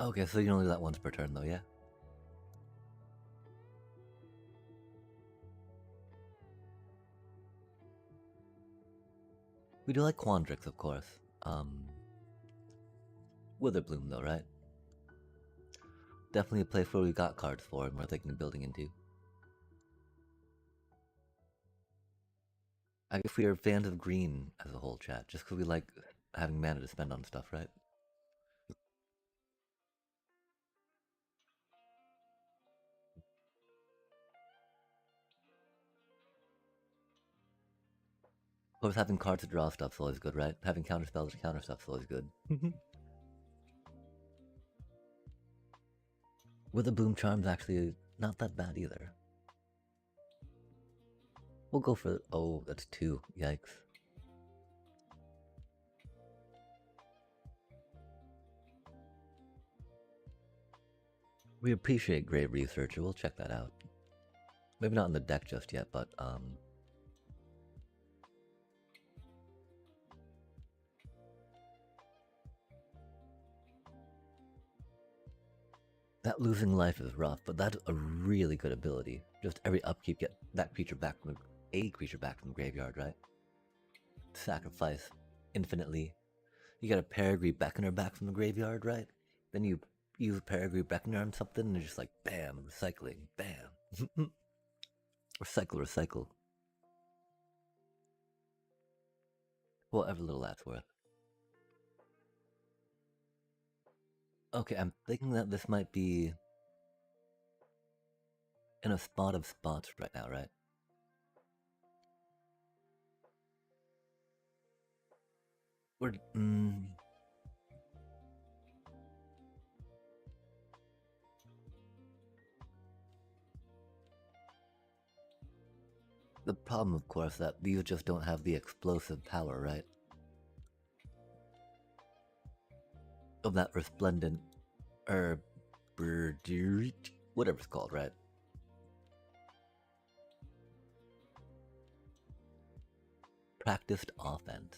Okay, so you can only do that once per turn, though, yeah? We do like Quandrix, of course. Witherbloom, though, right? Definitely a place where we got cards for and we're thinking of building into. I guess we are fans of green as a whole, chat, just because we like having mana to spend on stuff, right? Of course, having cards to draw stuff's always good, right? Having counter spells to counter stuff's always good. With a boom charm's actually not that bad either. We'll go for... Oh, that's 2. Yikes. We appreciate Grave Researcher. We'll check that out. Maybe not in the deck just yet, but that losing life is rough, but that's a really good ability. Just every upkeep get that creature back from a creature back from the graveyard, right? Sacrifice infinitely. You get a Peregrine Beckoner back from the graveyard, right? Then you use a Peregrine Beckoner on something and it's just like bam, recycling, bam. Recycle, recycle. Whatever little that's worth. Okay, I'm thinking that this might be in a spot of spots right now, right? We're the problem, of course, that these just don't have the explosive power, right? Of that resplendent herb, whatever it's called, right? Practiced offense.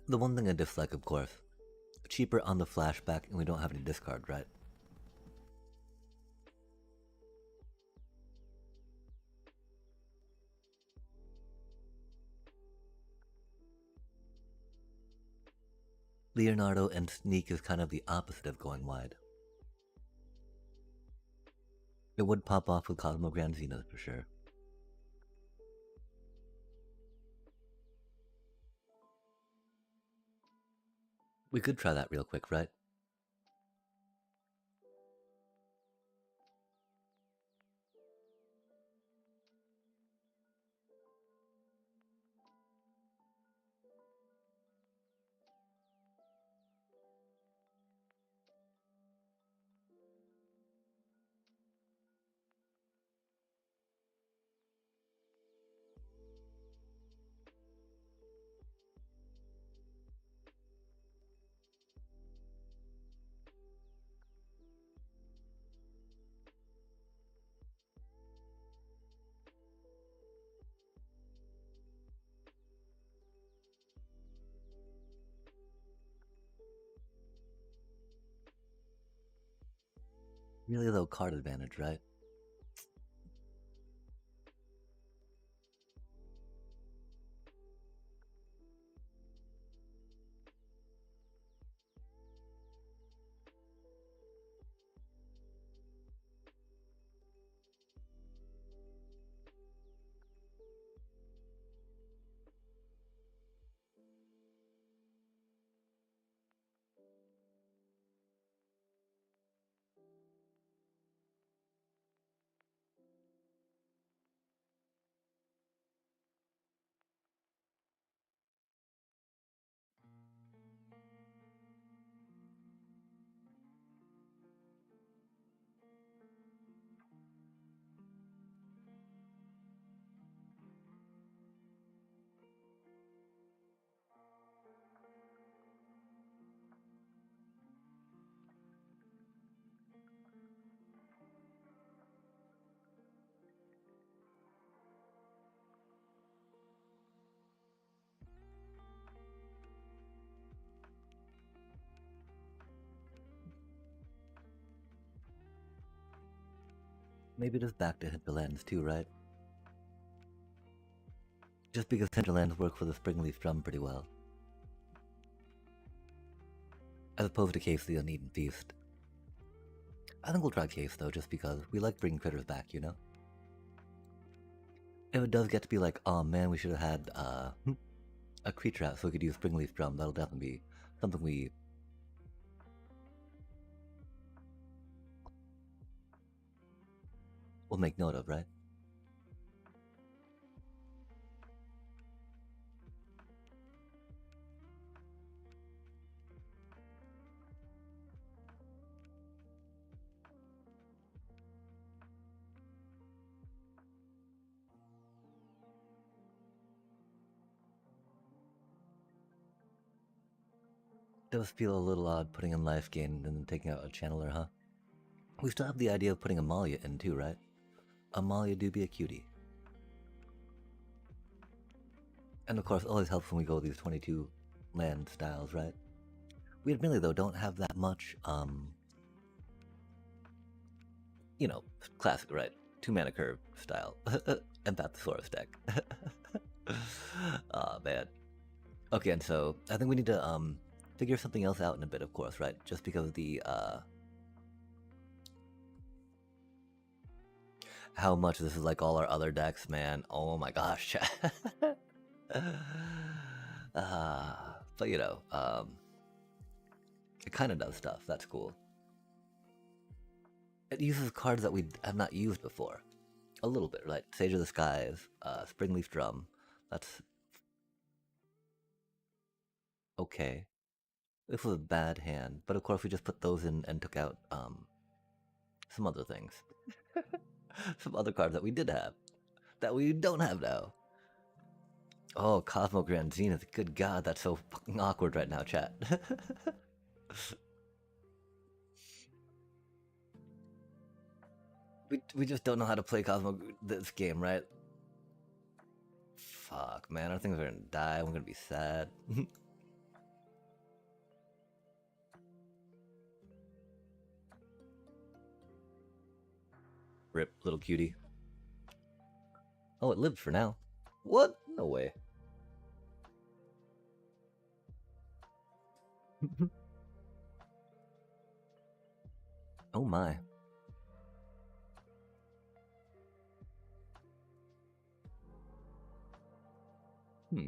The one thing I dislike, of course, cheaper on the flashback and we don't have any discard, right? Leonardo and Sneak is kind of the opposite of going wide. It would pop off with Cosmo Grand Zenith for sure. We could try that real quick, right? Really though, card advantage, right? Maybe just back to hinterlands too, right? Just because hinterlands work for the springleaf drum pretty well. As opposed to Case the Uneaten Feast. I think we'll try Case though, just because we like bringing critters back, you know? If it does get to be like, oh man, we should have had a creature out so we could use springleaf drum, that'll definitely be something we... will make note of, right? Does feel a little odd putting in life gain and then taking out a channeler, huh? We still have the idea of putting Amalia in too, right? Amalia do be a cutie. And of course, always helps when we go with these 22 land styles, right? We admittedly, though, don't have that much, you know, classic, right? 2-mana curve style. Empathosaurus deck. Aw, man. Okay, and so, I think we need to, figure something else out in a bit, of course, right? Just because of the, how much this is like all our other decks, man. Oh my gosh. But you know, it kind of does stuff. That's cool. It uses cards that we have not used before. A little bit, right? Sage of the Skies, Springleaf Drum. That's okay. This was a bad hand, but of course we just put those in and took out some other things. Some other cards that we did have, that we don't have now. Oh, Cosmo Grand Zenith. Good God, that's so fucking awkward right now, chat. we just don't know how to play Cosmo this game, right? Fuck, man, our things are gonna die. We're gonna be sad. Rip, little cutie. Oh, it lived for now. What? No way. Oh my. Hmm.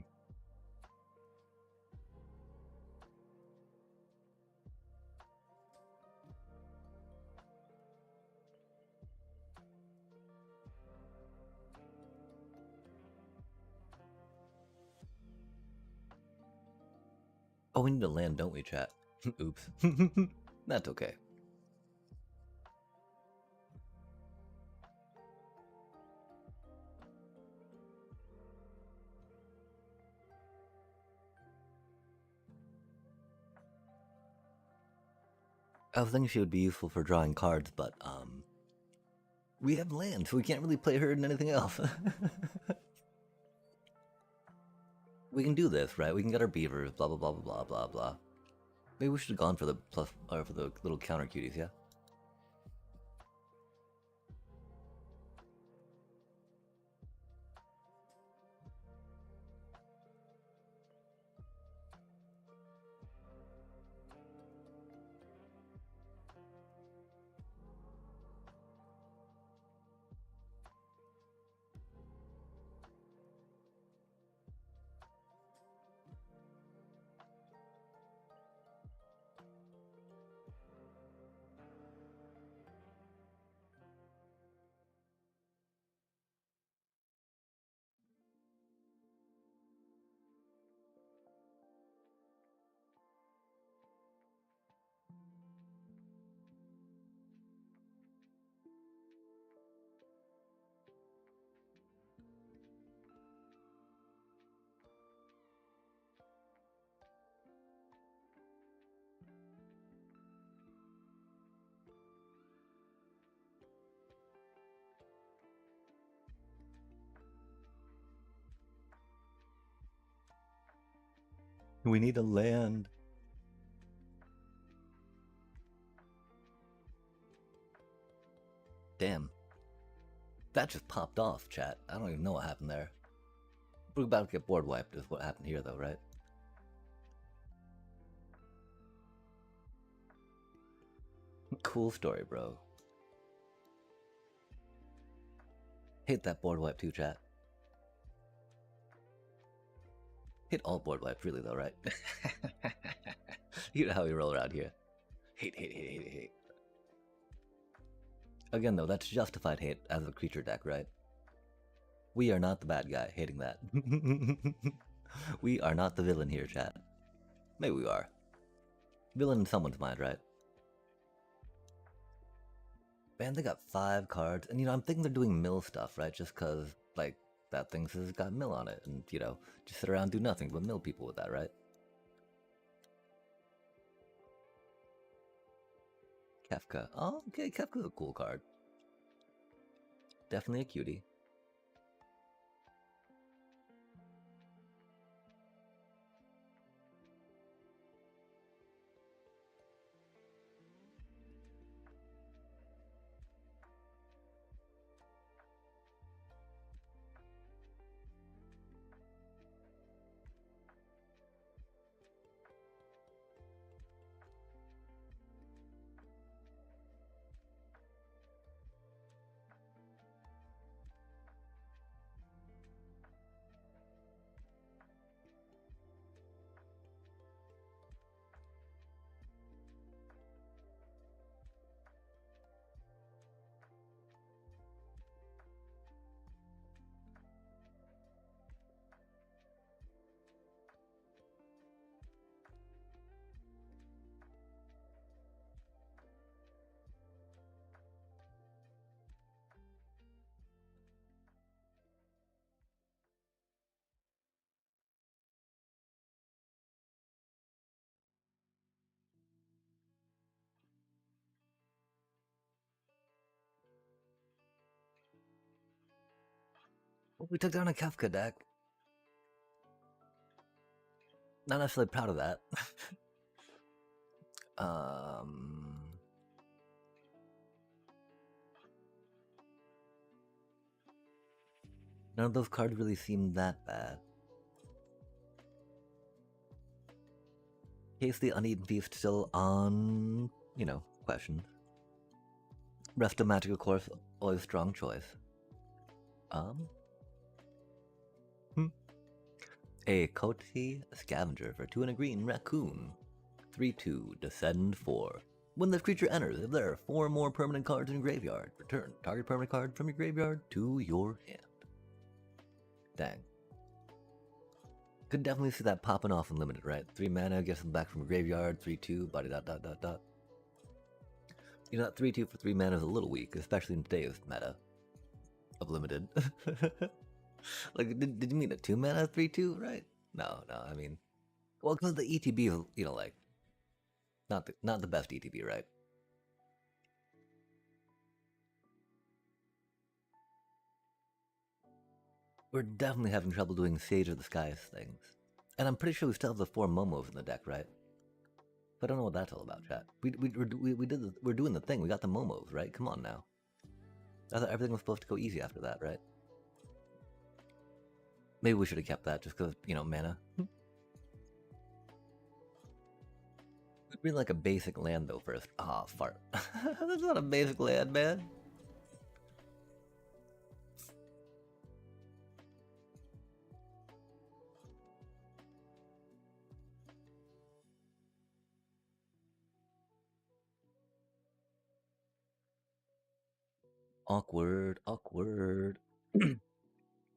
Oh, we need to land, don't we, chat? Oops. That's okay. I was thinking she would be useful for drawing cards, but, we have land, so we can't really play her in anything else. We can do this, right? We can get our beavers, blah blah blah blah blah blah blah. Maybe we should have gone for the plus, or for the little counter cuties, yeah? We need a land. Damn. That just popped off, chat. I don't even know what happened there. We're about to get board wiped is what happened here though, right? Cool story, bro. Hate that board wipe too, chat. Hate all board wipes, really though, right? You know how we roll around here. Hate, hate, hate, hate, hate. Again though, that's justified hate as a creature deck, right? We are not the bad guy hating that. We are not the villain here, chat. Maybe we are. Villain in someone's mind, right? Man, they got 5 cards, and I'm thinking they're doing mill stuff, right? Just cause, like, that thing says it's got mill on it, and, just sit around and do nothing but mill people with that, right? Kefka. Oh, okay, Kefka's a cool card. Definitely a cutie. Well, we took down a Kefka deck. Not necessarily proud of that. None of those cards really seem that bad. Case the Uneaten Feast still on, questions. Resto Magic, of course, always strong choice. A Coty Scavenger for 2 and a green raccoon. 3/2, descend 4. When this creature enters, if there are 4 more permanent cards in your graveyard, return target permanent card from your graveyard to your hand. Dang. Could definitely see that popping off in limited, right? 3 mana, gets them back from your graveyard, 3/2, body dot dot dot dot. That 3/2 for 3 mana is a little weak, especially in today's meta of limited. Like, did you mean a 2 mana 3/2, right? No, I mean, well, because the ETB is, like, not the best ETB, right? We're definitely having trouble doing Sage of the Skies things. And I'm pretty sure we still have the 4 Momos in the deck, right? But I don't know what that's all about, chat. We're doing the thing. We got the Momos, right? Come on now. I thought everything was supposed to go easy after that, right? Maybe we should have kept that just because, mana. It'd be like a basic land, though, first. Ah, fart. That's not a basic land, man. Awkward.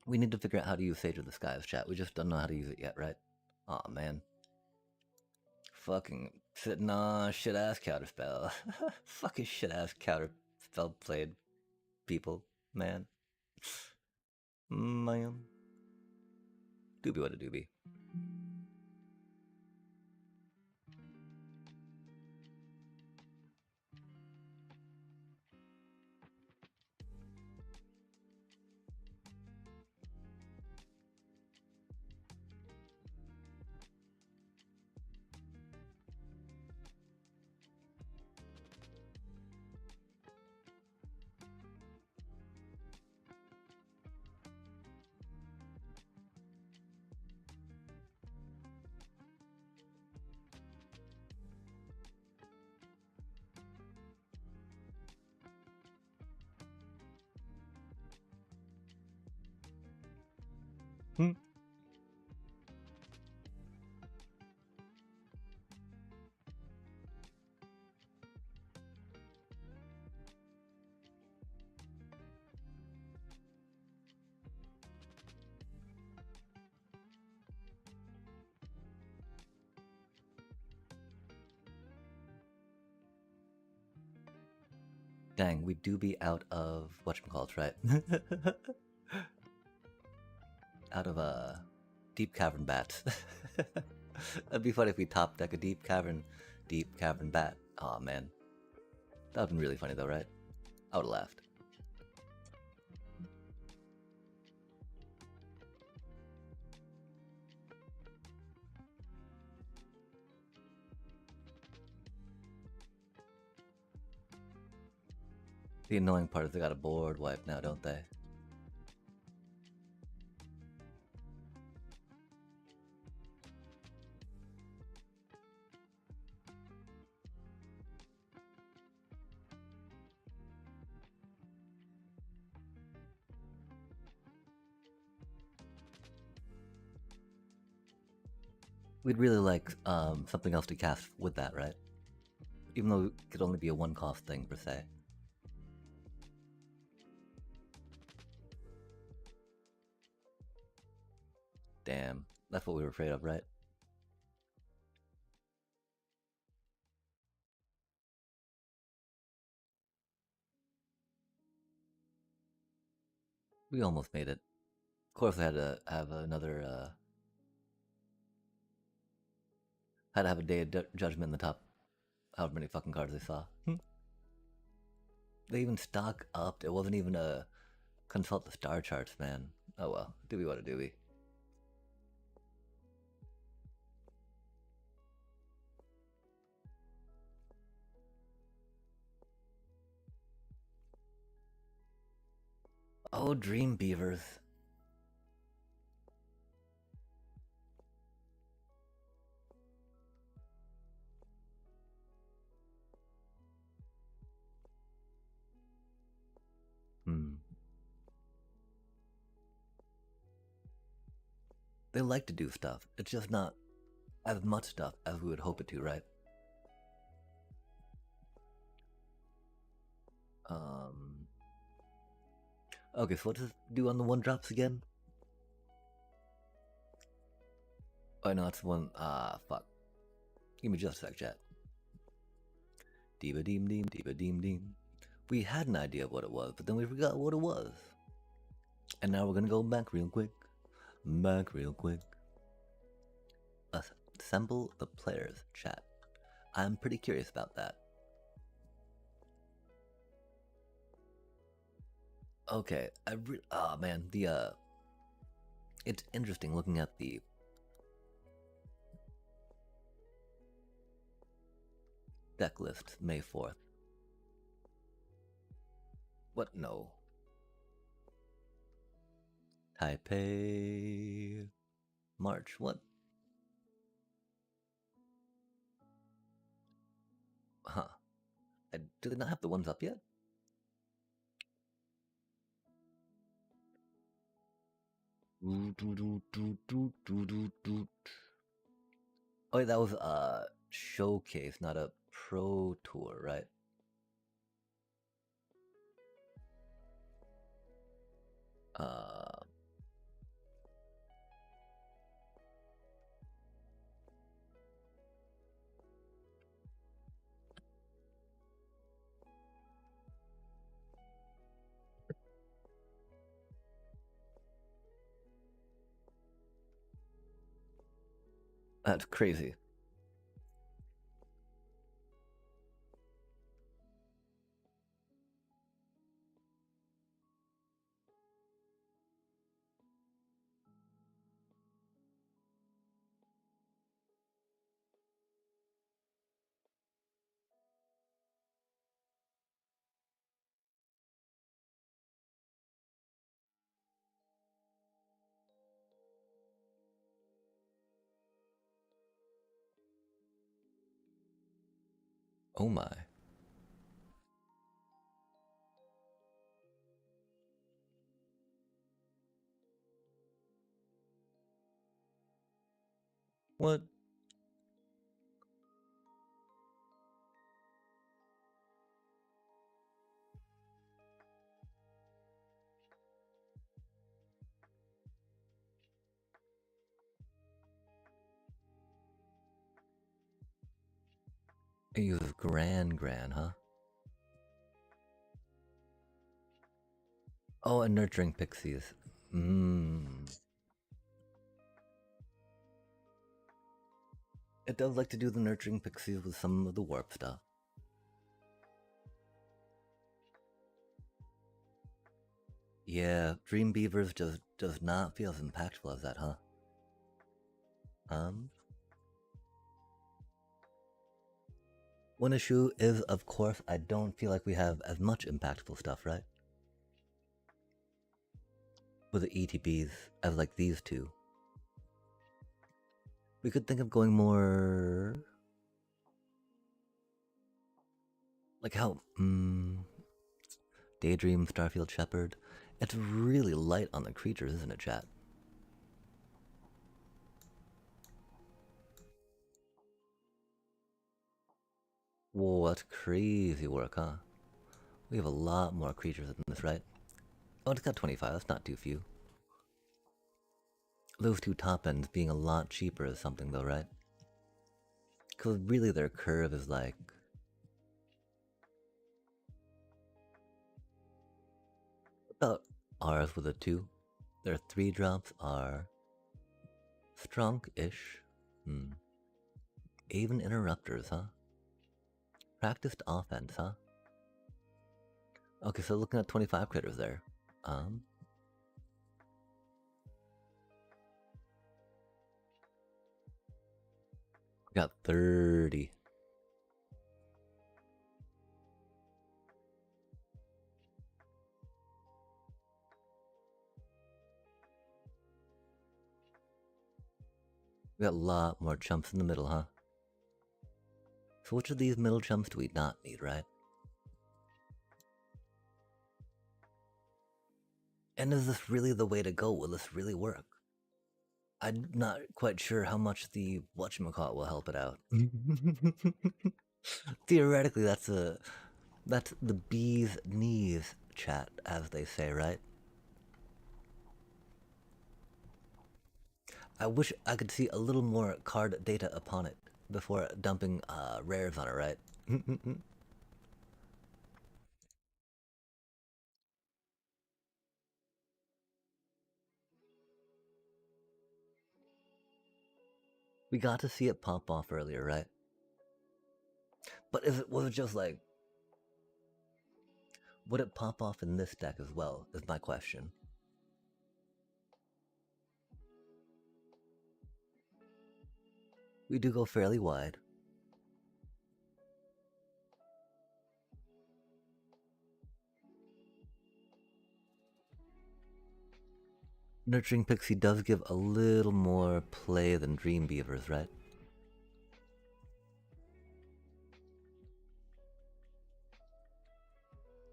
We need to figure out how to use Sage of the Skies, chat. We just don't know how to use it yet, right? Aw, man. Fucking sitting on shit-ass counterspell. Fucking shit-ass counterspell played people, man. Man. Doobie what a doobie. Dang, we do be out of whatchamacallit, right? Out of deep cavern bats. That'd be funny if we top deck a deep cavern bat. Aw, man. That would've been really funny though, right? I would've laughed. The annoying part is they got a board wipe now, don't they? We'd really like something else to cast with that, right? Even though it could only be a one-cost thing, per se. Damn, that's what we were afraid of, right? We almost made it. Of course, I had to have another, had to have a day of judgment in the top however many fucking cards I saw. They even stock upped. It wasn't even a consult the star charts, man. Oh well, do we what a do we. Oh, Dream Beavers. They like to do stuff. It's just not as much stuff as we would hope it to, right? Okay, so let's just do on the one drops again. Oh no, that's one. Fuck. Give me just a sec, chat. Deeba deem deem, deeba deem deem. We had an idea of what it was, but then we forgot what it was. And now we're gonna go back real quick. Back real quick. Assemble the players, chat. I'm pretty curious about that. Okay, oh man, it's interesting looking at the deck list May 4th. What? No. Taipei. March. What? Huh. Do they not have the ones up yet? Oh, that was a showcase, not a pro tour, right? That's crazy. Oh my. What? It uses Gran, huh? Oh, and nurturing pixies. It does like to do the nurturing pixies with some of the warp stuff. Yeah, Dream Beavers does not feel as impactful as that, huh? One issue is, of course, I don't feel like we have as much impactful stuff, right? With the ETBs as like these two. We could think of going more like how Daydream, Starfield Shepherd. It's really light on the creatures, isn't it, chat? Whoa, that's crazy work, huh? We have a lot more creatures than this, right? Oh, it's got 25, that's not too few. Those two top ends being a lot cheaper is something though, right? Because really their curve is like... about ours with a 2. Their 3 drops are... strong-ish. Even interrupters, huh? Practiced offense, huh? Okay, so looking at 25 critters there. Got 30. We got a lot more chumps in the middle, huh? So which of these middle chumps do we not need, right? And is this really the way to go? Will this really work? I'm not quite sure how much the whatchamacallit will help it out. Theoretically, that's the bee's knees, chat, as they say, right? I wish I could see a little more card data upon it before dumping rares on it, right? We got to see it pop off earlier, right? But was it just like... would it pop off in this deck as well, is my question. We do go fairly wide. Nurturing Pixie does give a little more play than Dream Beavers, right?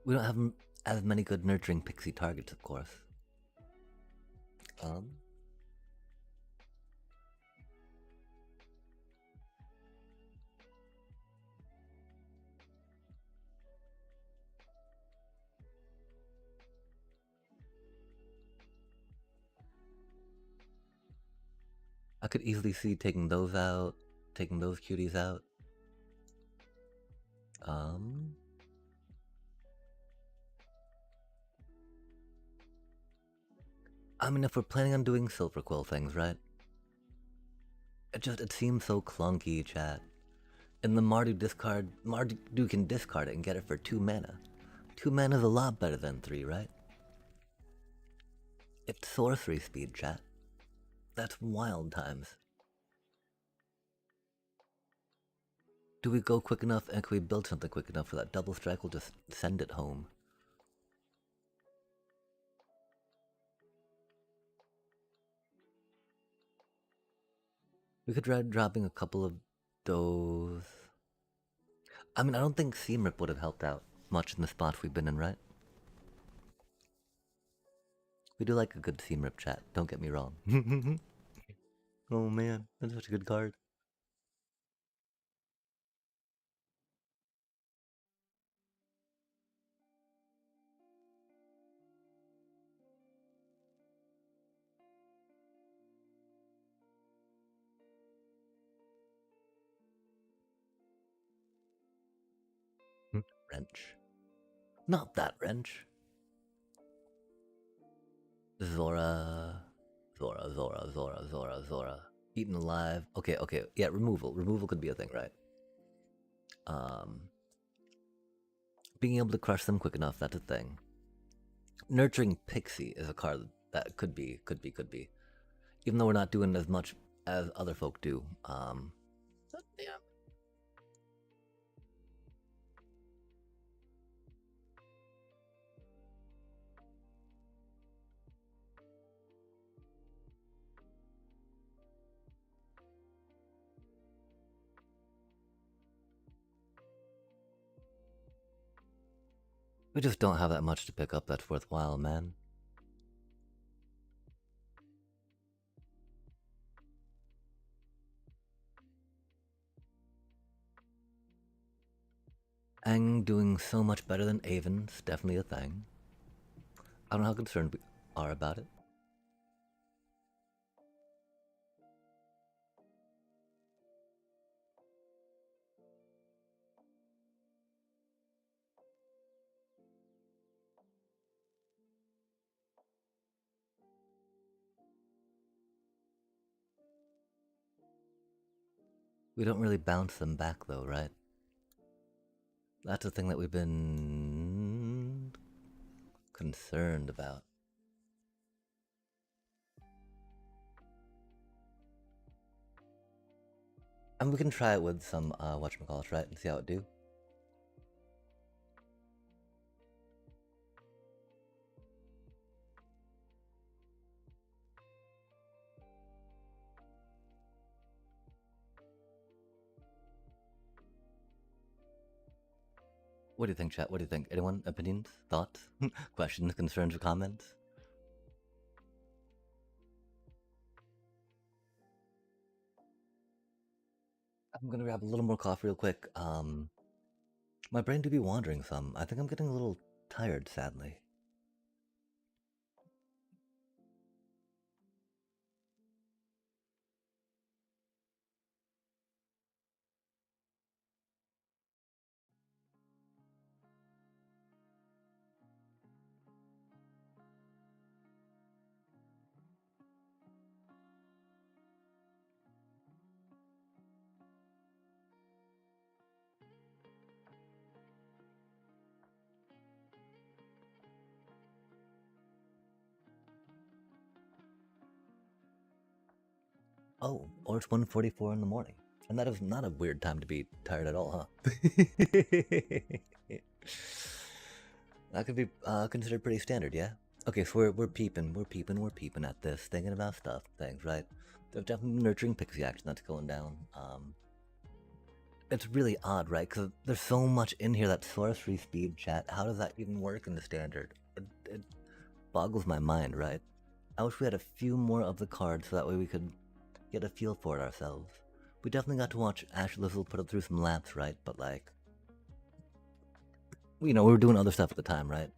We don't have as many good Nurturing Pixie targets, of course. I could easily see taking those out, taking those cuties out. I mean, if we're planning on doing Silver Quill things, right? It seems so clunky, chat. And the Mardu can discard it and get it for 2 mana. 2 mana is a lot better than 3, right? It's sorcery speed, chat. That's wild times. Do we go quick enough, and can we build something quick enough for that double strike? We'll just send it home. We could try dropping a couple of those. I mean, I don't think Seam Rip would have helped out much in the spots we've been in, right? We do like a good Seam Rip, chat, don't get me wrong. Oh man, that's such a good card. Wrench. Not that wrench. Zora, Zora, Zora, Zora, Zora, Zora. Eaten alive. Okay, okay. Yeah, removal. Removal could be a thing, right? Um, being able to crush them quick enough, that's a thing. Nurturing Pixie is a card that could be. Even though we're not doing as much as other folk do. Yeah. We just don't have that much to pick up that's worthwhile, man. Aang doing so much better than Avon's definitely a thing. I don't know how concerned we are about it. We don't really bounce them back though, right? That's the thing that we've been concerned about. And we can try it with some whatchamacallit, right? And see how it do. What do you think, chat? What do you think? Anyone? Opinions? Thoughts? Questions? Concerns? Or comments? I'm gonna grab a little more coffee real quick. My brain do be wandering some. I think I'm getting a little tired, sadly. Oh, or it's 1:44 in the morning. And that is not a weird time to be tired at all, huh? That could be considered pretty standard, yeah? Okay, so we're peeping at this, thinking about stuff, things, right? There's definitely nurturing pixie action that's going down. It's really odd, right? Because there's so much in here that's sorcery speed, chat. How does that even work in the standard? It boggles my mind, right? I wish we had a few more of the cards so that way we could get a feel for it ourselves. We definitely got to watch Ash Lizzle put it through some laps, right? But like, we were doing other stuff at the time, right?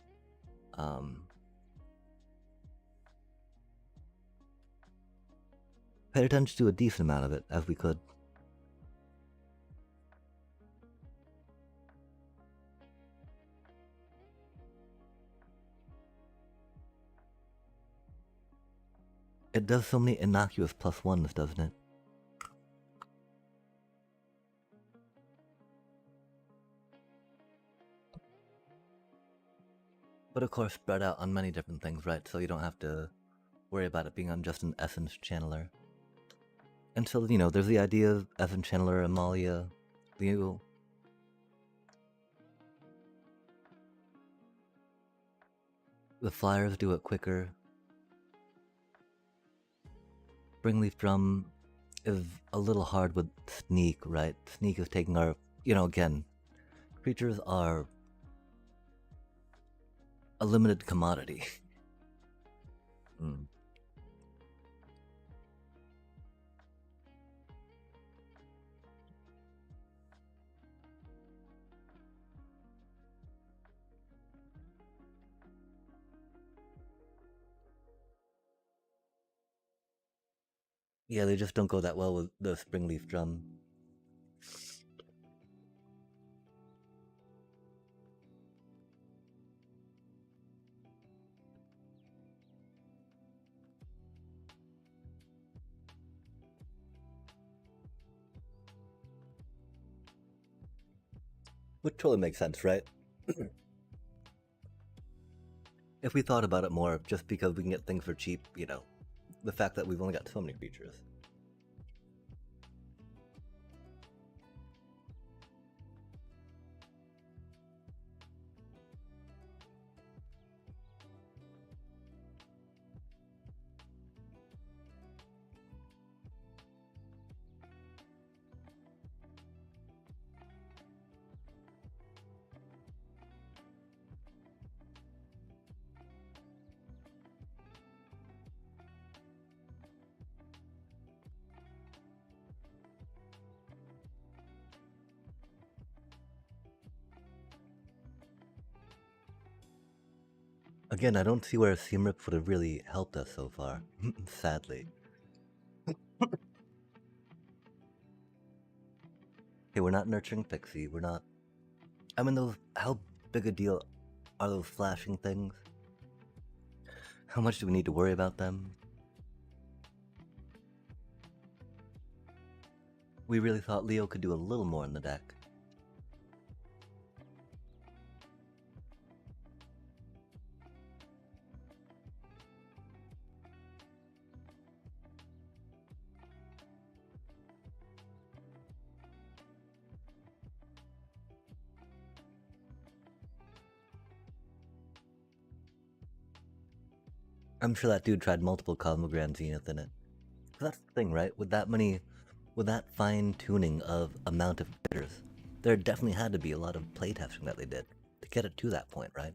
Paid attention to a decent amount of it as we could. It does so many innocuous +1s, doesn't it? But of course, spread out on many different things, right? So you don't have to worry about it being on just an Essence channeler. Until, there's the idea of Essence channeler, Amalia, Leo. The flyers do it quicker. Springleaf Drum is a little hard with Sneak, right? Sneak is taking our, again, creatures are a limited commodity. Yeah, they just don't go that well with the Springleaf Drum. Which totally makes sense, right? If we thought about it more, just because we can get things for cheap, the fact that we've only got so many features. Again, I don't see where Seamrip would have really helped us so far, sadly. Hey, we're not nurturing Pixie, we're not... I mean, how big a deal are those flashing things? How much do we need to worry about them? We really thought Leo could do a little more in the deck. I'm sure that dude tried multiple Cosmogram Zenith in it. That's the thing, right? With that fine tuning of amount of bidders, there definitely had to be a lot of playtesting that they did to get it to that point, right?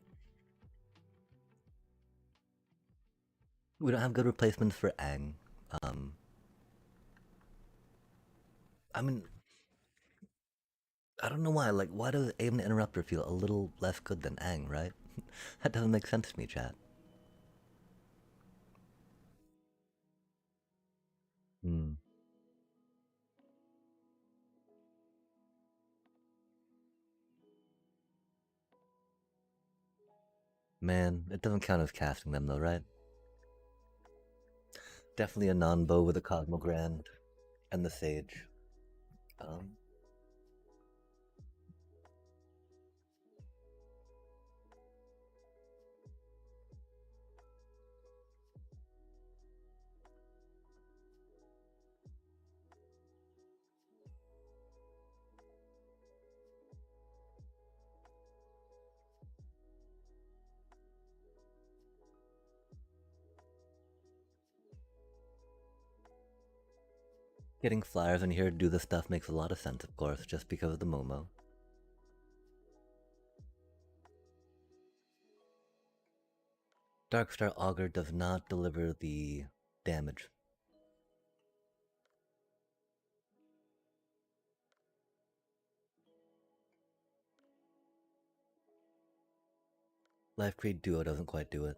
We don't have good replacements for Aang. Um, I mean, I don't know why. Like, why does Aim the Interrupter feel a little less good than Aang, right? That doesn't make sense to me, chat. Hmm. Man, it doesn't count as casting them though, right? Definitely a non-bow with a Cosmogrand and the Sage. Um, Getting flyers in here to do this stuff makes a lot of sense, of course, just because of the Momo. Darkstar Augur does not deliver the damage. Life Creed Duo doesn't quite do it.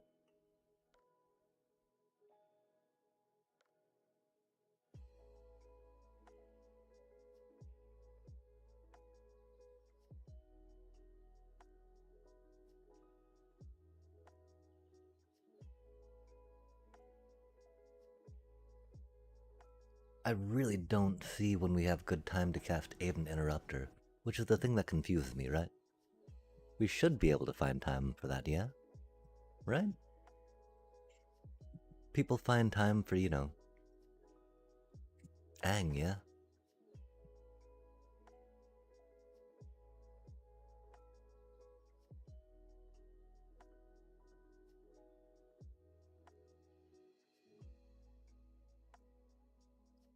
I really don't see when we have good time to cast Aven Interrupter, which is the thing that confuses me, right? We should be able to find time for that, yeah? Right? People find time for, Aang, yeah?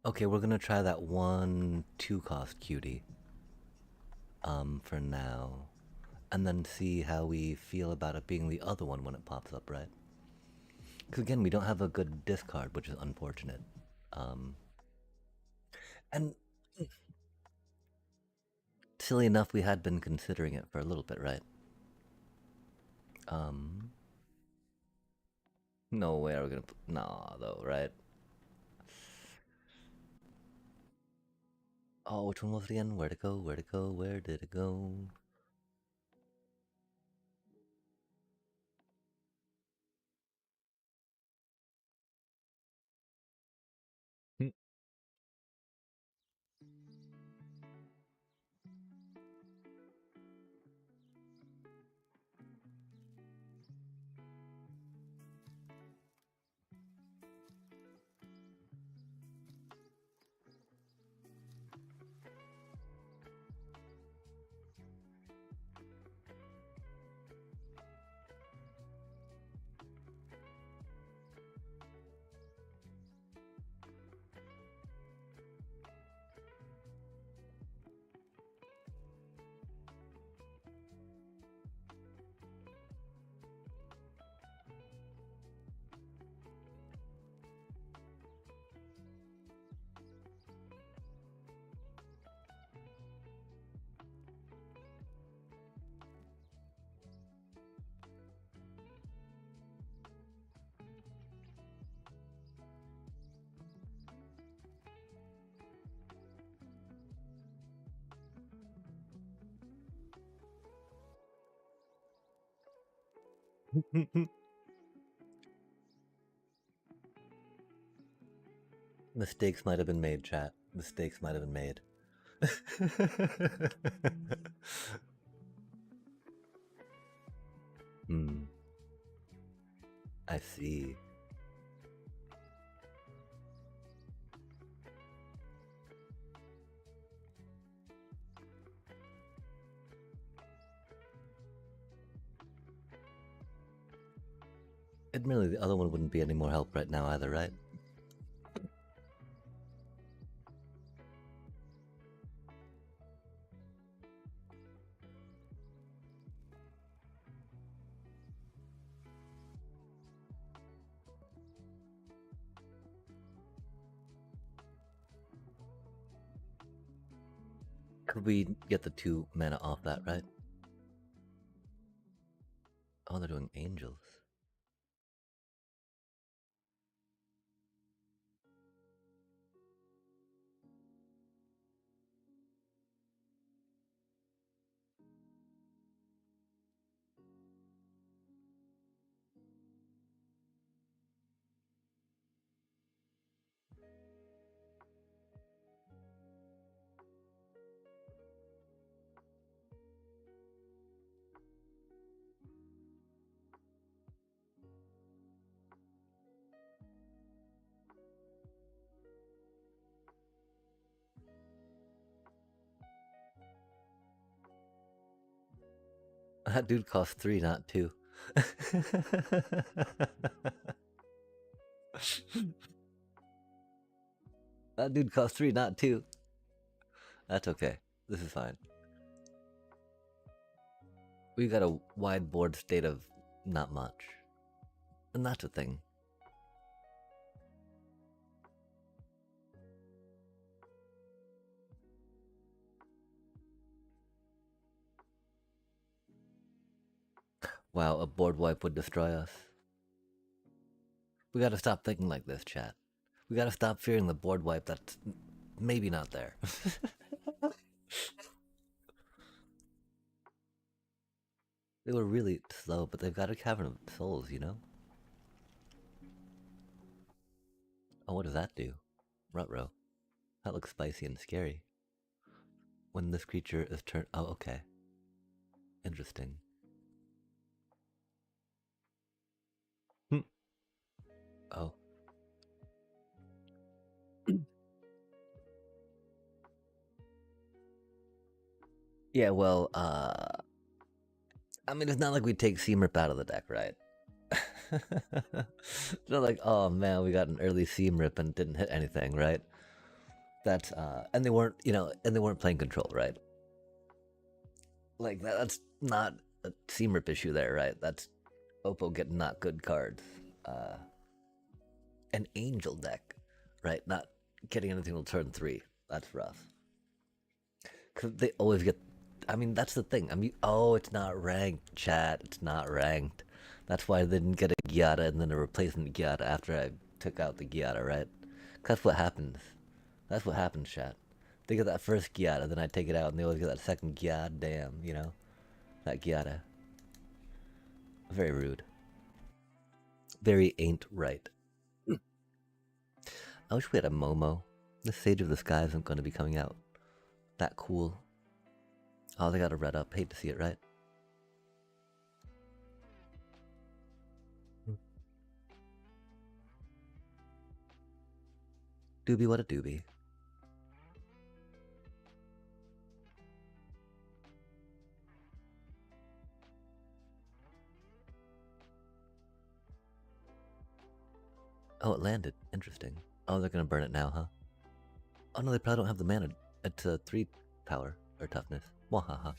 Okay, we're gonna try that 1/2 cost cutie. For now. And then see how we feel about it being the other one when it pops up, right? Because again, we don't have a good discard, which is unfortunate. Um, and silly enough, we had been considering it for a little bit, right? Um, no way are we gonna. Nah, though, right? Oh, which one was it again? Where to go? Where to go? Where did it go? Hmm. Mistakes might have been made, chat. Mistakes might have been made. Hmm. I see. Admittedly, the other one wouldn't be any more help right now either, right? Could we get the 2 mana off that, right? Oh, they're doing angels. That dude cost 3, not 2. That dude cost 3, not 2. That's okay. This is fine. We got a wide board state of not much. And that's a thing. Wow, a board wipe would destroy us. We gotta stop thinking like this, chat. We gotta stop fearing the board wipe that's maybe not there. They were really slow, but they've got a cavern of souls, you know? Oh, what does that do? Rutrow. That looks spicy and scary. When this creature is turned. Oh, okay. Interesting. Oh. Yeah, well, I mean, it's not like we take Seam out of the deck, right? It's not like, oh man, we got an early Seam Rip and didn't hit anything, right? That's, and they weren't, and they weren't playing control, right? Like, that's not a Seam Rip issue there, right? That's Oppo getting not good cards. An Angel deck, right? Not getting anything till turn 3. That's rough. Because they always get. I mean, that's the thing. I mean, oh, it's not ranked, chat. It's not ranked. That's why I didn't get a Giada and then a replacement Giada after I took out the Giada, right? That's what happens. That's what happens, chat. They get that first Giada, then I take it out, and they always get that second Giada. Damn, that Giada. Very rude. Very ain't right. I wish we had a Momo. The Sage of the Sky isn't going to be coming out that cool. Oh, they got a red up. Hate to see it, right? Doobie, what a doobie. Oh, it landed. Interesting. Oh, they're gonna burn it now, huh? Oh no, they probably don't have the mana. It's a 3 power or toughness. Wahaha.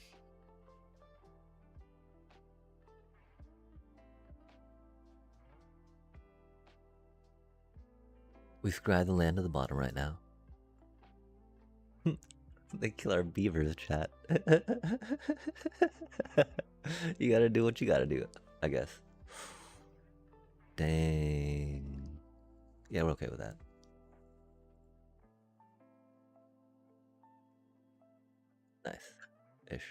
We scry the land to the bottom right now. They kill our beavers, chat. You gotta do what you gotta do, I guess. Dang. Yeah, we're okay with that. Nice. Ish.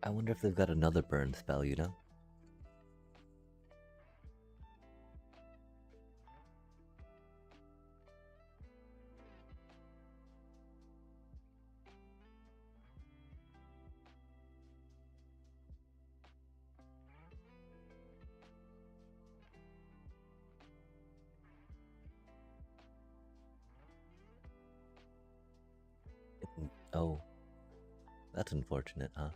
I wonder if they've got another burn spell, you know? Oh, that's unfortunate, huh?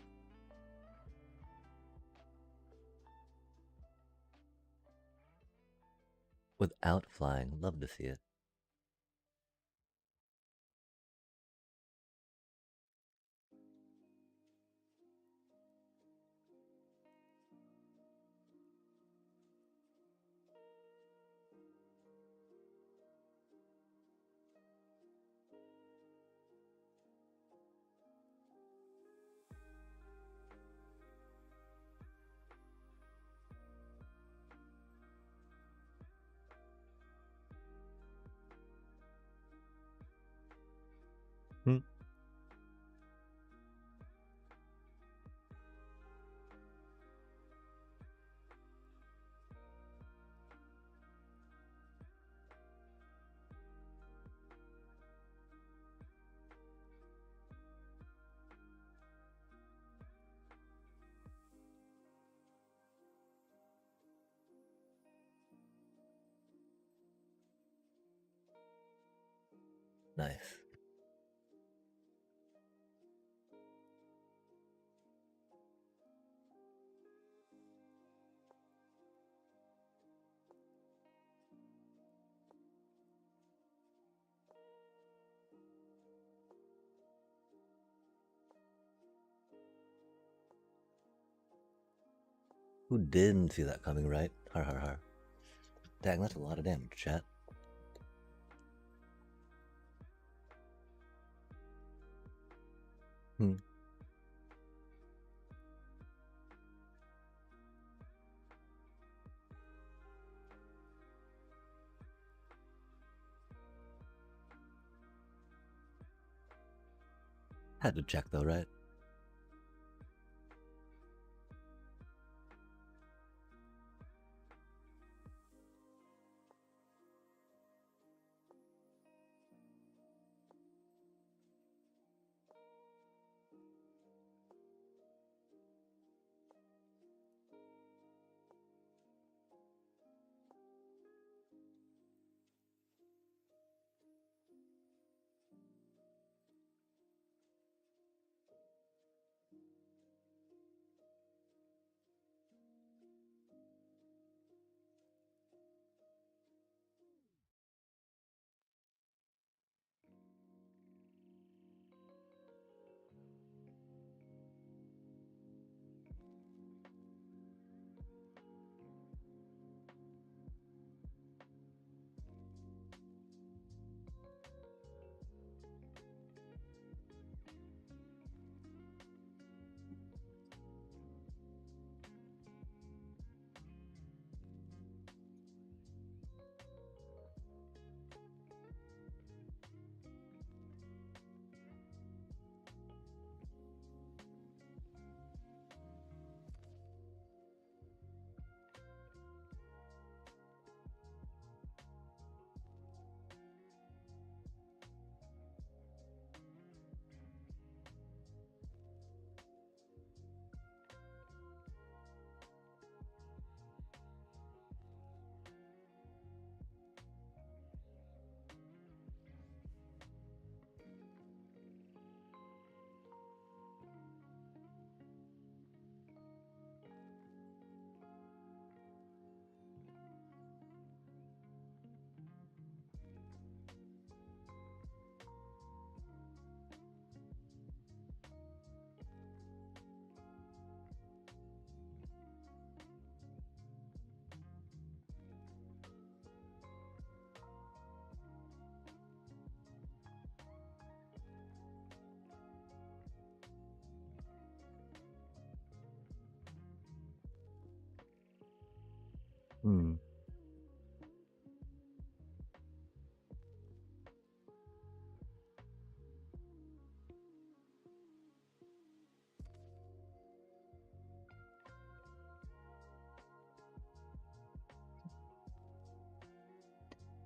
Without flying, love to see it. Hmm. Nice. Who didn't see that coming, right? Har har har. Dang, that's a lot of damage, chat. Hmm. Had to check though, right?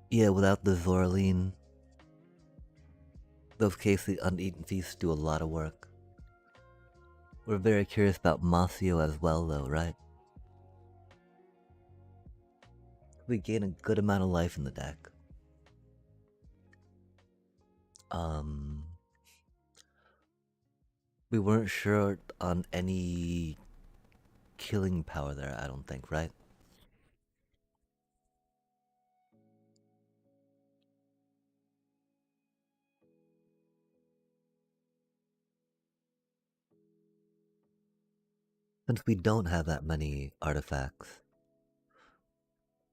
Yeah, without the Zoraline, those casely uneaten feasts do a lot of work. We're very curious about Masio as well, though, right? We gain a good amount of life in the deck. Um, we weren't sure on any killing power there, I don't think, right? Since we don't have that many artifacts.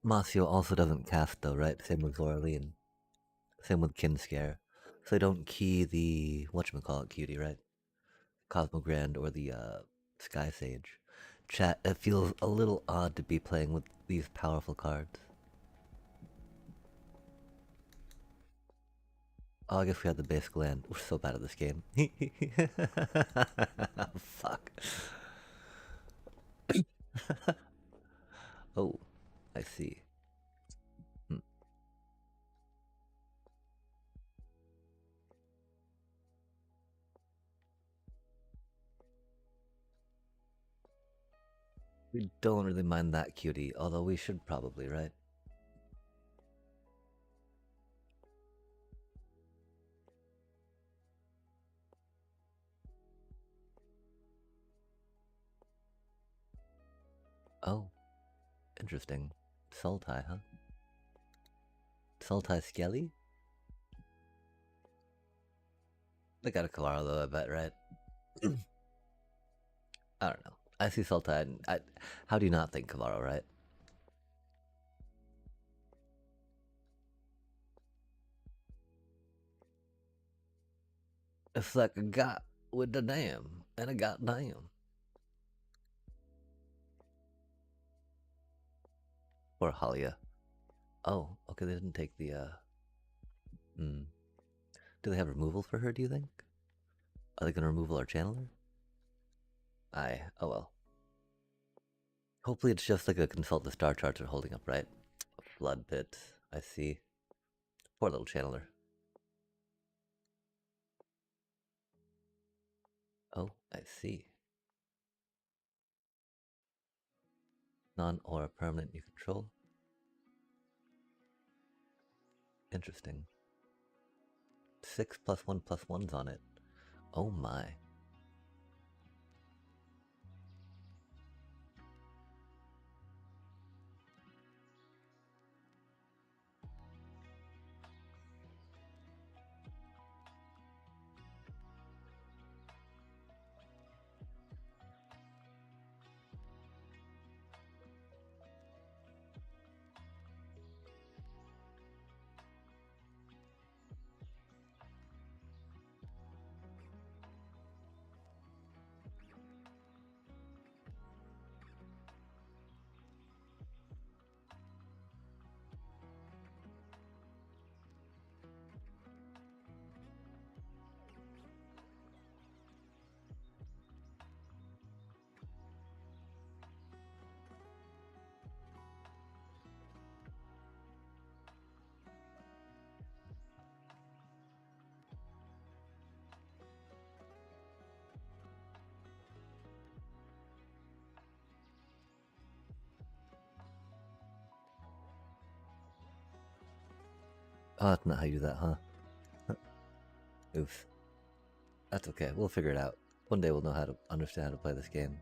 Masio also doesn't cast though, right? Same with Zoraline. Same with Kinscare. So they don't key the whatchamacallit cutie, right? Cosmogrand or the Sky Sage. Chat, it feels a little odd to be playing with these powerful cards. Oh, I guess we had the basic land. We're so bad at this game. Fuck. Oh, I see. Hmm. We don't really mind that cutie, although we should probably, right? Oh, interesting. Sultai, huh? Sultai Skelly? They got a Kavara though, I bet, right? I don't know. I see Sultai and how do you not think Kavara, right? It's like a got with the damn and a goddamn. Or Halia. Oh, okay, they didn't take the hmm. Do they have removal for her, do you think? Are they gonna removal our channeler? Aye, oh well. Hopefully it's just like a consult the star charts are holding up, right? Flood pit, I see. Poor little channeler. Oh, I see. Non-aura permanent you control. Interesting. 6+1/+1's on it. Oh my. Oh, that's not how you do that, huh? Oof. That's okay. We'll figure it out. One day we'll know how to understand how to play this game.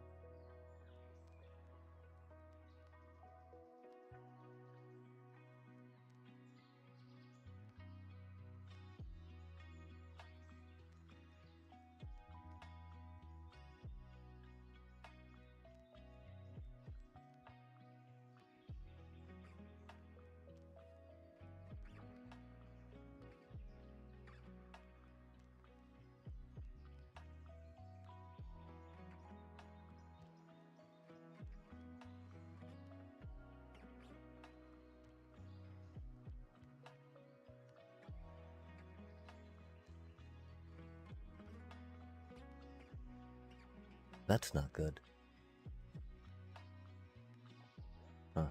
That's not good. Huh.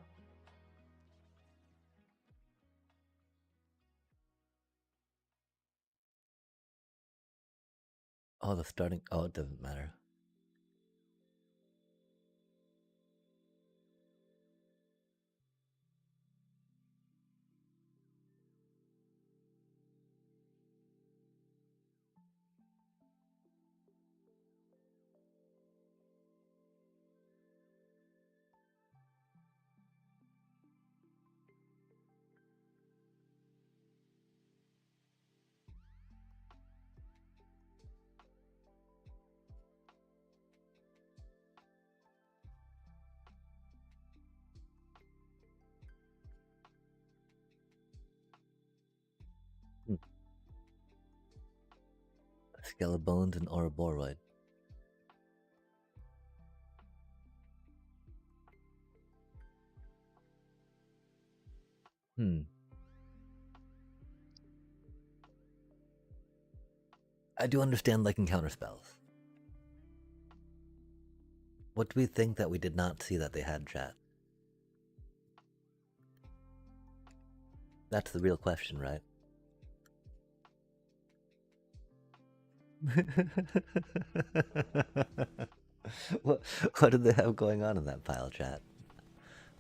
Oh, the starting. Oh, it doesn't matter. Hmm. Skeleton and Ouroboros. Hmm. I do understand liking counterspells. What do we think that we did not see that they had, chat? That's the real question, right? what what did they have going on in that pile, chat?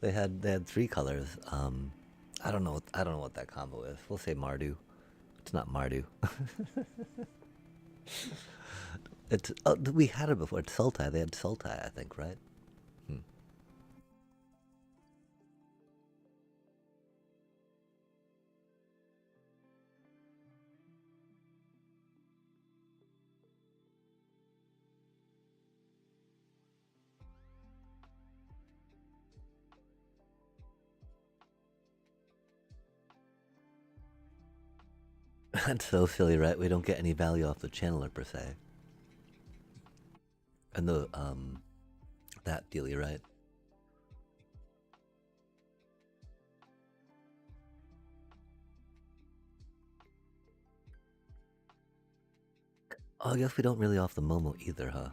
They had three colors. I don't know what that combo is. We'll say Mardu. It's not Mardu. It's we had it before. It's Sultai. They had Sultai, I think, right? Hmm. That's so silly, right? We don't get any value off the channeler per se, and the that dealy, right? Oh, I guess we don't really off the Momo either, huh?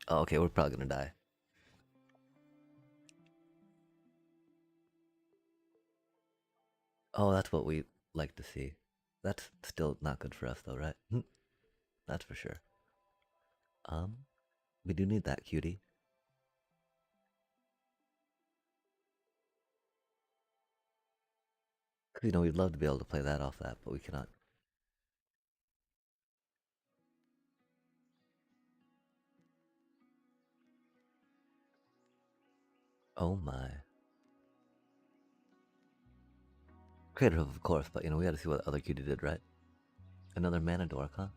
Oh, okay, we're probably gonna die. Oh, that's what we like to see. That's still not good for us, though, right? That's for sure. Um, we do need that cutie. Cause we'd love to be able to play that off that, but we cannot. Oh my. Creator of course, but we gotta see what the other cutie did, right? Another mana dork, huh?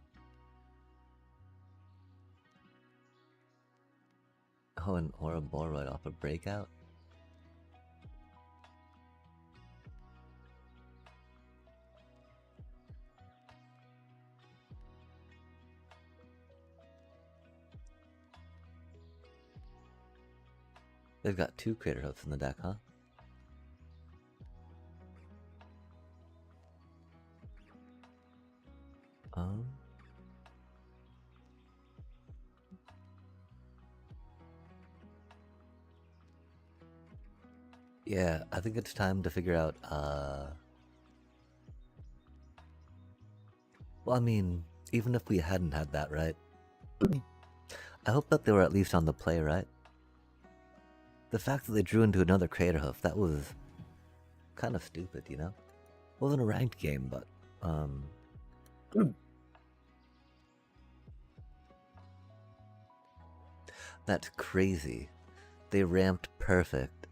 Oh, and Ouroboros off a breakout. They've got two Creator Hoofs in the deck, huh? Um, yeah, I think it's time to figure out, well, I mean, even if we hadn't had that, right? I hope that they were at least on the play, right? The fact that they drew into another Creator Hoof, that was kind of stupid. Wasn't a ranked game, but, um, that's crazy. They ramped perfect,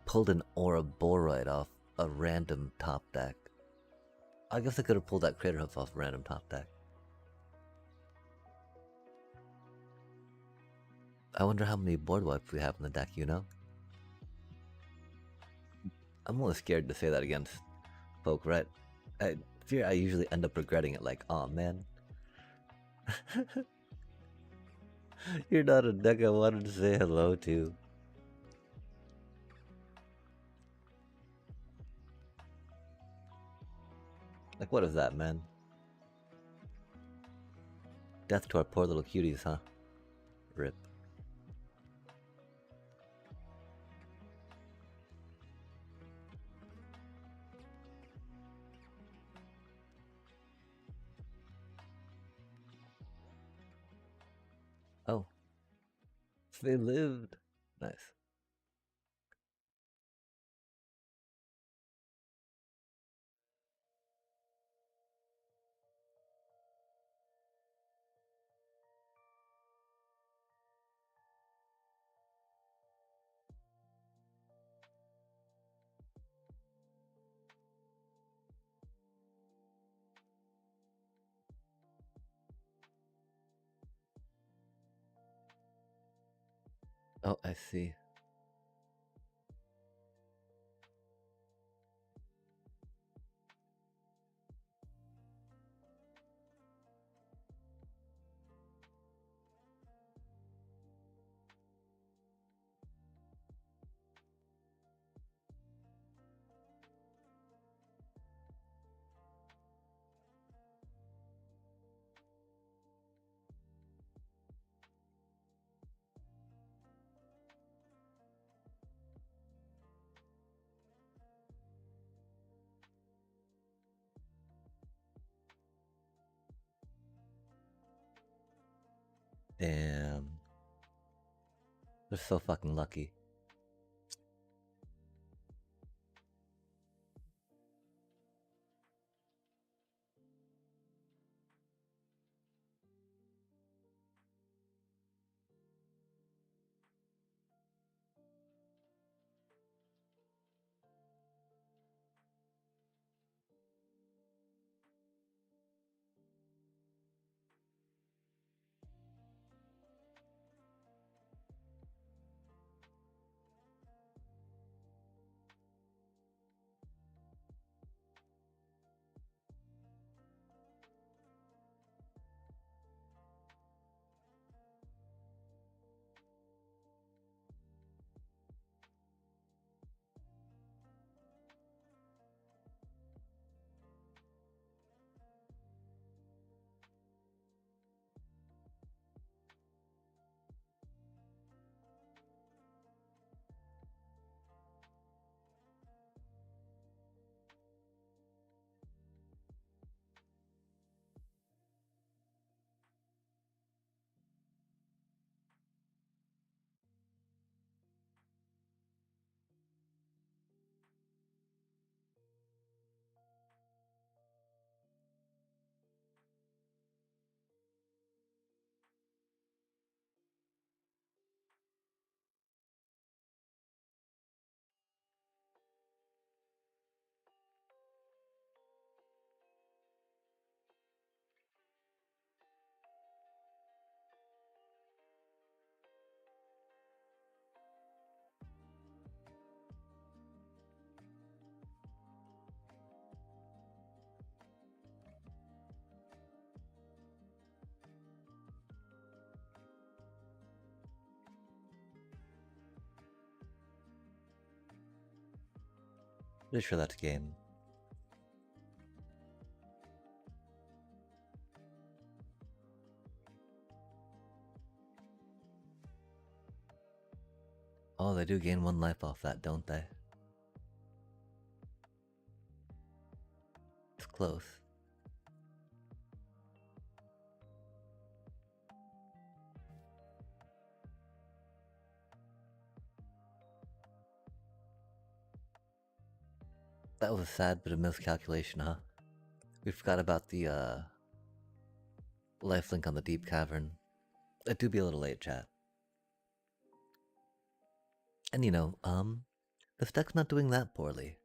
pulled an Ouroboros off a random top deck. I guess I could have pulled that Creator Hoof off a random top deck. I wonder how many board wipes we have in the deck. I'm always scared to say that against folk, right? I fear I usually end up regretting it, like, oh man. You're not a deck I wanted to say hello to. Like, what is that, man? Death to our poor little cuties, huh? Rip. They lived. Nice. Oh, I see. Damn. They're so fucking lucky. Pretty sure that's game. Oh, they do gain 1 life off that, don't they? It's close. That was a sad bit of miscalculation, huh? We forgot about the lifelink on the deep cavern. It do be a little late, chat. And this deck's not doing that poorly.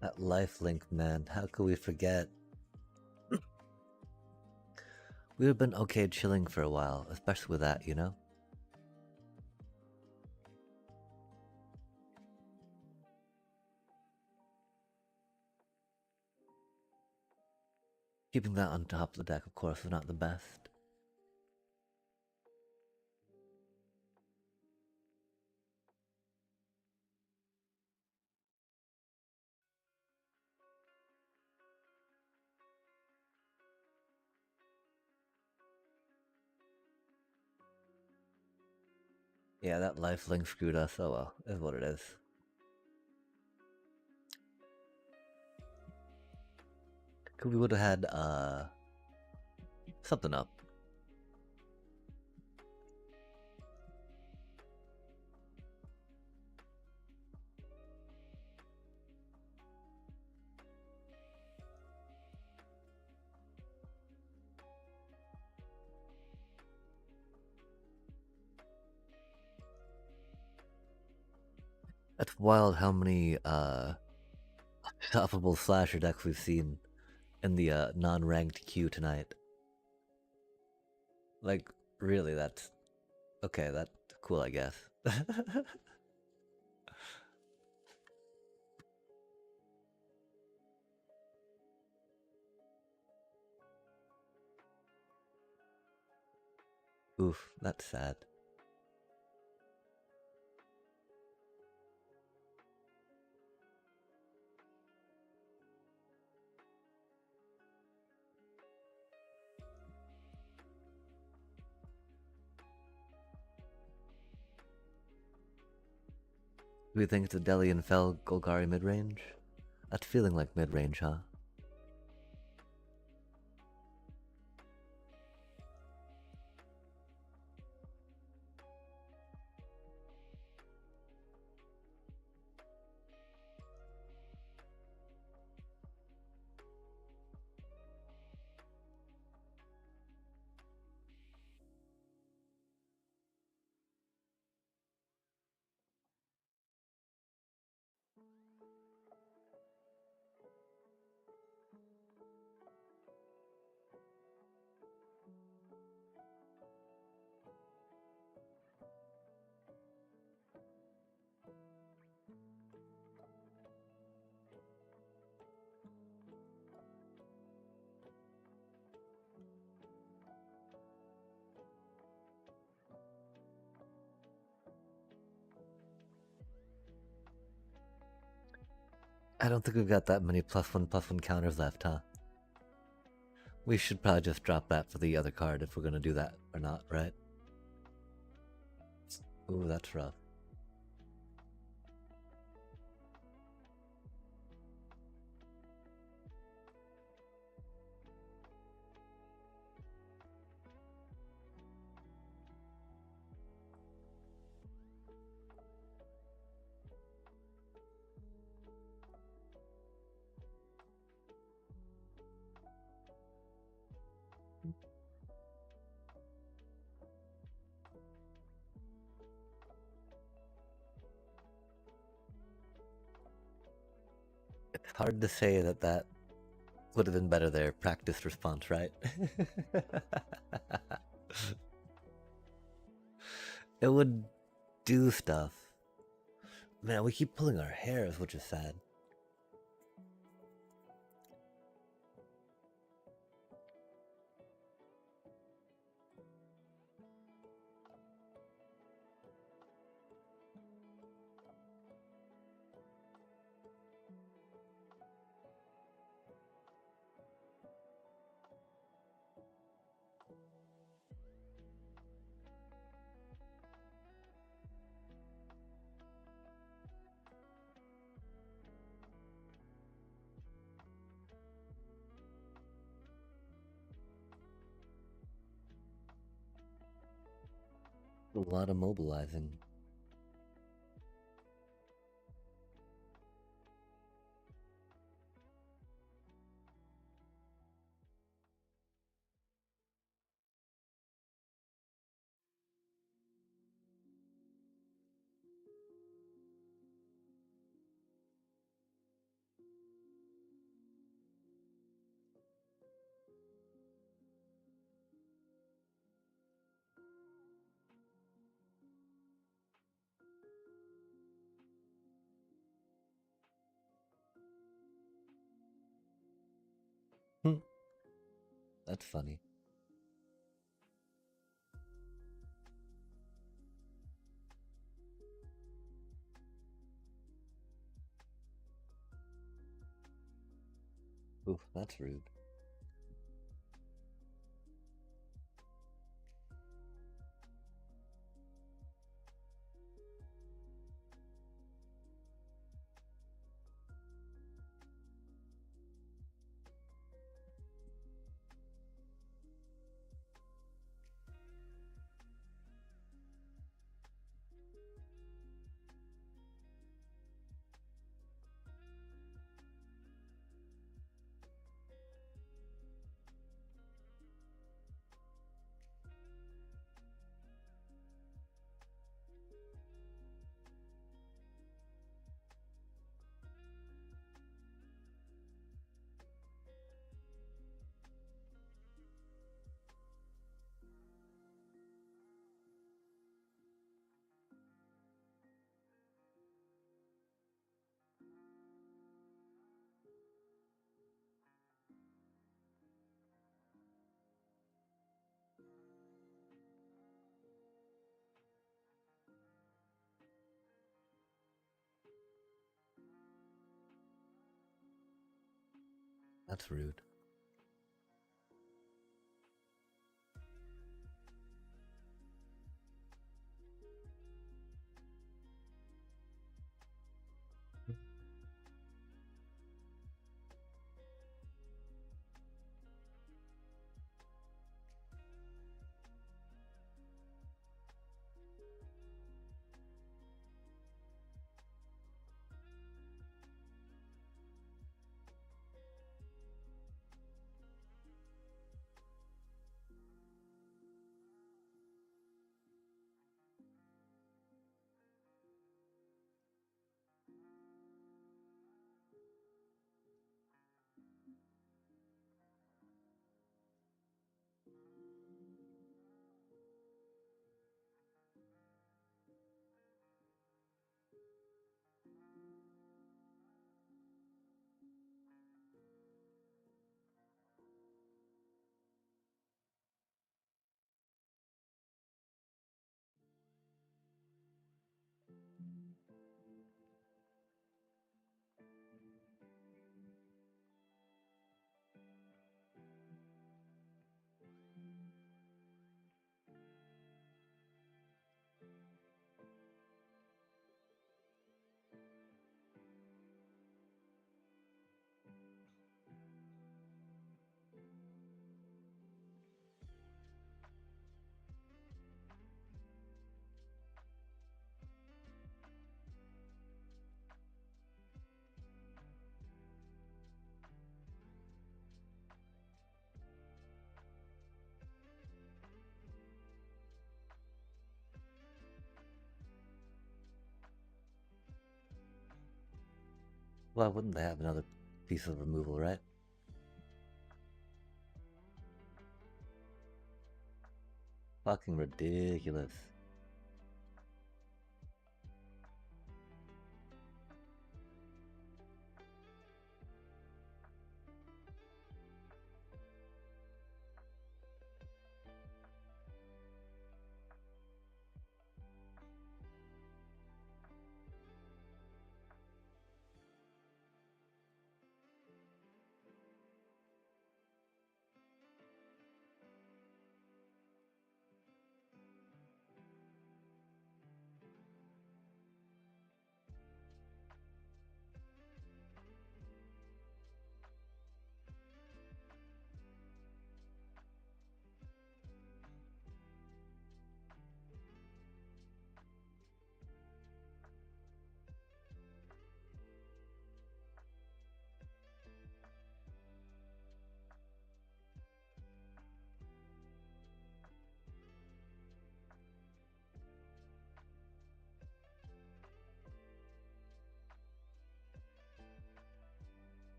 That lifelink, man, how could we forget? We would have been okay chilling for a while, especially with that, you know? Keeping that on top of the deck, of course, is not the best. Yeah, that life link screwed us. Oh well, is what it is. Cause we would have had something up. That's wild how many stoppable slasher decks we've seen in the non-ranked queue tonight. Like, really, that's okay. That's cool, I guess. Oof, that's sad. Do we think it's a Delian Fell Golgari mid-range? That's feeling like mid-range, huh? I don't think we've got that many +1/+1 counters left, huh? We should probably just drop that for the other card if we're gonna do that or not, right? Ooh, that's rough. It's hard to say that that would have been better there. Practice response, right? It would do stuff. Man, we keep pulling our hairs, which is sad. A lot of mobilizing. That's funny. Oof, that's rude. That's rude. Why wouldn't they have another piece of removal, right? Fucking ridiculous.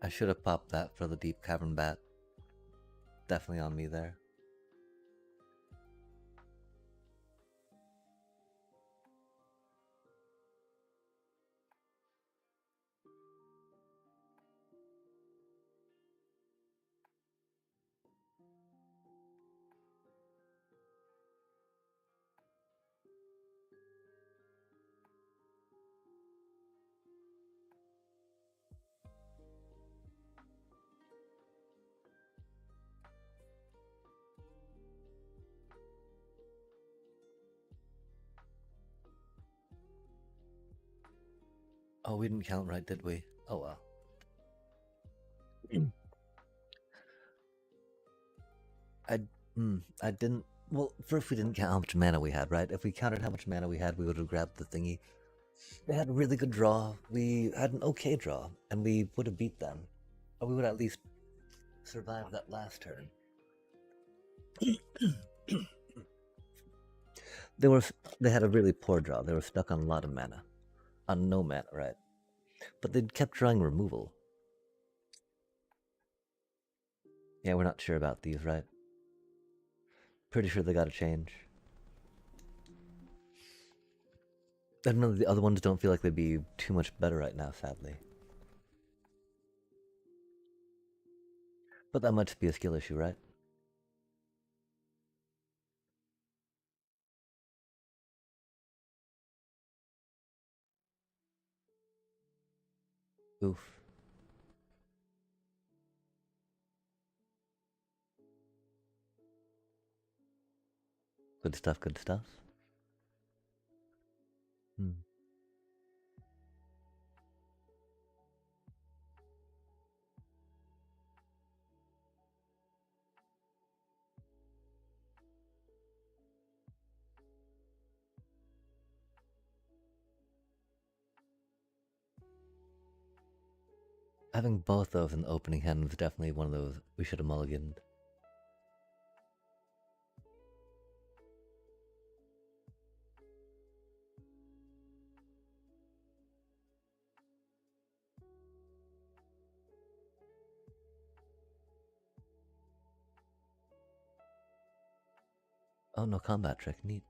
I should have popped that for the Deep Cavern Bat. Definitely on me there. Oh, we didn't count right, did we? Oh well. I I didn't. Well, first we didn't count how much mana we had, right? If we counted how much mana we had, we would have grabbed the thingy. They had a really good draw. We had an okay draw, and we would have beat them. Or we would at least survive that last turn. They were they had a really poor draw. They were stuck on a lot of mana, on no mana, right? But they kept drawing removal. Yeah, we're not sure about these, right? Pretty sure they got to change. I don't know. The other ones don't feel like they'd be too much better right now, sadly. But that might just be a skill issue, right? Oof. Good stuff. Good stuff. Hmm. Having both those in the opening hand was definitely one of those we should have mulliganed. Oh, no combat trick. Neat.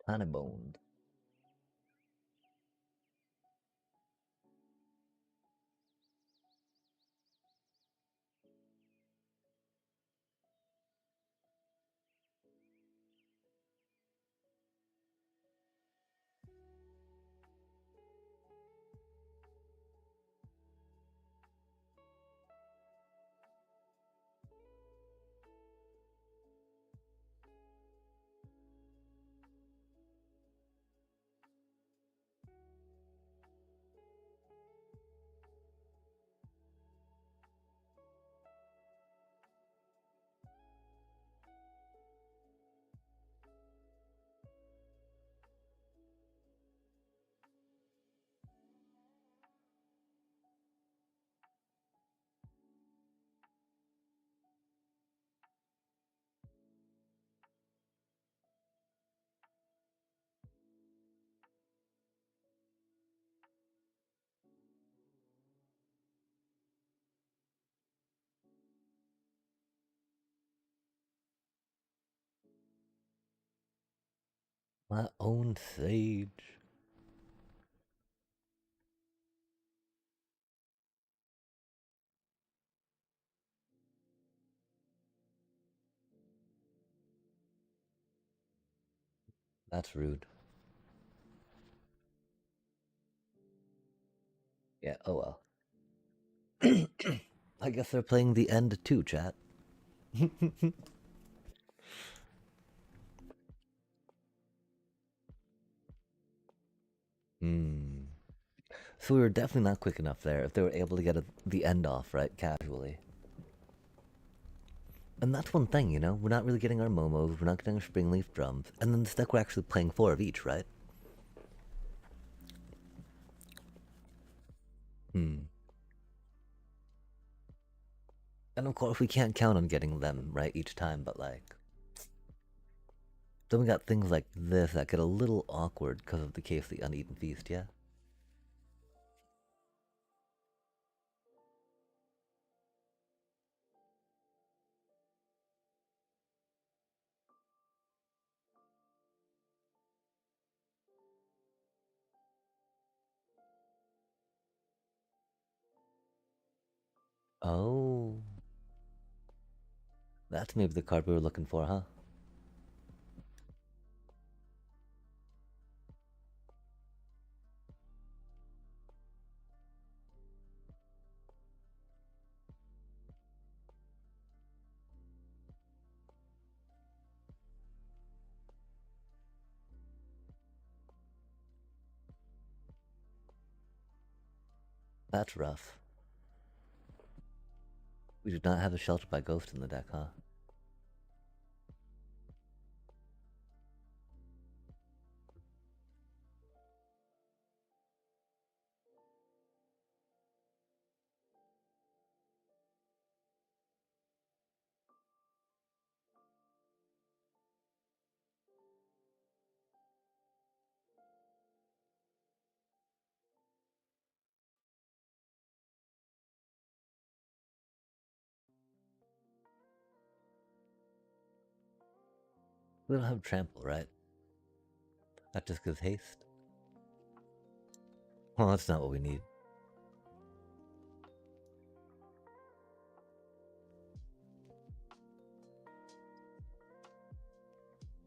Tiny boned. My own sage. That's rude. Yeah, oh well. I guess they're playing the end too, chat. Hmm. So we were definitely not quick enough there if they were able to get the end off, right, casually. And that's one thing, you know? We're not really getting our momos, we're not getting our springleaf drums, and then the deck we're actually playing four of each, right? Hmm. And of course, we can't count on getting them right each time, but like. Then we got things like this that get a little awkward because of the case of the uneaten feast, yeah? Oh. That's maybe the card we were looking for, huh? That's rough. We do not have a Shelter by Ghost in the deck, huh? We don't have Trample, right? That just gives haste. Well, that's not what we need.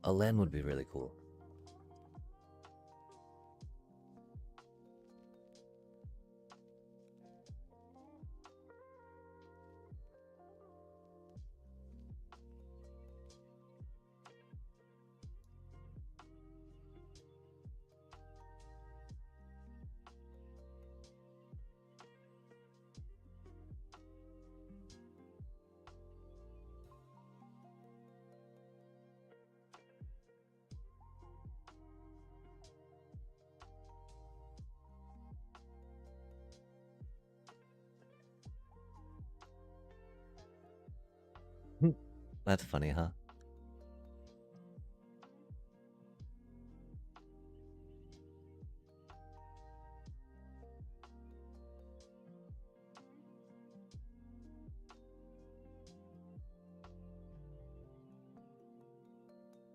A land would be really cool. That's funny, huh?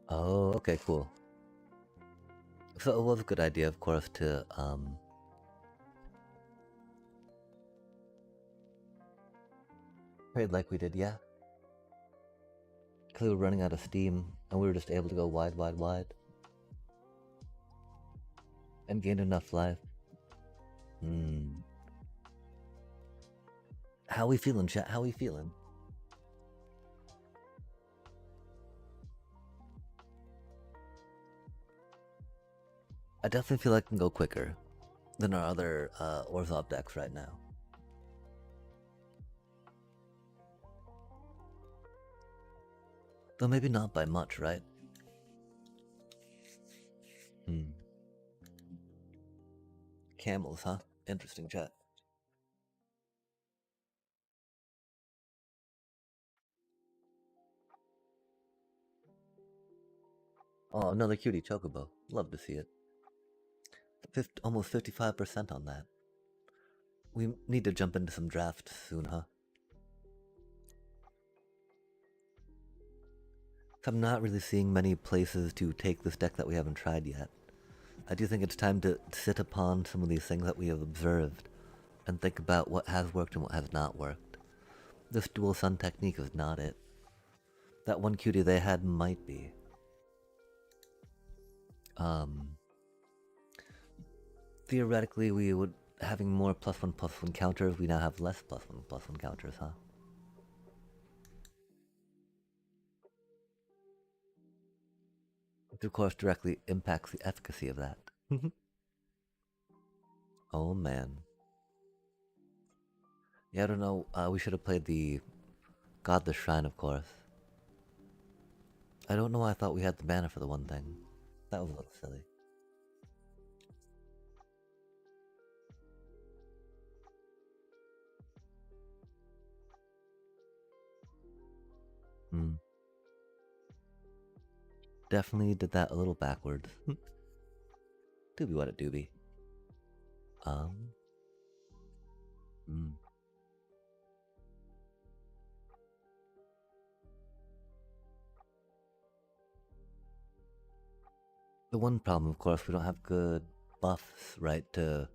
Oh, okay, cool. So it was a good idea, of course, to trade like we did, yeah. Because we were running out of steam, and we were just able to go wide, wide, wide. And gain enough life. Hmm. How we feeling, chat? How we feeling? I definitely feel like I can go quicker than our other Orzhov decks right now. Though maybe not by much, right? Hmm. Camels, huh? Interesting, chat. Oh, another cutie chocobo. Love to see it. Almost 55% on that. We need to jump into some drafts soon, huh? I'm not really seeing many places to take this deck that we haven't tried yet. I do think it's time to sit upon some of these things that we have observed and think about what has worked and what has not worked. This dual sun technique is not it. That one cutie they had might be. Theoretically, we would having more +1/+1 counters. We now have less +1/+1 counters, huh? Which of course directly impacts the efficacy of that. Oh man. Yeah, I don't know. We should have played the Godless Shrine, of course. I don't know why I thought we had the mana for the one thing. That was a little silly. Hmm. Definitely did that a little backwards. Doobie what a doobie. Um. Hmm. The one problem, of course, we don't have good buffs, right, to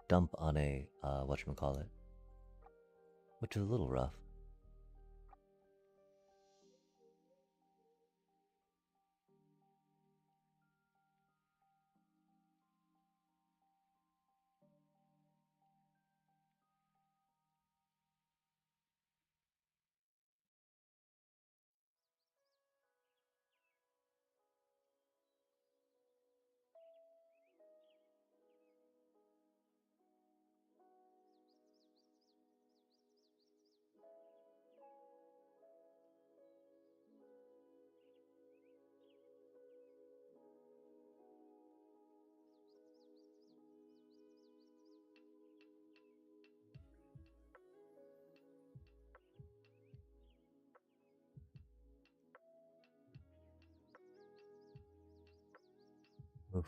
dump on a, whatchamacallit, which is a little rough. Oof.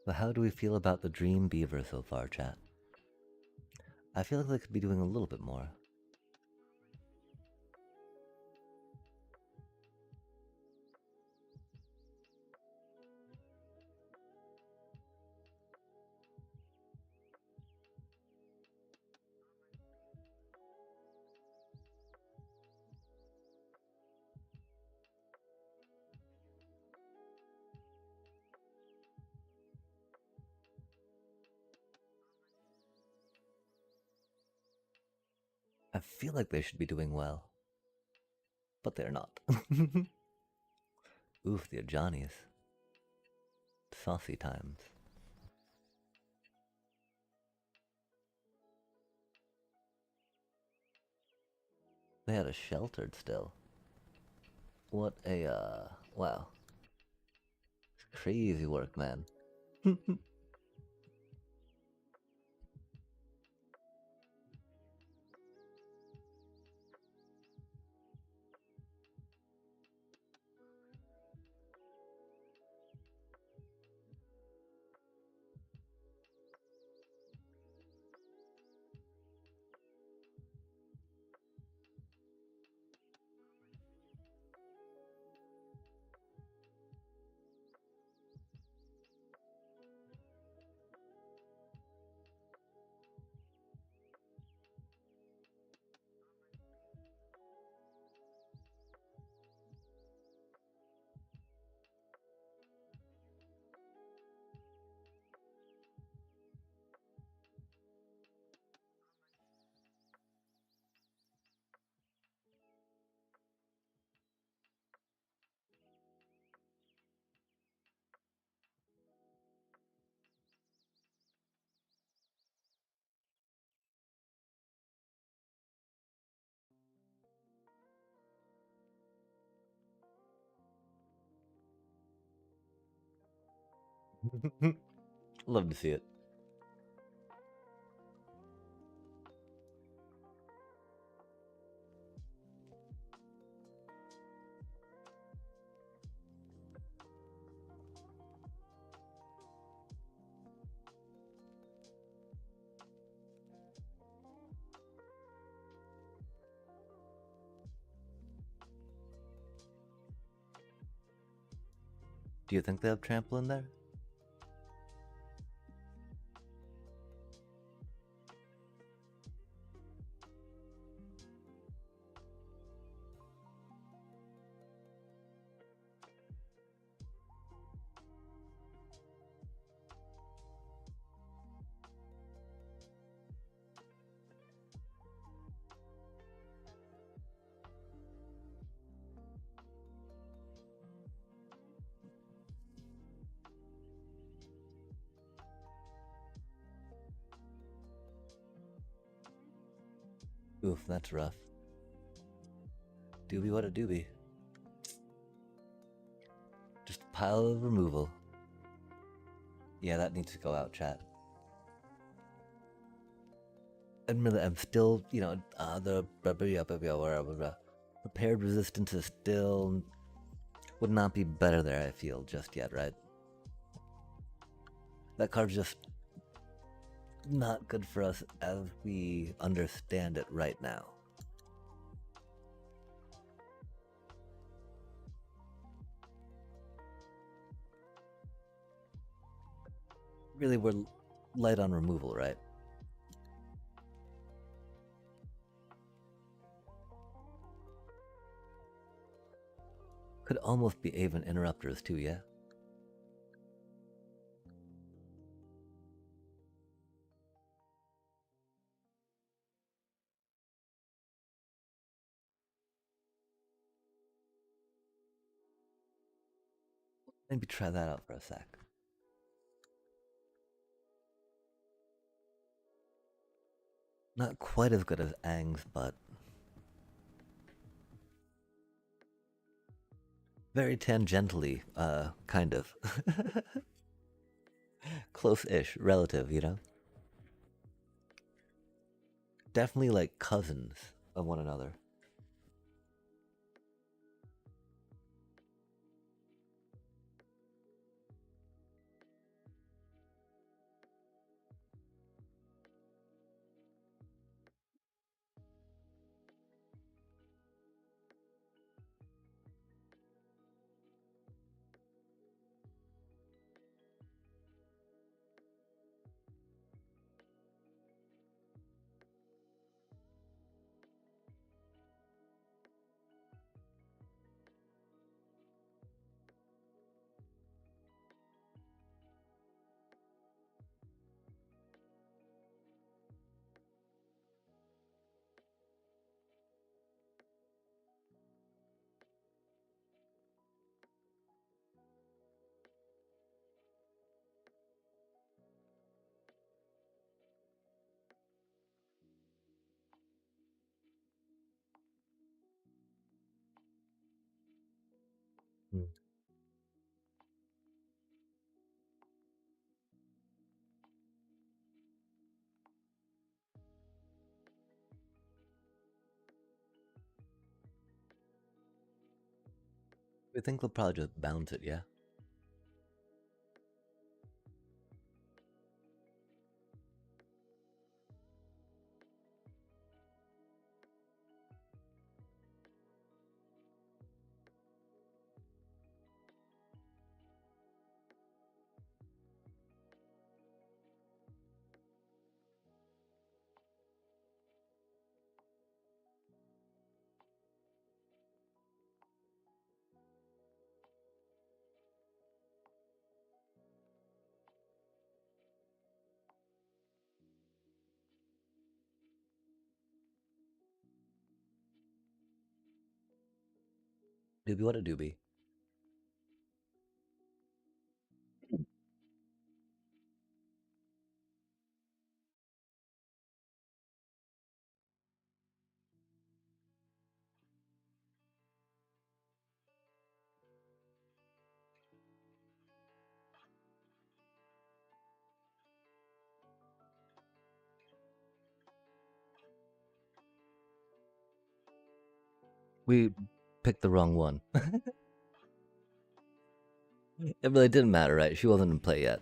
But how do we feel about the Dream Beaver so far, chat? I feel like they could be doing a little bit more. I feel like they should be doing well, but they're not. Oof, the Johnnies. Saucy times. They had a sheltered still. What a, wow. Crazy work, man. Love to see it. Do you think they have trample in there? Oof, that's rough. Doobie what a doobie. Just a pile of removal. Yeah, that needs to go out, chat. Admittedly, I'm still, the prepared resistance is still would not be better there. I feel just yet, right? That card's just not good for us as we understand it right now. Really, we're light on removal, right? Could almost be even interrupters too, yeah? Maybe try that out for a sec. Not quite as good as Aang's, but very tangentially, kind of. Close-ish, relative, Definitely like cousins of one another. Hmm. We think they'll probably just bounce it, yeah? Doobie what a doobie. We picked the wrong one. It really didn't matter, right? She wasn't in play yet.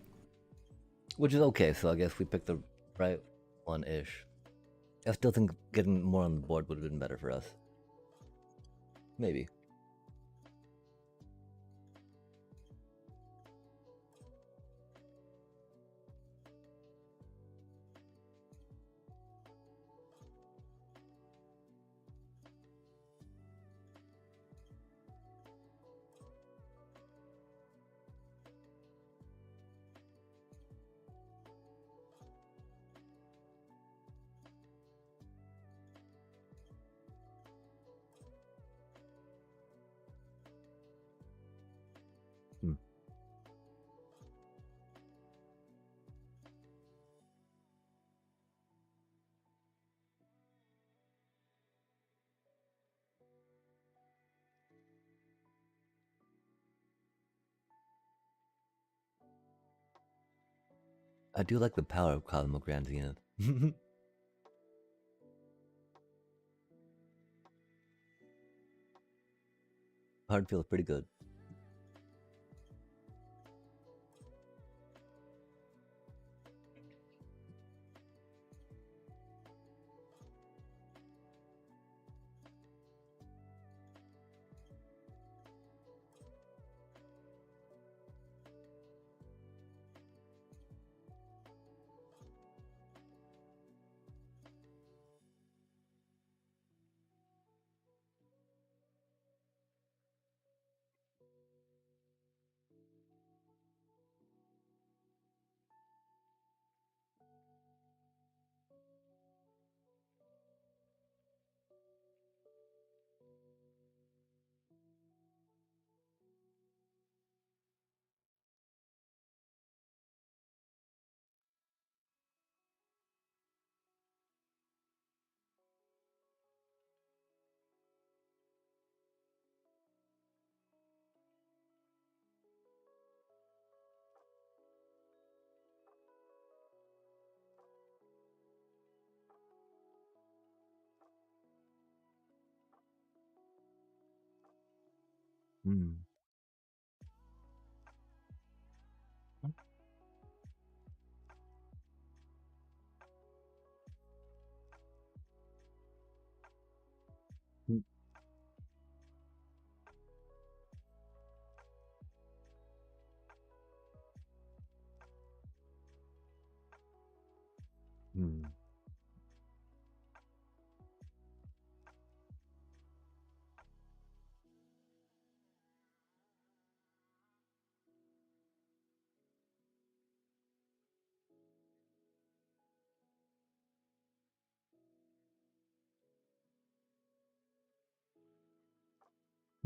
Which is okay, so I guess we picked the right one-ish. I still think getting more on the board would have been better for us. Maybe. I do like the power of Cosmo Granzy in it. Hard feels pretty good. Mm. Mm. Mm. Mm.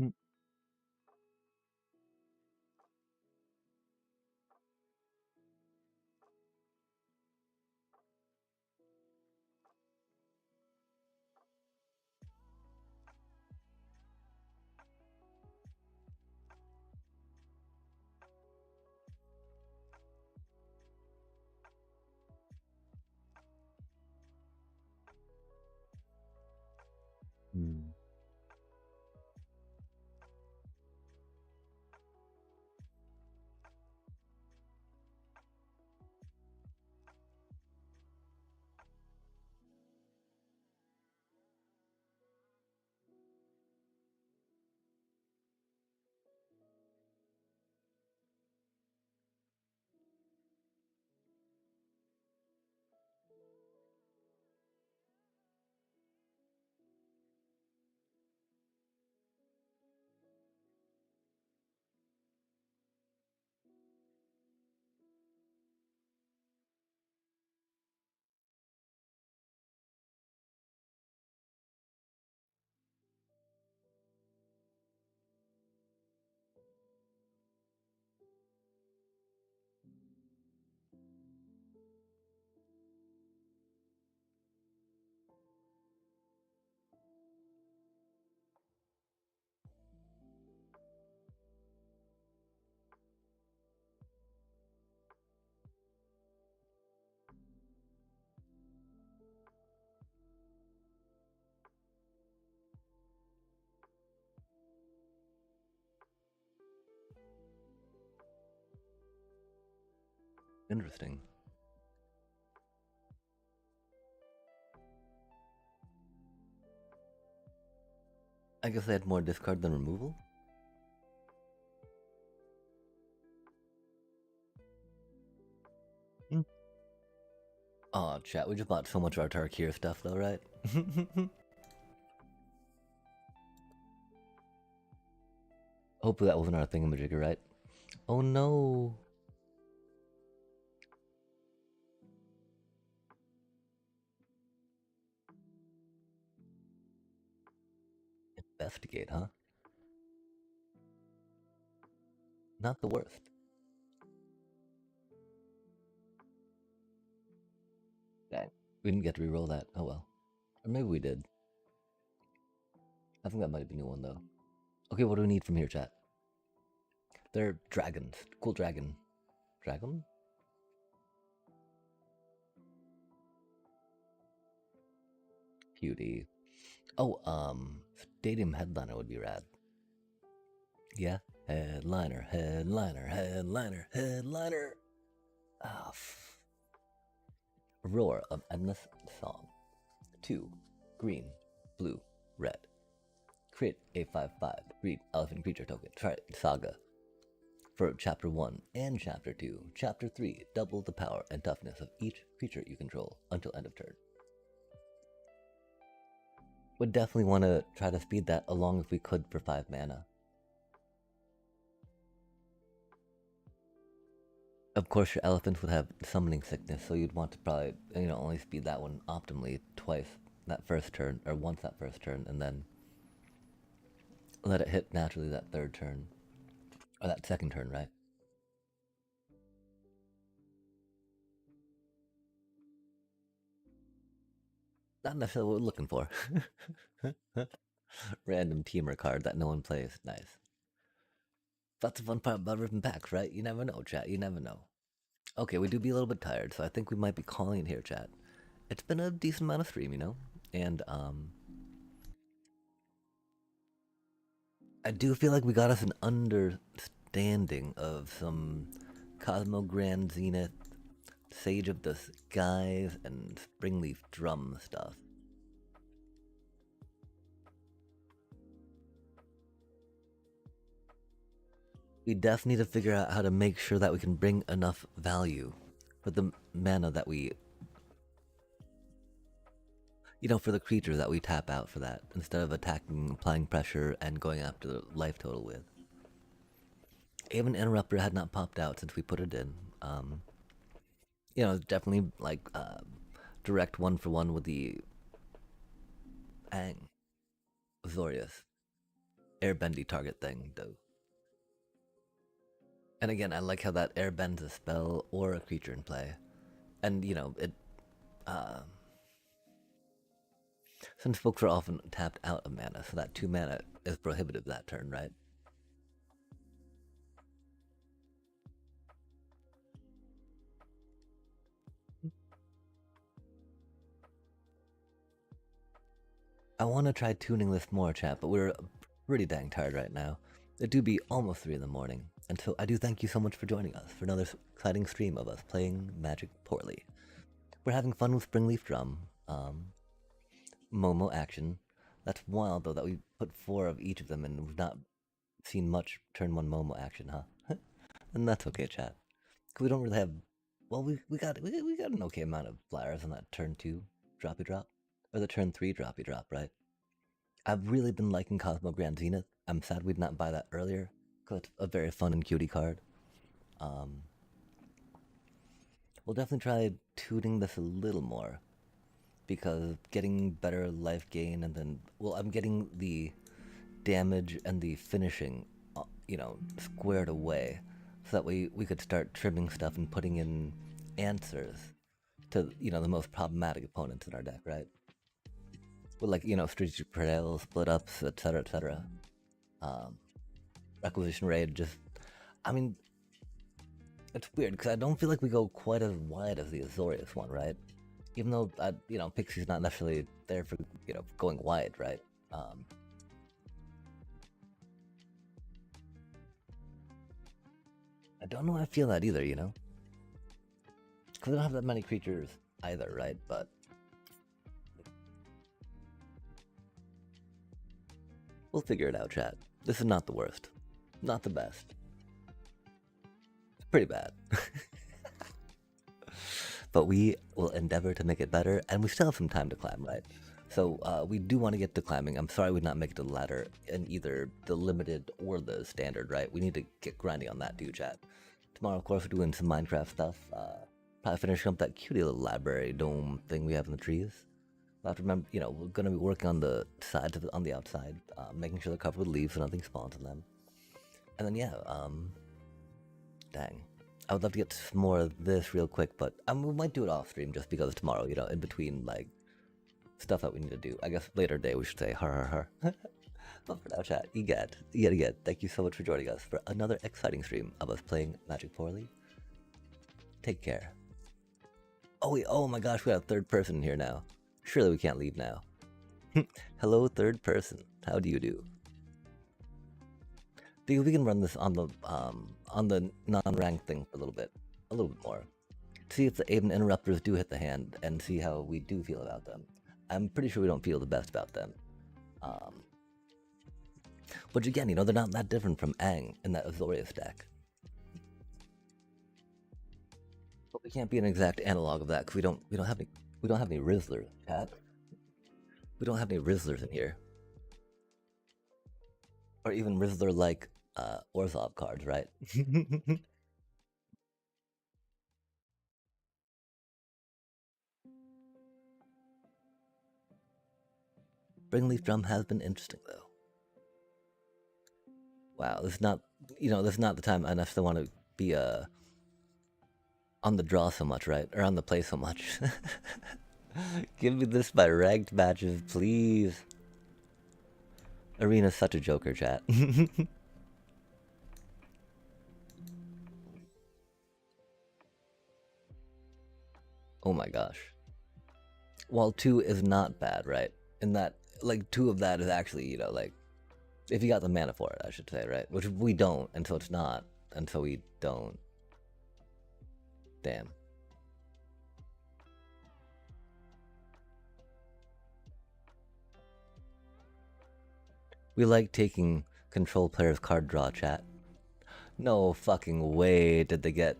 Mm. Interesting. I guess I had more discard than removal. Mm. Aw, chat, we just bought so much of our Tarkir stuff though, right? Hopefully that wasn't our thingamajigger, right? Oh no! Investigate, huh? Not the worst. Dang. We didn't get to reroll that. Oh well. Or maybe we did. I think that might be a new one though. Okay, what do we need from here, chat? They're dragons. Cool dragon. Dragon? Cutie. Oh, stadium headliner would be rad. Yeah, headliner, headliner, headliner, headliner. Ah, roar of endless song. 2. Green, blue, red. Create a 5/5 green elephant creature token. Try it, Saga. For Chapter 1 and Chapter 2. Chapter 3, double the power and toughness of each creature you control until end of turn. Would definitely want to try to speed that along if we could for 5 mana. Of course, your elephants would have summoning sickness, so you'd want to probably, only speed that one optimally twice that first turn, or once that first turn, and then let it hit naturally that third turn, or that second turn, right? Not necessarily what we're looking for. Random teamer card that no one plays. Nice. That's the fun part about ripping packs, right? You never know, chat. You never know. Okay, we do be a little bit tired, so I think we might be calling it here, chat. It's been a decent amount of stream, and I do feel like we got us an understanding of some Cosmo Grand Zenith, Sage of the Skies, and Springleaf Drum stuff. We definitely need to figure out how to make sure that we can bring enough value for the mana that we, for the creatures that we tap out for that, instead of attacking, applying pressure, and going after the life total with. Even Interrupter had not popped out since we put it in. Definitely like direct 1-for-1 with the Ang Azorius airbendy target thing, though. And again, I like how that airbends a spell or a creature in play. And, it... since folks are often tapped out of mana, so that 2 mana is prohibitive that turn, right? I want to try tuning this more, chat, but we're pretty dang tired right now. It do be almost 3 in the morning, and so I do thank you so much for joining us for another exciting stream of us playing Magic poorly. We're having fun with Springleaf Drum, Momo Action. That's wild, though, that we put 4 of each of them, and we've not seen much turn 1 Momo Action, huh? And that's okay, chat. Because we don't really have... Well, we got an okay amount of flyers on that turn 2 droppy drop. Or the turn 3 droppy drop, right? I've really been liking Cosmo Grand Zenith. I'm sad we did not buy that earlier, because it's a very fun and cutie card. We'll definitely try tuning this a little more, because getting better life gain, and then, well, I'm getting the damage and the finishing, squared away, so that we could start trimming stuff and putting in answers to, the most problematic opponents in our deck, right? With, like, strategic portrayal, split ups, etc., etc. Requisition raid, just, I mean, it's weird, because I don't feel like we go quite as wide as the Azorius one, right? Even though, Pixie's not necessarily there for, going wide, right? I don't know how I feel that either, Because we don't have that many creatures either, right? But we'll figure it out, chat. This is not the worst. Not the best. It's pretty bad. But we will endeavor to make it better, and we still have some time to climb, right? So we do want to get to climbing. I'm sorry we did not make it to the ladder in either the limited or the standard, right? We need to get grinding on that, dude, chat. Tomorrow, of course, we're doing some Minecraft stuff. Probably finishing up that cutie little library dome thing we have in the trees. We'll have to remember, we're going to be working on the sides of it, on the outside, making sure they're covered with leaves so nothing spawns on them. And then, yeah, dang. I would love to get some more of this real quick, but we might do it off stream just because tomorrow, in between, like, stuff that we need to do. I guess later day we should say, har. But for now, chat, yet again, thank you so much for joining us for another exciting stream of us playing Magic poorly. Take care. Oh, wait, oh my gosh, we got a third person here now. Surely we can't leave now. Hello, third person. How do you do? Dude, we can run this on the non-ranked thing for a little bit more. See if the even interrupters do hit the hand, and see how we do feel about them. I'm pretty sure we don't feel the best about them. Um, but again, you know, they're not that different from Aang in that Azorius deck. But we can't be an exact analog of that because we don't have any Rizzlers, chat. We don't have any Rizzlers in here, or even Rizzler like Orzhov cards, right? Springleaf Drum has been interesting though. Wow, this is not, you know, this is not the time I necessarily want to be on the draw so much, right? Or on the play so much. Give me this by ranked matches, please. Arena's such a joker, chat. Oh my gosh. While 2 is not bad, right? And that, like, 2 of that is actually, you know, like, if you got the mana for it, I should say, right? Which we don't, until it's not. Until we don't. Damn. We like taking control players' card draw, chat. No fucking way did they get...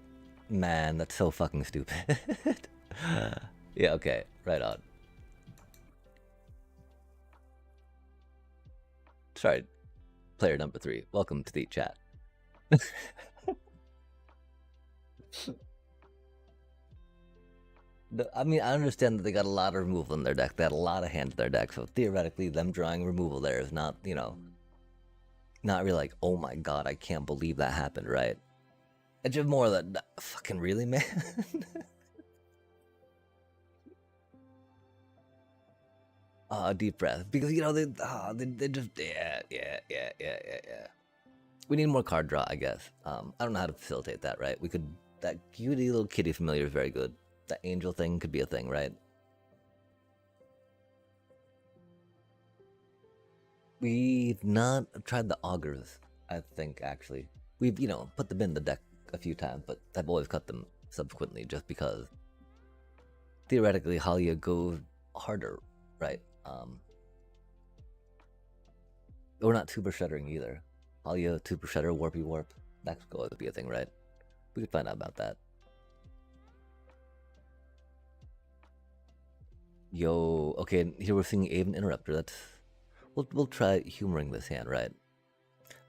Man, that's so fucking stupid. Yeah, okay, right on. Sorry, player number 3. Welcome to the chat. I mean, I understand that they got a lot of removal in their deck. They had a lot of hand in their deck, so theoretically, them drawing removal there is not, you know, not really like, oh my god, I can't believe that happened, right? It's just more that, fucking really, man? Deep breath. Because, you know, they just, yeah. We need more card draw, I guess. I don't know how to facilitate that, right? We could, that cutie little kitty familiar is very good. That angel thing could be a thing, right? We've not tried the augurs, I think, actually. We've, you know, put them in the deck a few times, but I've always cut them subsequently just because theoretically Halia goes harder, right? We're not super shuddering either. Halia, super shudder, warpy warp. That could go to be a thing, right? We could find out about that. Yo, okay, here we're seeing Aven Interrupter. That's we'll try humoring this hand, right?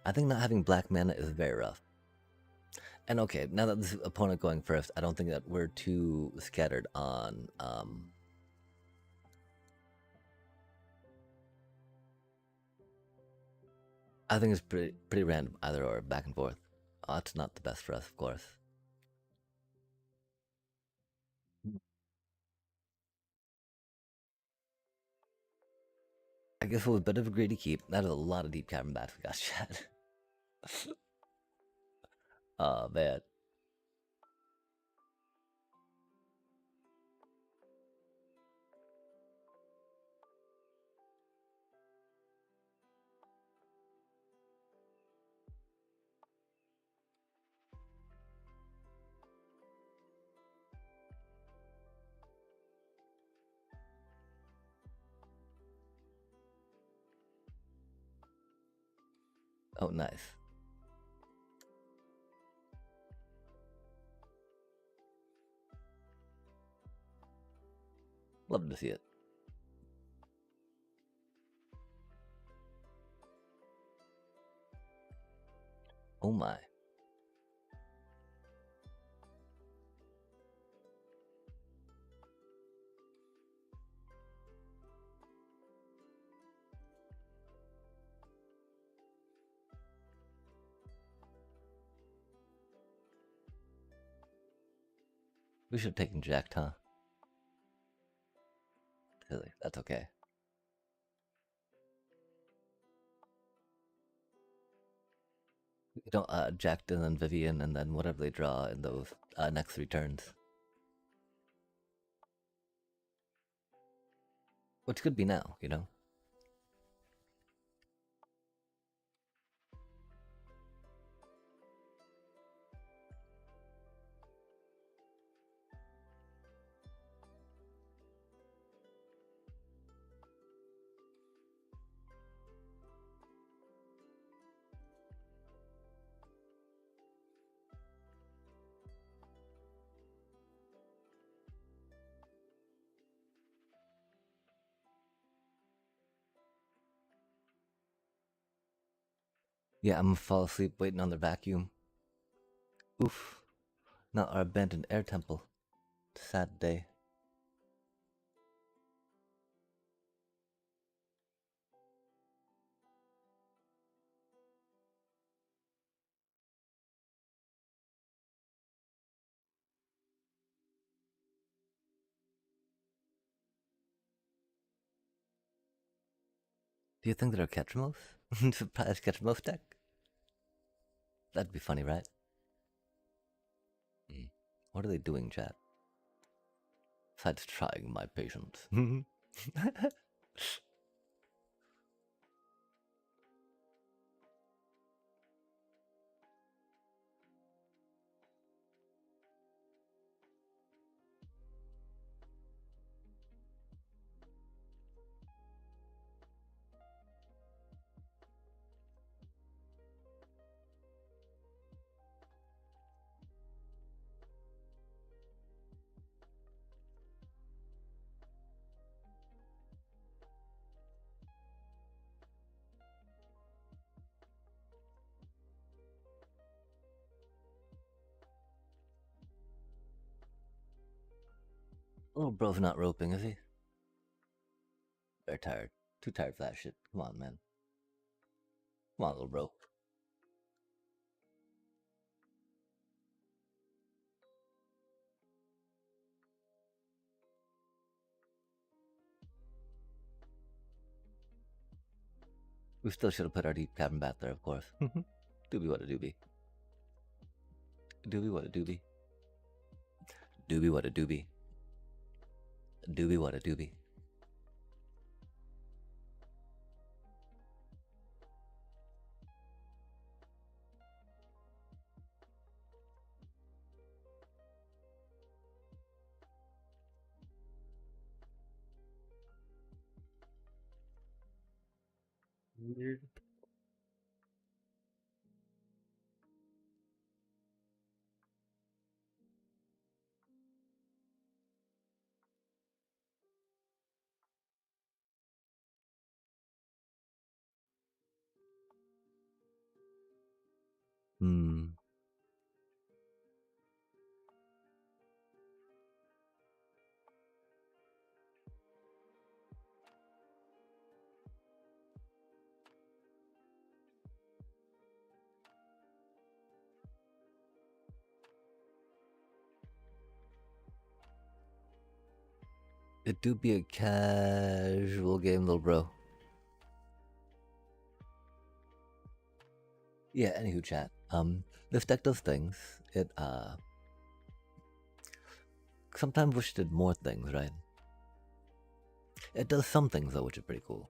I think not having black mana is very rough. And okay, now that this opponent going first, I don't think that we're too scattered on I think it's pretty random either or, back and forth. That's not the best for us, of course. I guess it was a bit of a greedy keep. That is a lot of deep cavern bats we got, chat. Oh man. Oh, nice. Love to see it. Oh my. We should have taken Jacked, huh? Silly. That's okay. You know, Jacked and then Vivian and then whatever they draw in those next 3 turns. Which could be now, you know? Yeah, I'm gonna fall asleep waiting on the vacuum. Oof. Not our abandoned air temple. Sad day. Do you think that our Ketchmos? Surprise Ketchmos deck? That'd be funny, right? Mm. What are they doing, chat? Besides trying my patience. Little bro's not roping, is he? Very tired. Too tired for that shit. Come on, man. Come on, little bro. We still should have put our deep cabin bath there, of course. Doobie what a doobie. Doobie what a doobie. Doobie what a doobie. Doobie what a doobie. Weird. Hmm. It do be a casual game, little bro. Yeah, anywho, chat. This deck does things. It, sometimes wish it did more things, right? It does some things, though, which is pretty cool.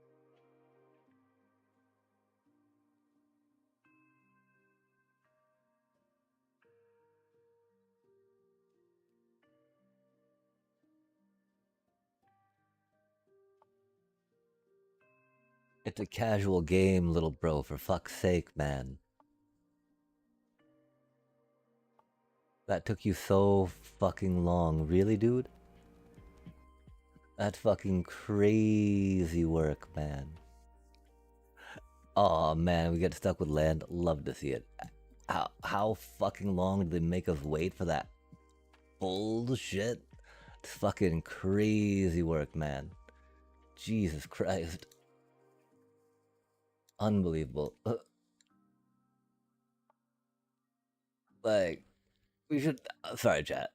It's a casual game, little bro, for fuck's sake, man. That took you so fucking long. Really, dude? That's fucking crazy work, man. Oh man, we get stuck with land. Love to see it. How fucking long did they make us wait for that bullshit? It's fucking crazy work, man. Jesus Christ. Unbelievable. Like, we should. Sorry, chat.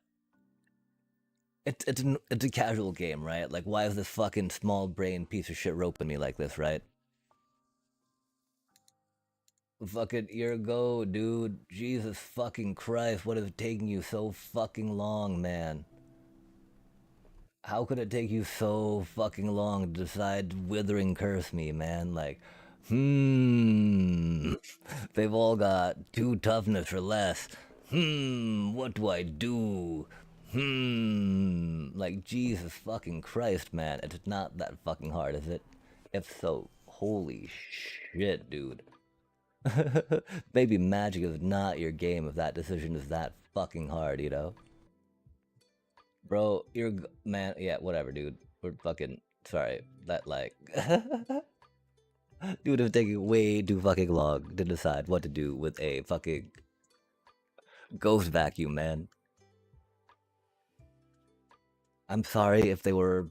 It's a casual game, right? Like, why is this fucking small brain piece of shit roping me like this, right? Fucking year ago, dude. Jesus fucking Christ, what is taking you so fucking long, man? How could it take you so fucking long to decide to withering curse me, man? Like, they've all got 2 toughness or less. What do I do? Like, Jesus fucking Christ, man. It's not that fucking hard, is it? If so, holy shit, dude. Baby Magic is not your game if that decision is that fucking hard, you know? Bro, man, yeah, whatever, dude. We're fucking sorry. That like Dude, it would take way too fucking long to decide what to do with a fucking ghost vacuum, man. I'm sorry if they were,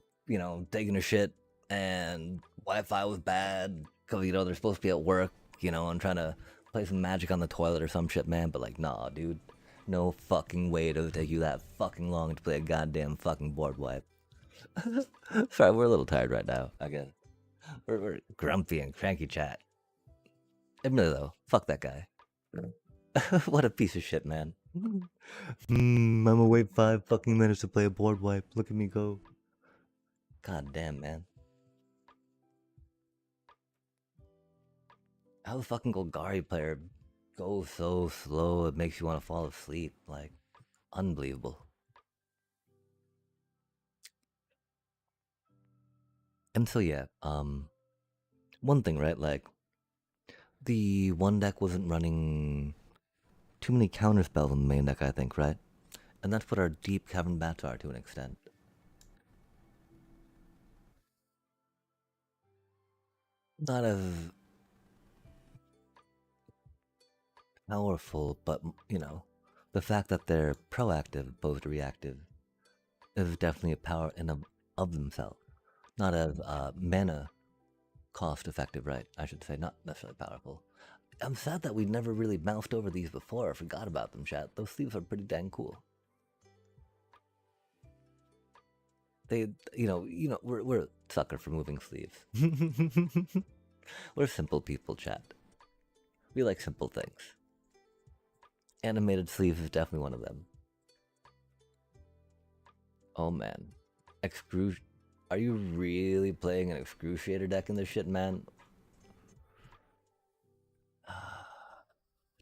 taking a shit and Wi-Fi was bad because they're supposed to be at work, and trying to play some magic on the toilet or some shit, man. But like, nah, dude, no fucking way does it take you that fucking long to play a goddamn fucking board wipe. Sorry, we're a little tired right now. I guess we're grumpy and cranky, chat. Admit it though, fuck that guy. What a piece of shit, man. I'm gonna wait 5 fucking minutes to play a board wipe. Look at me go. God damn, man. How the fucking Golgari player goes so slow it makes you want to fall asleep. Like, unbelievable. And so yeah, one thing, right? Like, the one deck wasn't running too many counter spells on the main deck, I think, right? And that's what our deep cavern bats are to an extent. Not as powerful, but the fact that they're proactive opposed to reactive is definitely a power in of themselves. Not as mana cost effective, right? I should say, not necessarily powerful. I'm sad that we never really mouthed over these before. I forgot about them, chat. Those sleeves are pretty dang cool. They, we're a sucker for moving sleeves. We're simple people, chat. We like simple things. Animated sleeves is definitely one of them. Oh man, Are you really playing an excruciator deck in this shit, man?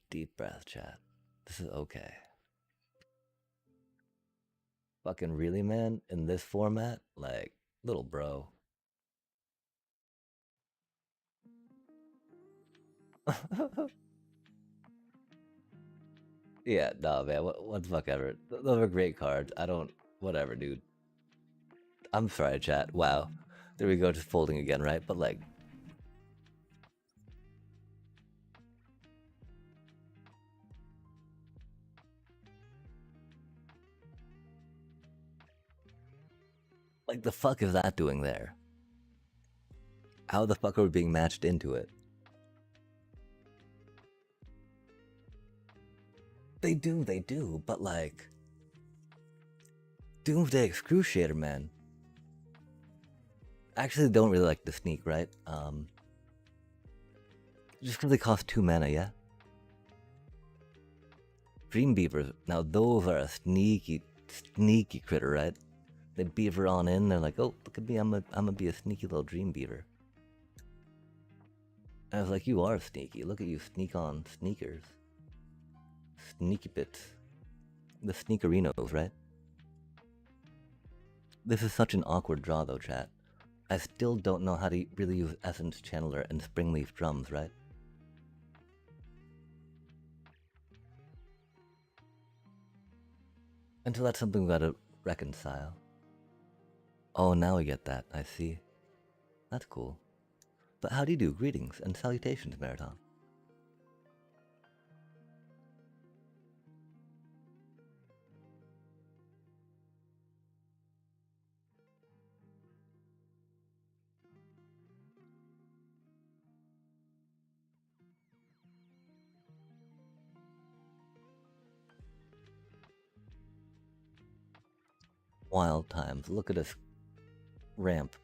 Deep breath, chat. This is okay. Fucking really, man? In this format? Like, little bro. Yeah, nah, man. What the fuck ever. Those are great cards. I don't. Whatever, dude. I'm sorry, chat. Wow. There we go, just folding again, right? But like. Like, the fuck is that doing there? How the fuck are we being matched into it? They do, but like. Doomsday Excruciator, man. Actually, don't really like the sneak, right? Just because they cost 2 mana, yeah? Dream Beavers, now those are a sneaky critter, right? They beaver on in, they're like, oh, look at me, I'm gonna be a sneaky little Dream Beaver. And I was like, you are sneaky, look at you sneak on sneakers. Sneaky bits. The sneakerinos, right? This is such an awkward draw though, chat. I still don't know how to really use Essence Channeler and Springleaf Drums, right? Until that's something we gotta reconcile. Oh, now we get that, I see. That's cool. But how do you do? Greetings and salutations, Marathon. Wild times. Look at us ramp.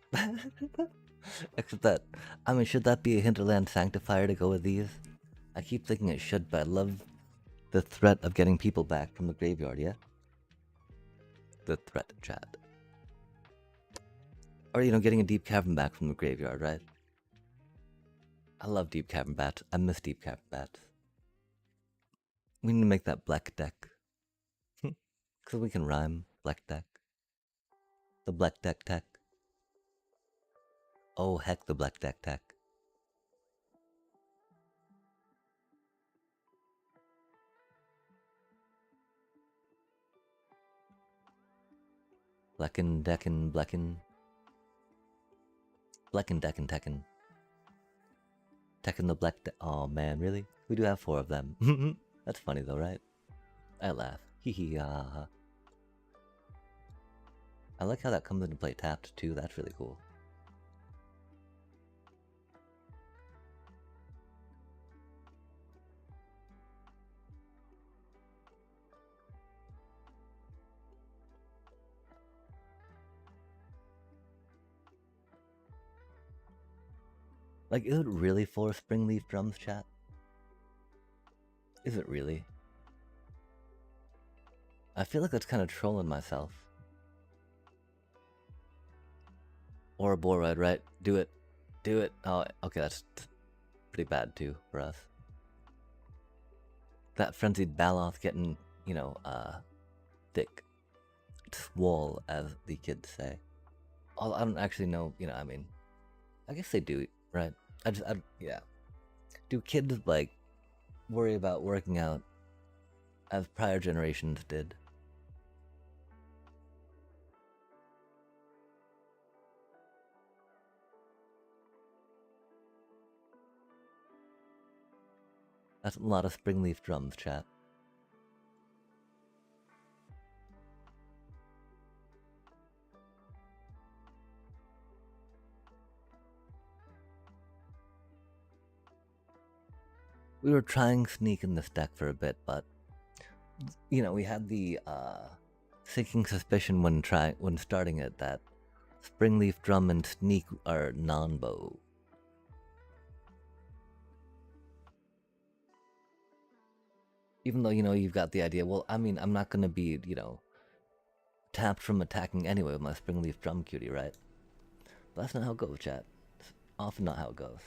Except that, I mean, should that be a Hinterland Sanctifier to go with these? I keep thinking it should, but I love the threat of getting people back from the graveyard, yeah? The threat, chat. Or, getting a Deep Cavern back from the graveyard, right? I love Deep Cavern Bats. I miss Deep Cavern Bats. We need to make that Black deck. Because we can rhyme. Black deck. The Black deck tech. Oh, heck, the Black deck tech. Blackin' deckin' blackin'. Blackin' deckin' tekkin'. Tekken the Black. Oh man, really? We do have 4 of them. That's funny though, right? I laugh. Hee hee ha ha. I like how that comes into play tapped too. That's really cool. Like, is it really 4 Springleaf drums, chat? Is it really? I feel like that's kind of trolling myself. Ouroboros, right? Do it. Do it. Oh, okay, that's pretty bad too for us. That frenzied Baloth getting, you know, thick. Swole, as the kids say. I don't actually know, you know, I mean, I guess they do, right? Yeah. Do kids, like, worry about working out as prior generations did? That's a lot of Springleaf drums, chat. We were trying Sneak in this deck for a bit, but you know, we had the sinking suspicion when starting it that Springleaf Drum and Sneak are non-bow. Even though, you know, you've got the idea, well, I mean, I'm not gonna be, you know, tapped from attacking anyway with my Springleaf Drum cutie, right? But that's not how it goes, chat. It's often not how it goes.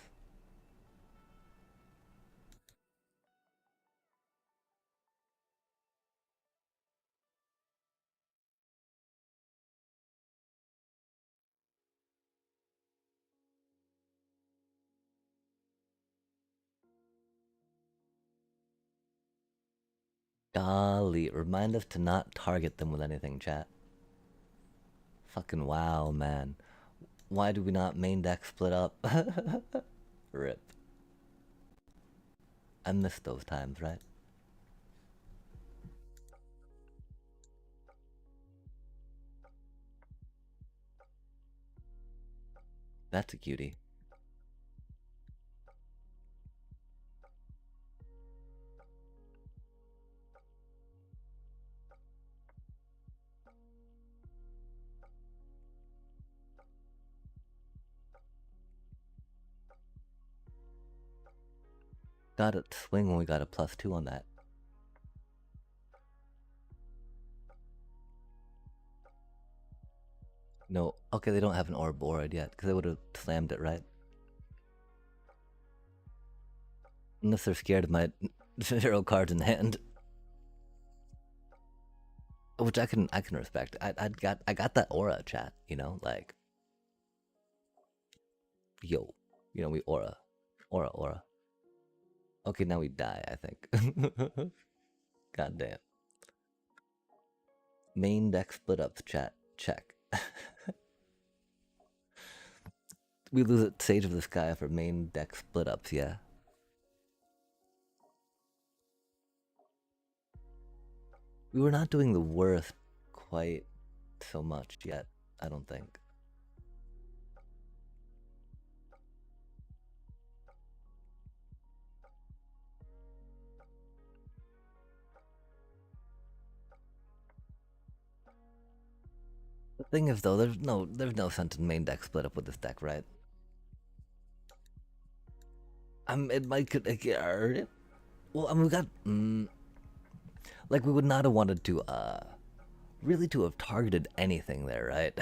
Golly, remind us to not target them with anything, chat. Fucking wow, man. Why do we not main deck split up? Rip. I missed those times, right? That's a cutie. Got it swing when we got a +2 on that. No, okay, they don't have an Ouroboros yet, because they would have slammed it, right? Unless they're scared of my 0 cards in hand. Which I can respect. I got that aura, chat, you know, like, yo, you know, we aura. Okay, now we die, I think. God damn. Main deck split ups, chat. Check. We lose at Sage of the Sky for main deck split ups, yeah. We were not doing the worst quite so much yet, I don't think. The thing is, though, there's no sense in main deck split up with this deck, right? It might could. Well, I mean, we got. Like, we would not have wanted to, really to have targeted anything there, right?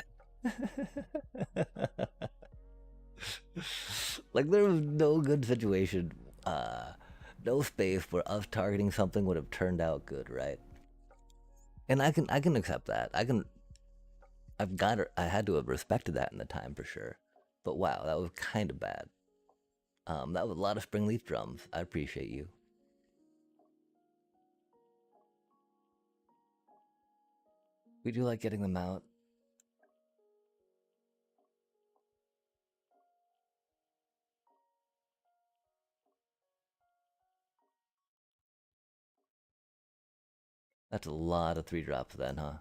Like, there was no good situation, no space where us targeting something would have turned out good, right? And I can accept that. I had to have respected that in the time for sure. But wow, that was kind of bad. That was a lot of Springleaf drums. I appreciate you. We do like getting them out. That's a lot of 3 drops then, huh?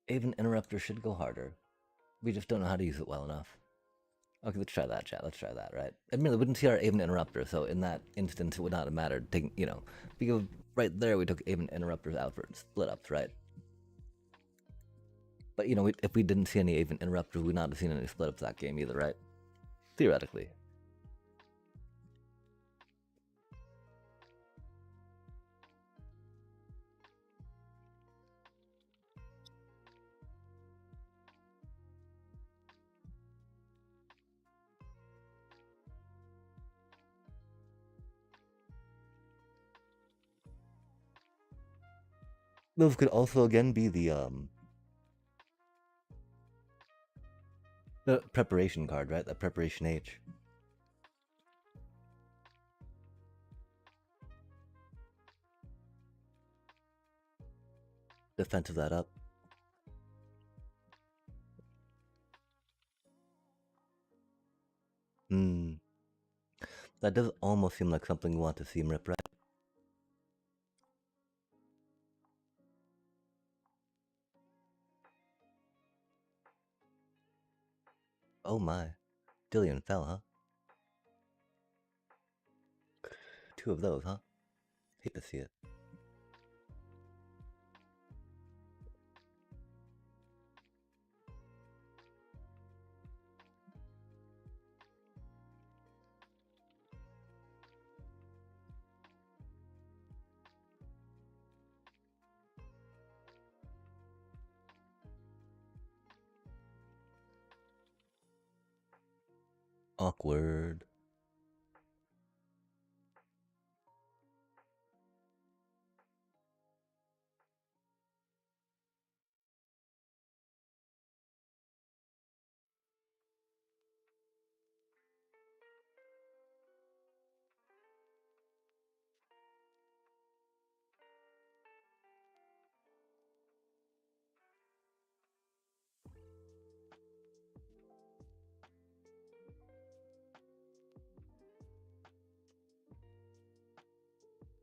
Even Interrupter should go harder. We just don't know how to use it well enough. Okay, let's try that, chat. Let's try that, right? Admittedly, we didn't see our Aven Interrupter, so in that instance, it would not have mattered. Taking, because right there, we took Aven Interrupters out for split ups, right? But, if we didn't see any Aven Interrupters, we'd not have seen any split ups that game either, right? Theoretically. Those could also again be the preparation card, right? That preparation H. Defensive that up. Hmm. That does almost seem like something we want to see him rip, right? Oh my. Dillion fell, huh? 2 of those, huh? Hate to see it. Awkward.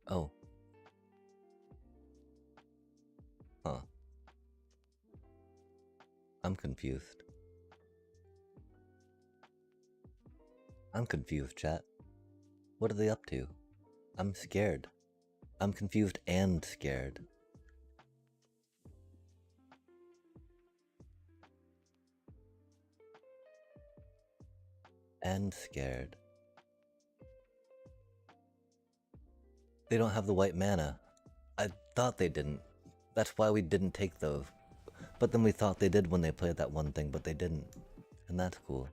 Oh. Huh. I'm confused. I'm confused, chat. What are they up to? I'm scared. I'm confused and scared. And scared. They don't have the white mana. I thought they didn't. That's why we didn't take those. But then we thought they did when they played that one thing, but they didn't. And that's cool.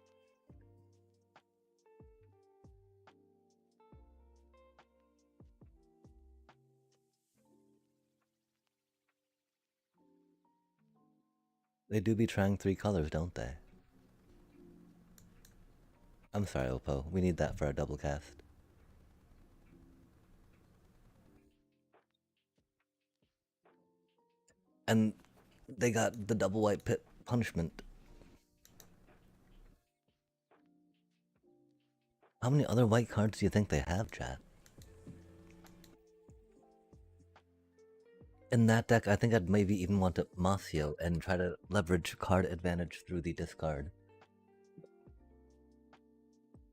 They do be trying 3 colors, don't they? I'm sorry, Oppo. We need that for our double cast. And they got the double white pit punishment. How many other white cards do you think they have, chat? In that deck, I think I'd maybe even want to Masio and try to leverage card advantage through the discard.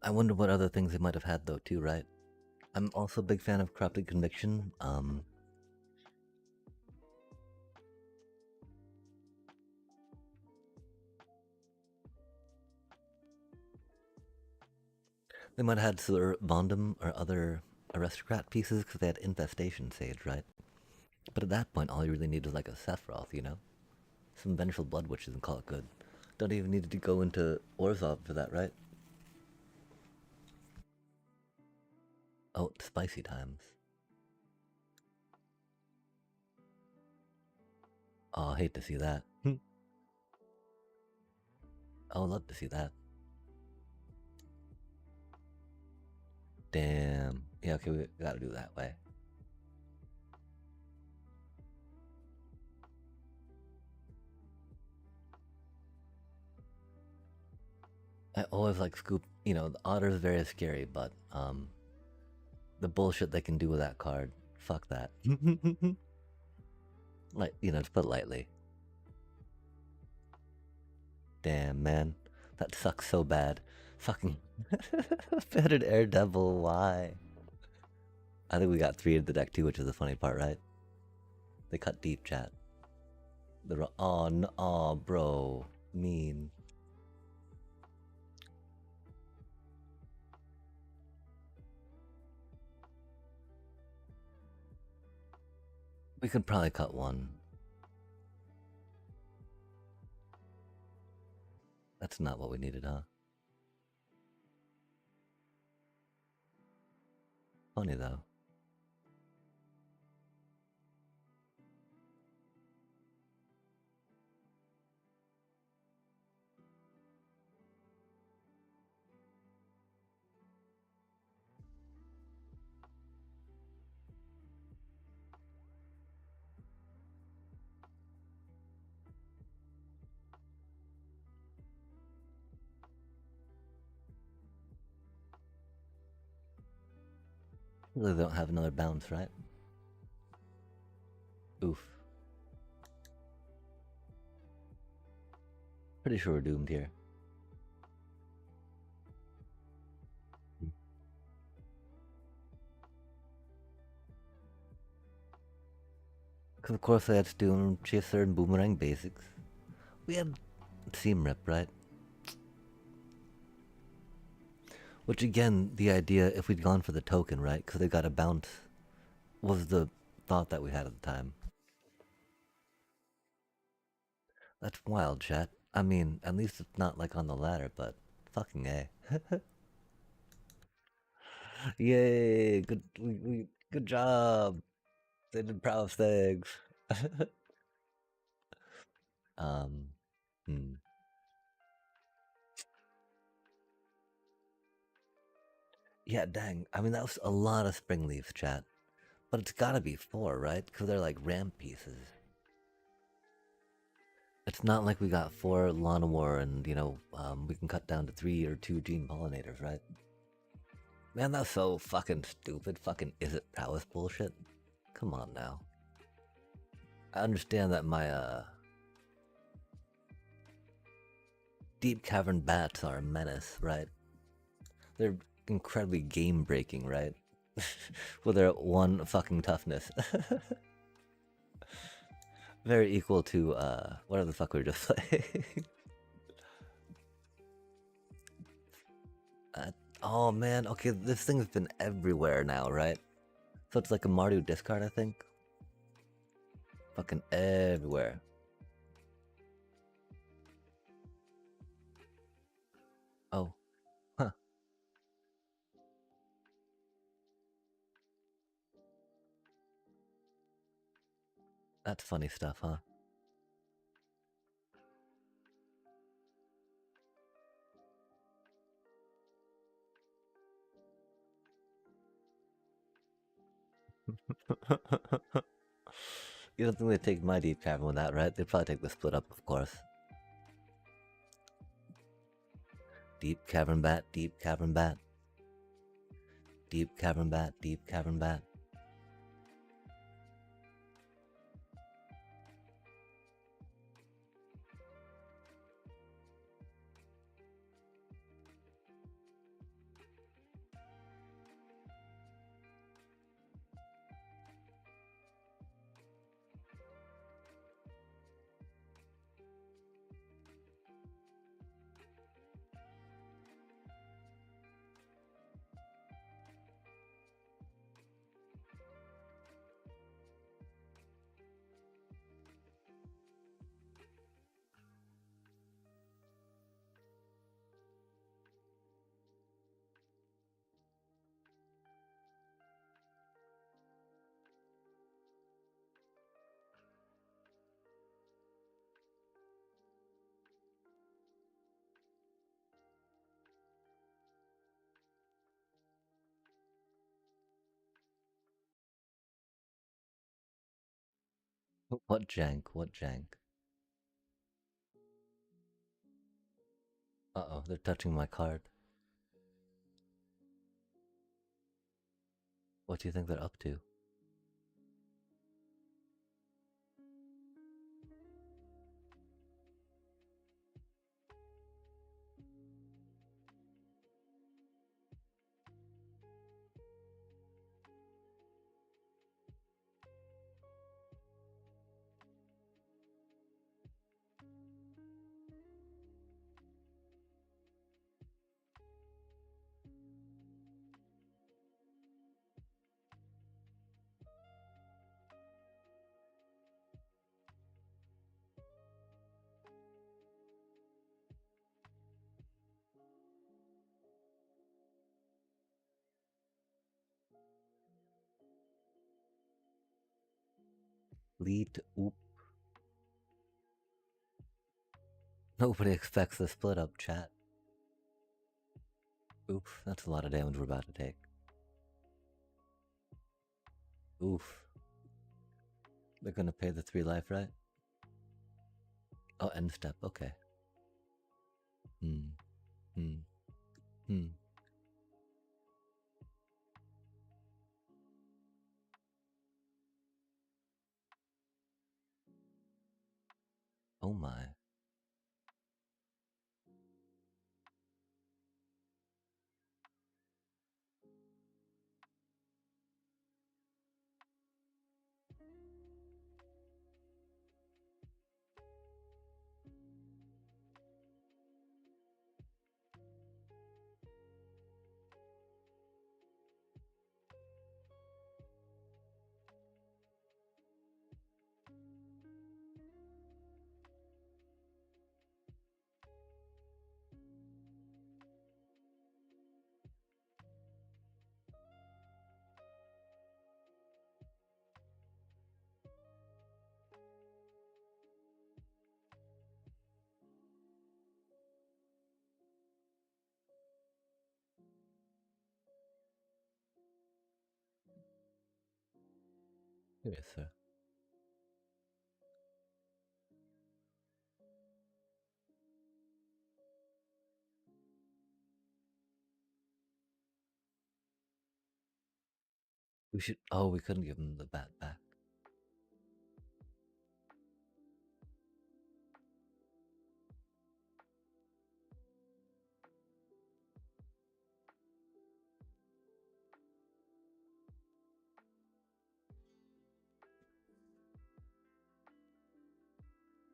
I wonder what other things they might have had though too, right? I'm also a big fan of Corrupted Conviction. They might have had Sir Bondum or other aristocrat pieces because they had Infestation Sage, right? But at that point, all you really need is like a Sephiroth, Some Vengeful Blood Witches and call it good. Don't even need to go into Orzhov for that, right? Oh, spicy times. Oh, I hate to see that. Oh, love to see that. Damn. Yeah, okay, we gotta do it that way. I always like scoop You know, the otter is very scary, but the bullshit they can do with that card, fuck that. Like, you know, to put it lightly. Damn, man, that sucks so bad. Fucking Fettered Air Devil, why? I think we got three in the deck too, which is the funny part, right? They cut deep, chat. Oh, no, oh, bro, mean. We could probably cut one. That's not what we needed, huh? Funny though. Really don't have another bounce, right? Oof. Pretty sure we're doomed here. Because of course I had to do Chaser and Boomerang basics. We had Seam Rip, right? Which again, the idea, if we'd gone for the token, right? Because they got a bounce, was the thought that we had at the time. That's wild, chat. I mean, at least it's not like on the ladder, but fucking A. Yay! Good job. They did prowess things. um, hmm. Yeah, dang. I mean, that was a lot of spring leaves, chat. But it's gotta be four, right? Because they're like ramp pieces. It's not like we got four Lawnmower and, you know, we can cut down to three or two gene pollinators, right? Man, that's so fucking stupid. Fucking is it prowess bullshit? Come on now. I understand that my, deep cavern bats are a menace, right? They're incredibly game breaking, right? With their one fucking toughness. Very equal to, whatever the fuck we were just playing. uh, oh man, okay, this thing's been everywhere now, right? So it's like a Mardu discard, I think. Fucking everywhere. Oh, huh. That's funny stuff, huh? You don't think they'd take my deep cavern with that, right? They'd probably take the split up, of course. Deep cavern bat, deep cavern bat. Deep cavern bat, deep cavern bat. What jank? What jank? Uh oh, they're touching my card. What do you think they're up to? Lead oop. Nobody expects the split up, chat. Oof, that's a lot of damage we're about to take. Oof. They're gonna pay the 3 life, right? Oh, end step, okay. Hmm. Oh my. Yes, sir. We should. Oh, we couldn't give him the bat back.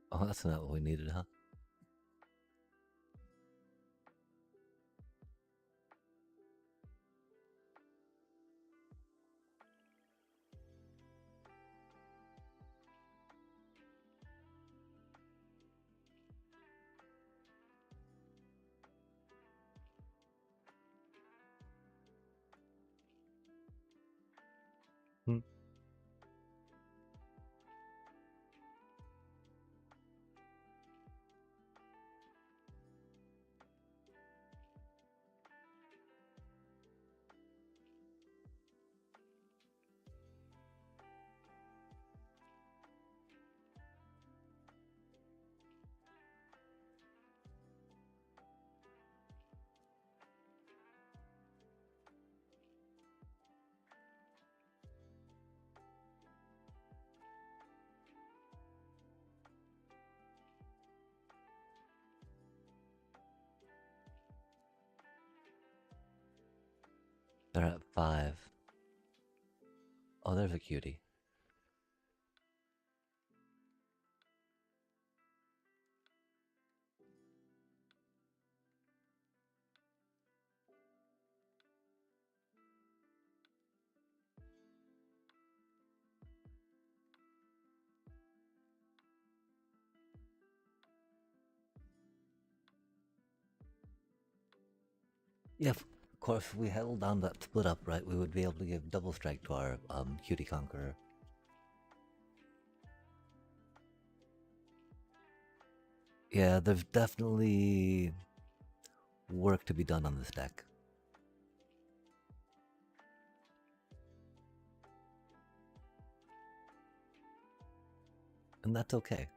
Oh, that's not what we needed, huh? Hmm. They're at 5. Oh, there's a cutie. Yeah, of course, if we held down that split up, right, we would be able to give double strike to our cutie conqueror. Yeah, there's definitely work to be done on this deck. And that's okay.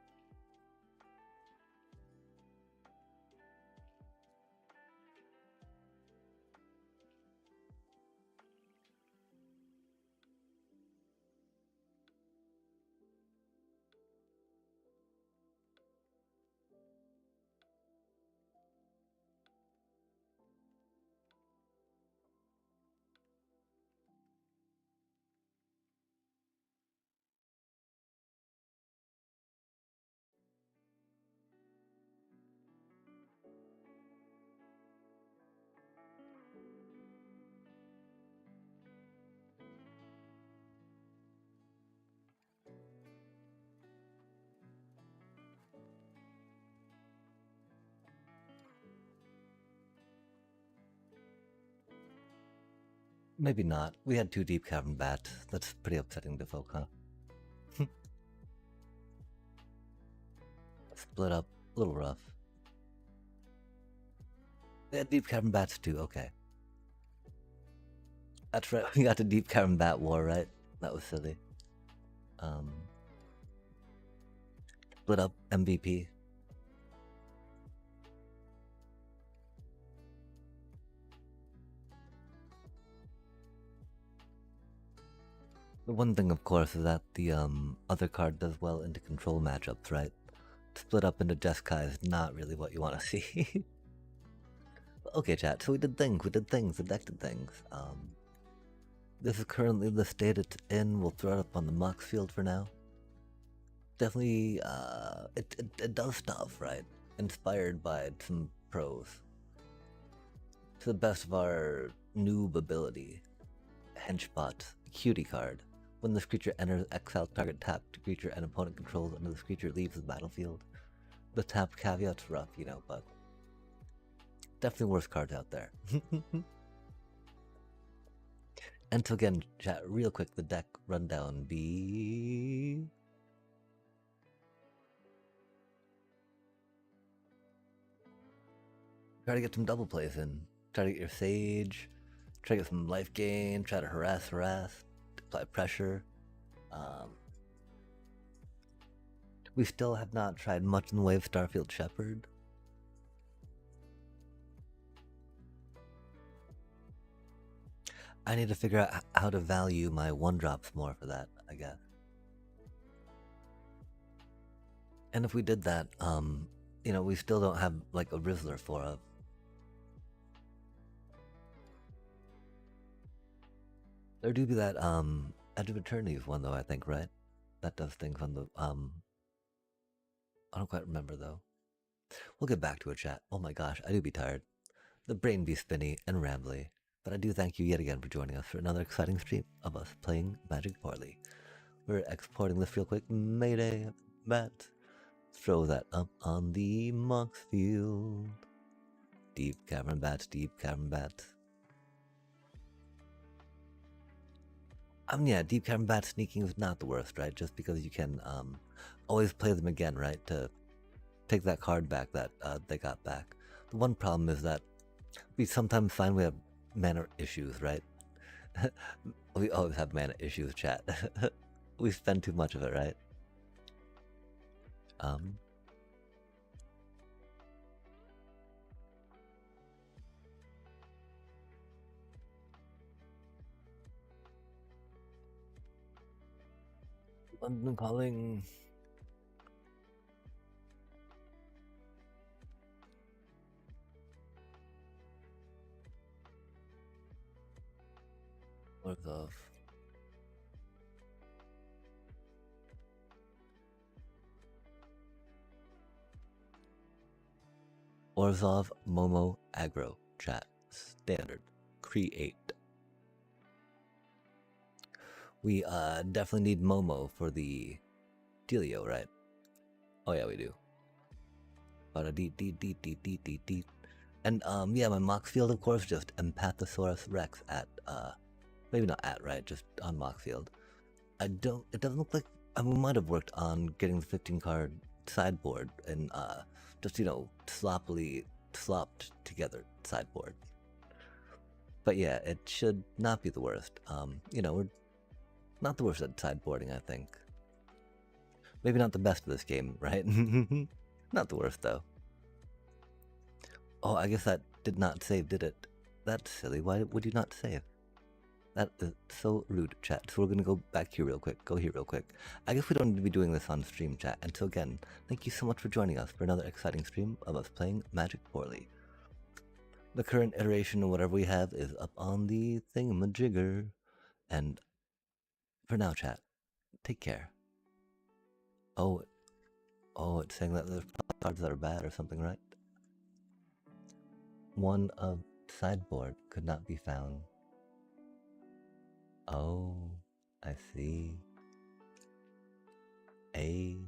Maybe not. We had 2 deep cavern bats. That's pretty upsetting to folk, huh? Split up. A little rough. They had deep cavern bats too, okay. That's right, we got the deep cavern bat war, right? That was silly. Split up MVP. The one thing, of course, is that the other card does well into control matchups, right? Split up into Jeskai is not really what you want to see. Okay, chat, so we did things, the deck did things. This is currently the state it's in. We'll throw it up on the Mox field for now. Definitely, it does stuff, right? Inspired by some pros. To the best of our noob ability. Henchbot, cutie card. When this creature enters, exile target tapped creature and opponent controls until this creature leaves the battlefield. The tapped caveat's rough, you know, but definitely worse cards out there. And so again, chat, real quick, the deck rundown be... Try to get some double plays in. Try to get your Sage. Try to get some life gain. Try to harass. Apply pressure. We still have not tried much in the way of Starfield Shepherd. I need to figure out how to value my 1-drops more for that, I guess. And if we did that, you know, we still don't have like a Rizzler for it. There do be that Edge of Eternity's one though, I think, right? That does things on the I don't quite remember though. We'll get back to it, chat. Oh my gosh, I do be tired. The brain be spinny and rambly. But I do thank you yet again for joining us for another exciting stream of us playing Magic Poorly. We're exporting this real quick. Mayday, Matt. Throw that up on the Mox field. Deep cavern bats, deep cavern bats. Yeah, deep cavern bat sneaking is not the worst, right? Just because you can always play them again, right? To take that card back that they got back. The one problem is that we sometimes find we have mana issues, right? We always have mana issues, chat. We spend too much of it, right? London calling. Orzhov. Orzhov Momo Aggro chat. Standard. Create. We definitely need Momo for the Delio, right? Oh yeah, we do. And yeah, my Mox field, of course, just Empathosaurus Rex at maybe not at, right? Just on Mox field. It doesn't look like we might have worked on getting the 15 card sideboard and just, you know, slopped together sideboard. But yeah, it should not be the worst. You know, we're not the worst at sideboarding, I think. Maybe not the best of this game, right? Not the worst, though. Oh, I guess that did not save, did it? That's silly. Why would you not save? That is so rude, chat. So we're gonna go back here real quick. Go here real quick. I guess we don't need to be doing this on stream, chat. And so again, thank you so much for joining us for another exciting stream of us playing Magic Poorly. The current iteration of whatever we have is up on the thingamajigger. And for now, chat, take care. Oh, it's saying that there's cards that are bad or something, right? One of sideboard could not be found. Oh, I see. A.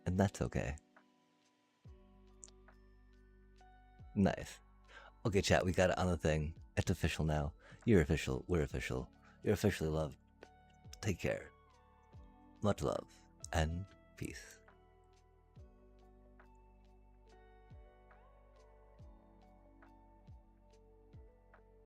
And that's okay. Nice. Okay, chat, we got it on the thing. It's official now. You're official. We're official. You're officially loved. Take care. Much love and peace.